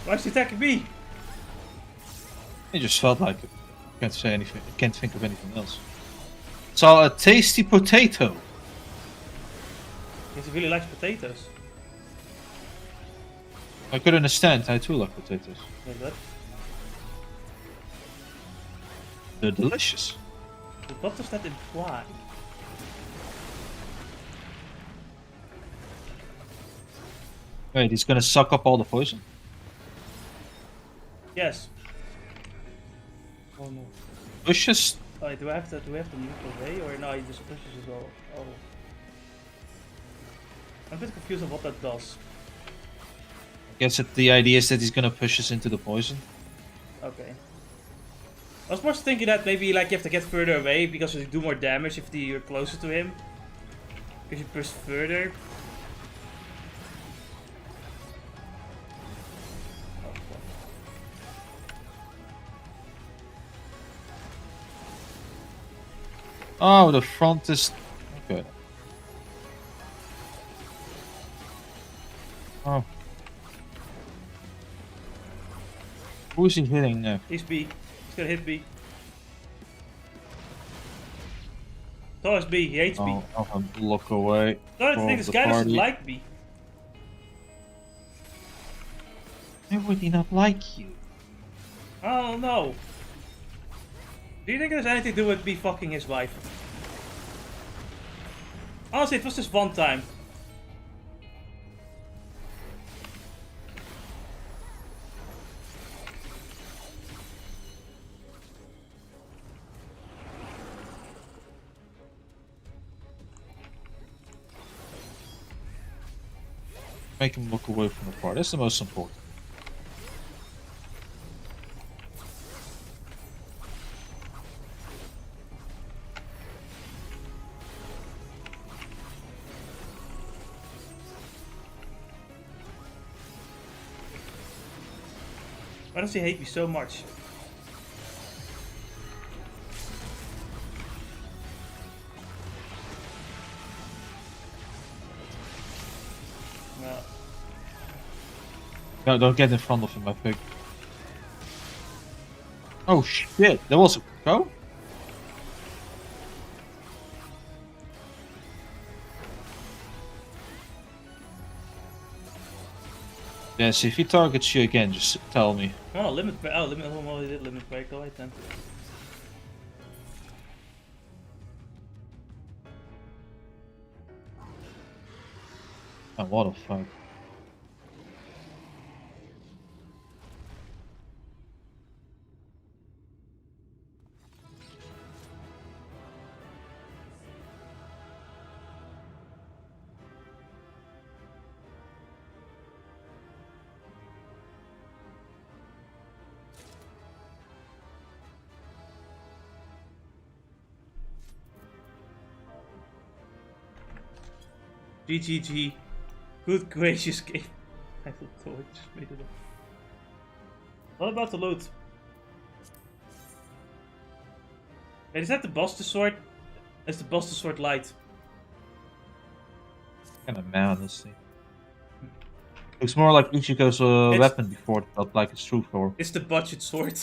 Why is he attacking me? It just felt like it. I can't say anything. I can't think of anything else. Saw a tasty potato. Because he really likes potatoes. I could understand. I too like potatoes. Like that. They're delicious. But what does that imply? Wait, he's gonna suck up all the poison? Yes. Oh no. Pushes? Oh, do we have to move away or no? He just pushes as well. Oh. I'm a bit confused on what that does. I guess the idea is that he's gonna push us into the poison. Okay. I was more thinking that maybe like you have to get further away because you do more damage if you're closer to him. Because you push further. Oh, the front is... Okay. Oh. Who's he hitting now? He's B. He's gonna hit B. So is me, he hates me. I'll look away. No, I from think this the guy doesn't party. like me. Why would he not like you? I don't know. Do you think it has anything to do with me fucking his wife? Honestly, it was just one time. Make him look away from the party. That's the most important. Why does he hate me so much? No, don't get in front of him, I think. Oh shit, there was a go? Yes, if he targets you again, just tell me. Oh, limit break. Oh, limit. Oh, he did limit break. Alright then. Oh, what a fuck. GGG. Good gracious game. I thought I just made it up. What about the loot? Wait, is that the Buster Sword? That's the Buster Sword Light. Kinda mad, honestly. Looks more like Ichigo's weapon before it felt like it's true for. It's the budget sword.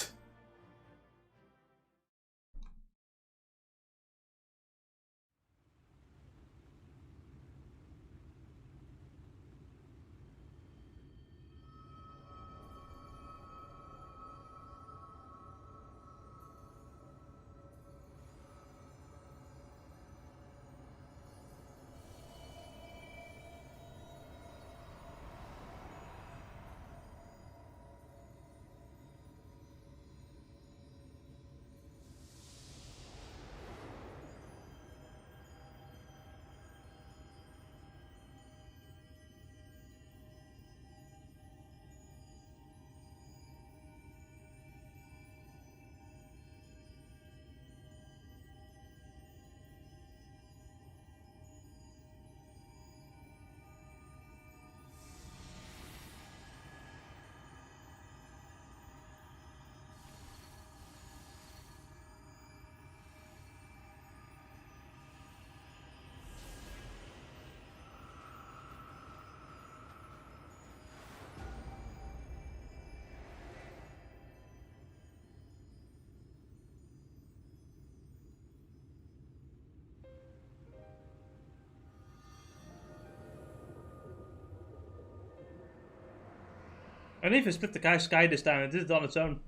I didn't even split the guy's sky this time. It did it on its own.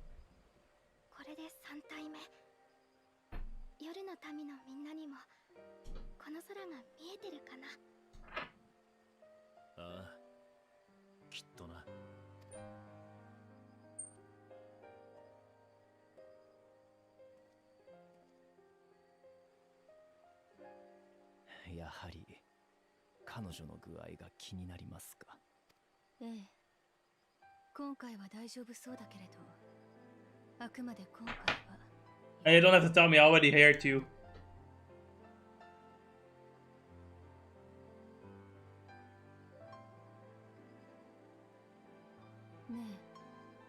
これで3体目。夜の民のみんなにもこの空が見えてるかな。ああ、きっとな。やはり彼女の具合が気になりますか。ええ。今回は大丈夫そうだけれど、あくまで今回は。Hey, you don't have to tell me. I already heard you. ね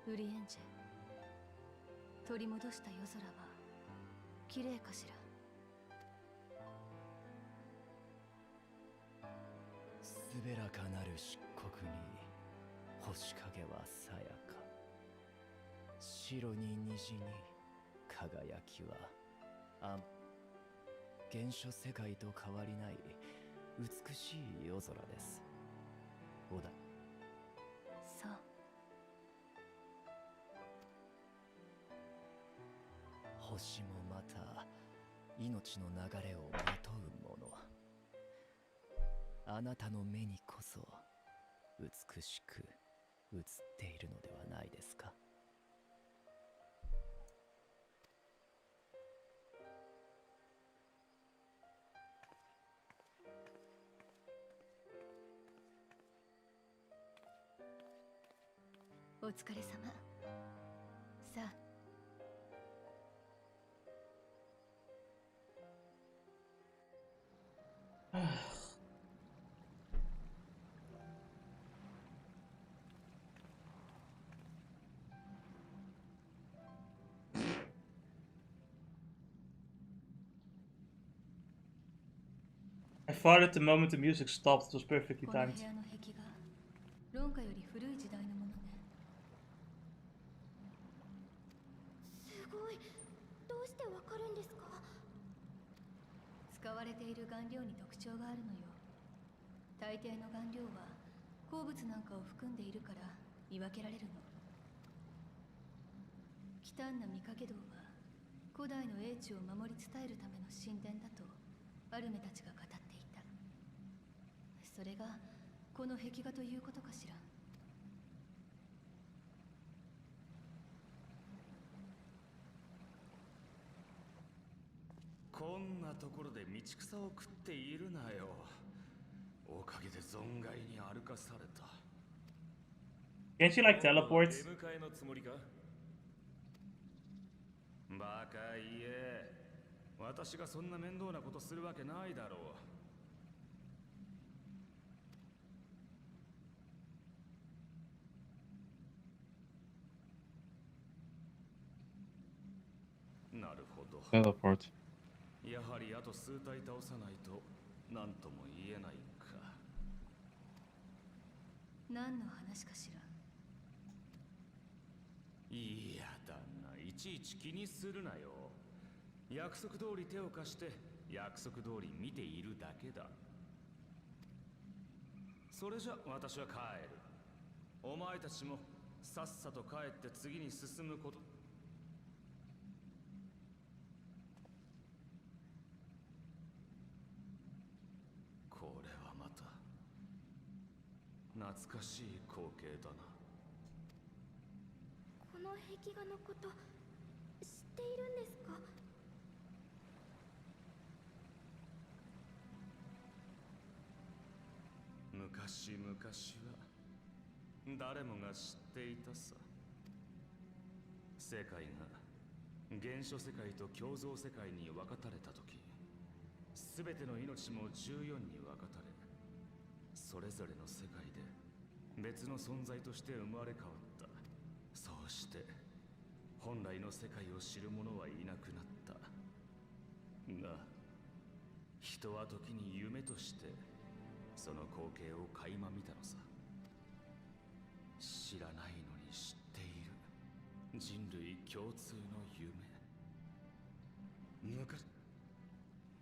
え、ウリエンジェ。取り戻した夜空は綺麗かしら。滑らかなる漆黒に星影はさやか、白に虹に輝きは原初世界と変わりない美しい夜空です。小田。そう。星もまた命の流れをまとうもの。あなたの目にこそ美しく映っているのではないですか。お疲れ様。さあ。I farted the moment the music stopped. It was perfectly この timed. 部屋の壁画、論下より古い時代のものね。すごい。どうしてわかるんですか？使われている顔料に特徴があるのよ。大抵の顔料は鉱物なんかを含んでいるから見分けられるの。忌憚な見かけ道は古代の英知を守り伝えるための神殿だとアルメたちが語っていた。それがこの壁画ということかしら。こんなところで道草を食っているなよ。おかげで存外に歩かされた。Can't you like teleport? 出迎えのつもりか？バカ言え。私がそんな面倒なことするわけないだろう。なるほど。Teleport. やはりあと数体倒さないと何とも言えないか。何の話かしら。いやだな、いちいち気にするなよ。約束通り手を貸して約束通り見ているだけだ。それじゃ私は帰る。お前たちもさっさと帰って次に進むこと。これはまた懐かしい光景だな。この壁画のこと知っているんですか？昔々は誰もが知っていたさ。世界が原初世界と共造世界に分かたれた時、すべての命も14に分かたれ、それぞれの世界で別の存在として生まれ変わった。そうして本来の世界を知る者はいなくなった。が人は時に夢としてその光景を垣間見たのさ。知らないのに知っている人類共通の夢。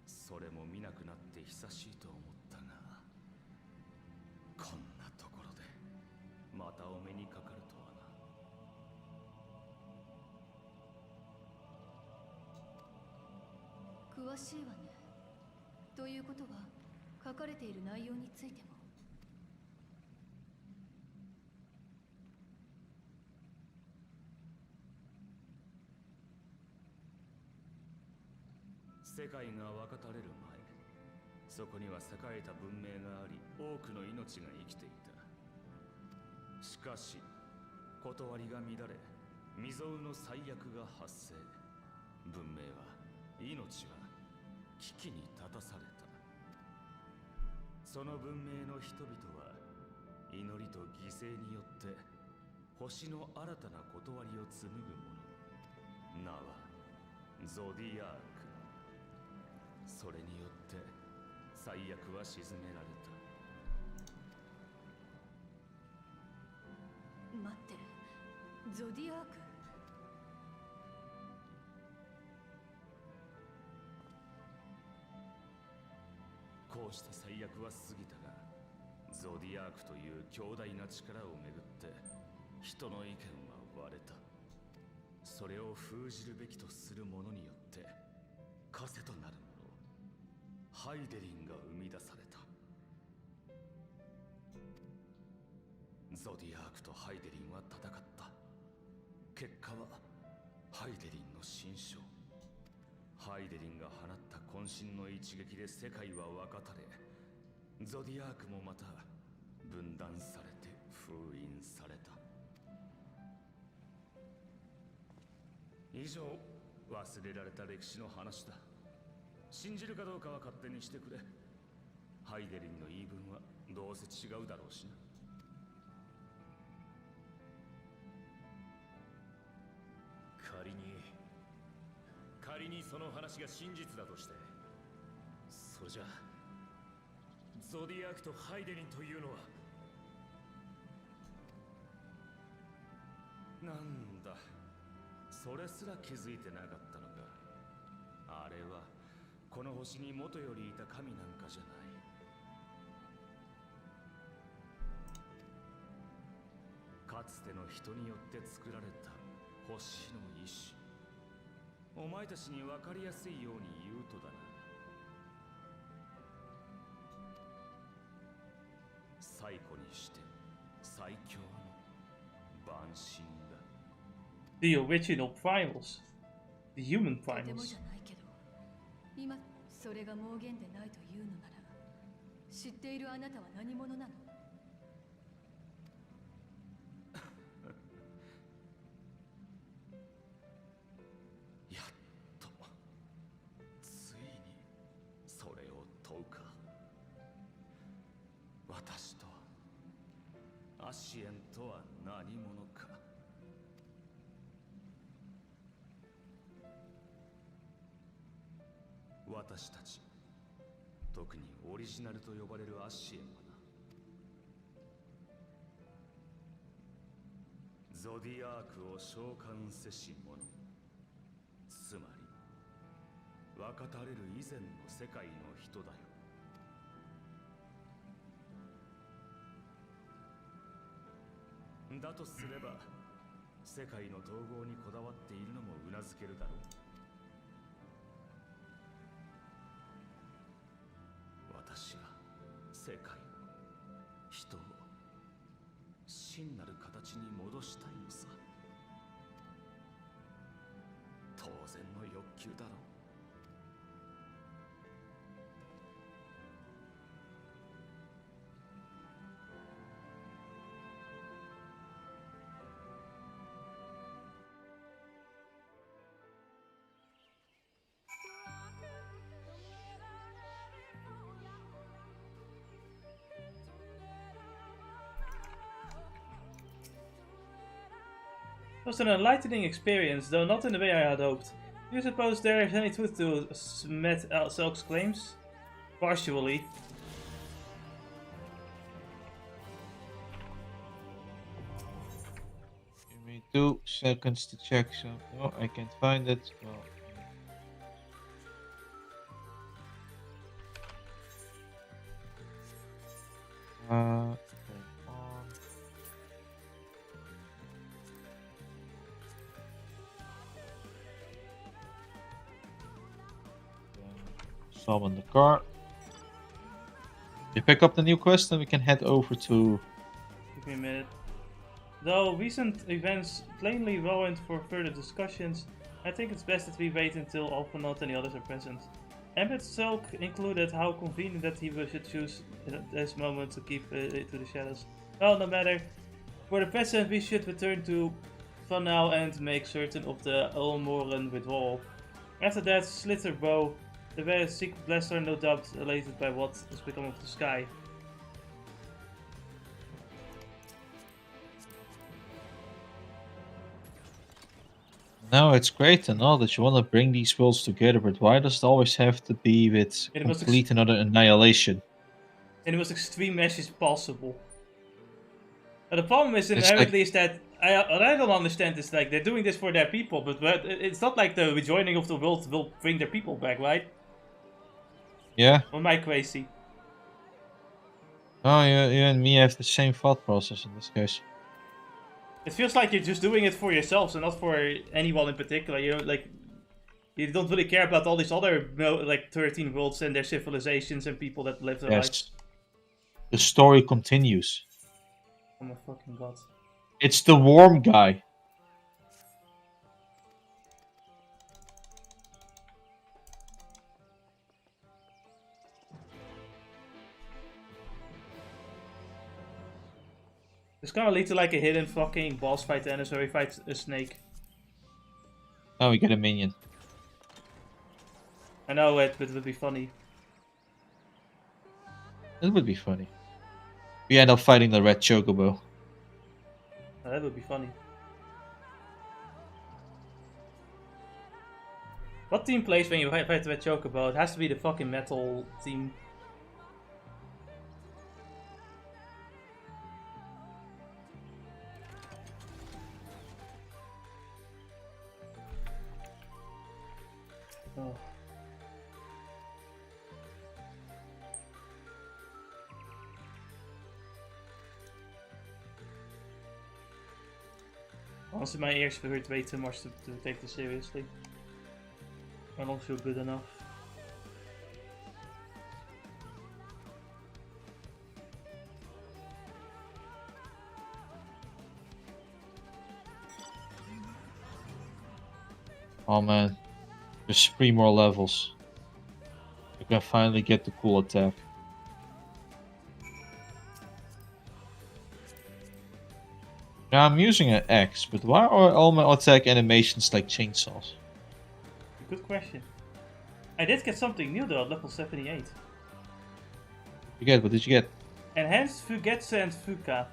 それも見なくなって久しいと思ったが、こんなところでまたお目にかかるとは詳しいわね。ということは書かれている内容についても。世界が分かたれる前、そこには栄えた文明があり、多くの命が生きていた。しかし断りが乱れ、未曾有の災厄が発生。文明は、命は危機に立たされた。その文明の人々は祈りと犠牲によって星の新たな断りを紡ぐもの。名はゾディアーク。それによって災厄は沈められた。待って、ゾディアーク？した最悪は過ぎたが、ゾディアークという強大な力をめぐって人の意見は割れた。それを封じるべきとする者によって枷となるもの、ハイデリンが生み出された。ゾディアークとハイデリンは戦った。結果はハイデリンの新章。ハイデリンが放った渾身の一撃で世界は分かたれ、ゾディアークもまた分断されて封印された。以上、忘れられた歴史の話だ。信じるかどうかは勝手にしてくれ。ハイデリンの言い分はどうせ違うだろうしな。仮にその話が真実だとして、それじゃゾディアークとハイデリンというのはなんだ、それすら気づいてなかったのか。あれはこの星に元よりいた神なんかじゃない。かつての人によって作られた星の意志。お前たちに分かりやすいように言うとだな、最古にして最強の万神だ。 The original primals. The human とても primals. じゃないけど、今それが妄言でないというのなら、知っているあなたは何者なの？私とは、アシエンとは何者か。私たち、特にオリジナルと呼ばれるアシエンはな、ゾディアークを召喚せし者、つまり分かたれる以前の世界の人だよ。だとすれば、世界の統合にこだわっているのもうなずけるだろう。私は世界を、人を真なる形に戻したいのさ。当然の欲求だろう。It was an enlightening experience, though not in the way I had hoped. Do you suppose there is any truth to Emet-Selch's claims? Partially. Give me 2 seconds to check something. No, I can't find it. Well, hold on. Summon the car. You pick up the new quest and we can head over to... Give me a minute. Though recent events plainly warrant for further discussions, I think it's best that we wait until Alphanaut and the others are present. Emet-Selch included how convenient that he should choose this moment to keep it to the shadows. Well, no matter. For the present, we should return to Vanau and make certain of the Eulmore withdrawal. After that, Slither Bow, the very secret blaster, no doubt elated by what has become of the sky. No, it's great and all that you want to bring these worlds together, but why does it always have to be with complete another annihilation? In the most extreme measures possible. But the problem is inherently is that what I don't understand is like they're doing this for their people, but it's not like the rejoining of the world will bring their people back, right? Yeah. Or am I crazy? Oh, you and me have the same thought process in this case. It feels like you're just doing it for yourselves and not for anyone in particular. You know, like you don't really care about all these other like 13 worlds and their civilizations and people that live their lives. The story continues. Oh my fucking god. It's the warm guy. It's gonna lead to like a hidden fucking boss fight and where he fights a snake. Oh, we get a minion. I know it, but it would be funny. It would be funny. We end up fighting the red chocobo. Oh, that would be funny. What team plays when you fight the red chocobo? It has to be the fucking metal team. Oh. Honestly, my ears hurt way too much to take this seriously. I don't feel good enough. Oh man. There's 3 more levels. We can finally get the cool attack. Now I'm using an axe, but why are all my attack animations like chainsaws? Good question. I did get something new though at level 78. What did you get? Enhanced Fugetsu and Fuka.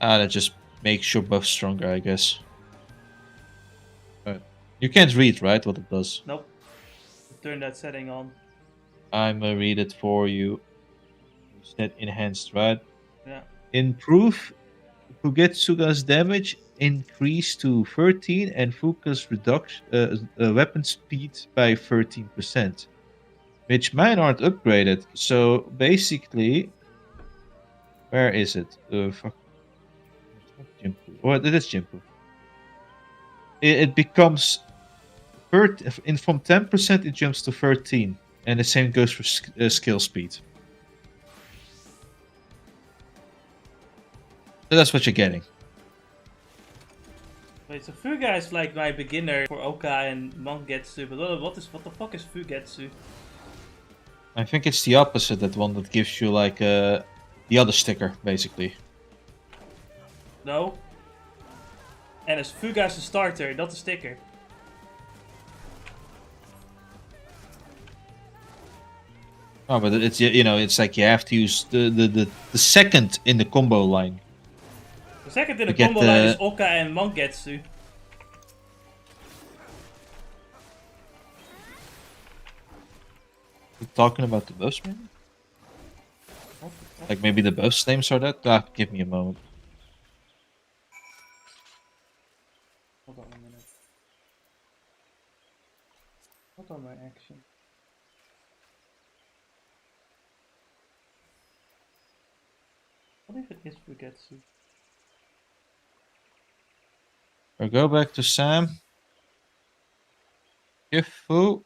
That just makes your buff stronger, I guess. But you can't read, right, what it does? Nope. Turn that setting on. I'ma read it for you. Use that enhanced, right? Yeah. Improve Fugetsuga's damage increase to 13 and Fuka's reduction weapon speed by 13%. Which mine aren't upgraded. So basically, where is it? Fuck. Jimpu. Oh, it is Jimpu. It becomes from 10% it jumps to 13, and the same goes for skill speed. So that's what you're getting. Wait, so Fuga is like my beginner for Oka and Mangetsu, but what the fuck is Fugetsu? I think it's the opposite, that one that gives you like the other sticker, basically. No. And it's Fuga is a starter, not a sticker. Oh, but it's, you know, it's like you have to use the second in the combo line. The second in the combo line is Oka and Mangetsu. You talking about the buffs, maybe? Like maybe the buffs names are that? Ah, give me a moment. Hold on a minute. What are my actions? What if it is Fugetsu? Or go back to Sam. Gifu.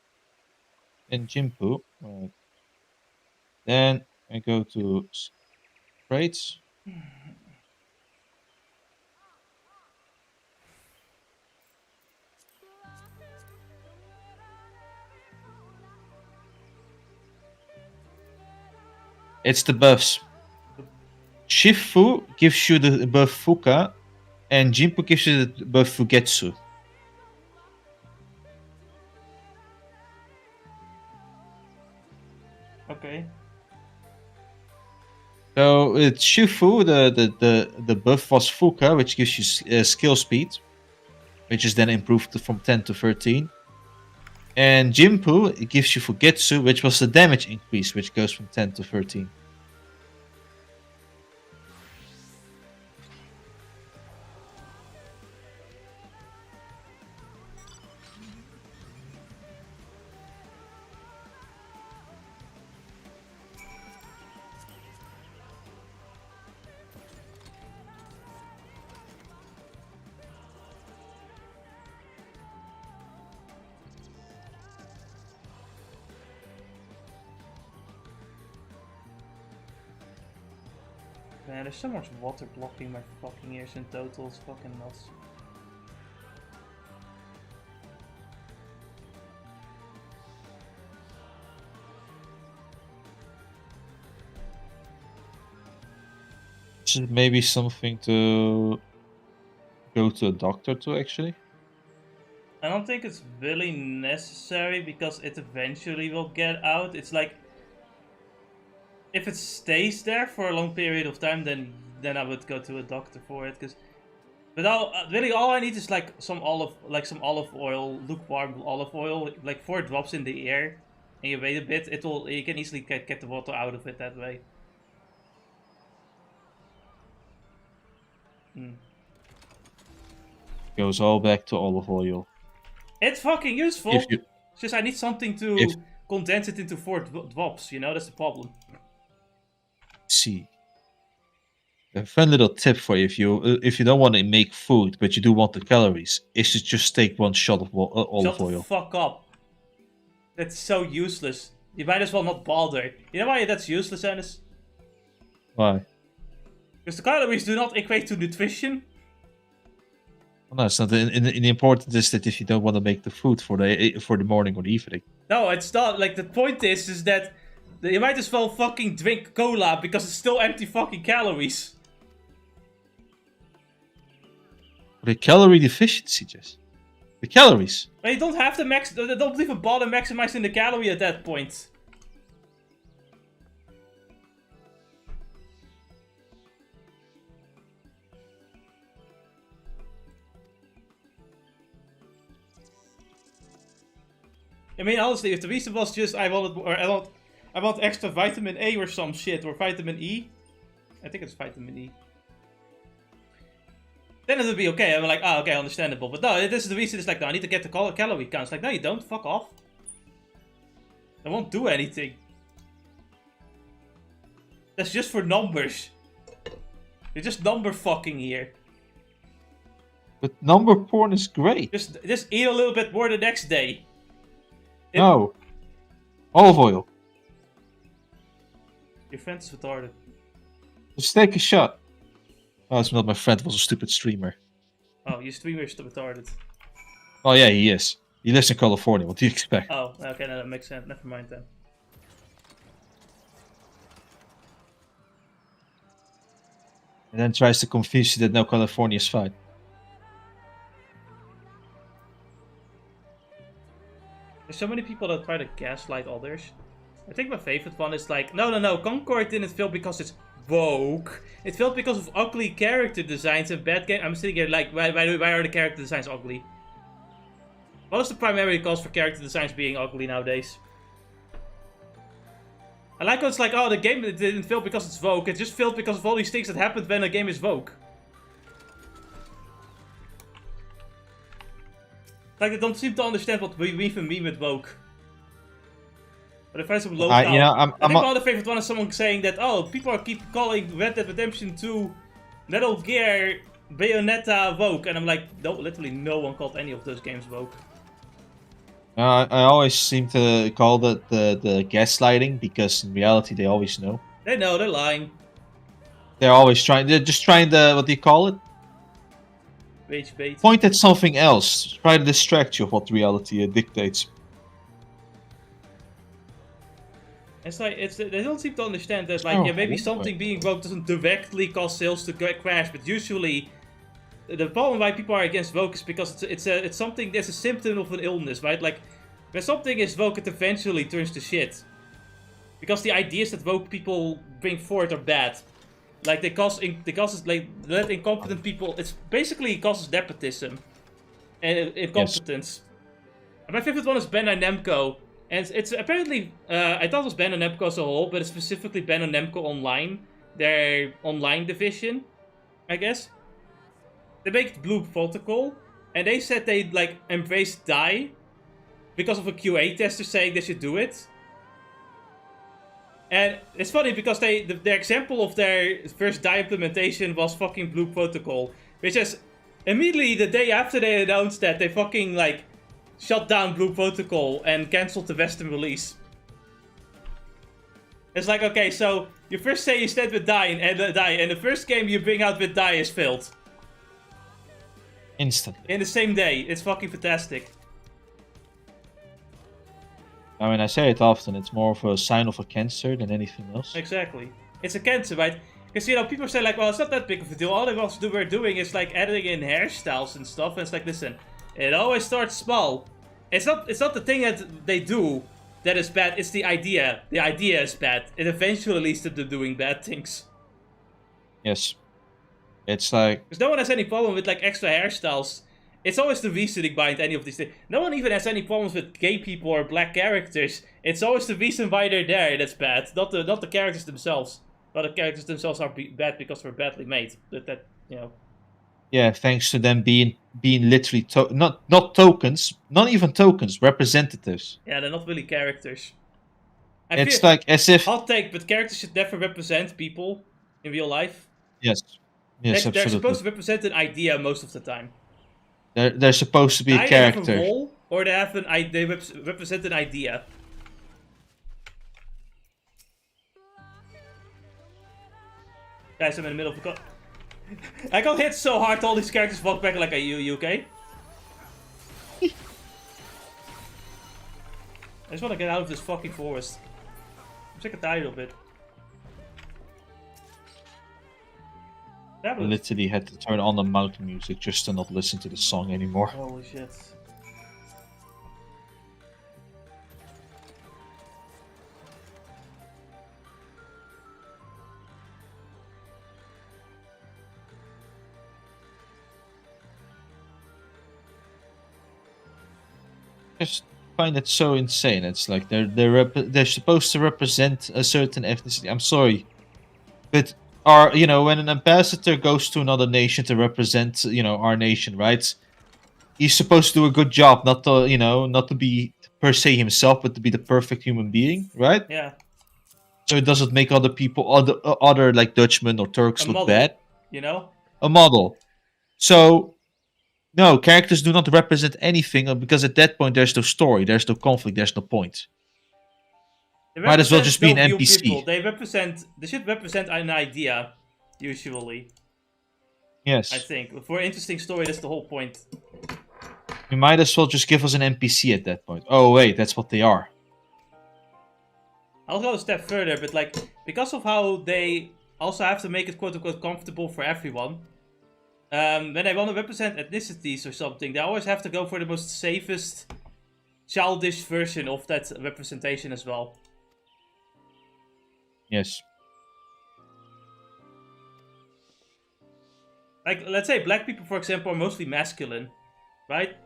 And Jimpu. Right. Then I go to traits. It's the buffs. Shifu gives you the buff Fuka, and Jimpu gives you the buff Fugetsu. Okay. So it's Shifu, the buff was Fuka, which gives you skill speed, which is then improved from 10 to 13. And Jimpu, it gives you Fugetsu, which was the damage increase, which goes from 10 to 13. Man, there's so much water blocking my fucking ears in total, it's fucking nuts. Maybe something to go to a doctor to actually. I don't think it's really necessary because it eventually will get out. It's like if it stays there for a long period of time, then I would go to a doctor for it. But really all I need is like some olive oil, lukewarm olive oil, like 4 drops in the air, and you wait a bit. You can easily get the water out of it that way. Goes all back to olive oil. It's fucking useful. It's just I need something to condense it into 4 drops, you know, that's the problem. See. A fun little tip for you, if you don't want to make food, but you do want the calories, is to just take 1 shot of olive oil. Shut the fuck up. That's so useless. You might as well not bother. You know why that's useless, Ennis? Why? Because the calories do not equate to nutrition. Well, no, it's not. The important is that if you don't want to make the food for the morning or the evening. No, it's not. Like, the point is that you might as well fucking drink cola because it's still empty fucking calories. The calorie deficiency, Jess. The calories. But you don't have to don't even bother maximizing the calorie at that point. I mean, honestly, if the reason was just I want extra vitamin A or some shit, or vitamin E. I think it's vitamin E. Then it would be okay. I'm like, oh, okay, understandable. But no, this is the reason. It's like, no, I need to get the calorie counts. Like, no, you don't. Fuck off. That won't do anything. That's just for numbers. You're just number fucking here. But number porn is great. Just eat a little bit more the next day. No. Olive oil. Your friend's retarded. Just take a shot. Oh, it's not my friend. It was a stupid streamer. Oh, your streamer is retarded. Oh yeah, he is. He lives in California. What do you expect? Oh, okay, no, that makes sense. Never mind then. And then tries to convince you that no, California is fine. There's so many people that try to gaslight others. I think my favorite one is like, no, Concord didn't fail because it's woke. It failed because of ugly character designs and bad game. I'm sitting here like, why are the character designs ugly? What is the primary cause for character designs being ugly nowadays? I like how it's like, oh, the game didn't fail because it's woke. It just failed because of all these things that happened when a game is woke. Like, they don't seem to understand what we even mean with woke. But I find some low I think my other favorite one is someone saying that, oh, people keep calling Red Dead Redemption 2 Metal Gear Bayonetta woke. And I'm like, no, literally no one called any of those games woke. I always seem to call that the gaslighting, because in reality they always know. They know, they're lying. They're just trying to, what do you call it? Rage bait. Point at something else. Try to distract you of what reality dictates. It's like, they don't seem to understand that, like, yeah, maybe something being woke doesn't directly cause sales to crash, but usually the problem why people are against woke is because it's something that's a symptom of an illness, right? Like, when something is woke, it eventually turns to shit. Because the ideas that woke people bring forth are bad. Like, they cause like, let incompetent people, it's basically causes nepotism and incompetence. Yes. And my favorite one is Bandai Namco. And it's apparently, I thought it was Bandai Namco as a whole, but it's specifically Bandai Namco Online, their online division, I guess. They make Blue Protocol, and they said they'd, like, embrace DIE because of a QA tester saying they should do it. And it's funny because their example of their first DIE implementation was fucking Blue Protocol, which is immediately the day after they announced that, they fucking, like, shut down Blue Protocol and cancelled the Western release. It's like, okay, so You first say you stand with die, and the first game you bring out with die is failed. Instantly. In the same day. It's fucking fantastic. I mean, I say it often, it's more of a sign of a cancer than anything else. Exactly. It's a cancer, right? Because, you know, people say, like, well, it's not that big of a deal. All they were doing is, like, adding in hairstyles and stuff. And it's like, listen, it always starts small. It's not the thing that they do that is bad. It's the idea. The idea is bad. It eventually leads to them doing bad things. Yes. It's like... Because no one has any problem with, like, extra hairstyles. It's always the reasoning behind any of these things. No one even has any problems with gay people or black characters. It's always the reason why they're there that's bad. Not the characters themselves. But the characters themselves are bad because they're badly made. That you know. Yeah, thanks to them being literally not tokens, not even tokens, representatives. Yeah, they're not really characters. It's like as if... Hot take, but characters should never represent people in real life. Yes. Yes, absolutely. They're supposed to represent an idea most of the time. They're supposed to be a character. They have a role, or they represent an idea. Guys, I'm in the middle of a I got hit so hard, all these characters walk back like, are you okay? I just want to get out of this fucking forest. I'm sick and tired of it. I literally had to turn on the mountain music just to not listen to the song anymore. Holy shit. Just find it so insane. It's like they're supposed to represent a certain ethnicity. I'm sorry, but when an ambassador goes to another nation to represent our nation, right? He's supposed to do a good job, not to be per se himself, but to be the perfect human being, right? Yeah. So it doesn't make other people, other like Dutchmen or Turks look bad. A model. So. No, characters do not represent anything because at that point there's no story, there's no conflict, there's no point. Might as well just be an NPC. They should represent an idea, usually. Yes. I think. For an interesting story, that's the whole point. You might as well just give us an NPC at that point. Oh wait, that's what they are. I'll go a step further, but like, because of how they also have to make it quote-unquote comfortable for everyone, when they want to represent ethnicities or something, they always have to go for the most safest, childish version of that representation as well. Yes. Like, let's say black people, for example, are mostly masculine, right?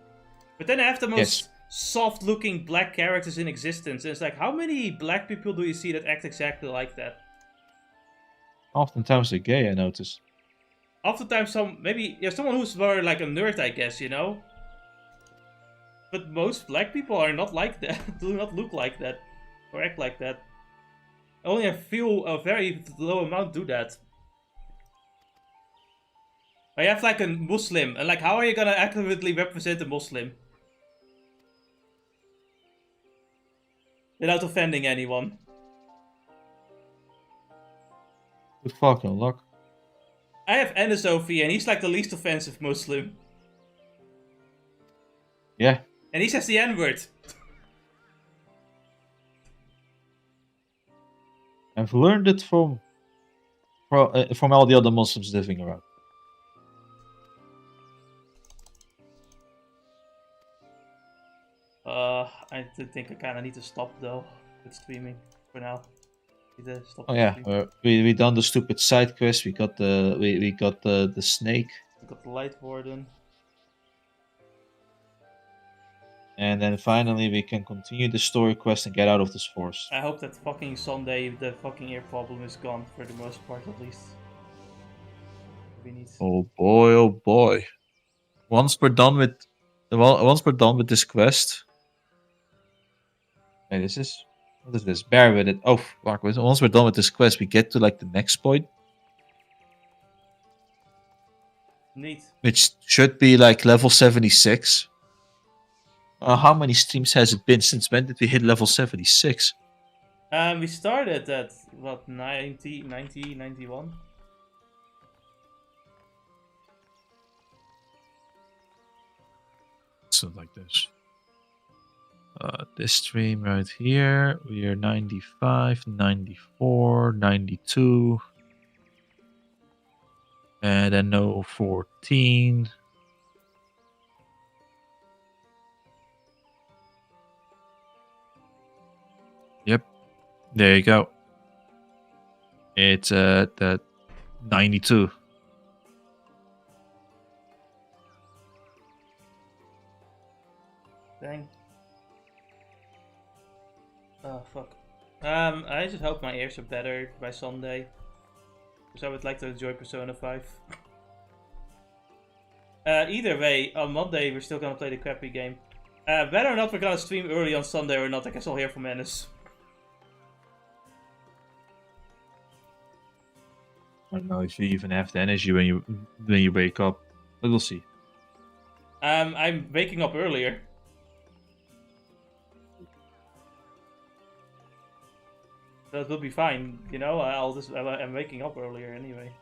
But then they have the most soft-looking black characters in existence. And it's like, how many black people do you see that act exactly like that? Oftentimes they're gay, I notice. Oftentimes someone who's more like a nerd, I guess, But most black people are not like that, do not look like that, or act like that. Only a very low amount do that. But you have like a Muslim, and like how are you gonna accurately represent a Muslim? Without offending anyone. Good fucking luck. I have Anasofi, and he's like the least offensive Muslim. Yeah. And he says the N-word. I've learned it from all the other Muslims living around. I think I kind of need to stop though with streaming for now. Oh yeah, we done the stupid side quest. We got the snake. We got the light warden. And then finally we can continue the story quest and get out of this forest. I hope that fucking Sunday the fucking ear problem is gone for the most part at least. Oh boy. Once we're done with this quest. Hey, what is this? Bear with it. Oh fuck! Once we're done with this quest, we get to like the next point. Neat. Which should be like level 76. How many streams has it been? Since when did we hit level 76? We started at, what, 90, 91? Something like this. This stream right here, we are 95, 94, 92. And then no 14. Yep. There you go. It's at 92. Dang. Oh, fuck. I just hope my ears are better by Sunday. Because I would like to enjoy Persona 5. Either way, on Monday we're still gonna play the crappy game. Whether or not we're gonna stream early on Sunday or not, I guess I'll hear from Ennis. I don't know if you even have the energy when you wake up, but we'll see. I'm waking up earlier. So it will be fine, you know. I'm waking up earlier anyway.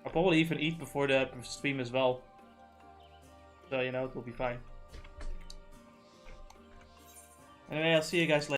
I'll probably even eat before the stream as well. So, you know, it will be fine. Anyway, I'll see you guys later.